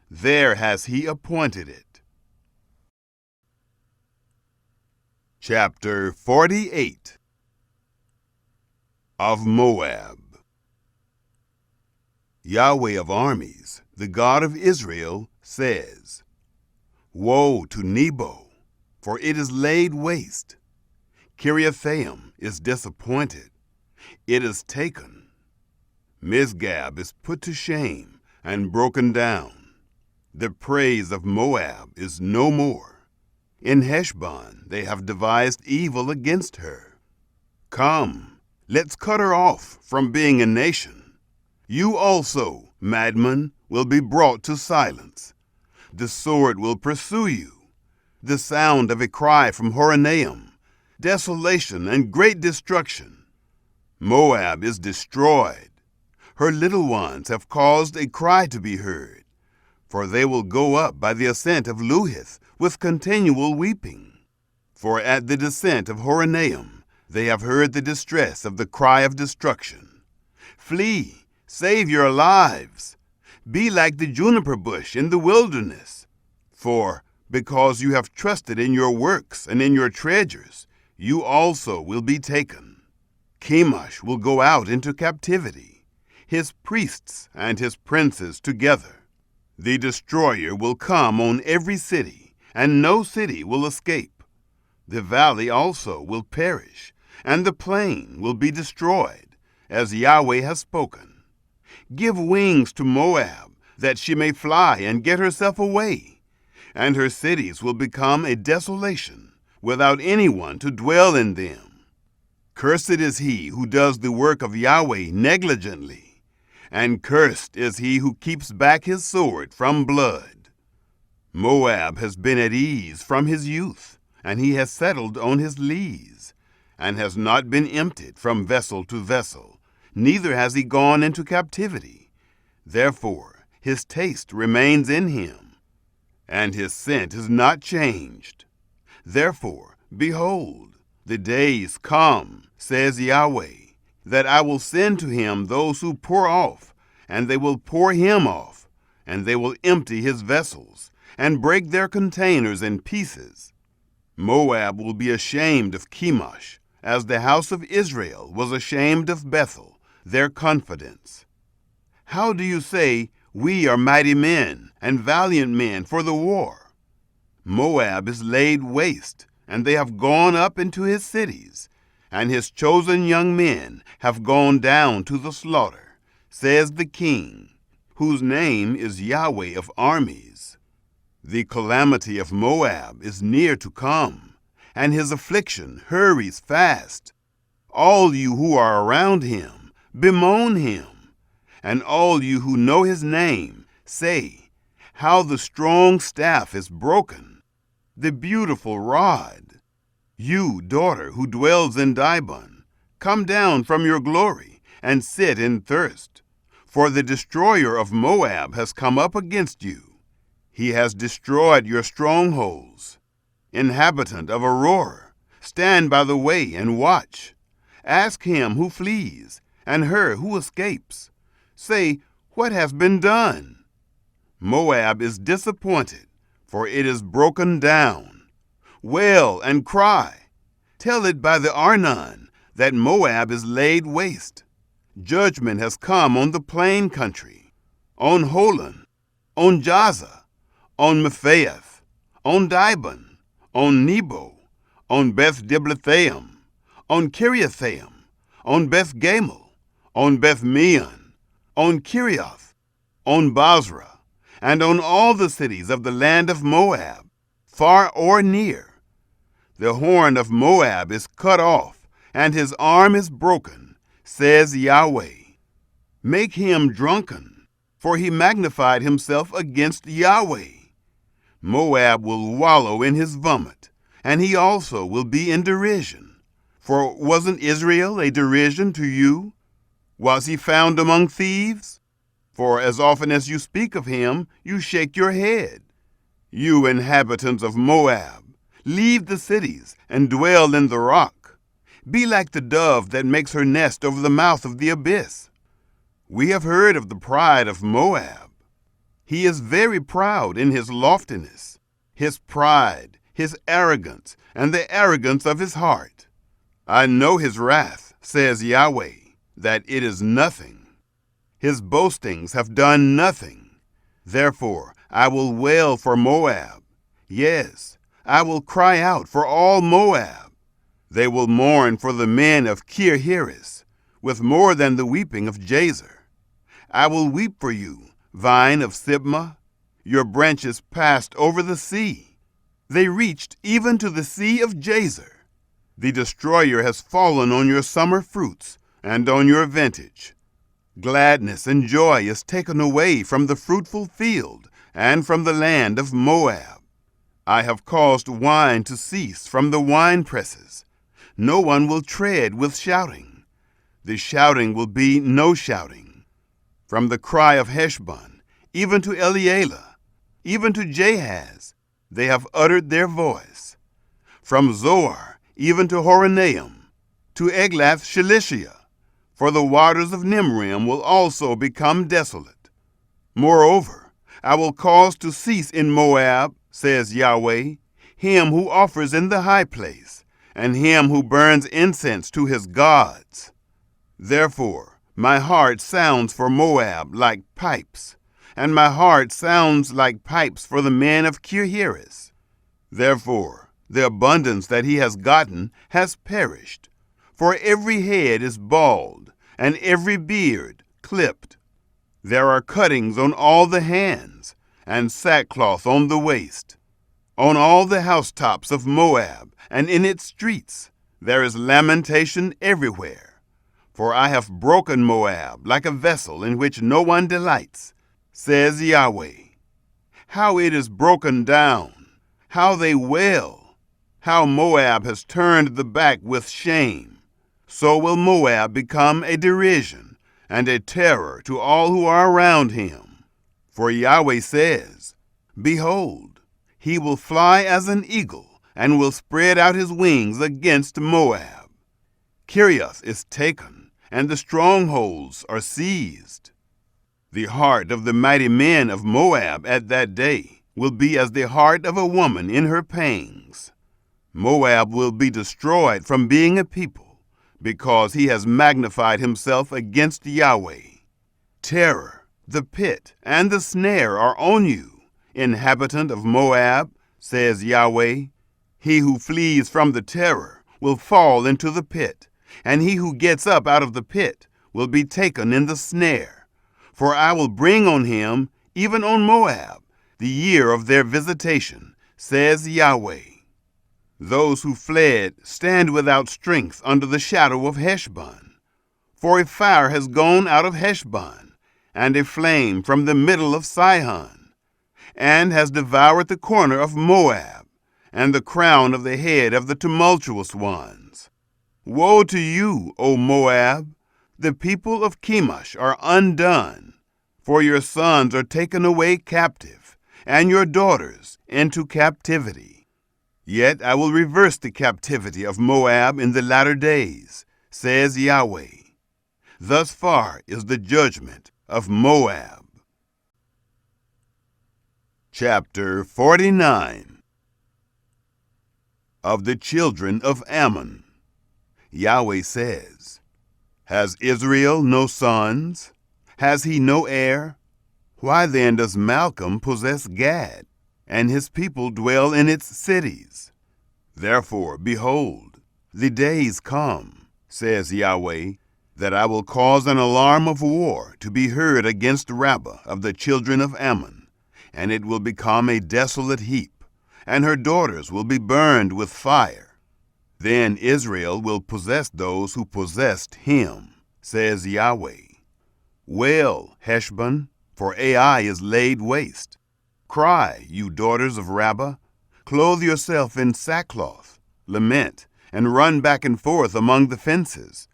[SPEAKER 1] there has he appointed it." Chapter 48 of Moab. Yahweh of armies, the God of Israel, says, "Woe to Nebo, for it is laid waste. Kiriathaim is disappointed. It is taken. Misgab is put to shame and broken down. The praise of Moab is no more. In Heshbon they have devised evil against her. Come, let's cut her off from being a nation. You also, madman, will be brought to silence. The sword will pursue you. The sound of a cry from Horonaim, desolation and great destruction. Moab is destroyed. Her little ones have caused a cry to be heard, for they will go up by the ascent of Luhith with continual weeping. For at the descent of Horonaim they have heard the distress of the cry of destruction. Flee, save your lives. Be like the juniper bush in the wilderness. For because you have trusted in your works and in your treasures, you also will be taken. Chemosh will go out into captivity, his priests and his princes together. The destroyer will come on every city, and no city will escape. The valley also will perish, and the plain will be destroyed, as Yahweh has spoken. Give wings to Moab, that she may fly and get herself away, and her cities will become a desolation, without anyone to dwell in them. Cursed is he who does the work of Yahweh negligently, and cursed is he who keeps back his sword from blood. Moab has been at ease from his youth, and he has settled on his lees, and has not been emptied from vessel to vessel, neither has he gone into captivity. Therefore his taste remains in him, and his scent is not changed. Therefore, behold, the days come, says Yahweh, that I will send to him those who pour off, and they will pour him off, and they will empty his vessels, and break their containers in pieces. Moab will be ashamed of Chemosh, as the house of Israel was ashamed of Bethel, their confidence. How do you say, we are mighty men and valiant men for the war? Moab is laid waste, and they have gone up into his cities, and his chosen young men have gone down to the slaughter, says the King, whose name is Yahweh of armies. The calamity of Moab is near to come, and his affliction hurries fast. All you who are around him, bemoan him, and all you who know his name, say, how the strong staff is broken, the beautiful rod. You, daughter who dwells in Dibon, come down from your glory and sit in thirst, for the destroyer of Moab has come up against you. He has destroyed your strongholds. Inhabitant of Aurora, stand by the way and watch. Ask him who flees, and her who escapes. Say, what has been done? Moab is disappointed, for it is broken down. Wail and cry. Tell it by the Arnon that Moab is laid waste. Judgment has come on the plain country, on Holon, on Jaza, on Mephaath, on Dibon, on Nebo, on Beth Diblathaim, on Kiriathaim, on Beth Gamel, on Beth Meon, on Kirioth, on Basra, and on all the cities of the land of Moab, far or near. The horn of Moab is cut off, and his arm is broken, says Yahweh. Make him drunken, for he magnified himself against Yahweh. Moab will wallow in his vomit, and he also will be in derision. For wasn't Israel a derision to you? Was he found among thieves? For as often as you speak of him, you shake your head. You inhabitants of Moab, leave the cities and dwell in the rock. Be like the dove that makes her nest over the mouth of the abyss. We have heard of the pride of Moab. He is very proud in his loftiness, his pride, his arrogance, and the arrogance of his heart. I know his wrath, says Yahweh, that it is nothing. His boastings have done nothing. Therefore I will wail for Moab. Yes, I will cry out for all Moab. They will mourn for the men of Kir-Heres, with more than the weeping of Jazer. I will weep for you, vine of Sibmah. Your branches passed over the sea. They reached even to the sea of Jazer. The destroyer has fallen on your summer fruits and on your vintage. Gladness and joy is taken away from the fruitful field and from the land of Moab. I have caused wine to cease from the wine presses. No one will tread with shouting. The shouting will be no shouting. From the cry of Heshbon, even to Elealeh, even to Jahaz, they have uttered their voice. From Zoar, even to Horonaim, to Eglath-Shalishiah, for the waters of Nimrim will also become desolate. Moreover, I will cause to cease in Moab, says Yahweh, him who offers in the high place, and him who burns incense to his gods. Therefore, my heart sounds for Moab like pipes, and my heart sounds like pipes for the men of Kir-Heres. Therefore, the abundance that he has gotten has perished, for every head is bald, and every beard clipped. There are cuttings on all the hands, and sackcloth on the waist. On all the housetops of Moab, and in its streets, there is lamentation everywhere. For I have broken Moab like a vessel in which no one delights, says Yahweh. How it is broken down, how they wail, how Moab has turned the back with shame. So will Moab become a derision and a terror to all who are around him. For Yahweh says, Behold, he will fly as an eagle and will spread out his wings against Moab. Kirioth is taken, and the strongholds are seized. The heart of the mighty men of Moab at that day will be as the heart of a woman in her pangs. Moab will be destroyed from being a people, because he has magnified himself against Yahweh. Terror, the pit, and the snare are on you, inhabitant of Moab, says Yahweh. He who flees from the terror will fall into the pit, and he who gets up out of the pit will be taken in the snare. For I will bring on him, even on Moab, the year of their visitation, says Yahweh. Those who fled stand without strength under the shadow of Heshbon. For a fire has gone out of Heshbon, and a flame from the middle of Sihon, and has devoured the corner of Moab, and the crown of the head of the tumultuous ones. Woe to you, O Moab! The people of Chemosh are undone, for your sons are taken away captive, and your daughters into captivity. Yet I will reverse the captivity of Moab in the latter days, says Yahweh. Thus far is the judgment of Moab. Chapter 49. Of the children of Ammon. Yahweh says, Has Israel no sons? Has he no heir? Why then does Malcolm possess Gad, and his people dwell in its cities? Therefore, behold, the days come, says Yahweh, that I will cause an alarm of war to be heard against Rabbah of the children of Ammon, and it will become a desolate heap, and her daughters will be burned with fire. Then Israel will possess those who possessed him, says Yahweh. Wail, Heshbon, for Ai is laid waste. Cry, you daughters of Rabbah, clothe yourself in sackcloth, lament, and run back and forth among the fences.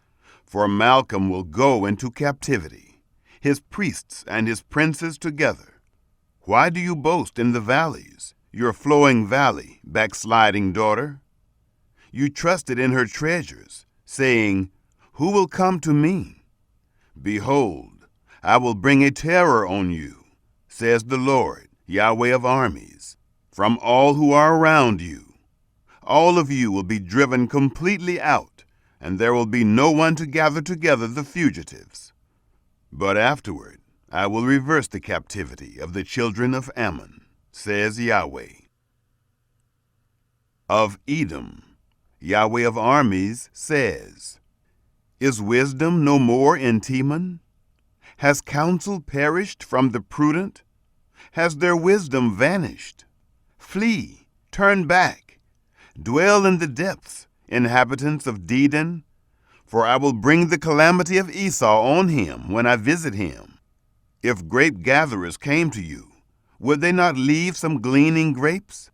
[SPEAKER 1] For Malcolm will go into captivity, his priests and his princes together. Why do you boast in the valleys, your flowing valley, backsliding daughter? You trusted in her treasures, saying, Who will come to me? Behold, I will bring a terror on you, says the Lord, Yahweh of armies, from all who are around you. All of you will be driven completely out, and there will be no one to gather together the fugitives. But afterward I will reverse the captivity of the children of Ammon, says Yahweh. Of Edom, Yahweh of armies says, Is wisdom no more in Teman? Has counsel perished from the prudent? Has their wisdom vanished? Flee, turn back, dwell in the depths, inhabitants of Dedan, for I will bring the calamity of Esau on him when I visit him. If grape gatherers came to you, would they not leave some gleaning grapes?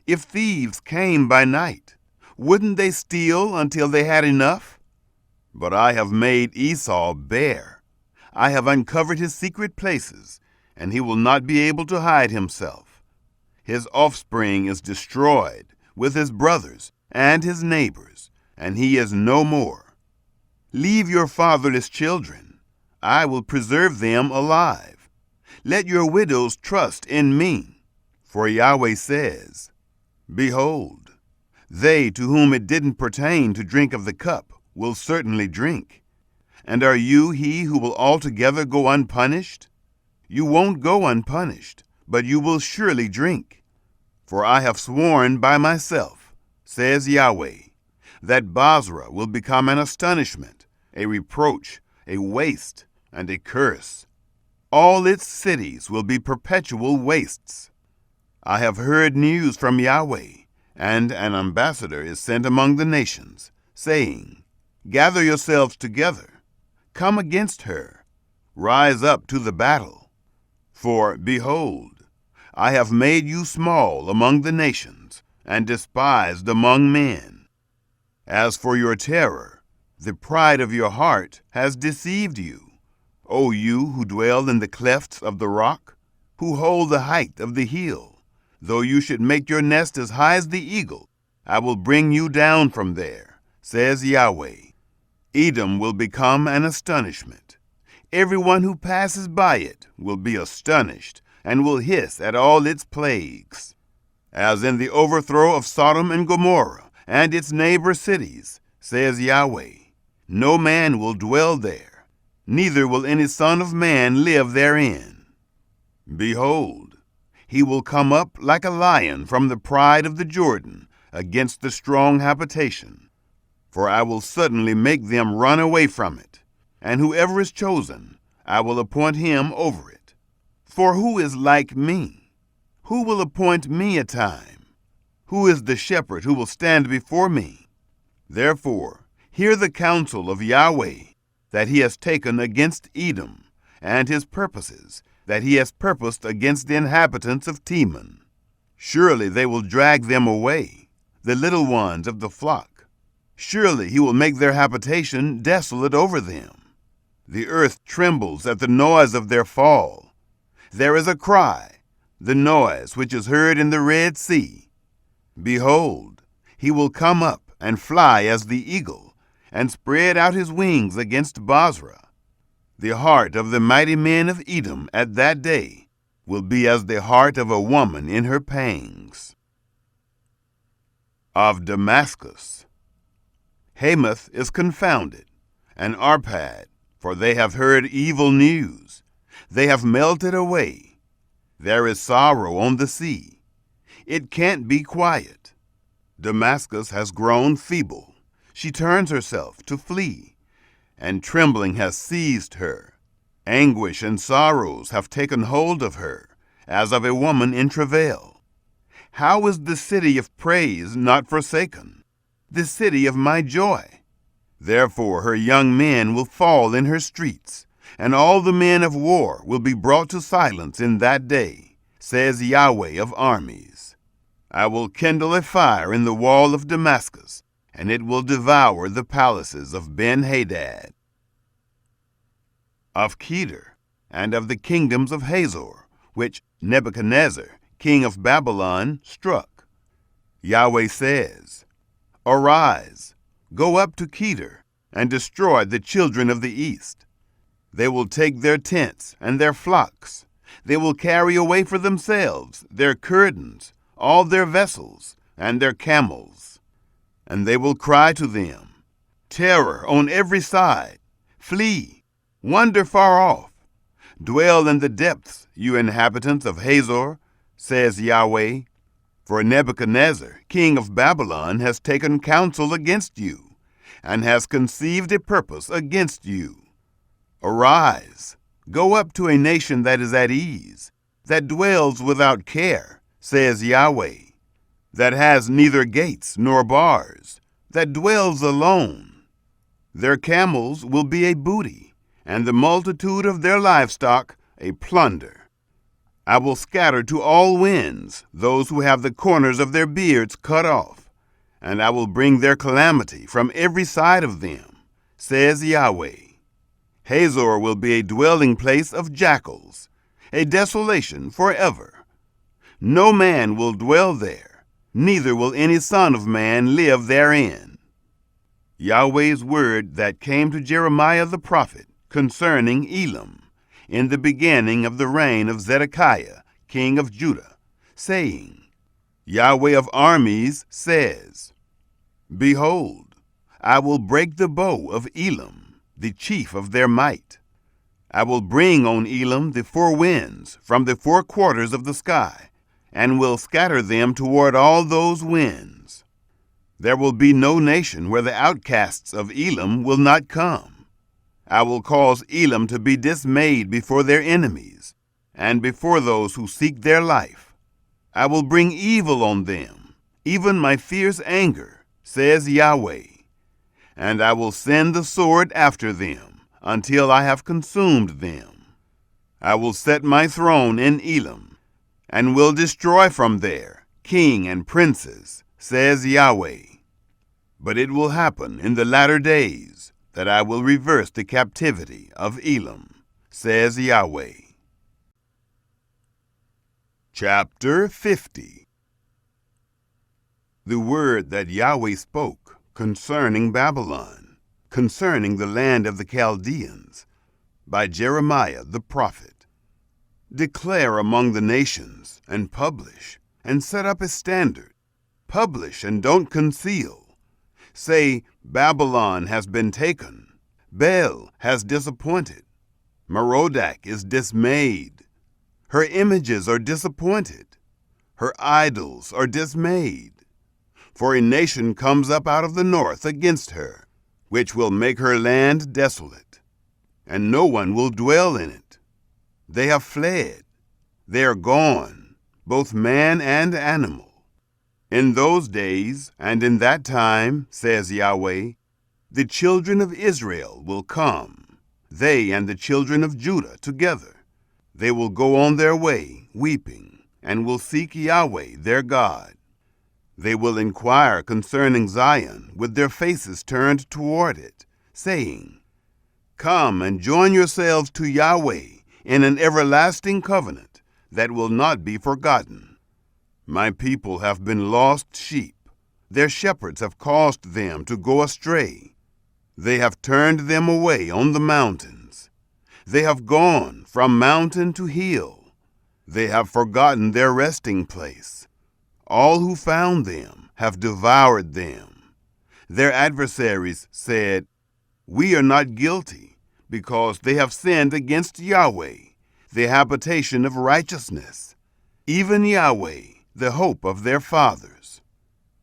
[SPEAKER 1] If thieves came by night, wouldn't they steal until they had enough? But I have made Esau bare. I have uncovered his secret places, and he will not be able to hide himself. His offspring is destroyed with his brothers and his neighbors, and he is no more. Leave your fatherless children. I will preserve them alive. Let your widows trust in me. For Yahweh says, Behold, they to whom it didn't pertain to drink of the cup will certainly drink. And are you he who will altogether go unpunished? You won't go unpunished, but you will surely drink. For I have sworn by myself, says Yahweh, that Basra will become an astonishment, a reproach, a waste, and a curse. All its cities will be perpetual wastes. I have heard news from Yahweh, and an ambassador is sent among the nations, saying, Gather yourselves together, come against her, rise up to the battle. For, behold, I have made you small among the nations, and despised among men. As for your terror, the pride of your heart has deceived you, O you who dwell in the clefts of the rock, who hold the height of the hill. Though you should make your nest as high as the eagle, I will bring you down from there, says Yahweh. Edom will become an astonishment. Everyone who passes by it will be astonished, and will hiss at all its plagues. As in the overthrow of Sodom and Gomorrah and its neighbor cities, says Yahweh, no man will dwell there, neither will any son of man live therein. Behold, he will come up like a lion from the pride of the Jordan against the strong habitation. For I will suddenly make them run away from it, and whoever is chosen, I will appoint him over it. For who is like me? Who will appoint me a time? Who is the shepherd who will stand before me? Therefore, hear the counsel of Yahweh that he has taken against Edom, and his purposes that he has purposed against the inhabitants of Teman. Surely they will drag them away, the little ones of the flock. Surely he will make their habitation desolate over them. The earth trembles at the noise of their fall. There is a cry, the noise which is heard in the Red Sea. Behold, he will come up and fly as the eagle, and spread out his wings against Bozrah. The heart of the mighty men of Edom at that day will be as the heart of a woman in her pangs. Of Damascus. Hamath is confounded, and Arpad, for they have heard evil news. They have melted away. There is sorrow on the sea. It can't be quiet. Damascus has grown feeble. She turns herself to flee, and trembling has seized her. Anguish and sorrows have taken hold of her, as of a woman in travail. How is the city of praise not forsaken, the city of my joy? Therefore her young men will fall in her streets, and all the men of war will be brought to silence in that day, says Yahweh of armies. I will kindle a fire in the wall of Damascus, and it will devour the palaces of Ben-Hadad. Of Kedar, and of the kingdoms of Hazor, which Nebuchadnezzar, king of Babylon, struck. Yahweh says, Arise, go up to Kedar, and destroy the children of the east. They will take their tents and their flocks. They will carry away for themselves their curtains, all their vessels, and their camels. And they will cry to them, Terror on every side, flee, wander far off. Dwell in the depths, you inhabitants of Hazor, says Yahweh, for Nebuchadnezzar, king of Babylon, has taken counsel against you, and has conceived a purpose against you. Arise, go up to a nation that is at ease, that dwells without care, says Yahweh, that has neither gates nor bars, that dwells alone. Their camels will be a booty, and the multitude of their livestock a plunder. I will scatter to all winds those who have the corners of their beards cut off, and I will bring their calamity from every side of them, says Yahweh. Hazor will be a dwelling place of jackals, a desolation forever. No man will dwell there, neither will any son of man live therein. Yahweh's word that came to Jeremiah the prophet concerning Elam, in the beginning of the reign of Zedekiah, king of Judah, saying, Yahweh of armies says, Behold, I will break the bow of Elam, the chief of their might. I will bring on Elam the four winds from the four quarters of the sky, and will scatter them toward all those winds. There will be no nation where the outcasts of Elam will not come. I will cause Elam to be dismayed before their enemies, and before those who seek their life. I will bring evil on them, even my fierce anger, says Yahweh. And I will send the sword after them, until I have consumed them. I will set my throne in Elam, and will destroy from there king and princes, says Yahweh. But it will happen in the latter days that I will reverse the captivity of Elam, says Yahweh. Chapter 50. The word that Yahweh spoke concerning Babylon, concerning the land of the Chaldeans, by Jeremiah the prophet. Declare among the nations, and publish, and set up a standard. Publish and don't conceal. Say, Babylon has been taken. Bel has disappointed. Merodach is dismayed. Her images are disappointed. Her idols are dismayed. For a nation comes up out of the north against her, which will make her land desolate, and no one will dwell in it. They have fled. They are gone, both man and animal. In those days and in that time, says Yahweh, the children of Israel will come, they and the children of Judah together. They will go on their way, weeping, and will seek Yahweh their God. They will inquire concerning Zion with their faces turned toward it, saying, Come and join yourselves to Yahweh in an everlasting covenant, that will not be forgotten. My people have been lost sheep. Their shepherds have caused them to go astray. They have turned them away on the mountains. They have gone from mountain to hill. They have forgotten their resting place. All who found them have devoured them. Their adversaries said, "We are not guilty," because they have sinned against Yahweh, the habitation of righteousness, even Yahweh, the hope of their fathers.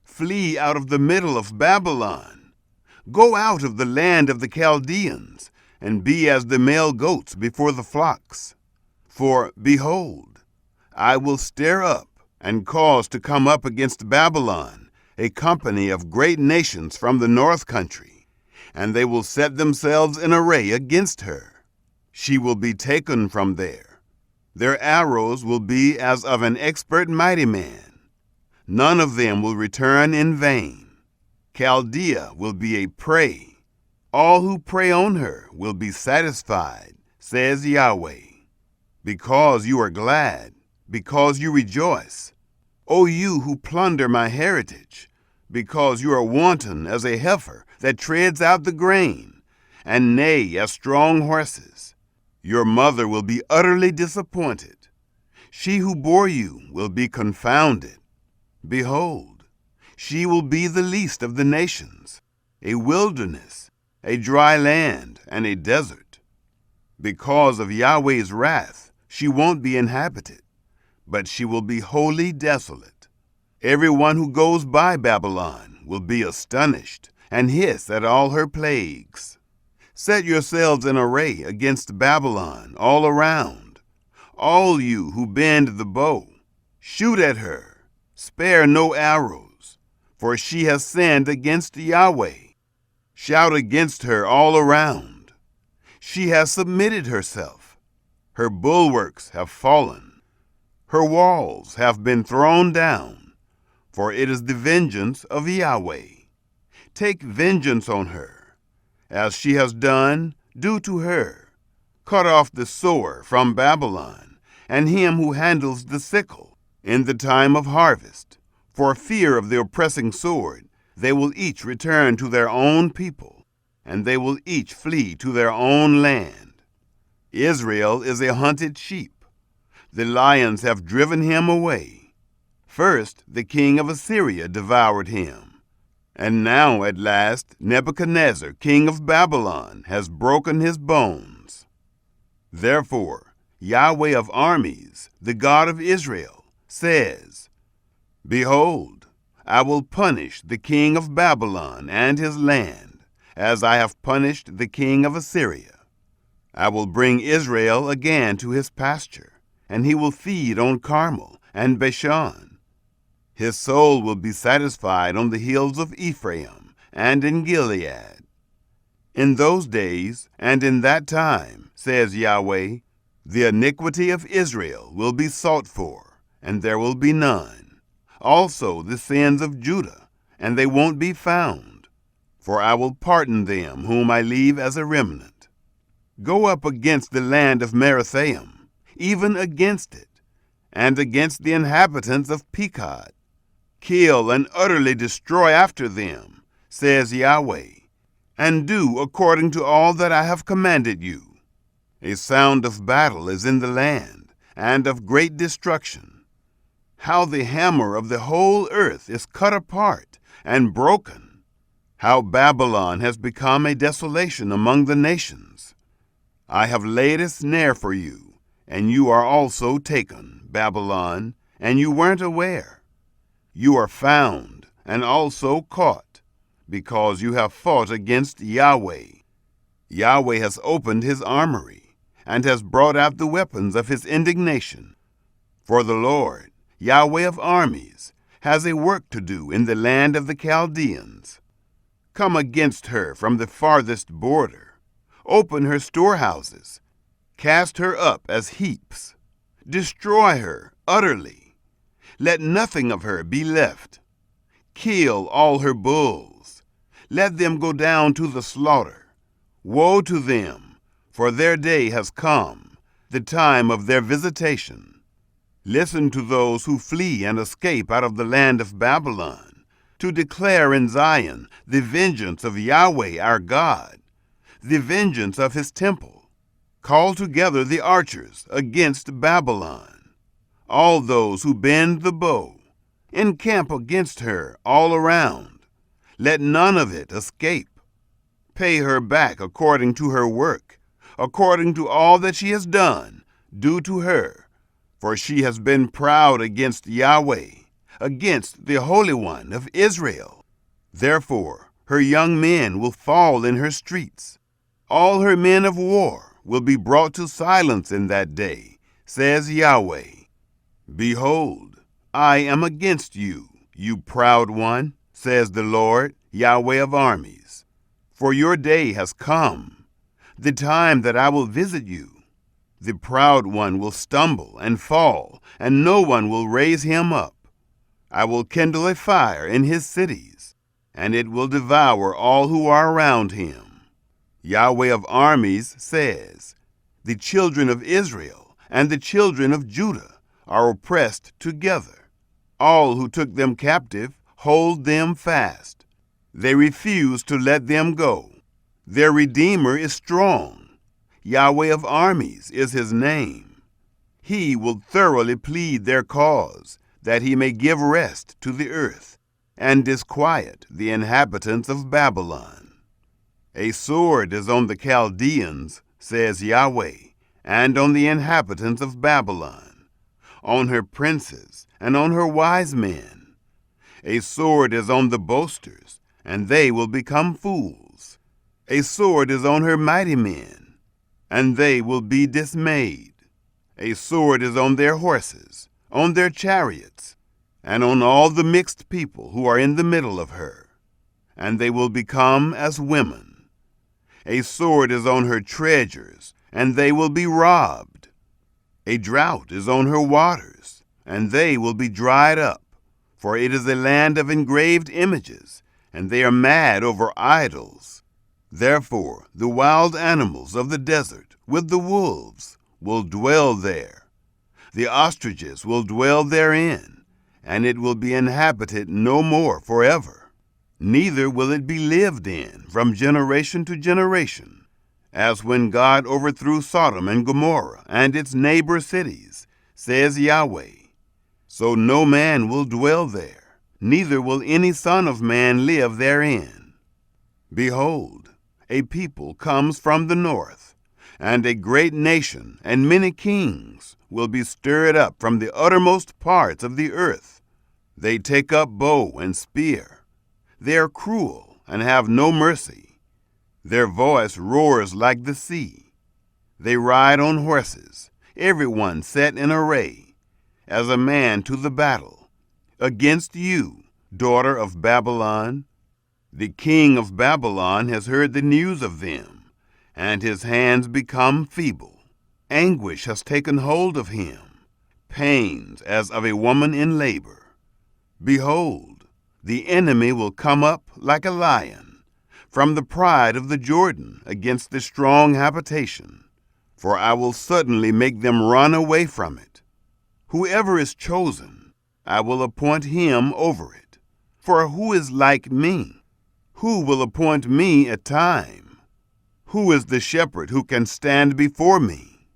[SPEAKER 1] Flee out of the middle of Babylon. Go out of the land of the Chaldeans, and be as the male goats before the flocks. For, behold, I will stir up and cause to come up against Babylon a company of great nations from the north country, and they will set themselves in array against her. She will be taken from there. Their arrows will be as of an expert mighty man. None of them will return in vain. Chaldea will be a prey. All who prey on her will be satisfied, says Yahweh. Because you are glad, because you rejoice, O you who plunder my heritage, because you are wanton as a heifer that treads out the grain, and neigh as strong horses. Your mother will be utterly disappointed. She who bore you will be confounded. Behold, she will be the least of the nations, a wilderness, a dry land, and a desert. Because of Yahweh's wrath, she won't be inhabited, but she will be wholly desolate. Everyone who goes by Babylon will be astonished and hiss at all her plagues. Set yourselves in array against Babylon all around. All you who bend the bow, shoot at her, spare no arrows, for she has sinned against Yahweh. Shout against her all around. She has submitted herself. Her bulwarks have fallen. Her walls have been thrown down, for it is the vengeance of Yahweh. Take vengeance on her. As she has done, do to her. Cut off the sower from Babylon, and him who handles the sickle in the time of harvest. For fear of the oppressing sword, they will each return to their own people, and they will each flee to their own land. Israel is a hunted sheep. The lions have driven him away. First, the king of Assyria devoured him. And now, at last, Nebuchadnezzar, king of Babylon, has broken his bones. Therefore, Yahweh of armies, the God of Israel, says, Behold, I will punish the king of Babylon and his land, as I have punished the king of Assyria. I will bring Israel again to his pasture, and he will feed on Carmel and Bashan. His soul will be satisfied on the hills of Ephraim and in Gilead. In those days and in that time, says Yahweh, the iniquity of Israel will be sought for, and there will be none. Also the sins of Judah, and they won't be found. For I will pardon them whom I leave as a remnant. Go up against the land of Merathaim, even against it, and against the inhabitants of Pekod. Kill and utterly destroy after them, says Yahweh, and do according to all that I have commanded you. A sound of battle is in the land, and of great destruction. How the hammer of the whole earth is cut apart and broken. How Babylon has become a desolation among the nations. I have laid a snare for you, and you are also taken, Babylon, and you weren't aware. You are found and also caught, because you have fought against Yahweh. Yahweh has opened his armory, and has brought out the weapons of his indignation. For the Lord, Yahweh of armies, has a work to do in the land of the Chaldeans. Come against her from the farthest border. Open her storehouses. Cast her up as heaps. Destroy her utterly. Let nothing of her be left. Kill all her bulls. Let them go down to the slaughter. Woe to them, for their day has come, the time of their visitation. Listen to those who flee and escape out of the land of Babylon, to declare in Zion the vengeance of Yahweh our God, the vengeance of his temple. Call together the archers against Babylon, all those who bend the bow. Encamp against her all around. Let none of it escape. Pay her back according to her work, according to all that she has done, do to her. For she has been proud against Yahweh, against the Holy One of Israel. Therefore her young men will fall in her streets. All her men of war will be brought to silence in that day, says Yahweh. Behold, I am against you, you proud one, says the Lord, Yahweh of armies. For your day has come, the time that I will visit you. The proud one will stumble and fall, and no one will raise him up. I will kindle a fire in his cities, and it will devour all who are around him. Yahweh of armies says, the children of Israel and the children of Judah are oppressed together. All who took them captive hold them fast. They refuse to let them go. Their Redeemer is strong. Yahweh of armies is his name. He will thoroughly plead their cause, that he may give rest to the earth, and disquiet the inhabitants of Babylon. A sword is on the Chaldeans, says Yahweh, and on the inhabitants of Babylon, on her princes and on her wise men. A sword is on the boasters, and they will become fools. A sword is on her mighty men, and they will be dismayed. A sword is on their horses, on their chariots, and on all the mixed people who are in the middle of her, and they will become as women. A sword is on her treasures, and they will be robbed. A drought is on her waters, and they will be dried up, for it is a land of engraved images, and they are mad over idols. Therefore the wild animals of the desert with the wolves will dwell there. The ostriches will dwell therein, and it will be inhabited no more forever. Neither will it be lived in from generation to generation, as when God overthrew Sodom and Gomorrah and its neighbor cities, says Yahweh. So no man will dwell there, neither will any son of man live therein. Behold, a people comes from the north, and a great nation and many kings will be stirred up from the uttermost parts of the earth. They take up bow and spear. They are cruel and have no mercy. Their voice roars like the sea. They ride on horses, everyone set in array, as a man to the battle. Against you, daughter of Babylon, the king of Babylon has heard the news of them, and his hands become feeble. Anguish has taken hold of him, pains as of a woman in labor. Behold, the enemy will come up like a lion, from the pride of the Jordan against the strong habitation, for I will suddenly make them run away from it. Whoever is chosen, I will appoint him over it. For who is like me? Who will appoint me a time? Who is the shepherd who can stand before me?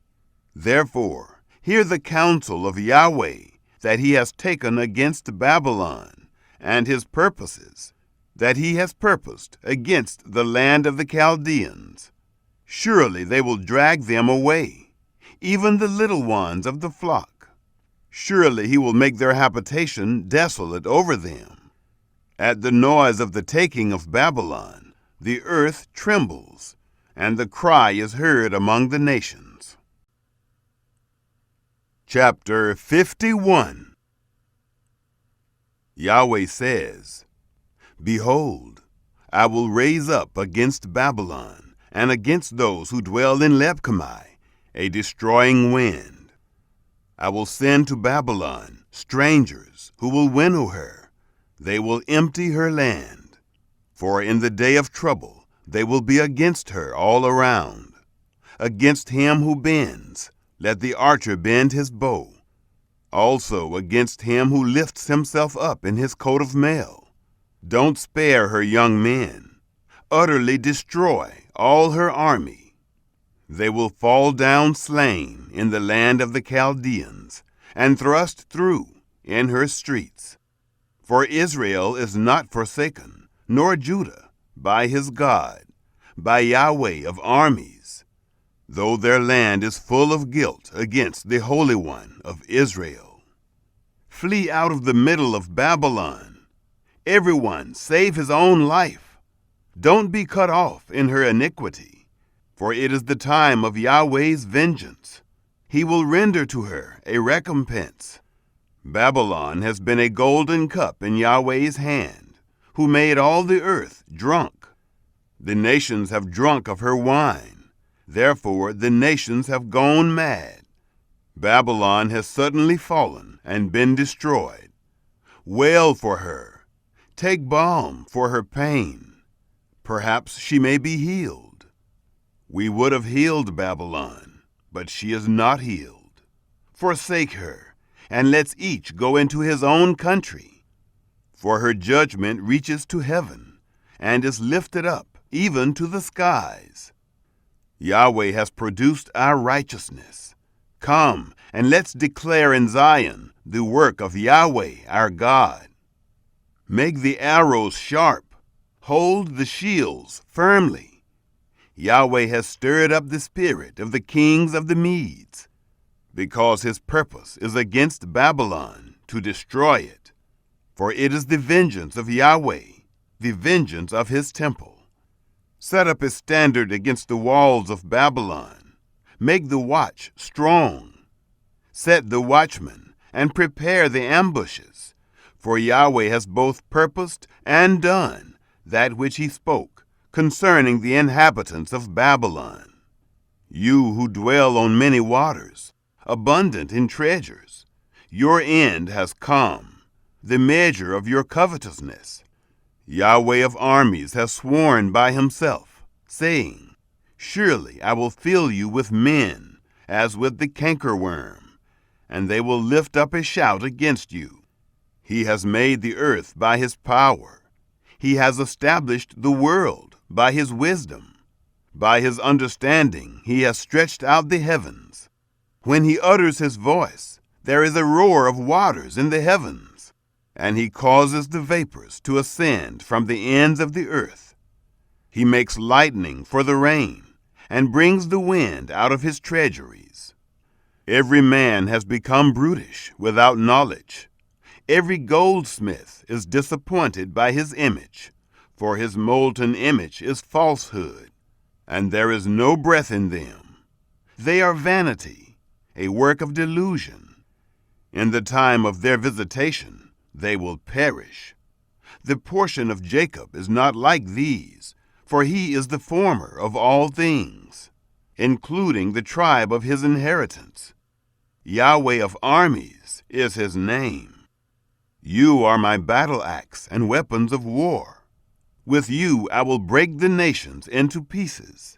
[SPEAKER 1] Therefore, hear the counsel of Yahweh that he has taken against Babylon, and his purposes that he has purposed against the land of the Chaldeans. Surely they will drag them away, even the little ones of the flock. Surely he will make their habitation desolate over them. At the noise of the taking of Babylon, the earth trembles, and the cry is heard among the nations. Chapter 51. Yahweh says, Behold, I will raise up against Babylon and against those who dwell in Lebkamai a destroying wind. I will send to Babylon strangers who will winnow her. They will empty her land, for in the day of trouble they will be against her all around. Against him who bends, let the archer bend his bow. Also against him who lifts himself up in his coat of mail. Don't spare her young men. Utterly destroy all her army. They will fall down slain in the land of the Chaldeans, and thrust through in her streets. For Israel is not forsaken, nor Judah, by his God, by Yahweh of armies, though their land is full of guilt against the Holy One of Israel. Flee out of the middle of Babylon. Everyone save his own life. Don't be cut off in her iniquity, for it is the time of Yahweh's vengeance. He will render to her a recompense. Babylon has been a golden cup in Yahweh's hand, who made all the earth drunk. The nations have drunk of her wine. Therefore the nations have gone mad. Babylon has suddenly fallen and been destroyed. Wail for her. Take balm for her pain. Perhaps she may be healed. We would have healed Babylon, but she is not healed. Forsake her, and let's each go into his own country. For her judgment reaches to heaven, and is lifted up even to the skies. Yahweh has produced our righteousness. Come, and let's declare in Zion the work of Yahweh our God. Make the arrows sharp. Hold the shields firmly. Yahweh has stirred up the spirit of the kings of the Medes, because his purpose is against Babylon, to destroy it. For it is the vengeance of Yahweh, the vengeance of his temple. Set up a standard against the walls of Babylon. Make the watch strong. Set the watchmen, and prepare the ambushes. For Yahweh has both purposed and done that which he spoke concerning the inhabitants of Babylon. You who dwell on many waters, abundant in treasures, your end has come, the measure of your covetousness. Yahweh of armies has sworn by himself, saying, Surely I will fill you with men, as with the cankerworm, and they will lift up a shout against you. He has made the earth by his power. He has established the world by his wisdom. By his understanding he has stretched out the heavens. When he utters his voice, there is a roar of waters in the heavens, and he causes the vapors to ascend from the ends of the earth. He makes lightning for the rain, and brings the wind out of his treasuries. Every man has become brutish without knowledge. Every goldsmith is disappointed by his image, for his molten image is falsehood, and there is no breath in them. They are vanity, a work of delusion. In the time of their visitation, they will perish. The portion of Jacob is not like these, for he is the former of all things, including the tribe of his inheritance. Yahweh of armies is his name. You are my battle axe and weapons of war. With you I will break the nations into pieces.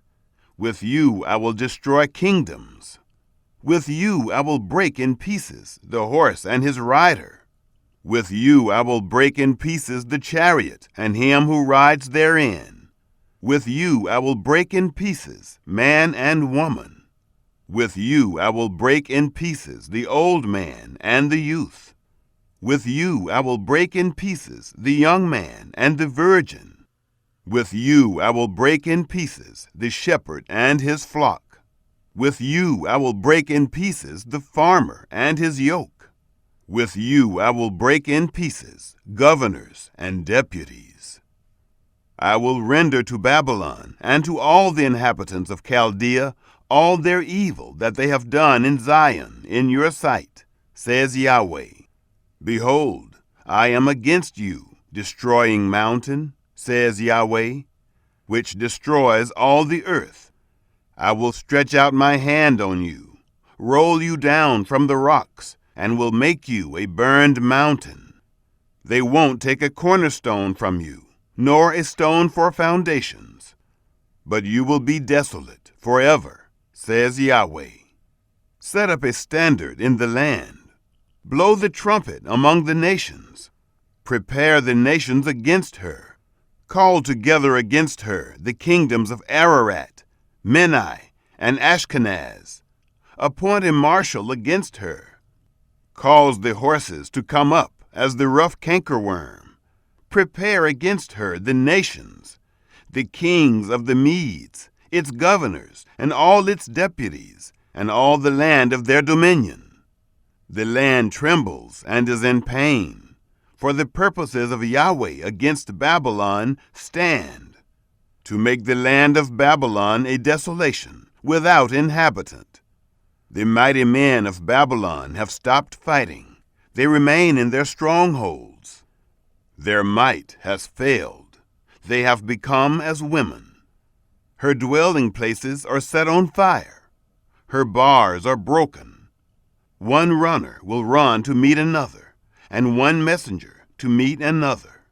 [SPEAKER 1] With you I will destroy kingdoms. With you I will break in pieces the horse and his rider. With you I will break in pieces the chariot and him who rides therein. With you I will break in pieces man and woman. With you I will break in pieces the old man and the youth. With you I will break in pieces the young man and the virgin. With you I will break in pieces the shepherd and his flock. With you I will break in pieces the farmer and his yoke. With you I will break in pieces governors and deputies. I will render to Babylon and to all the inhabitants of Chaldea all their evil that they have done in Zion in your sight, says Yahweh. Behold, I am against you, destroying mountain, says Yahweh, which destroys all the earth. I will stretch out my hand on you, roll you down from the rocks, and will make you a burned mountain. They won't take a cornerstone from you, nor a stone for foundations, but you will be desolate forever, says Yahweh. Set up a standard in the land. Blow the trumpet among the nations. Prepare the nations against her. Call together against her the kingdoms of Ararat, Menai, and Ashkenaz. Appoint a marshal against her. Cause the horses to come up as the rough cankerworm. Prepare against her the nations, the kings of the Medes, its governors, and all its deputies, and all the land of their dominion. The land trembles and is in pain, for the purposes of Yahweh against Babylon stand, to make the land of Babylon a desolation, without inhabitant. The mighty men of Babylon have stopped fighting. They remain in their strongholds. Their might has failed. They have become as women. Her dwelling places are set on fire. Her bars are broken. One runner will run to meet another, and one messenger to meet another,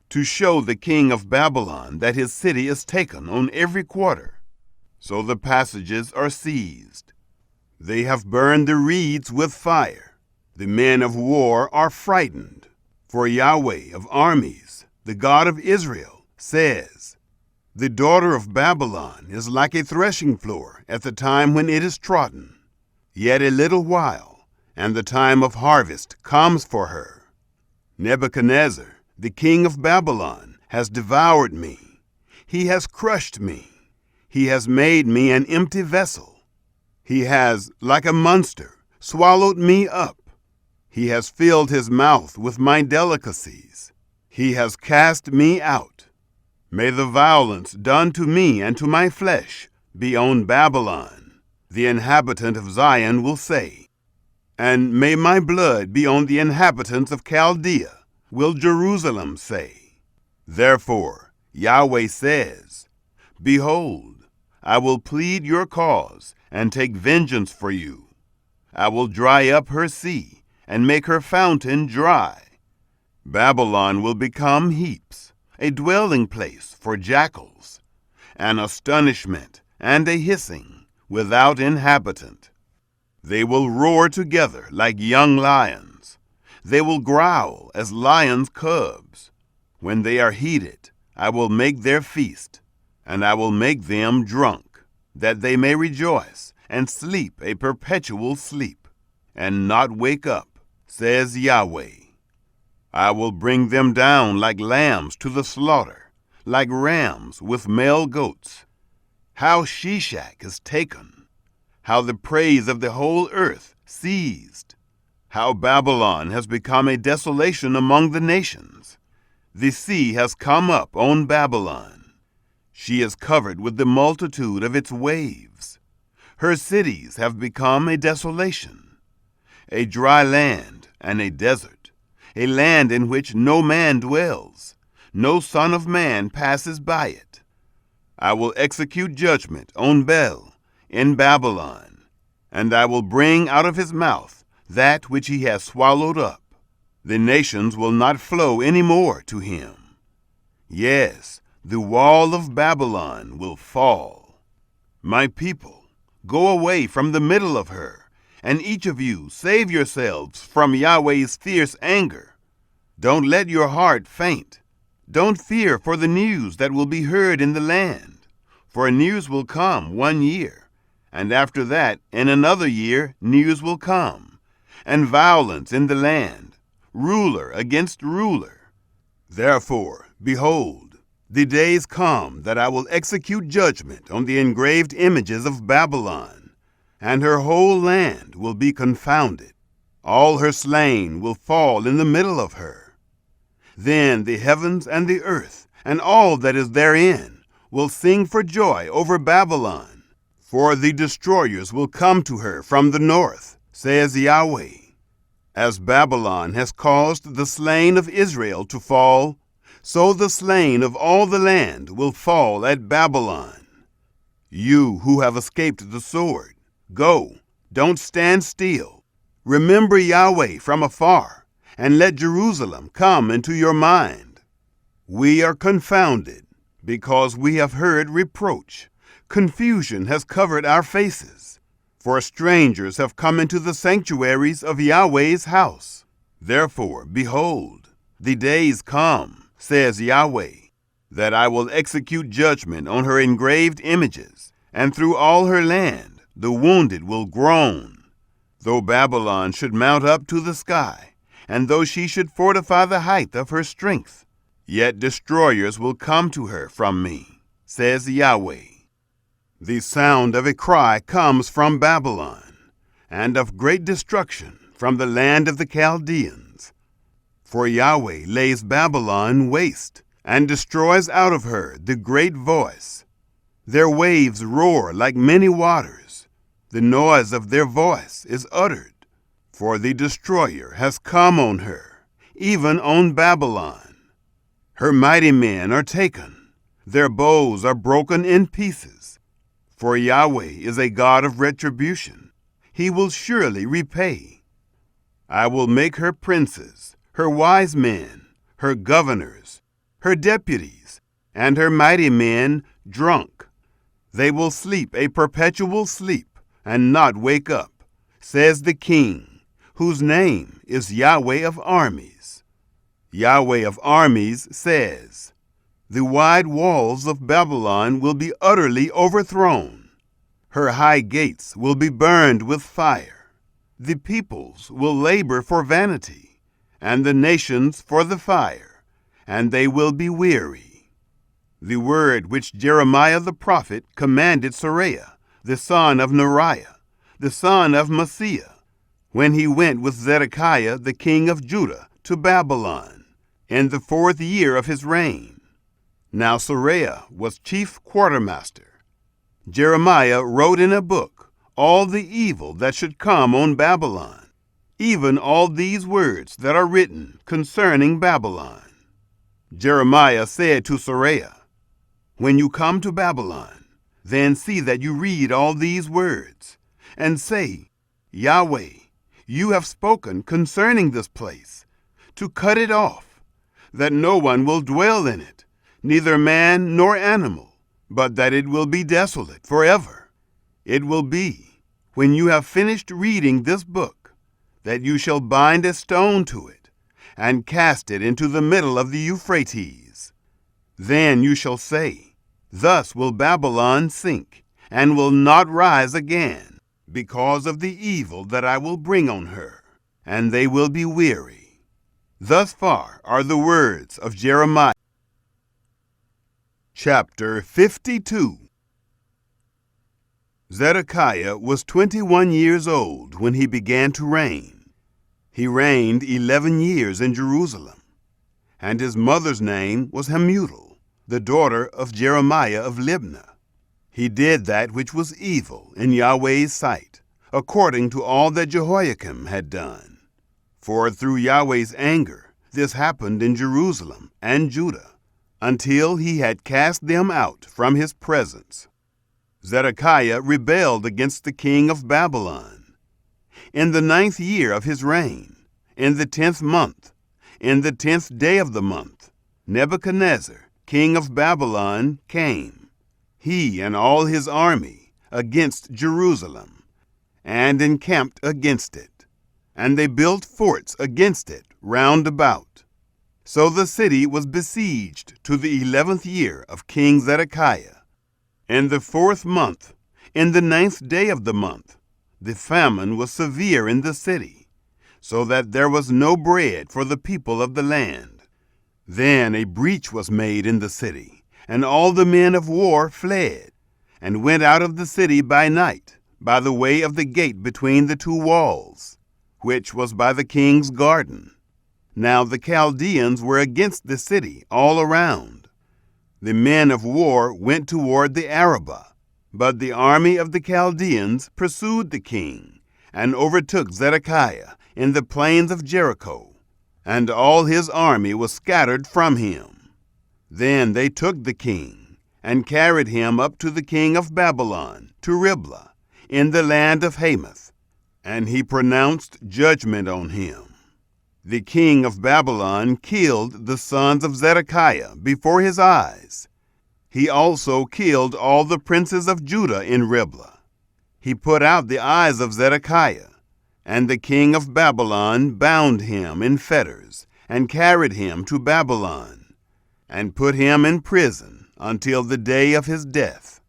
[SPEAKER 1] to show the king of Babylon that his city is taken on every quarter. So the passages are seized. They have burned the reeds with fire. The men of war are frightened. For Yahweh of armies, the God of Israel, says, "The daughter of Babylon is like a threshing floor at the time when it is trodden. Yet a little while, and the time of harvest comes for her. Nebuchadnezzar, the king of Babylon, has devoured me. He has crushed me. He has made me an empty vessel. He has, like a monster, swallowed me up. He has filled his mouth with my delicacies. He has cast me out. May the violence done to me and to my flesh be on Babylon, the inhabitant of Zion will say. And may my blood be on the inhabitants of Chaldea, will Jerusalem say. Therefore Yahweh says, Behold, I will plead your cause and take vengeance for you. I will dry up her sea and make her fountain dry. Babylon will become heaps, a dwelling place for jackals, an astonishment and a hissing without inhabitant. They will roar together like young lions. They will growl as lions' cubs. When they are heated, I will make their feast, and I will make them drunk, that they may rejoice and sleep a perpetual sleep, and not wake up, says Yahweh. I will bring them down like lambs to the slaughter, like rams with male goats. How Shishak is taken, how the praise of the whole earth seized, how Babylon has become a desolation among the nations. The sea has come up on Babylon. She is covered with the multitude of its waves. Her cities have become a desolation, a dry land and a desert, a land in which no man dwells, no son of man passes by it. I will execute judgment on Bel in Babylon, and I will bring out of his mouth that which he has swallowed up. The nations will not flow any more to him. Yes, the wall of Babylon will fall. My people, go away from the middle of her, and each of you save yourselves from Yahweh's fierce anger. Don't let your heart faint. Don't fear for the news that will be heard in the land. For news will come 1 year, and after that, in another year, news will come, and violence in the land, ruler against ruler. Therefore, behold, the days come that I will execute judgment on the engraved images of Babylon, and her whole land will be confounded. All her slain will fall in the middle of her. Then the heavens and the earth, and all that is therein, will sing for joy over Babylon. For the destroyers will come to her from the north, says Yahweh. As Babylon has caused the slain of Israel to fall, so the slain of all the land will fall at Babylon. You who have escaped the sword, go, don't stand still. Remember Yahweh from afar, and let Jerusalem come into your mind. We are confounded, because we have heard reproach. Confusion has covered our faces. For strangers have come into the sanctuaries of Yahweh's house. Therefore, behold, the days come, says Yahweh, that I will execute judgment on her engraved images, and through all her land the wounded will groan. Though Babylon should mount up to the sky, and though she should fortify the height of her strength, yet destroyers will come to her from me, says Yahweh. The sound of a cry comes from Babylon, and of great destruction from the land of the Chaldeans. For Yahweh lays Babylon waste, and destroys out of her the great voice. Their waves roar like many waters. The noise of their voice is uttered. For the destroyer has come on her, even on Babylon. Her mighty men are taken. Their bows are broken in pieces. For Yahweh is a God of retribution. He will surely repay. I will make her princes, her wise men, her governors, her deputies, and her mighty men drunk. They will sleep a perpetual sleep and not wake up, says the King, whose name is Yahweh of armies. Yahweh of armies says, the wide walls of Babylon will be utterly overthrown. Her high gates will be burned with fire. The peoples will labor for vanity, and the nations for the fire, and they will be weary. The word which Jeremiah the prophet commanded Seraiah, the son of Neriah, the son of Maaseiah, when he went with Zedekiah the king of Judah to Babylon, in the 4th year of his reign. Now Seraiah was chief quartermaster. Jeremiah wrote in a book all the evil that should come on Babylon, even all these words that are written concerning Babylon. Jeremiah said to Seraiah, when you come to Babylon, then see that you read all these words, and say, Yahweh, you have spoken concerning this place, to cut it off, that no one will dwell in it, neither man nor animal, but that it will be desolate forever. It will be, when you have finished reading this book, that you shall bind a stone to it, and cast it into the middle of the Euphrates. Then you shall say, thus will Babylon sink, and will not rise again, because of the evil that I will bring on her, and they will be weary. Thus far are the words of Jeremiah. Chapter 52. Zedekiah was 21 years old when he began to reign. He reigned 11 years in Jerusalem, and his mother's name was Hamutal, the daughter of Jeremiah of Libnah. He did that which was evil in Yahweh's sight, according to all that Jehoiakim had done. For through Yahweh's anger this happened in Jerusalem and Judah, until he had cast them out from his presence. Zedekiah rebelled against the king of Babylon. In the 9th year of his reign, in the 10th month, in the 10th day of the month, Nebuchadnezzar, king of Babylon, came, he and all his army, against Jerusalem, and encamped against it. And they built forts against it round about. So the city was besieged to the 11th year of King Zedekiah. In the 4th month, in the 9th day of the month, the famine was severe in the city, so that there was no bread for the people of the land. Then a breach was made in the city, and all the men of war fled, and went out of the city by night, by the way of the gate between the 2 walls, which was by the king's garden. Now the Chaldeans were against the city all around. The men of war went toward the Arabah, but the army of the Chaldeans pursued the king, and overtook Zedekiah in the plains of Jericho, and all his army was scattered from him. Then they took the king, and carried him up to the king of Babylon, to Riblah, in the land of Hamath, and he pronounced judgment on him. The king of Babylon killed the sons of Zedekiah before his eyes. He also killed all the princes of Judah in Riblah. he put out the eyes of Zedekiah, and the king of Babylon bound him in fetters, and carried him to Babylon, and put him in prison until the day of his death.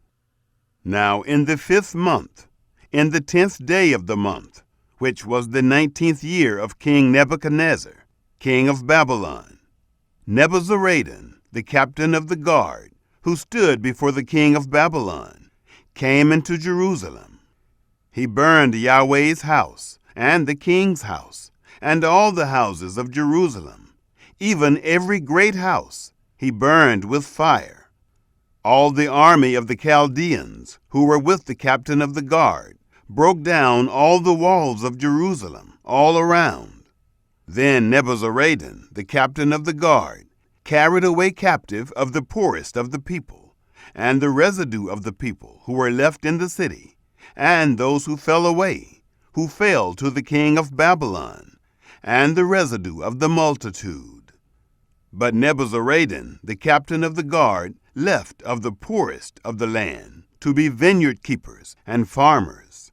[SPEAKER 1] Now in the 5th month, in the 10th day of the month, which was the 19th year of King Nebuchadnezzar, king of Babylon, Nebuzaradan, the captain of the guard, who stood before the king of Babylon, came into Jerusalem. He burned Yahweh's house, and the king's house, and all the houses of Jerusalem, even every great house he burned with fire. All the army of the Chaldeans, who were with the captain of the guard, broke down all the walls of Jerusalem all around. Then Nebuzaradan, the captain of the guard, carried away captive of the poorest of the people, and the residue of the people who were left in the city, and those who fell away, who fell to the king of Babylon, and the residue of the multitude. But Nebuzaradan, the captain of the guard, left of the poorest of the land to be vineyard keepers and farmers.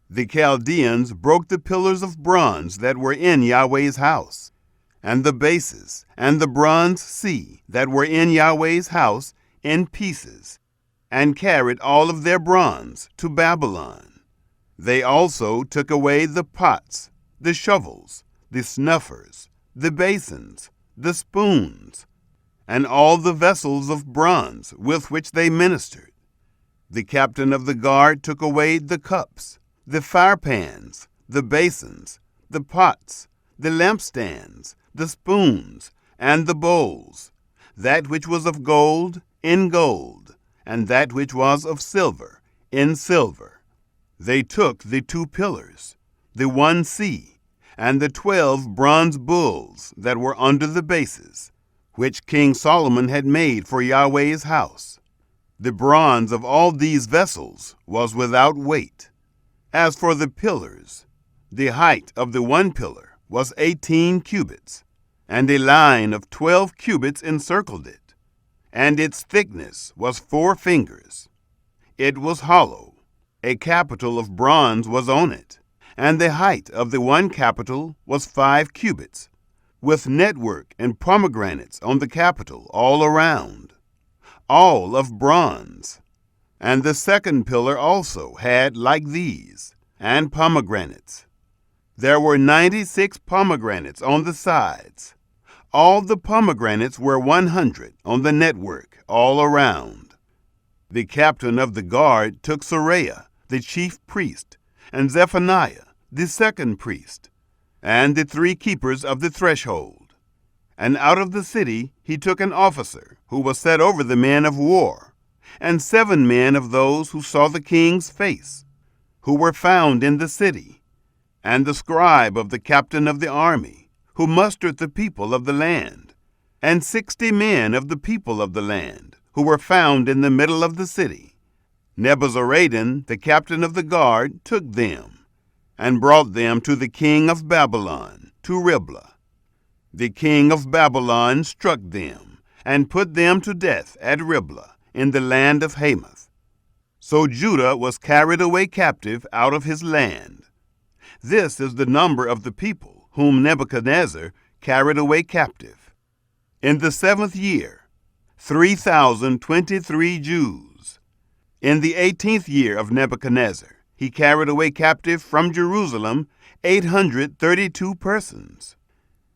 [SPEAKER 1] The Chaldeans broke the pillars of bronze that were in Yahweh's house, and the bases, and the bronze sea that were in Yahweh's house in pieces, and carried all of their bronze to Babylon. They also took away the pots, the shovels, the snuffers, the basins, the spoons, and all the vessels of bronze with which they ministered. The captain of the guard took away the cups, the firepans, the basins, the pots, the lampstands, the spoons, and the bowls, that which was of gold in gold, and that which was of silver in silver. They took the 2 pillars, the 1 sea, and the 12 bronze bulls that were under the bases, which King Solomon had made for Yahweh's house. The bronze of all these vessels was without weight. As for the pillars, the height of the 1 pillar was 18 cubits, and a line of 12 cubits encircled it, and its thickness was 4 fingers. It was hollow. A capital of bronze was on it, and the height of the 1 capital was 5 cubits, with network and pomegranates on the capital all around, all of bronze. And the 2nd pillar also had like these, and pomegranates. There were 96 pomegranates on the sides. All the pomegranates were 100 on the network all around. The captain of the guard took Seraiah, the chief priest, and Zephaniah, the 2nd priest, and the 3 keepers of the threshold. And out of the city he took an officer who was set over the men of war, and 7 men of those who saw the king's face, who were found in the city, and the scribe of the captain of the army, who mustered the people of the land, and 60 men of the people of the land, who were found in the middle of the city. Nebuzaradan, the captain of the guard, took them, and brought them to the king of Babylon, to Riblah. The king of Babylon struck them, and put them to death at Riblah, in the land of Hamath. So Judah was carried away captive out of his land. This is the number of the people whom Nebuchadnezzar carried away captive. In the 7th year, 3,023 Jews. In the 18th year of Nebuchadnezzar, he carried away captive from Jerusalem 832 persons.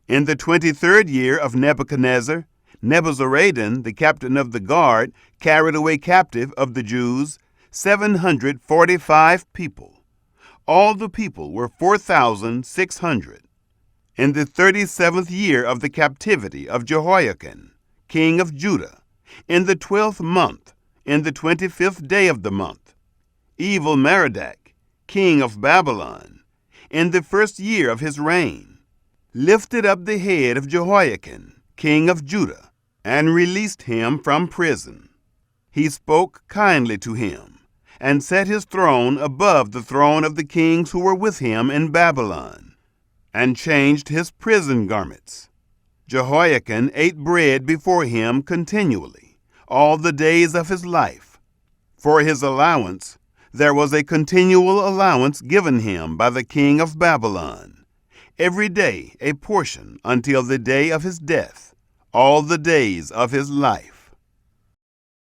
[SPEAKER 1] In the 23rd year of Nebuchadnezzar, Nebuzaradan, the captain of the guard, carried away captive of the Jews 745 people. All the people were 4,600. In the 37th year of the captivity of Jehoiakim, king of Judah, in the 12th month, in the 25th day of the month, Evil-Merodach, king of Babylon, in the 1st year of his reign, lifted up the head of Jehoiakim, king of Judah, and released him from prison. He spoke kindly to him, and set his throne above the throne of the kings who were with him in Babylon, and changed his prison garments. Jehoiakim ate bread before him continually, all the days of his life. For his allowance, There was a continual allowance given him by the king of Babylon, every day a portion until the day of his death, all the days of his life.